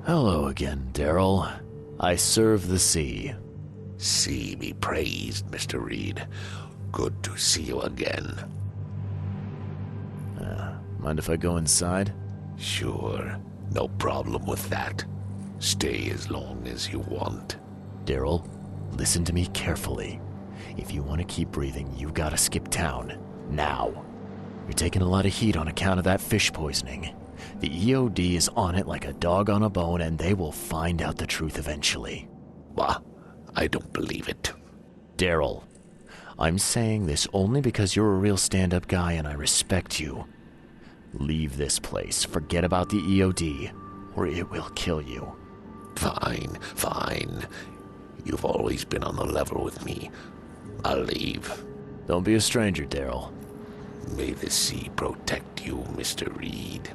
Hello again, Daryl. I serve the sea. Sea be praised, Mr. Reed. Good to see you again. Mind if I go inside? Sure. No problem with that. Stay as long as you want. Daryl, listen to me carefully. If you want to keep breathing, you gotta skip town. Now. You're taking a lot of heat on account of that fish poisoning. The EOD is on it like a dog on a bone, and they will find out the truth eventually. What? I don't believe it. Daryl, I'm saying this only because you're a real stand-up guy and I respect you. Leave this place, forget about the EOD, or it will kill you. Fine, fine. You've always been on the level with me. I'll leave. Don't be a stranger, Daryl. May the sea protect you, Mr. Reed.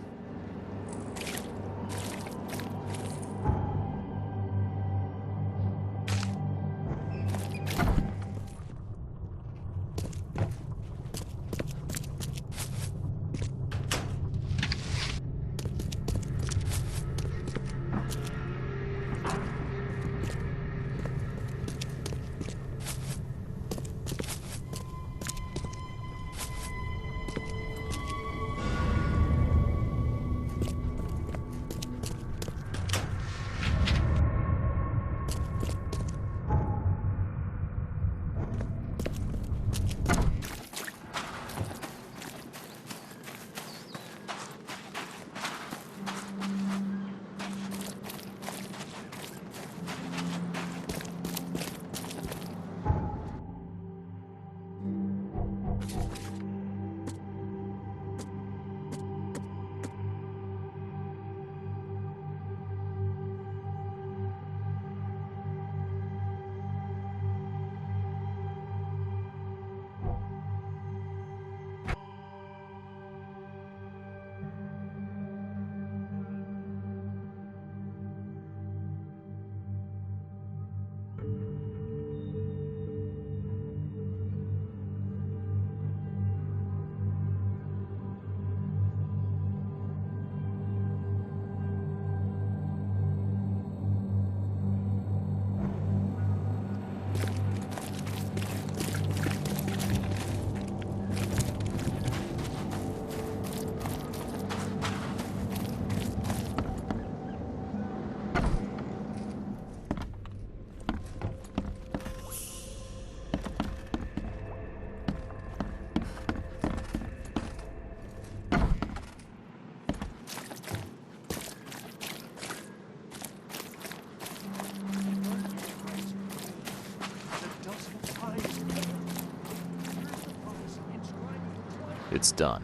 It's done.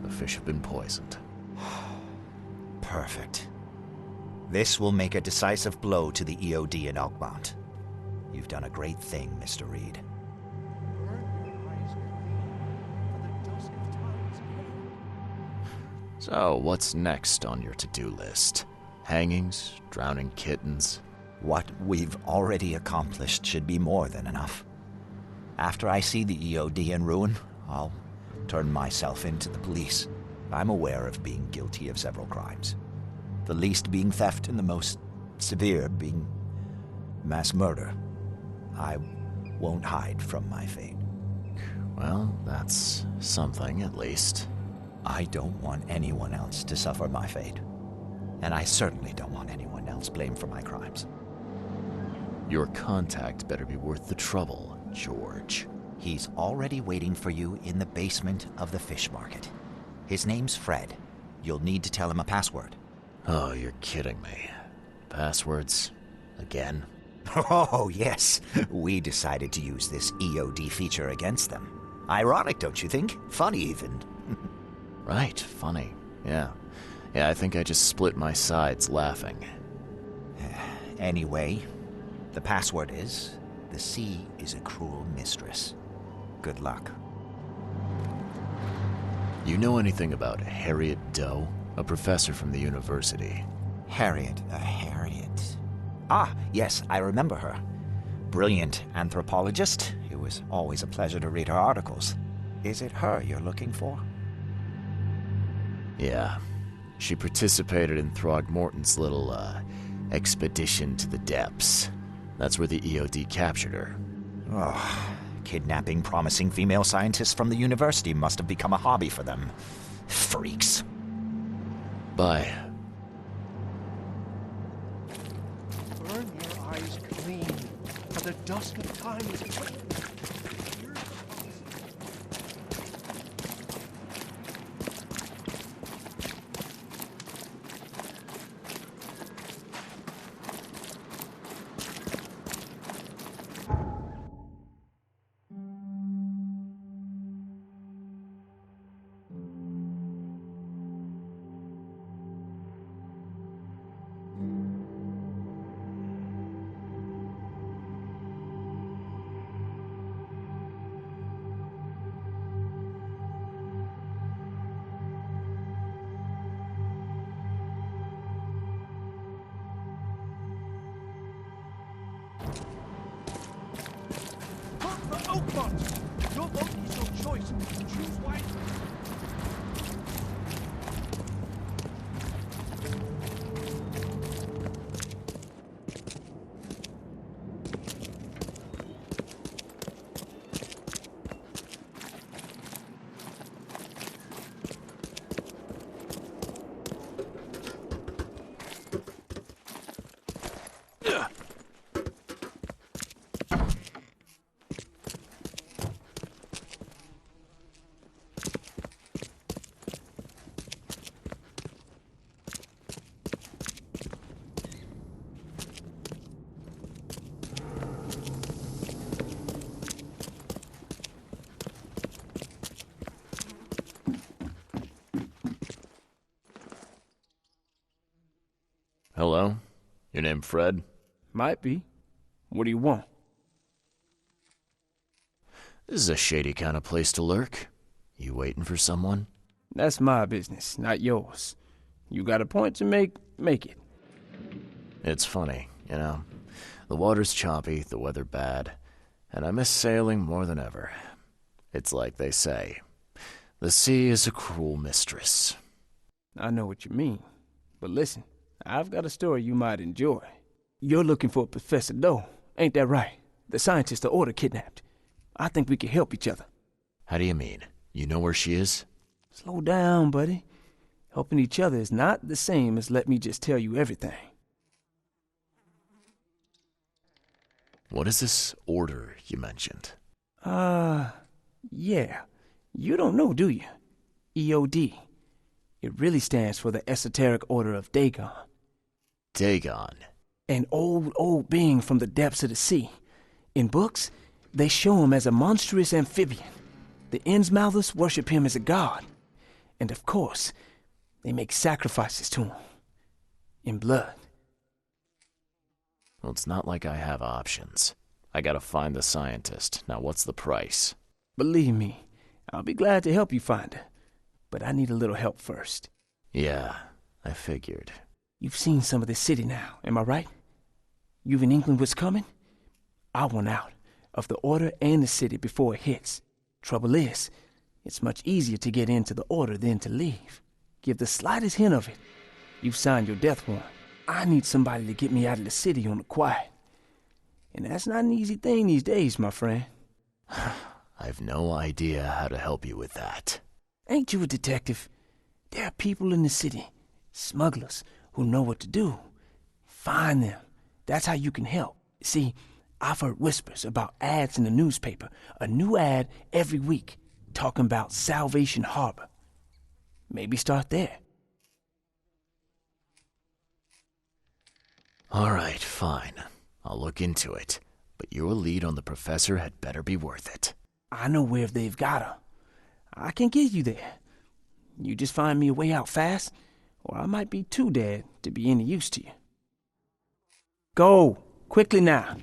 The fish have been poisoned. Perfect. This will make a decisive blow to the EOD in Oakmont. You've done a great thing, Mr. Reed. So, what's next on your to-do list? Hangings? Drowning kittens? What we've already accomplished should be more than enough. After I see the EOD in ruin, I'll turn myself into the police. I'm aware of being guilty of several crimes. The least being theft and the most severe being mass murder. I won't hide from my fate. Well, that's something at least. I don't want anyone else to suffer my fate. And I certainly don't want anyone else blamed for my crimes. Your contact better be worth the trouble, George. He's already waiting for you in the basement of the fish market. His name's Fred. You'll need to tell him a password. Oh, you're kidding me. Passwords? Again? Oh, yes. We decided to use this EOD feature against them. Ironic, don't you think? Funny, even. Right, funny. Yeah, I think I just split my sides laughing. Anyway, the password is The sea is a cruel mistress. Good luck. You know anything about Harriet Doe? A professor from the university. Harriet. Ah, yes, I remember her. Brilliant anthropologist. It was always a pleasure to read her articles. Is it her you're looking for? Yeah. She participated in Throgmorton's little, expedition to the depths. That's where the EOD captured her. Oh, kidnapping promising female scientists from the university must have become a hobby for them. Freaks. Bye. Burn your eyes clean, for the dusk of time is quick. Your vote is your choice. Choose wisely. Hello? Your name Fred? Might be. What do you want? This is a shady kind of place to lurk. You waiting for someone? That's my business, not yours. You got a point to make it. It's funny, you know. The water's choppy, the weather bad, and I miss sailing more than ever. It's like they say, the sea is a cruel mistress. I know what you mean. But listen, I've got a story you might enjoy. You're looking for Professor Doe, ain't that right? The scientist the Order kidnapped. I think we can help each other. How do you mean? You know where she is? Slow down, buddy. Helping each other is not the same as let me just tell you everything. What is this order you mentioned? Yeah. You don't know, do you? EOD. It really stands for the Esoteric Order of Dagon. Dagon? An old being from the depths of the sea. In books, they show him as a monstrous amphibian. The Innsmouthers worship him as a god. And of course, they make sacrifices to him. In blood. Well, it's not like I have options. I gotta find the scientist. Now, what's the price? Believe me, I'll be glad to help you find her. But I need a little help first. Yeah, I figured. You've seen some of this city now, am I right? You've in England what's coming? I want out of the Order and the city before it hits. Trouble is, it's much easier to get into the Order than to leave. Give the slightest hint of it, you've signed your death warrant. I need somebody to get me out of the city on the quiet. And that's not an easy thing these days, my friend. I've no idea how to help you with that. Ain't you a detective? There are people in the city, smugglers, who know what to do. Find them. That's how you can help. See, I've heard whispers about ads in the newspaper. A new ad every week, talking about Salvation Harbor. Maybe start there. All right, fine. I'll look into it. But your lead on the professor had better be worth it. I know where they've got her. I can get you there. You just find me a way out fast, or I might be too dead to be any use to you. Go! Quickly now!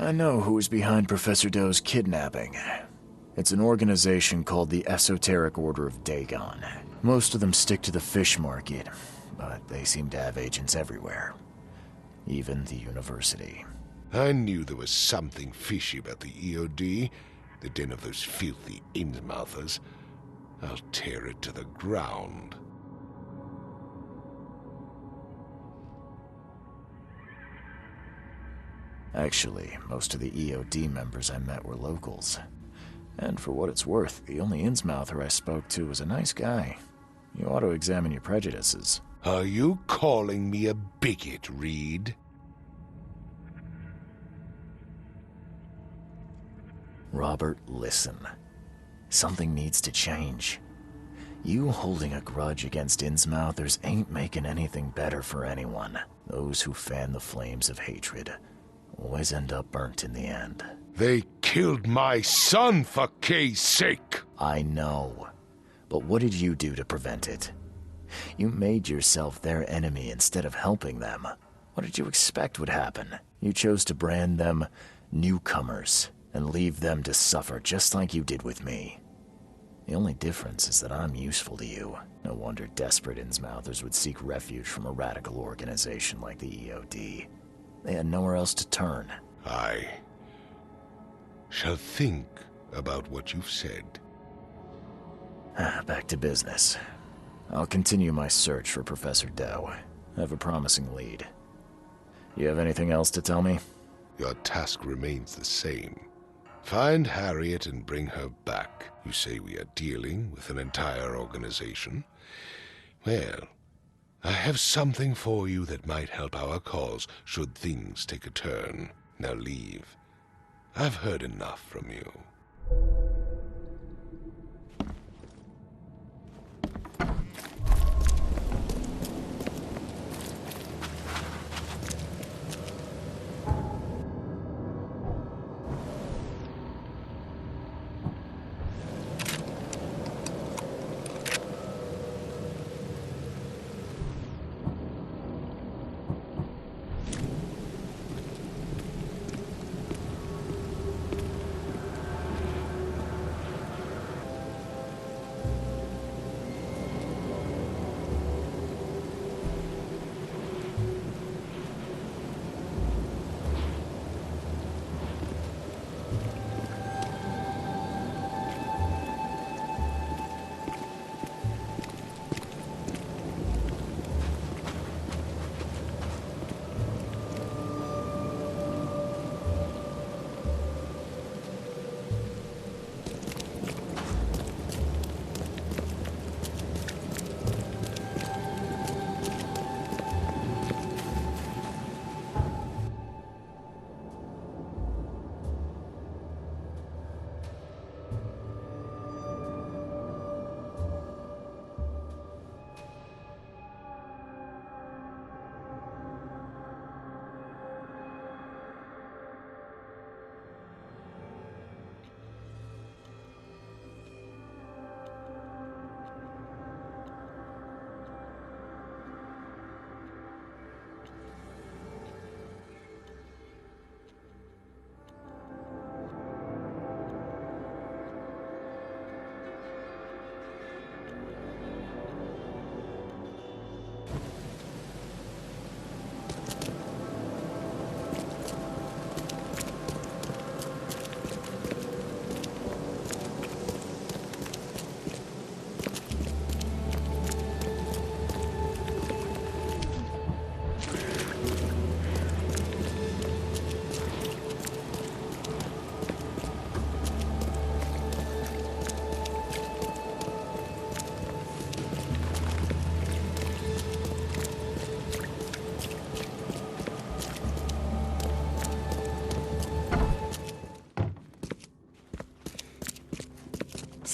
I know who's behind Professor Doe's kidnapping. It's an organization called the Esoteric Order of Dagon. Most of them stick to the fish market, but they seem to have agents everywhere. Even the university. I knew there was something fishy about the EOD, the den of those filthy Innsmouthers. I'll tear it to the ground. Actually, most of the EOD members I met were locals. And for what it's worth, the only Innsmouther I spoke to was a nice guy. You ought to examine your prejudices. Are you calling me a bigot, Reed? Robert, listen. Something needs to change. You holding a grudge against Innsmouthers ain't making anything better for anyone. Those who fan the flames of hatred always end up burnt in the end. They killed my son, for Kay's sake! I know. But what did you do to prevent it? You made yourself their enemy instead of helping them. What did you expect would happen? You chose to brand them newcomers and leave them to suffer just like you did with me. The only difference is that I'm useful to you. No wonder desperate Innsmouthers would seek refuge from a radical organization like the EOD. They had nowhere else to turn. I shall think about what you've said. Back to business. I'll continue my search for Professor Doe. I have a promising lead. You have anything else to tell me? Your task remains the same. Find Harriet and bring her back. You say we are dealing with an entire organization? Well, I have something for you that might help our cause should things take a turn. Now leave. I've heard enough from you.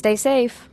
Stay safe.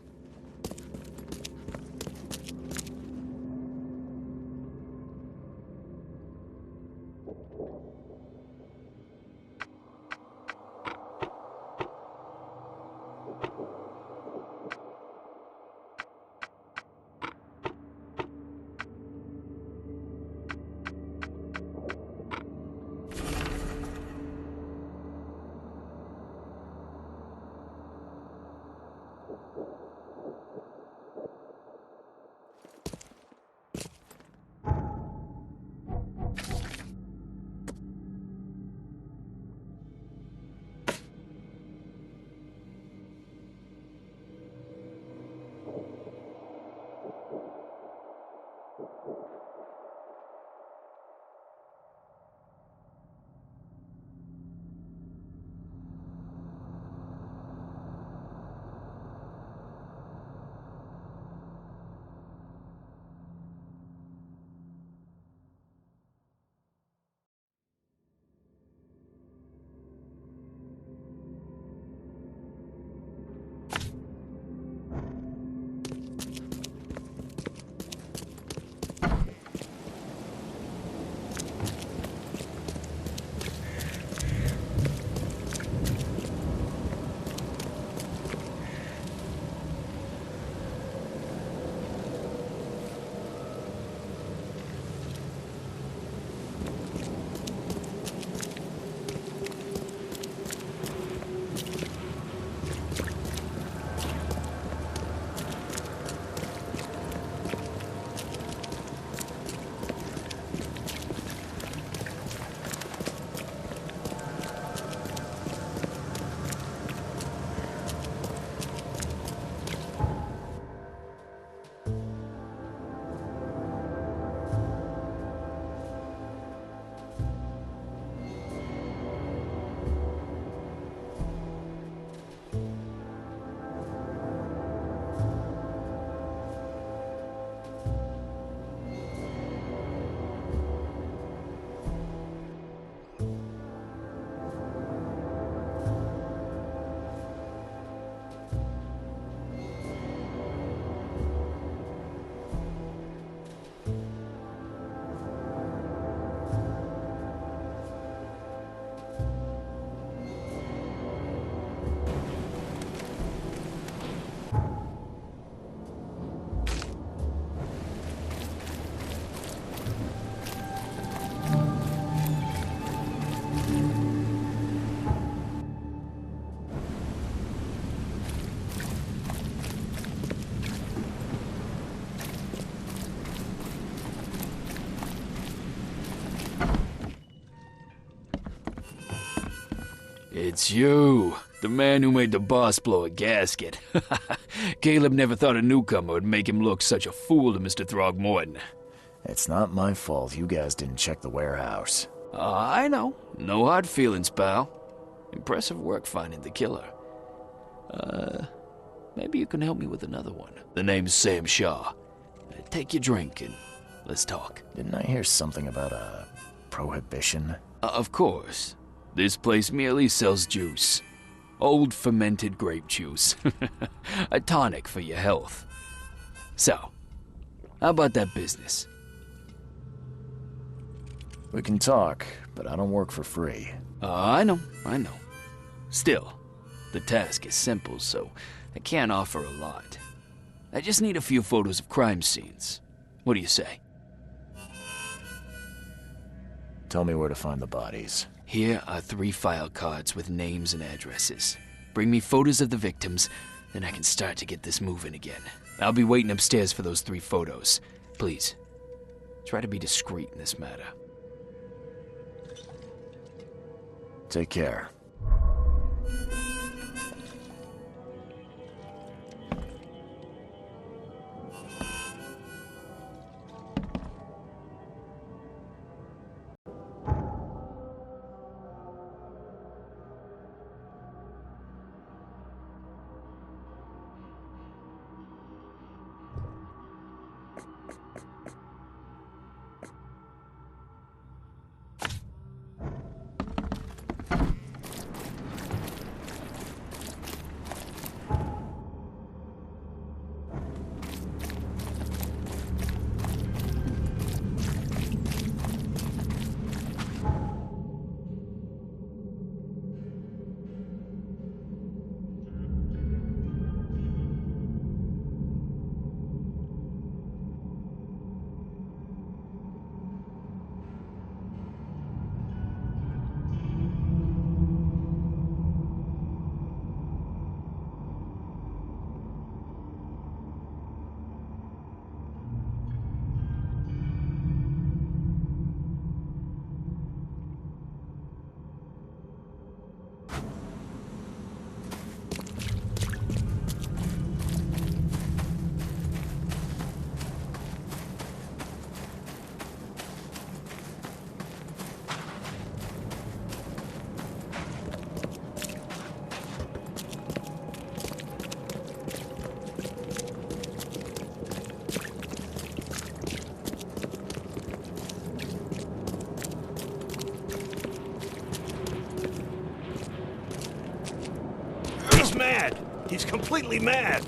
It's you, the man who made the boss blow a gasket. Caleb never thought a newcomer would make him look such a fool to Mr. Throgmorton. It's not my fault you guys didn't check the warehouse. I know. No hard feelings, pal. Impressive work finding the killer. Maybe you can help me with another one. The name's Sam Shaw. Take your drink and let's talk. Didn't I hear something about a prohibition? Of course. This place merely sells juice. Old fermented grape juice. A tonic for your health. So, how about that business? We can talk, but I don't work for free. I know. Still, the task is simple, so I can't offer a lot. I just need a few photos of crime scenes. What do you say? Tell me where to find the bodies. Here are 3 file cards with names and addresses. Bring me photos of the victims, then I can start to get this moving again. I'll be waiting upstairs for those 3 photos. Please, try to be discreet in this matter. Take care. He's mad! He's completely mad!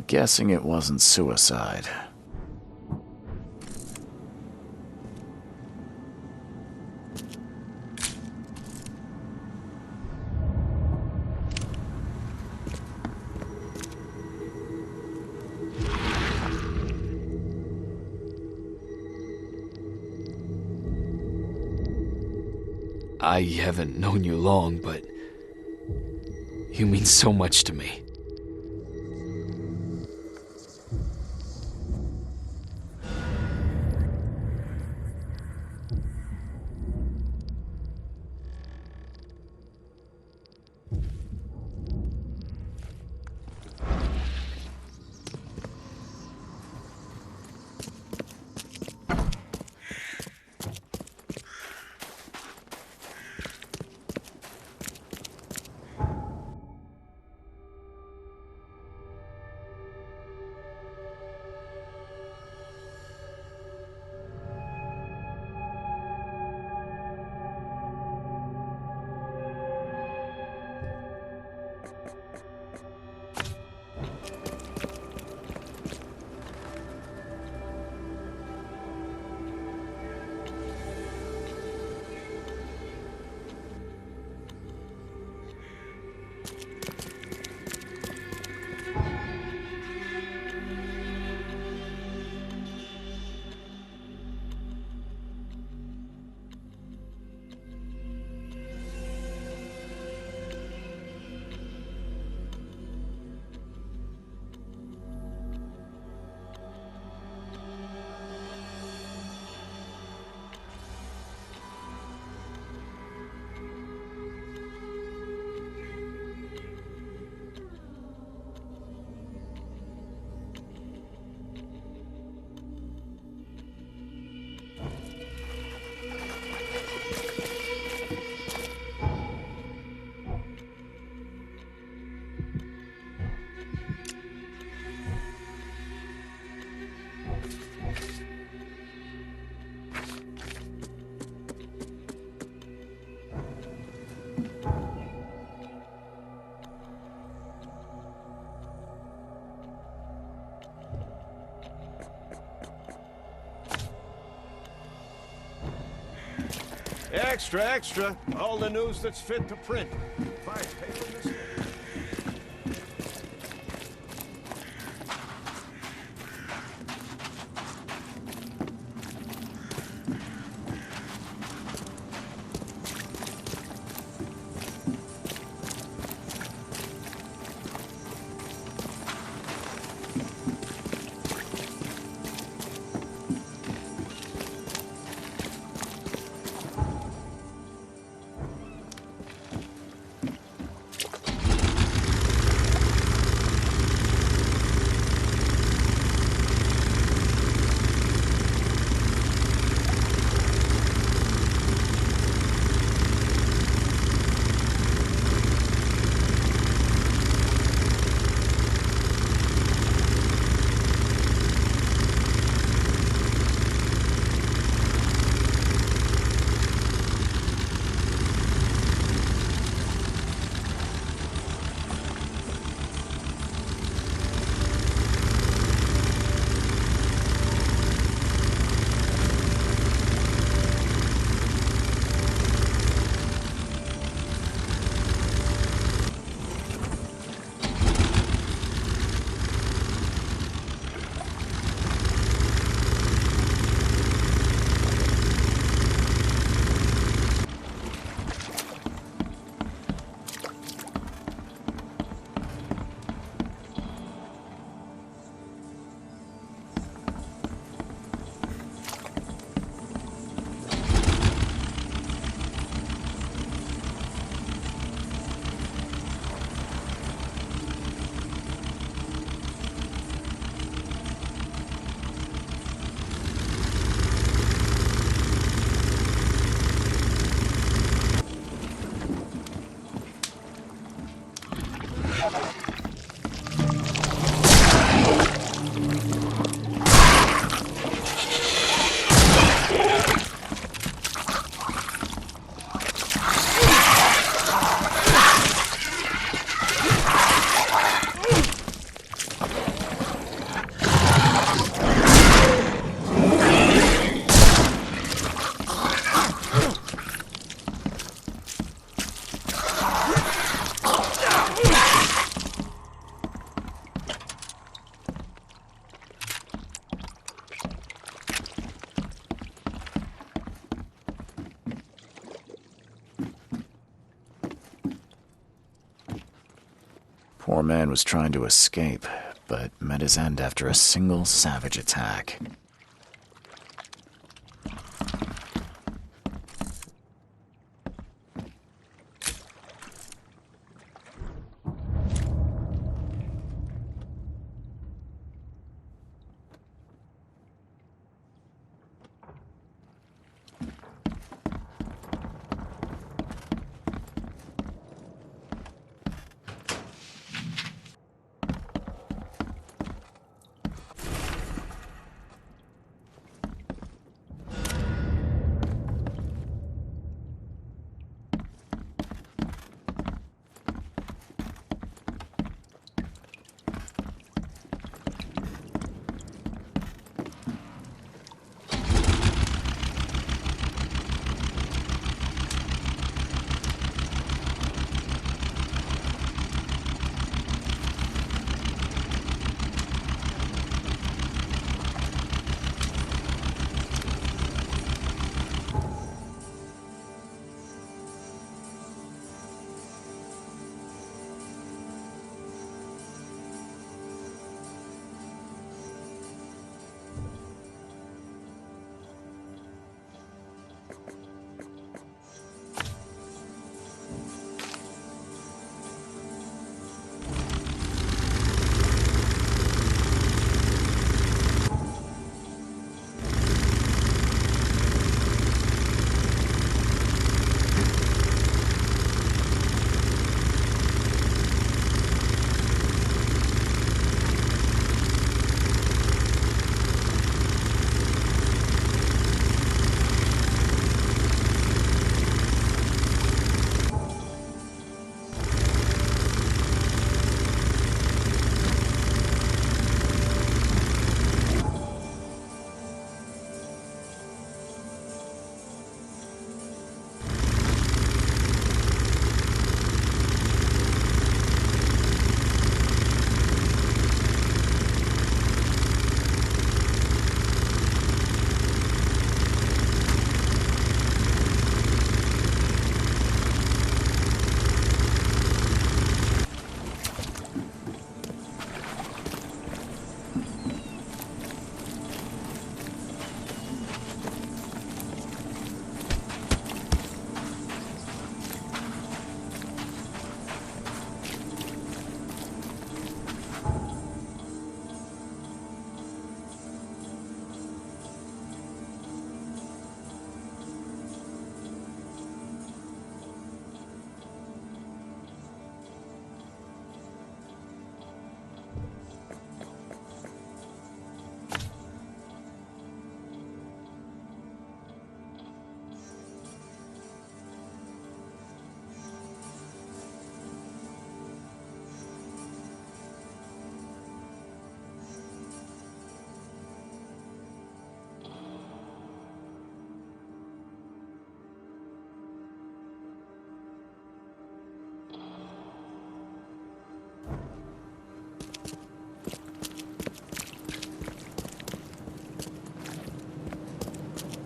guessing it wasn't suicide. I haven't known you long, but you mean so much to me. Extra, extra. All the news that's fit to print. 5 paper mistakes. Poor man was trying to escape, but met his end after a single savage attack.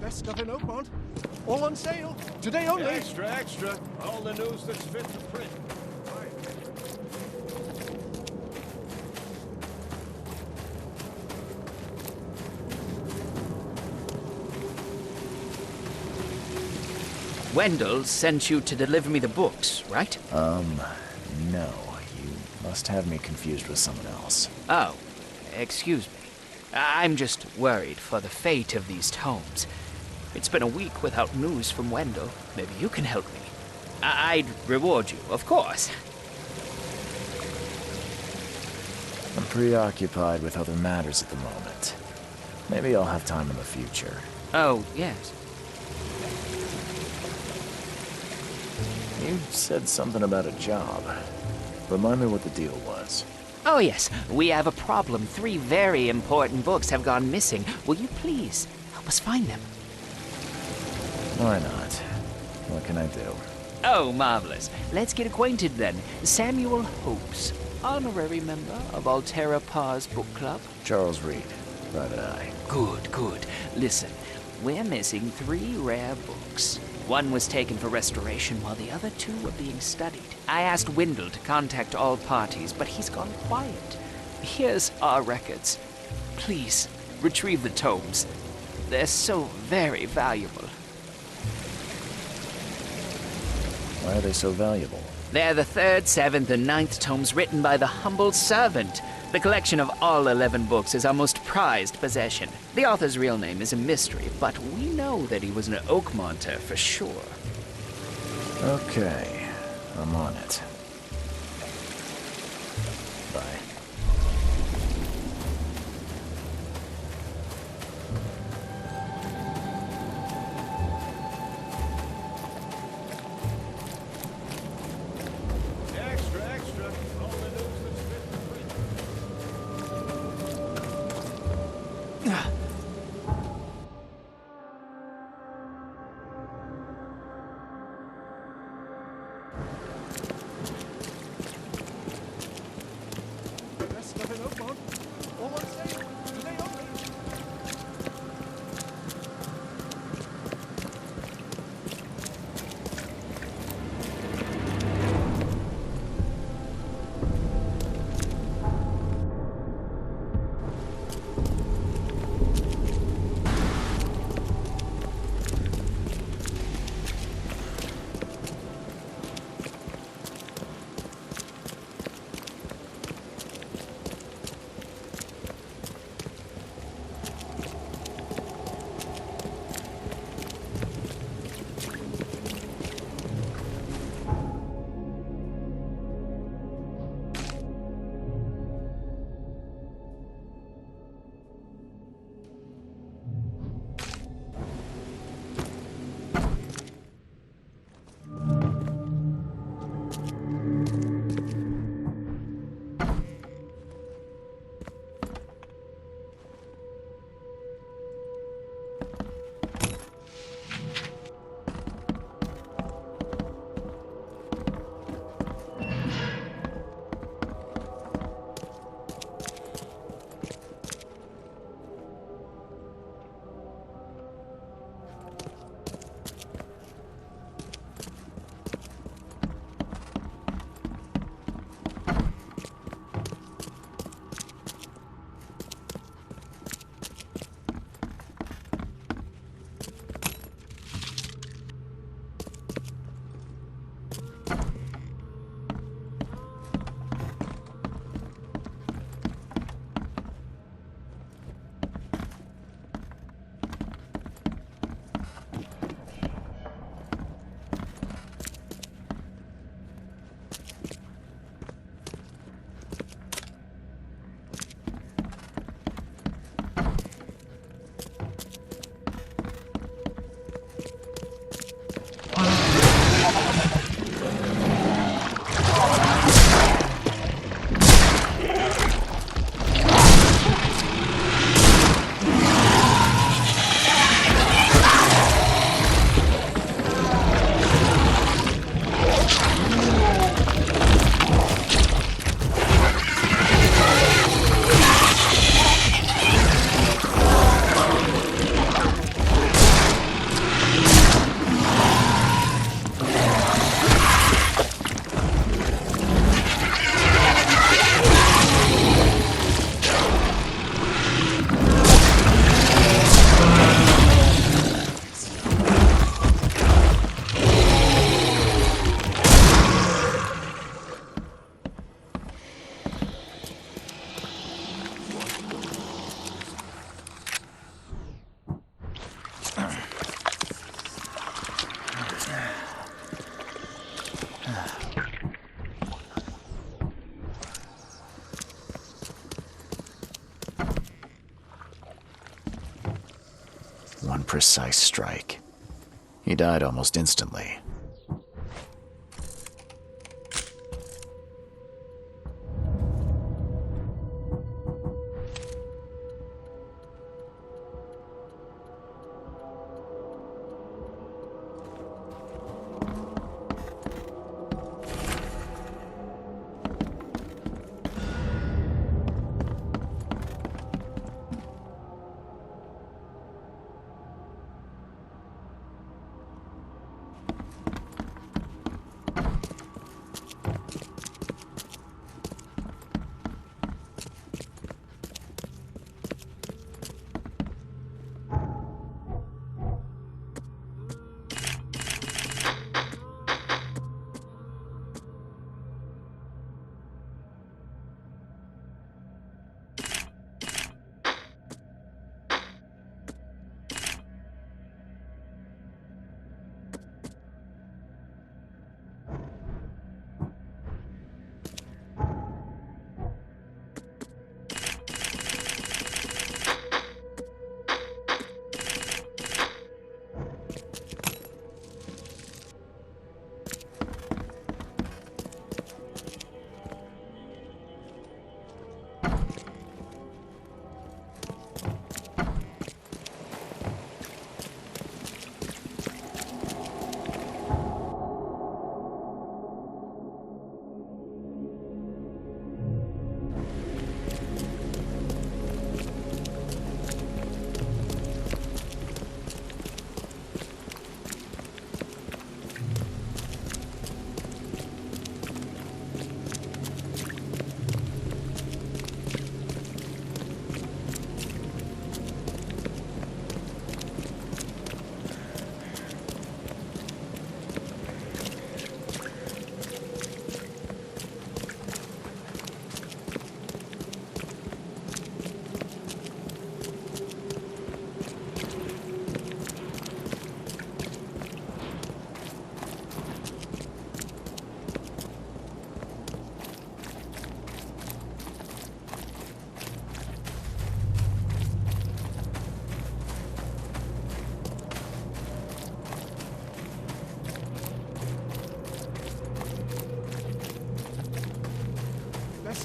Best stuff in Oakmont. All on sale. Today only. Extra, extra. All the news that's fit to print. Wendell sent you to deliver me the books, right? No. You must have me confused with someone else. Oh, excuse me. I'm just worried for the fate of these tomes. It's been a week without news from Wendell. Maybe you can help me. I'd reward you, of course. I'm preoccupied with other matters at the moment. Maybe I'll have time in the future. Oh, yes. You said something about a job. Remind me what the deal was. Oh, yes. We have a problem. 3 very important books have gone missing. Will you please help us find them? Why not? What can I do? Oh, marvelous. Let's get acquainted then. Samuel Hopes, honorary member of Altera Pars Book Club. Charles Reed, Private Eye. Good, good. Listen, we're missing 3 rare books. One was taken for restoration while the other two were being studied. I asked Wendell to contact all parties, but he's gone quiet. Here's our records. Please, retrieve the tomes. They're so very valuable. Why are they so valuable? They're the 3rd, 7th, and 9th tomes written by the humble servant. The collection of all 11 books is our most prized possession. The author's real name is a mystery, but we know that he was an Oakmonter for sure. Okay, I'm on it. Bye. Extra, extra. All the news that's fit for print. Best stuff in Oakmont. All on sale. Today only. One precise strike. He died almost instantly.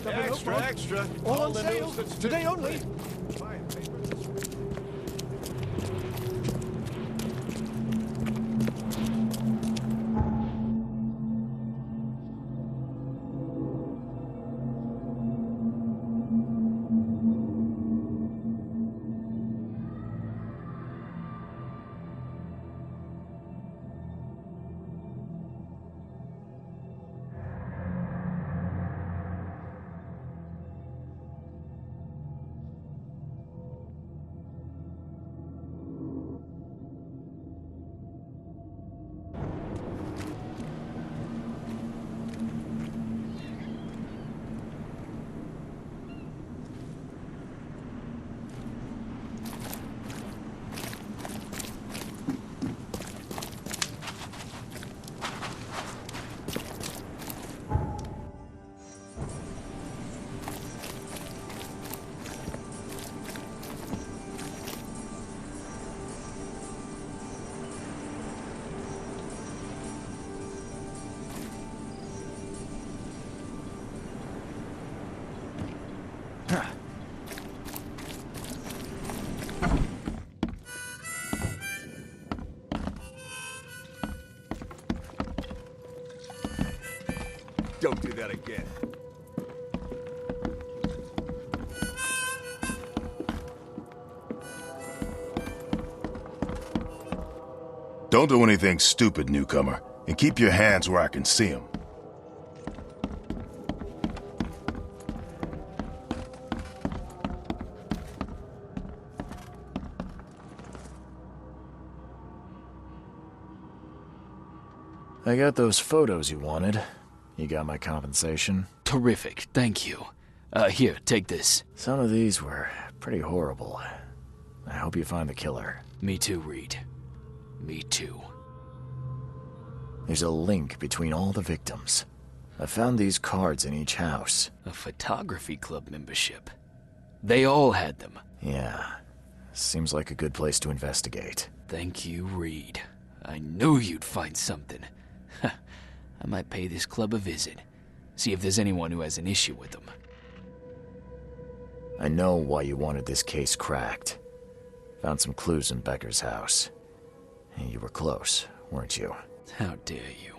stuff in Extra, Oakmont. extra. All on the sale. news that's fit Today to only. print. Buy a paper that's fit. Don't do that again. Don't do anything stupid, newcomer, and keep your hands where I can see them. I got those photos you wanted. You got my compensation? Terrific, thank you. Here, take this. Some of these were pretty horrible. I hope you find the killer. Me too, Reed. Me too. There's a link between all the victims. I found these cards in each house. A photography club membership. They all had them. Yeah. Seems like a good place to investigate. Thank you, Reed. I knew you'd find something. I might pay this club a visit. See if there's anyone who has an issue with them. I know why you wanted this case cracked. Found some clues in Becker's house. You were close, weren't you? How dare you?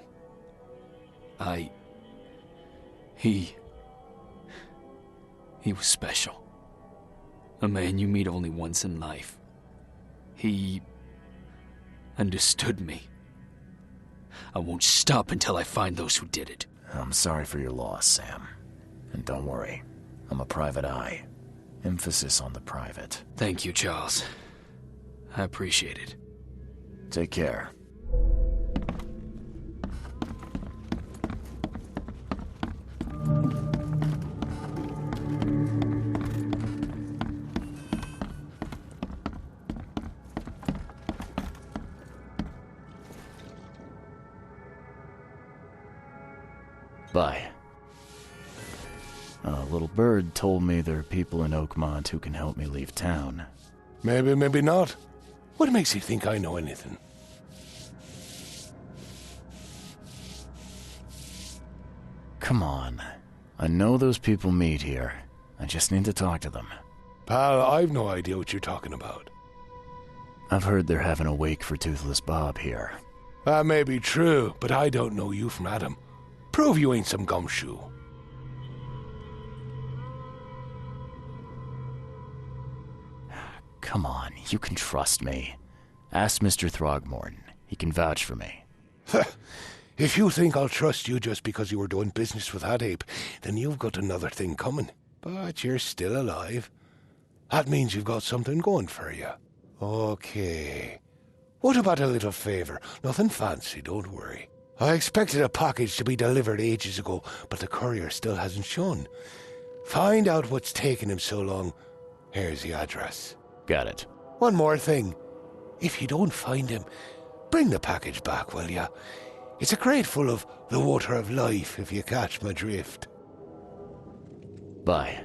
He was special. A man you meet only once in life. He understood me. I won't stop until I find those who did it. I'm sorry for your loss, Sam. And don't worry, I'm a private eye. Emphasis on the private. Thank you, Charles. I appreciate it. Take care. Bye. A little bird told me there are people in Oakmont who can help me leave town. Maybe, maybe not. What makes you think I know anything? Come on. I know those people meet here. I just need to talk to them. Pal, I've no idea what you're talking about. I've heard they're having a wake for Toothless Bob here. That may be true, but I don't know you from Adam. Prove you ain't some gumshoe. Come on, you can trust me. Ask Mr. Throgmorton. He can vouch for me. If you think I'll trust you just because you were doing business with that ape, then you've got another thing coming. But you're still alive. That means you've got something going for you. Okay. What about a little favor? Nothing fancy, don't worry. I expected a package to be delivered ages ago, but the courier still hasn't shown. Find out what's taking him so long. Here's the address. Got it. One more thing. If you don't find him, bring the package back, will ya? It's a crate full of the water of life, if you catch my drift. Bye.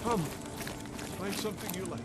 Come. Find something you like.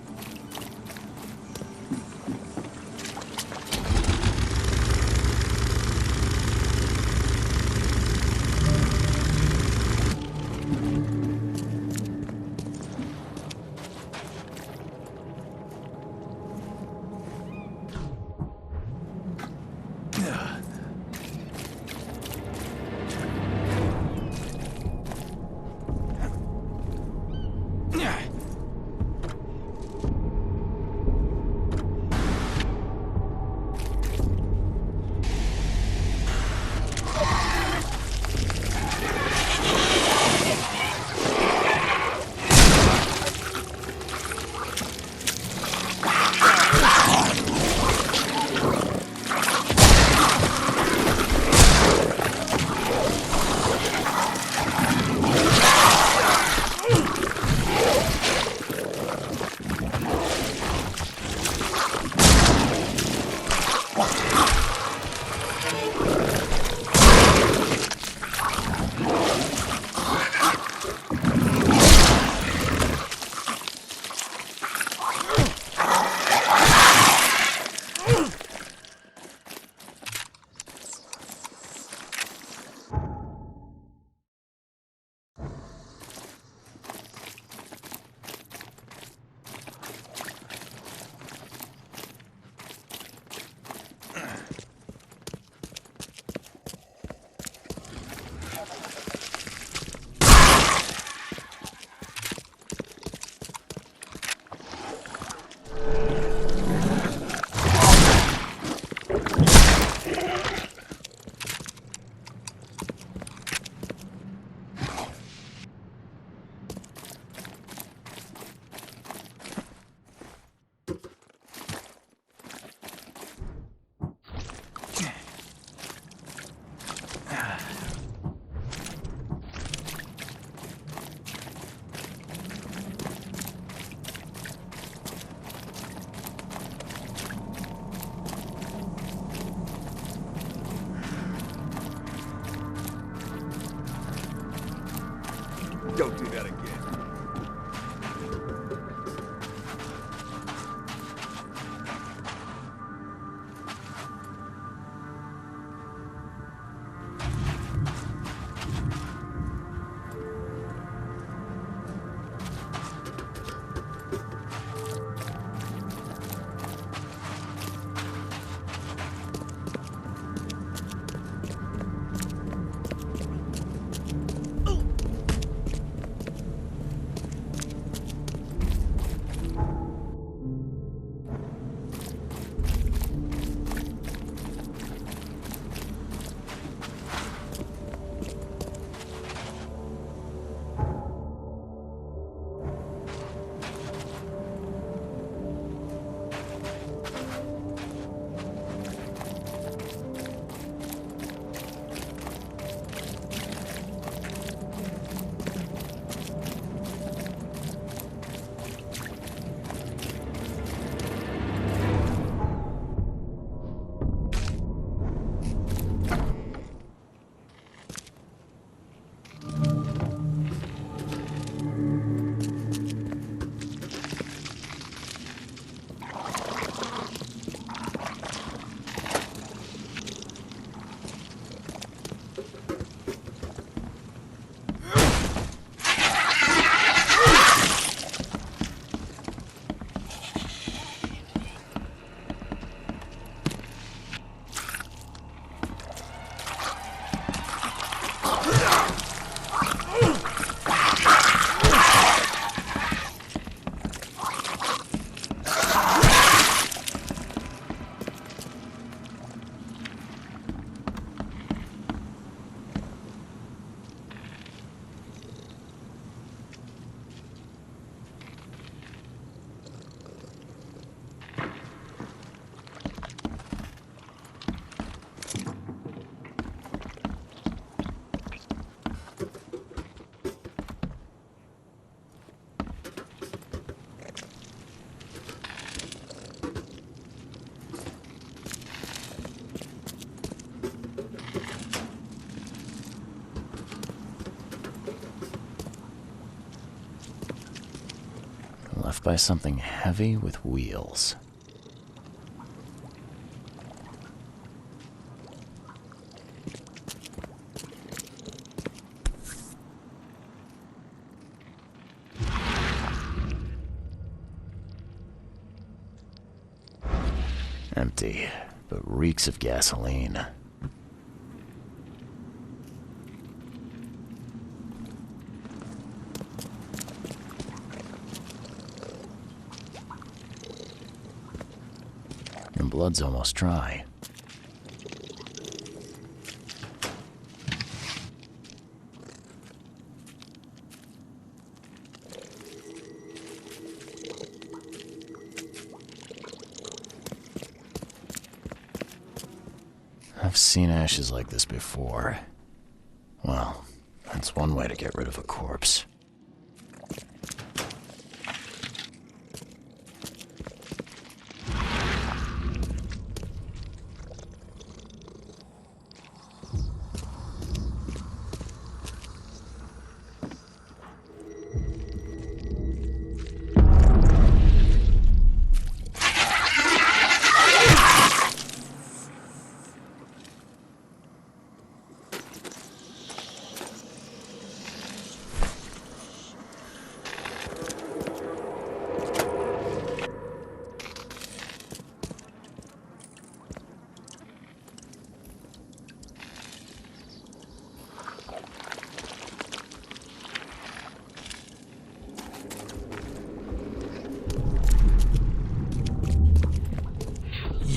Don't do that again. left by something heavy with wheels. Empty, but reeks of gasoline. Your blood's almost dry. I've seen ashes like this before. Well, that's one way to get rid of a corpse.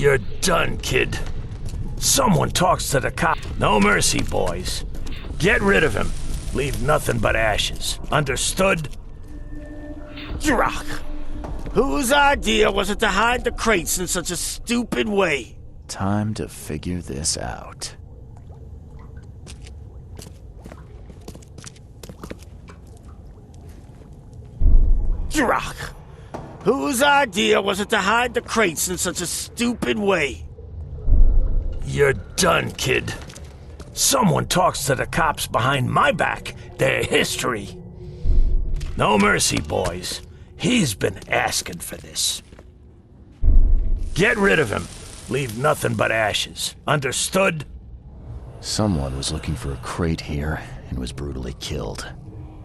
You're done, kid. Someone talks to the cop. No mercy, boys. Get rid of him. Leave nothing but ashes. Understood? Drak! Whose idea was it to hide the crates in such a stupid way? Time to figure this out. Drak! Whose idea was it to hide the crates in such a stupid way? You're done, kid. Someone talks to the cops behind my back. Their history. No mercy, boys. He's been asking for this. Get rid of him. Leave nothing but ashes. Understood? Someone was looking for a crate here and was brutally killed.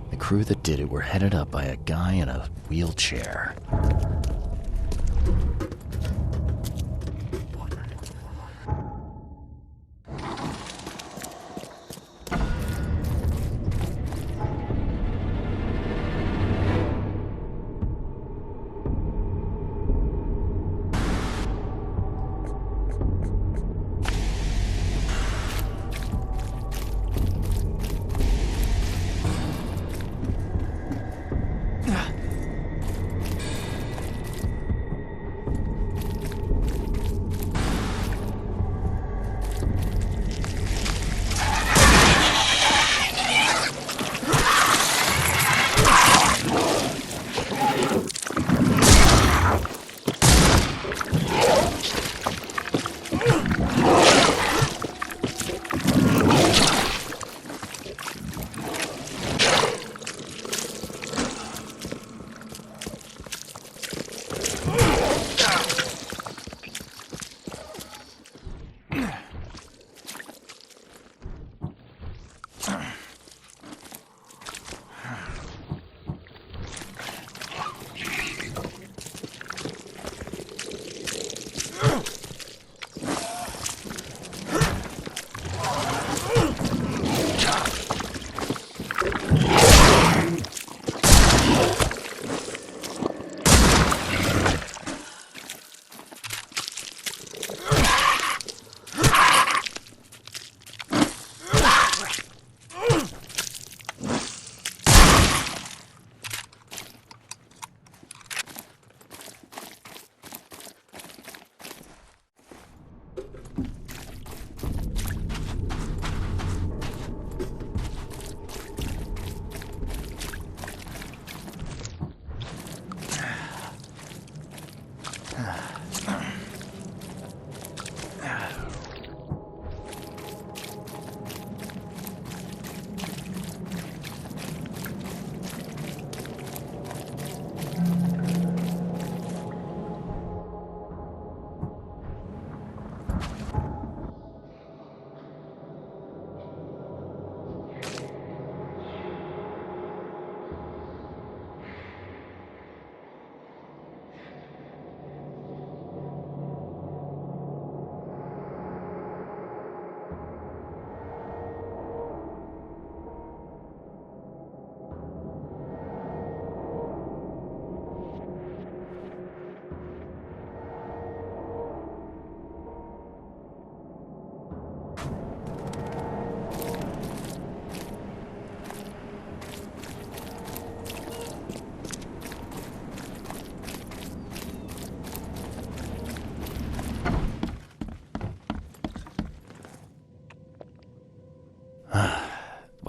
The crew that did it were headed up by a guy in a wheelchair.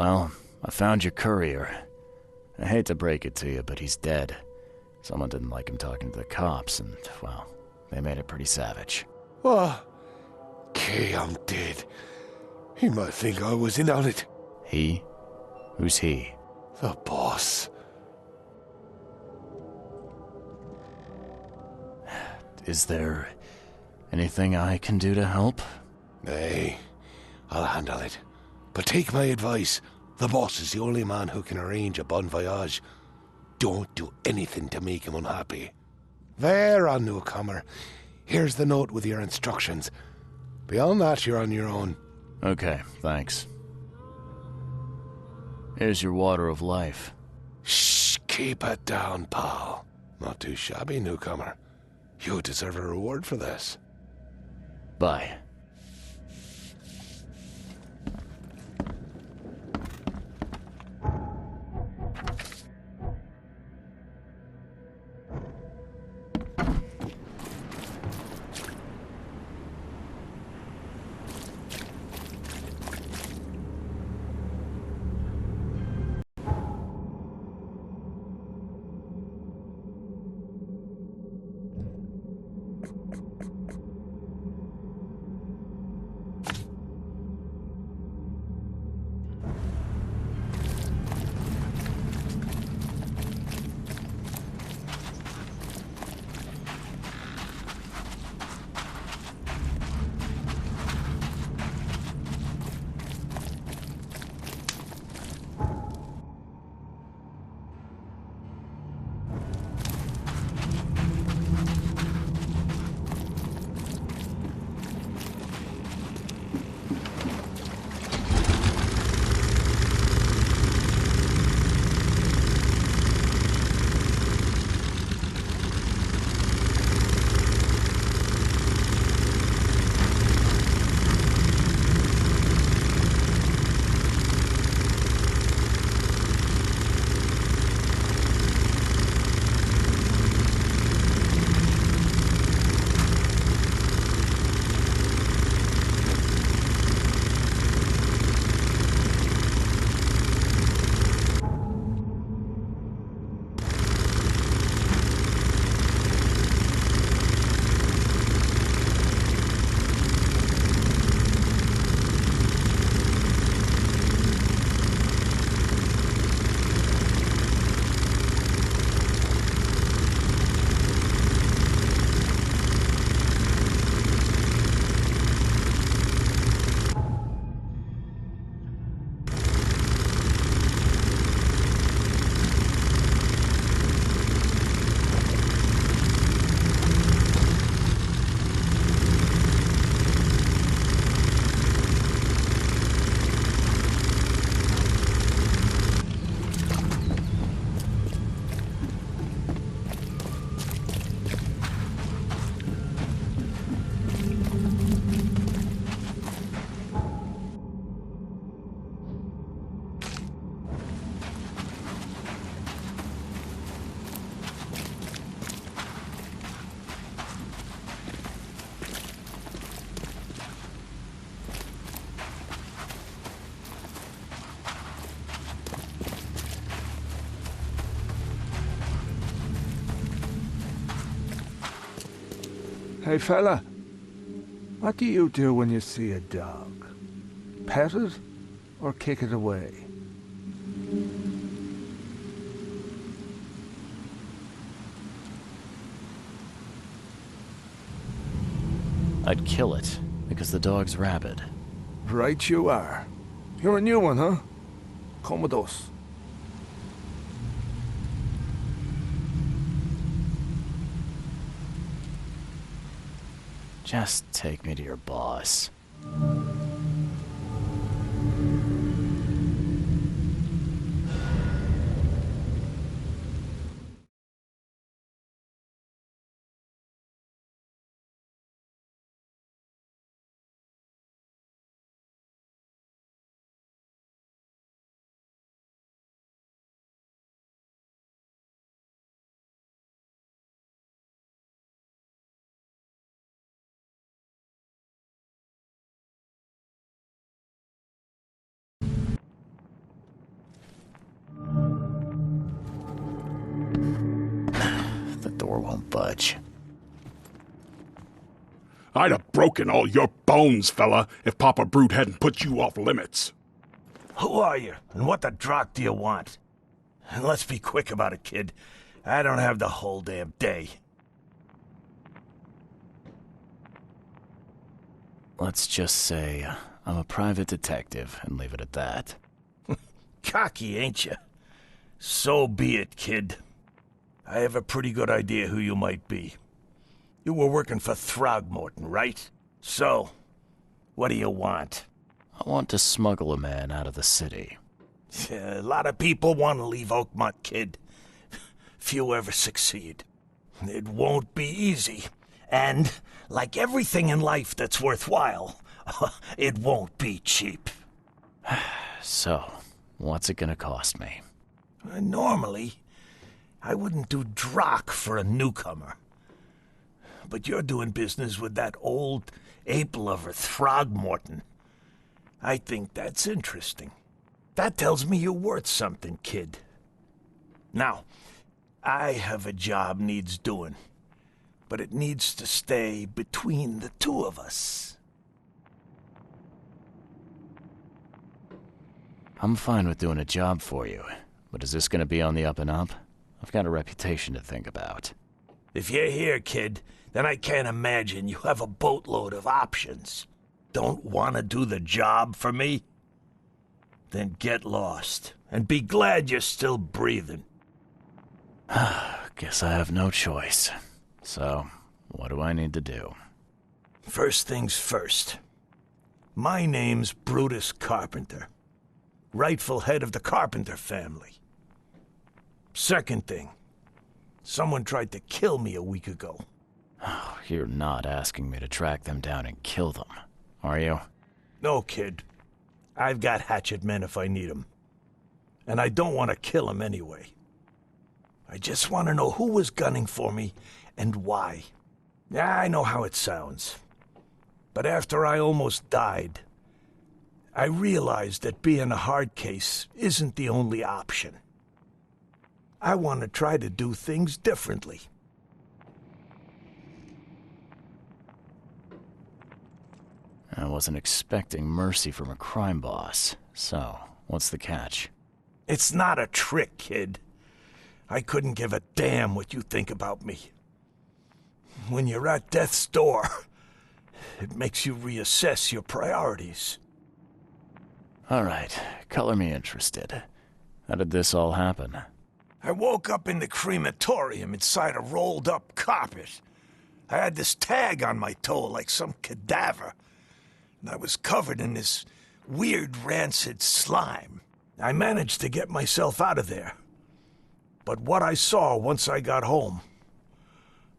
Well, I found your courier. I hate to break it to you, but he's dead. Someone didn't like him talking to the cops, and, well, they made it pretty savage. What? Kay, I'm dead. He might think I was in on it. He? Who's he? The boss. Is there anything I can do to help? Nay, I'll handle it. But take my advice. The boss is the only man who can arrange a bon voyage. Don't do anything to make him unhappy. There, on newcomer. Here's the note with your instructions. Beyond that, you're on your own. Okay, thanks. Here's your water of life. Shh, keep it down, pal. Not too shabby, newcomer. You deserve a reward for this. Bye. Hey, fella. What do you do when you see a dog? Pet it or kick it away? I'd kill it, because the dog's rabid. Right you are. You're a new one, huh? Come with us. Just take me to your boss. won't budge. I'd have broken all your bones, fella, if Papa Brute hadn't put you off limits. Who are you, and what the drock do you want? And let's be quick about it, kid. I don't have the whole damn day. Let's just say I'm a private detective and leave it at that. Cocky, ain't you? So be it, kid. I have a pretty good idea who you might be. You were working for Throgmorton, right? So, what do you want? I want to smuggle a man out of the city. A lot of people want to leave Oakmont, kid. Few ever succeed. It won't be easy. And, like everything in life that's worthwhile, it won't be cheap. So, what's it gonna cost me? Normally, I wouldn't do drock for a newcomer. But you're doing business with that old ape-lover Throgmorton. I think that's interesting. That tells me you're worth something, kid. Now, I have a job needs doing, but it needs to stay between the two of us. I'm fine with doing a job for you, but is this gonna be on the up and up? I've got a reputation to think about. If you're here, kid, then I can't imagine you have a boatload of options. Don't want to do the job for me? Then get lost, and be glad you're still breathing. Guess I have no choice. So, what do I need to do? First things first. My name's Brutus Carpenter, rightful head of the Carpenter family. Second thing, someone tried to kill me a week ago. Oh, you're not asking me to track them down and kill them, are you? No, kid. I've got hatchet men if I need them. And I don't want to kill them anyway. I just want to know who was gunning for me and why. Yeah, I know how it sounds. But after I almost died, I realized that being a hard case isn't the only option. I want to try to do things differently. I wasn't expecting mercy from a crime boss. So, what's the catch? It's not a trick, kid. I couldn't give a damn what you think about me. When you're at death's door, it makes you reassess your priorities. All right, color me interested. How did this all happen? I woke up in the crematorium inside a rolled-up carpet. I had this tag on my toe like some cadaver, and I was covered in this weird rancid slime. I managed to get myself out of there. But what I saw once I got home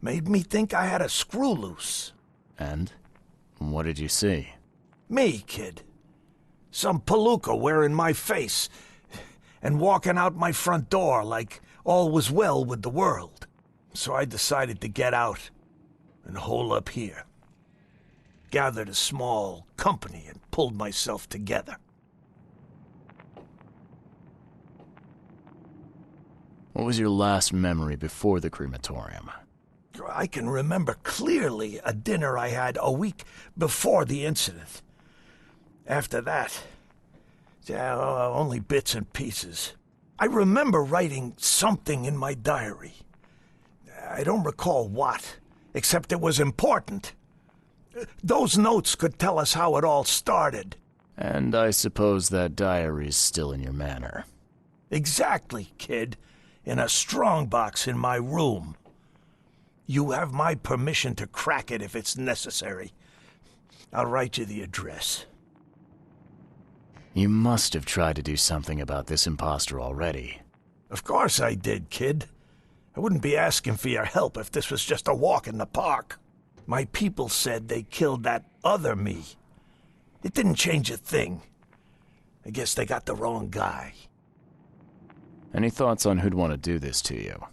made me think I had a screw loose. And? What did you see? Me, kid. Some palooka wearing my face and walking out my front door like all was well with the world. So I decided to get out and hole up here. Gathered a small company and pulled myself together. What was your last memory before the crematorium? I can remember clearly a dinner I had a week before the incident. After that, only bits and pieces. I remember writing something in my diary. I don't recall what, except it was important. Those notes could tell us how it all started. And I suppose that diary's still in your manor. Exactly, kid. In a strongbox in my room. You have my permission to crack it if it's necessary. I'll write you the address. You must have tried to do something about this imposter already. Of course I did, kid. I wouldn't be asking for your help if this was just a walk in the park. My people said they killed that other me. It didn't change a thing. I guess they got the wrong guy. Any thoughts on who'd want to do this to you?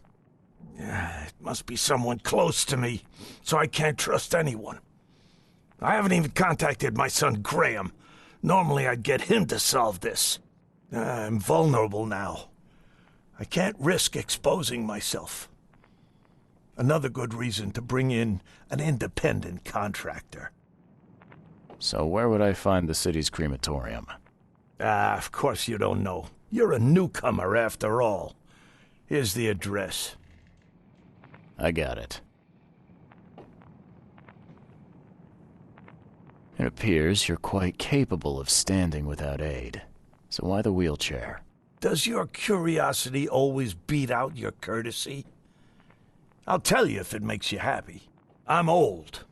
It must be someone close to me, so I can't trust anyone. I haven't even contacted my son Graham. Normally I'd get him to solve this. I'm vulnerable now. I can't risk exposing myself. Another good reason to bring in an independent contractor. So where would I find the city's crematorium? Ah, of course you don't know. You're a newcomer after all. Here's the address. I got it. It appears you're quite capable of standing without aid. So why the wheelchair? Does your curiosity always beat out your courtesy? I'll tell you if it makes you happy. I'm old.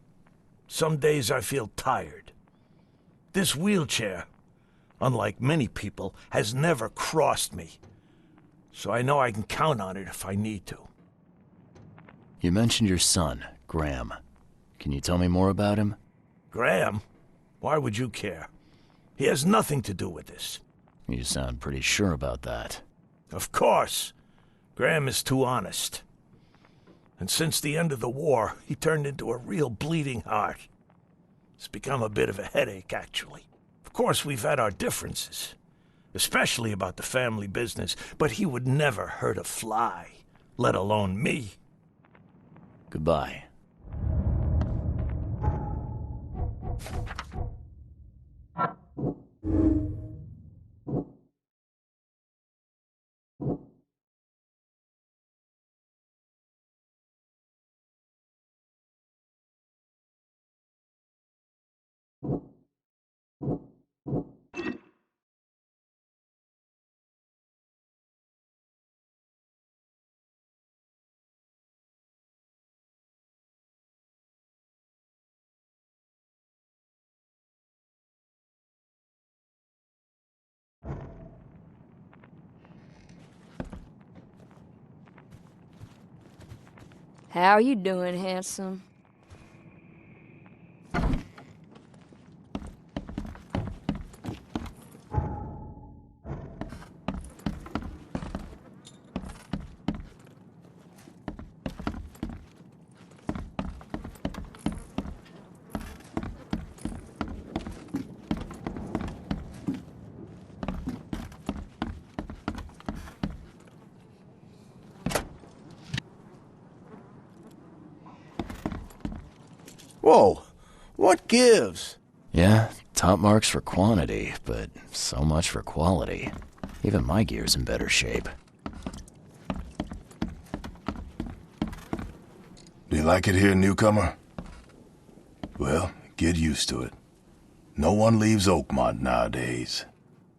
Some days I feel tired. This wheelchair, unlike many people, has never crossed me. So I know I can count on it if I need to. You mentioned your son, Graham. Can you tell me more about him? Graham? Why would you care? He has nothing to do with this. You sound pretty sure about that. Of course. Graham is too honest. And since the end of the war, he turned into a real bleeding heart. It's become a bit of a headache, actually. Of course, we've had our differences, especially about the family business, but he would never hurt a fly, let alone me. Goodbye. How are you doing, handsome? Whoa, what gives? Yeah, top marks for quantity, but so much for quality. Even my gear's in better shape. Do you like it here, newcomer? Well, get used to it. No one leaves Oakmont nowadays.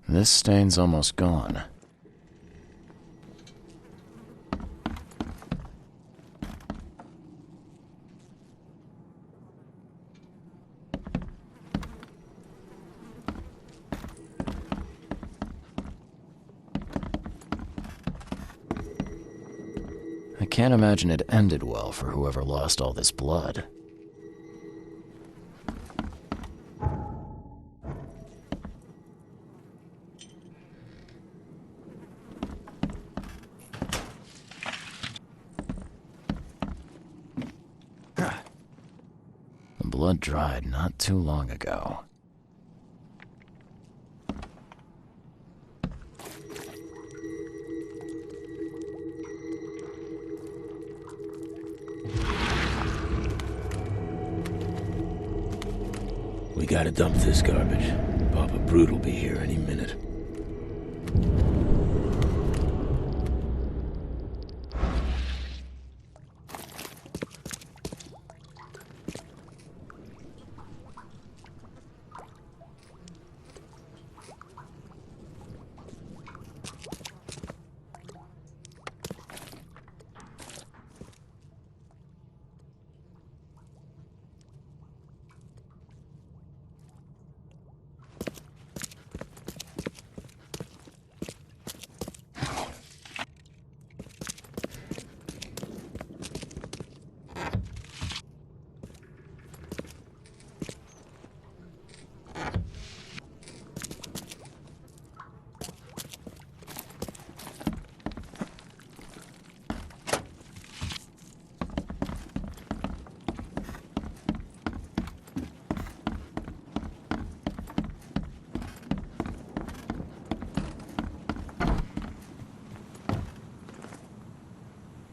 This stain's almost gone. I can't imagine it ended well for whoever lost all this blood. The blood dried not too long ago. We gotta dump this garbage. Papa Brute will be here any minute.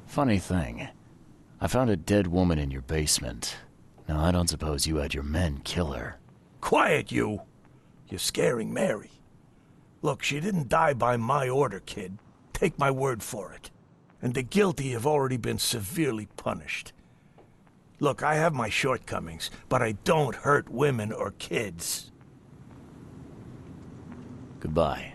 Funny thing, I found a dead woman in your basement. Now, I don't suppose you had your men kill her. Quiet, you! You're scaring Mary. Look, she didn't die by my order, kid. Take my word for it. And the guilty have already been severely punished. Look, I have my shortcomings, but I don't hurt women or kids. Goodbye.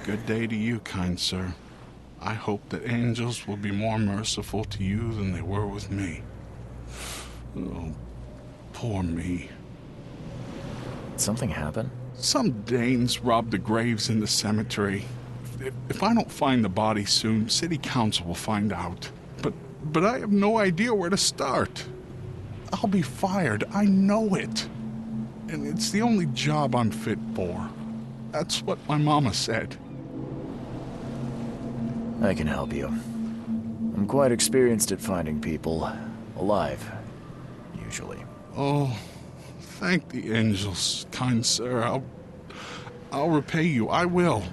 Good day to you, kind sir. I hope that angels will be more merciful to you than they were with me. Oh, poor me. Something happened? Some Danes robbed the graves in the cemetery. If I don't find the body soon, city council will find out. But I have no idea where to start. I'll be fired, I know it. And it's the only job I'm fit for. That's what my mama said. I can help you. I'm quite experienced at finding people alive, usually. Oh, thank the angels, kind sir. I'll repay you, I will.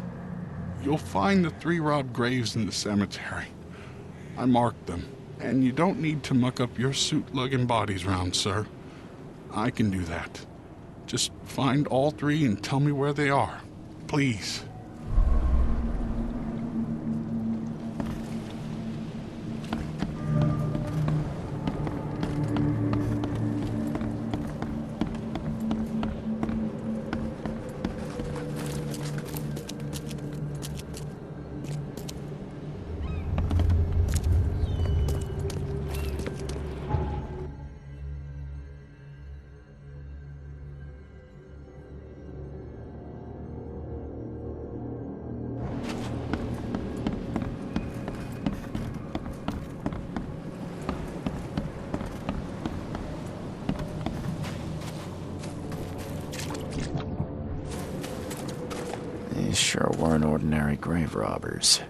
You'll find the 3 robbed graves in the cemetery. I marked them, and you don't need to muck up your suit lugging bodies round, sir. I can do that. Just find all 3 and tell me where they are. Please. These sure weren't ordinary grave robbers.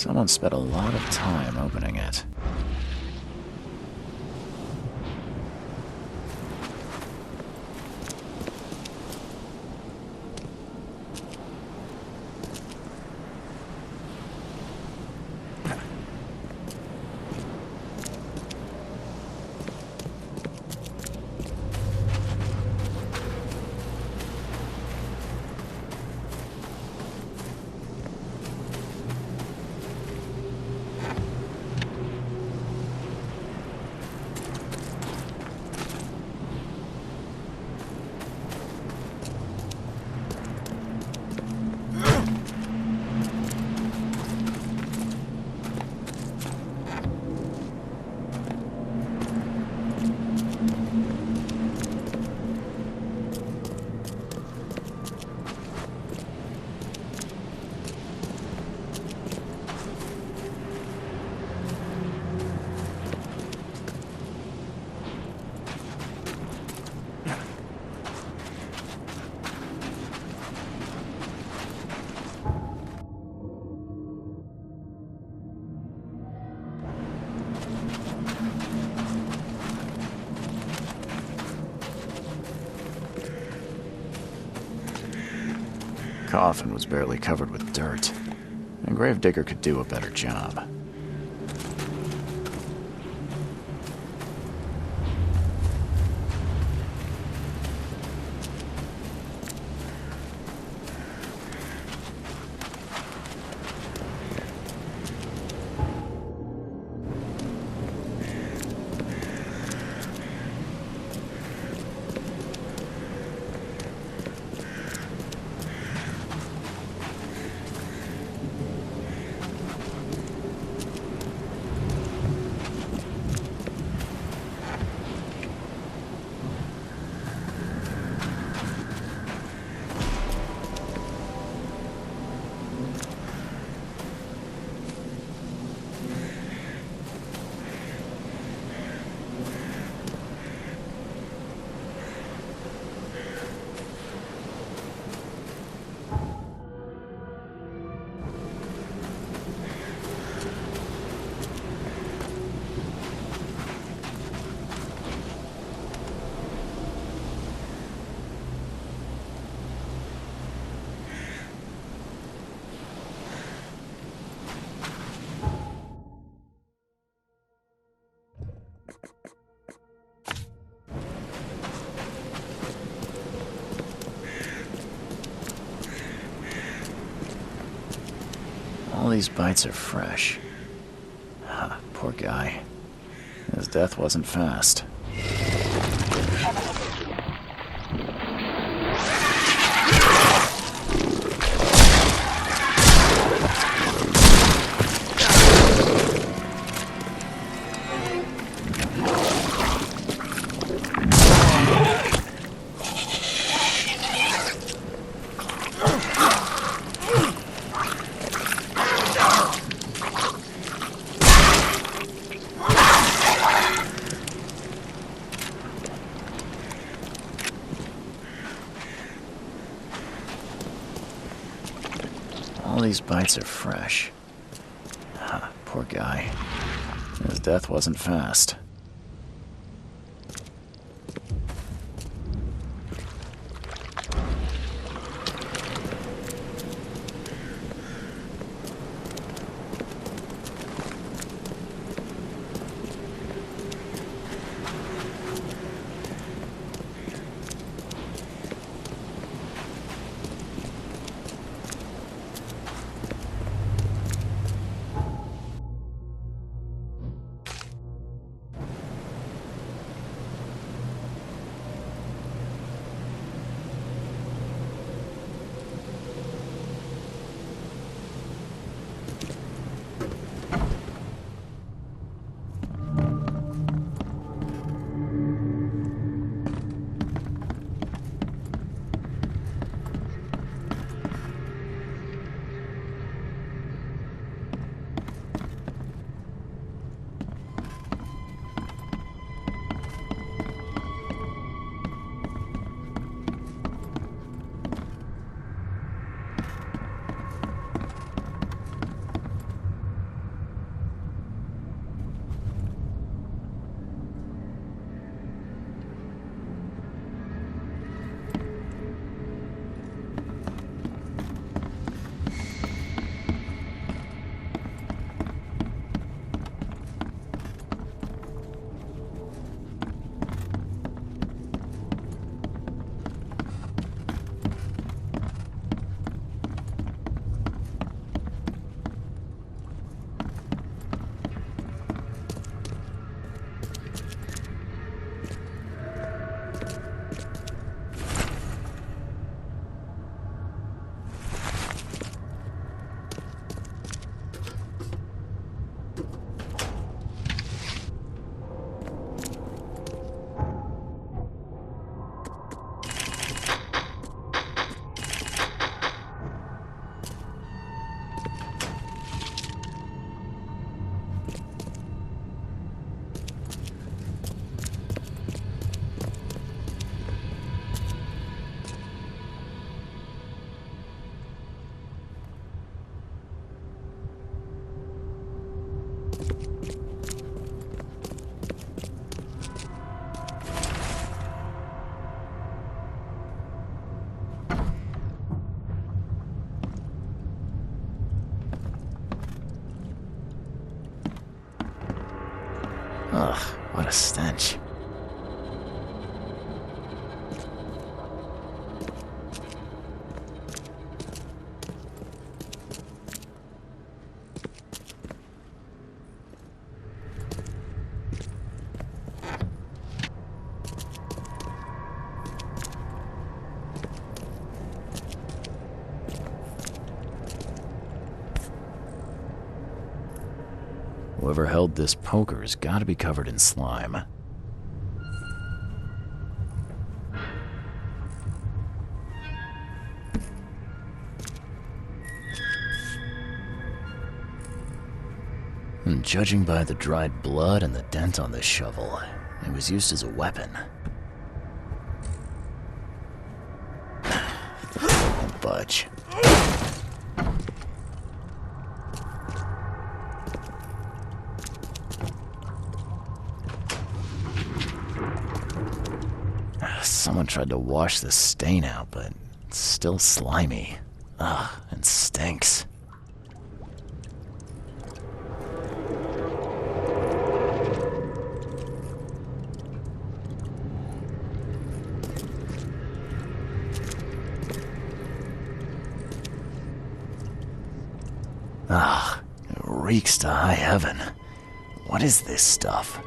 Someone spent a lot of time opening it. The coffin was barely covered with dirt. A gravedigger could do a better job. All these bites are fresh. Poor guy. His death wasn't fast. All these bites are fresh. Poor guy. His death wasn't fast. Ugh, what a stench. Whoever held this poker's gotta be covered in slime. And judging by the dried blood and the dent on this shovel, it was used as a weapon. Don't budge. Someone tried to wash the stain out, but it's still slimy. Ugh, and stinks. Ugh, it reeks to high heaven. What is this stuff?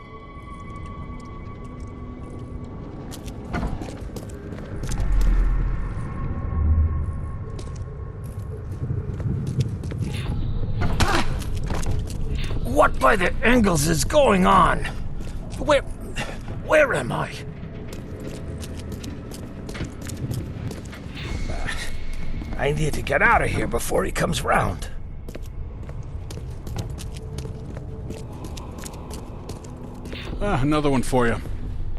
What by the Engels is going on? Where am I? I need to get out of here before he comes round. Another one for you.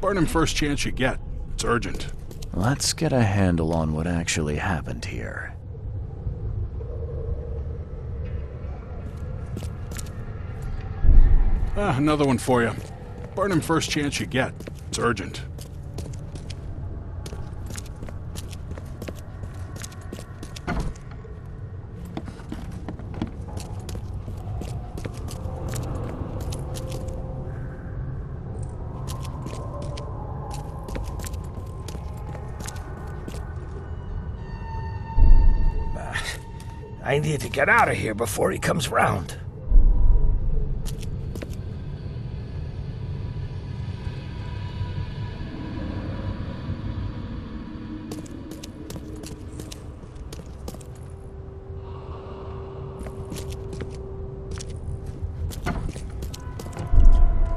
Burn him first chance you get. It's urgent. Let's get a handle on what actually happened here. Another one for you. Burn him first chance you get. It's urgent. I need to get out of here before he comes round.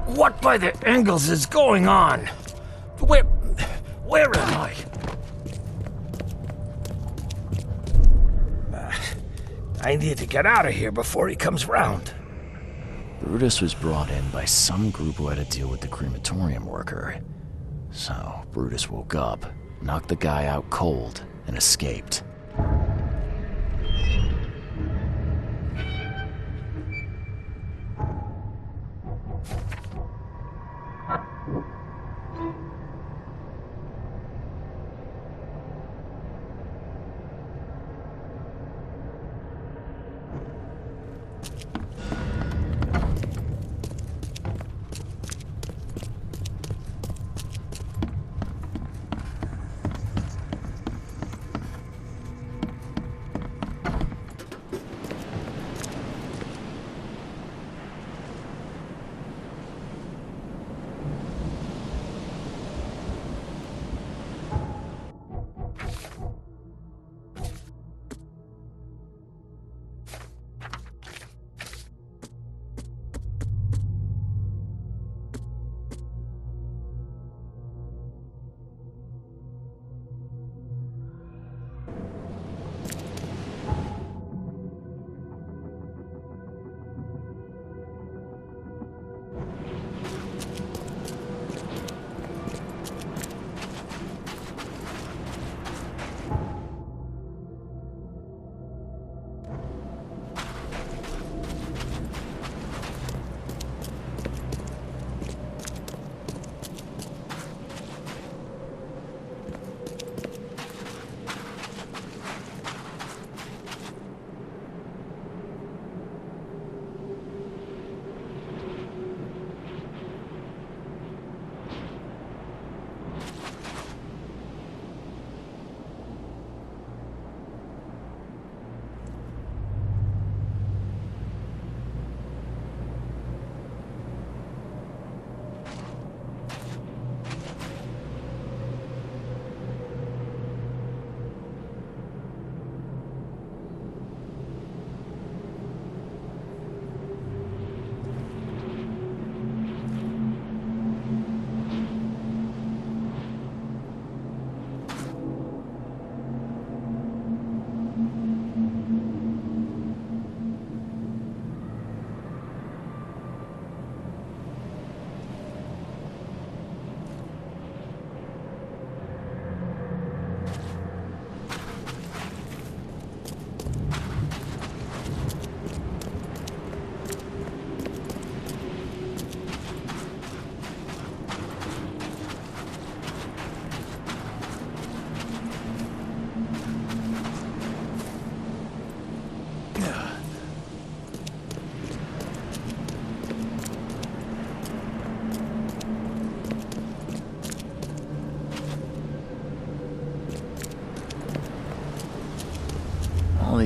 What by the Engels is going on? Where am I? I need to get out of here before he comes round. Brutus was brought in by some group who had to deal with the crematorium worker. So, Brutus woke up, knocked the guy out cold, and escaped.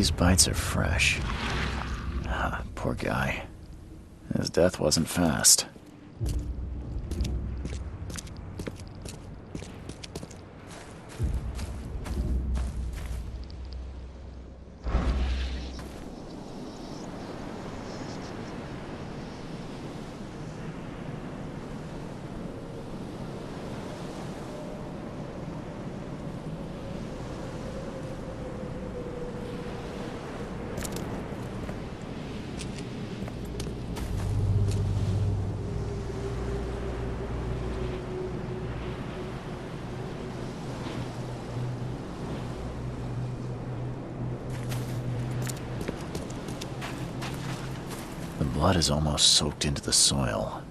these bites are fresh. Ah, poor guy. His death wasn't fast. The blood is almost soaked into the soil.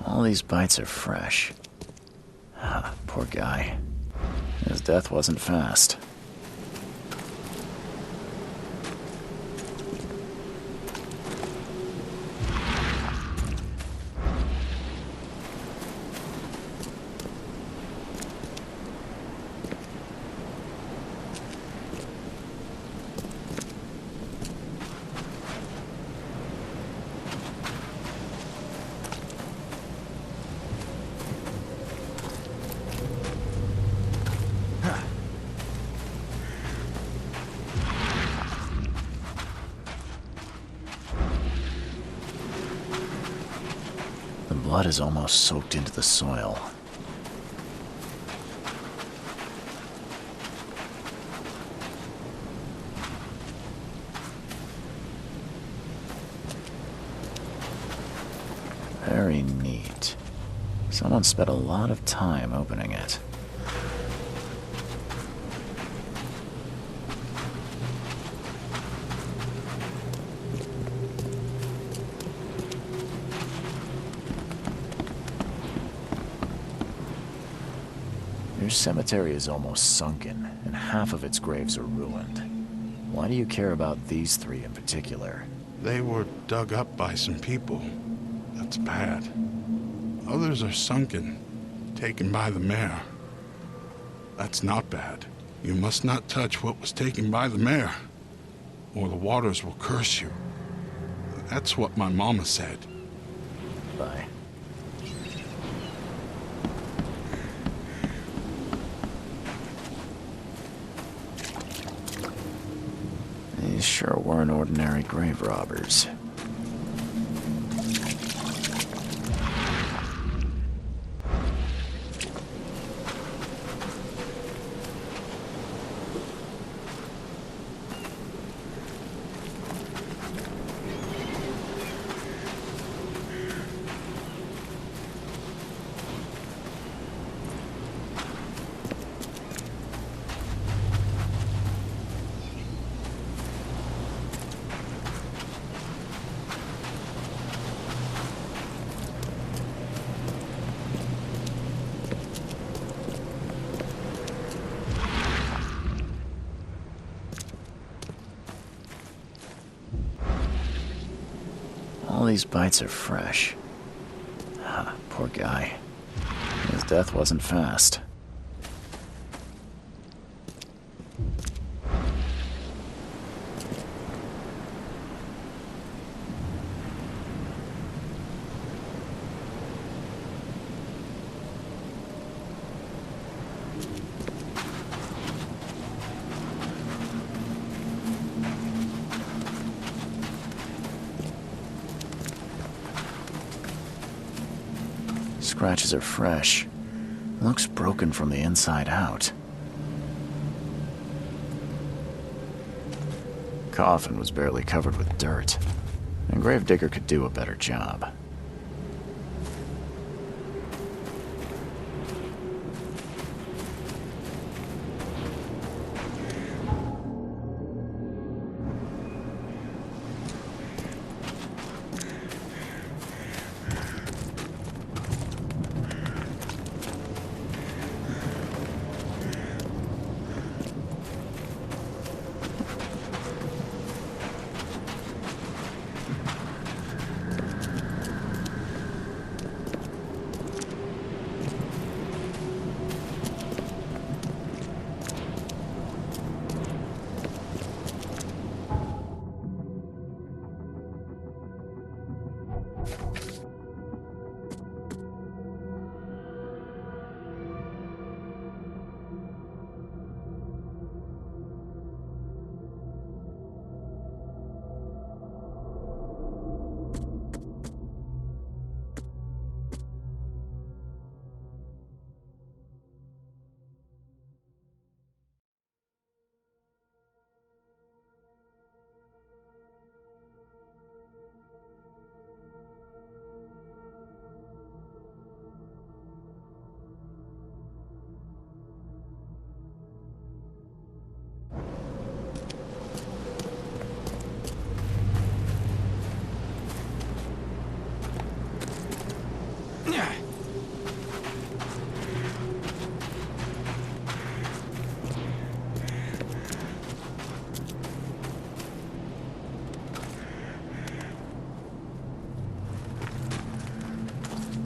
All these bites are fresh. Ah, poor guy. His death wasn't fast. The blood is almost soaked into the soil. Very neat. Someone spent a lot of time opening it. Your cemetery is almost sunken, and half of its graves are ruined. Why do you care about these three in particular? They were dug up by some people. That's bad. Others are sunken, taken by the mayor. That's not bad. You must not touch what was taken by the mayor, or the waters will curse you. That's what my mama said. Bye. These sure weren't ordinary grave robbers. All these bites are fresh. Ah, poor guy. His death wasn't fast. Scratches are fresh. Looks broken from the inside out. Coffin was barely covered with dirt. A gravedigger could do a better job.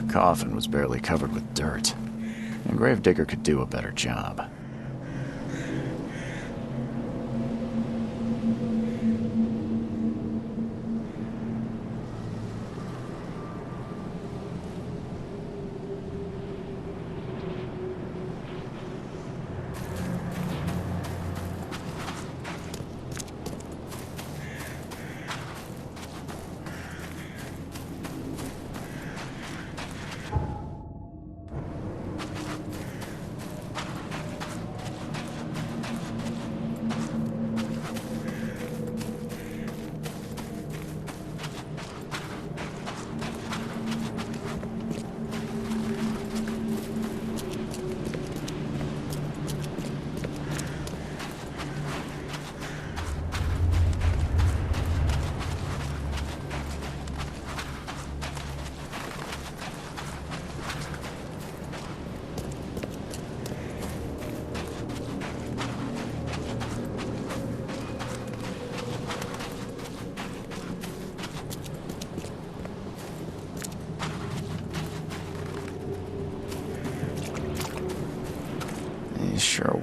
Coffin was barely covered with dirt. A gravedigger could do a better job.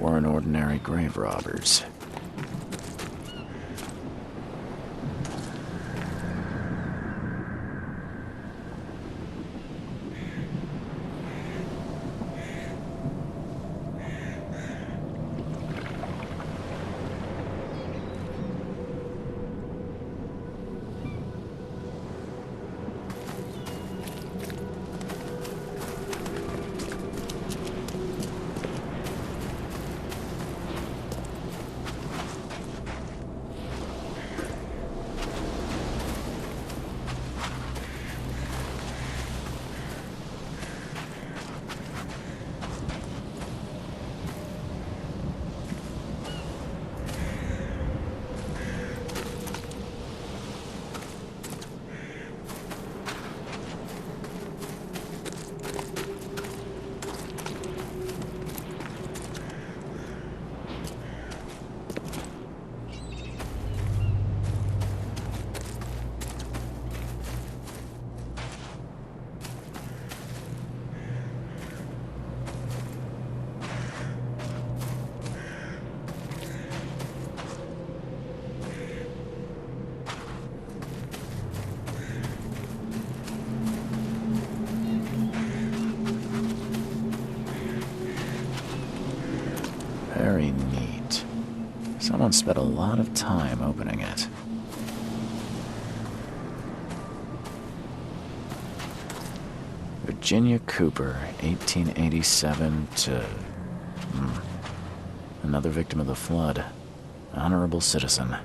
weren't ordinary grave robbers. Very neat. Someone spent a lot of time opening it. Virginia Cooper, 1887 to... Another victim of the flood. Honorable citizen.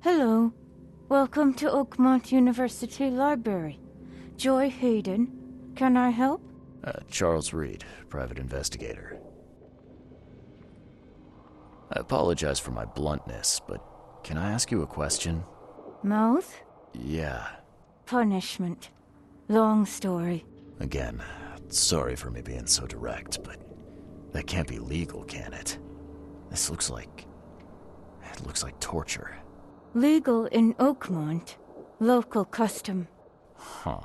Hello. Welcome to Oakmont University Library. Joy Hayden. Can I help? Charles Reed, private investigator. I apologize for my bluntness, but can I ask you a question? Mouth? Yeah. Punishment. Long story. Again, sorry for me being so direct, but that can't be legal, can it? This looks like... it looks like torture. Legal in Oakmont. Local custom. Huh.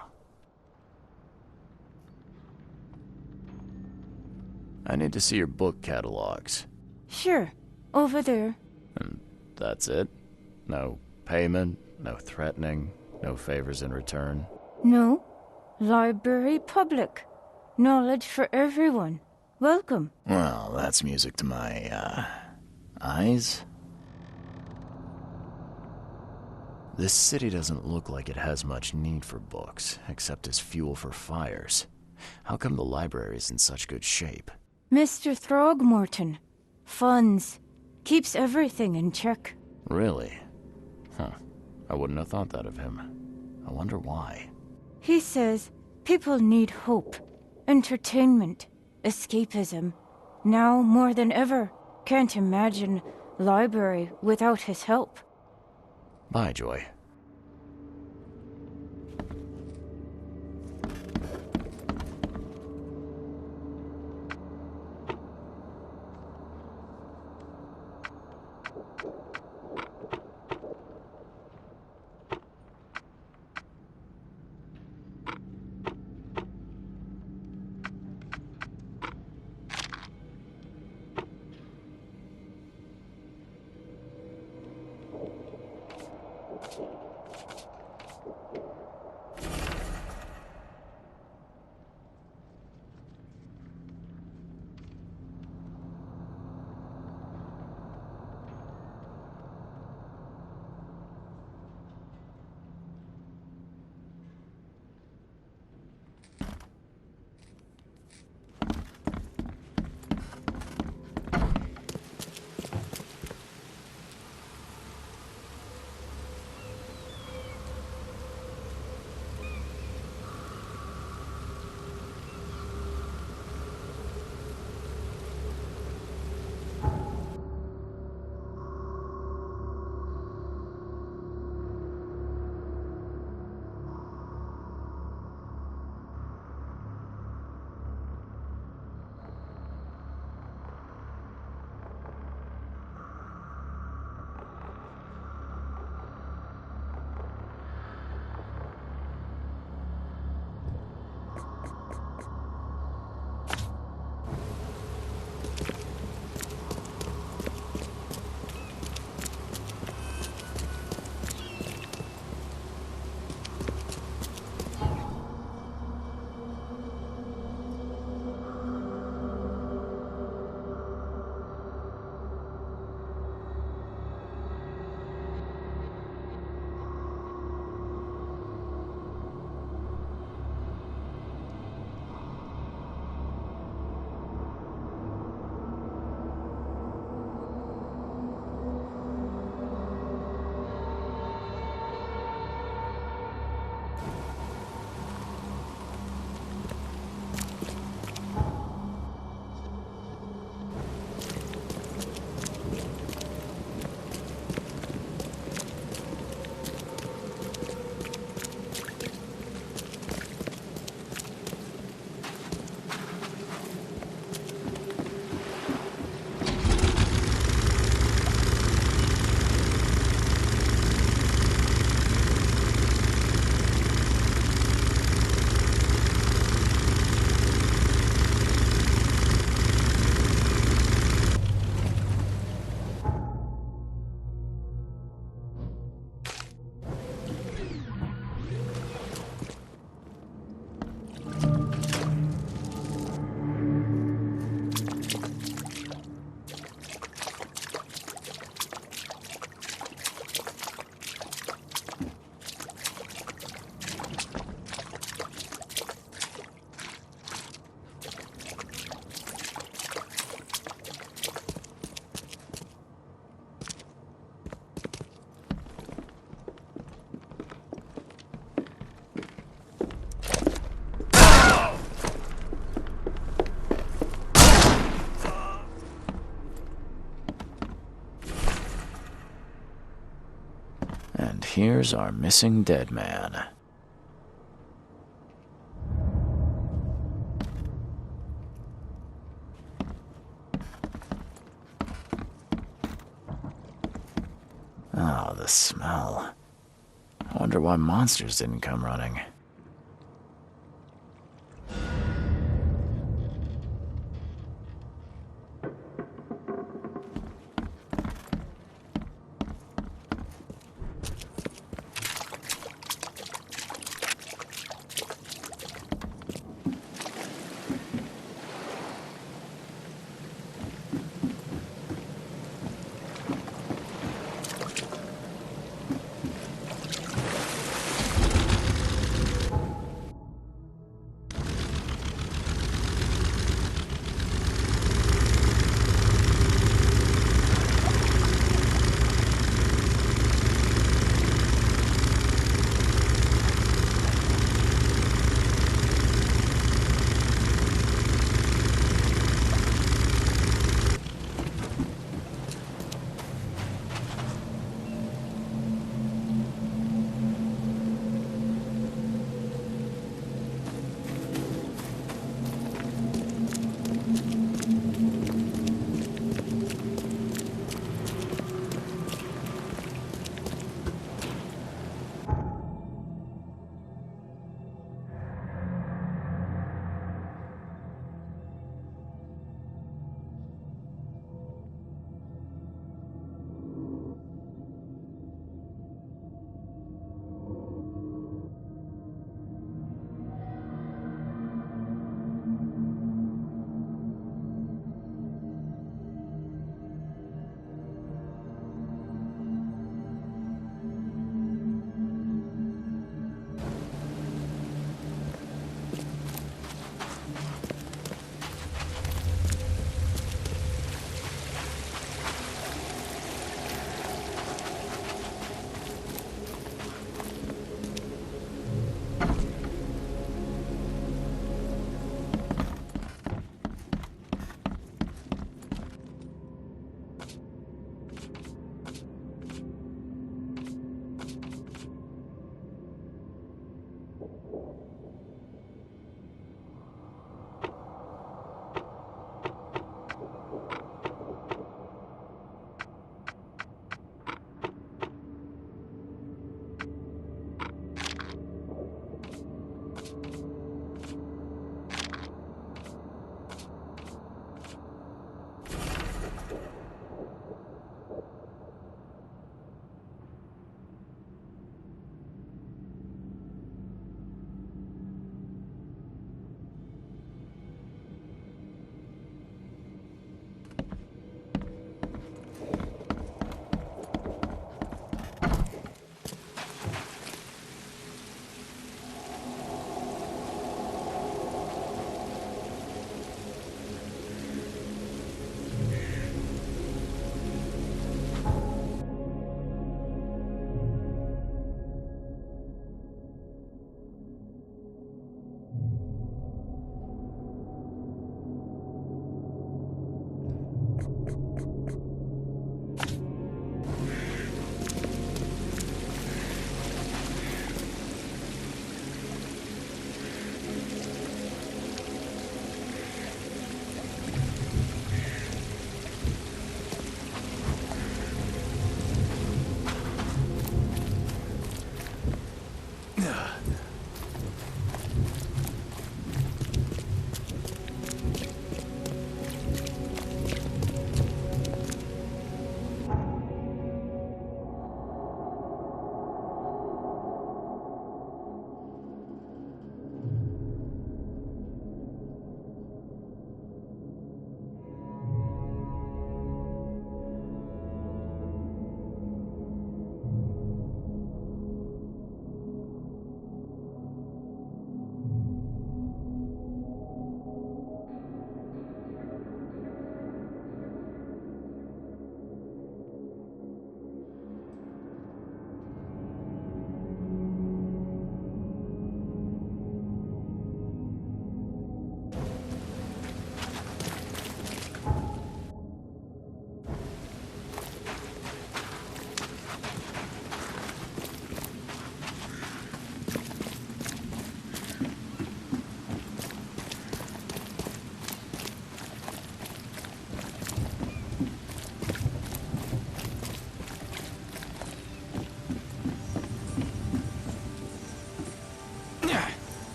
I need to see your book catalogs. Sure. Over there. And that's it? No payment, no threatening, no favors in return? No. Library public. Knowledge for everyone. Welcome. Well, that's music to my, eyes. This city doesn't look like it has much need for books, except as fuel for fires. How come the library's in such good shape? Mr. Throgmorton. Funds. Keeps everything in check. Really? Huh. I wouldn't have thought that of him. I wonder why. He says people need hope, entertainment, escapism. Now more than ever. Can't imagine library without his help. Bye, Joy. And here's our missing dead man. Oh, the smell. I wonder why monsters didn't come running.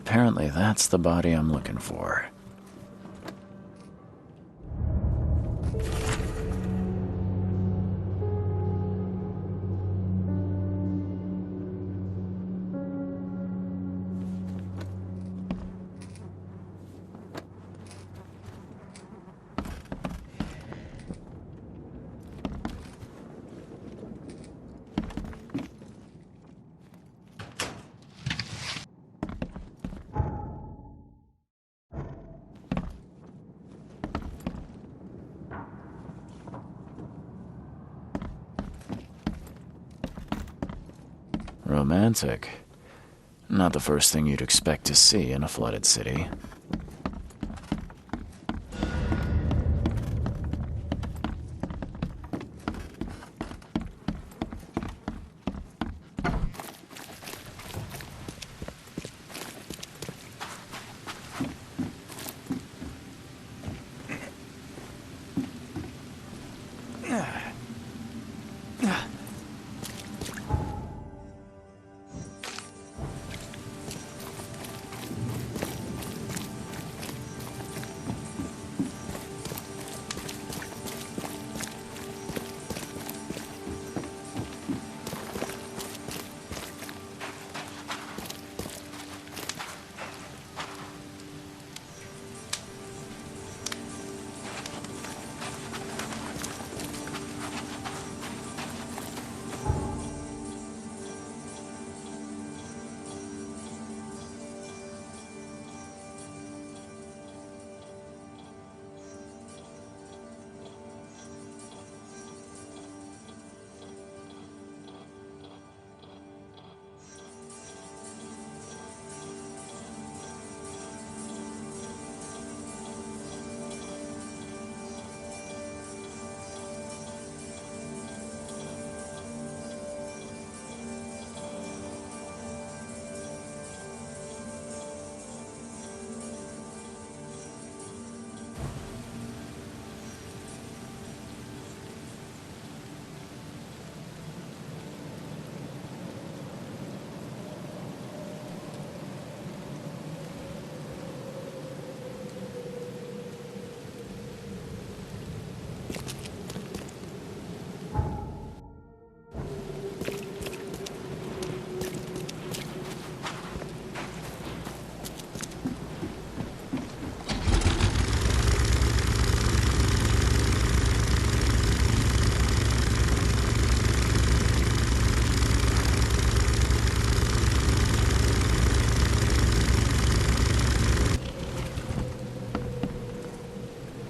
Apparently that's the body I'm looking for. Romantic. Not the first thing you'd expect to see in a flooded city.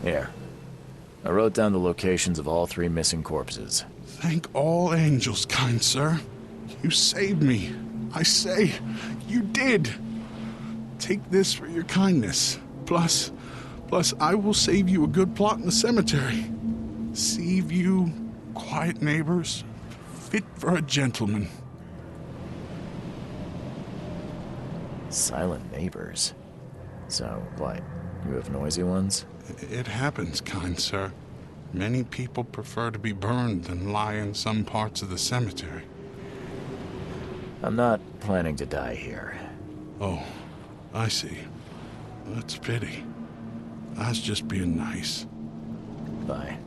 Here. I wrote down the locations of all 3 missing corpses. Thank all angels, kind sir. You saved me. I say, you did. Take this for your kindness. Plus, I will save you a good plot in the cemetery. Sea view, quiet neighbors, fit for a gentleman. Silent neighbors? So, what, you have noisy ones? It happens, kind sir. Many people prefer to be burned than lie in some parts of the cemetery. I'm not planning to die here. Oh, I see. That's a pity. I was just being nice. Bye.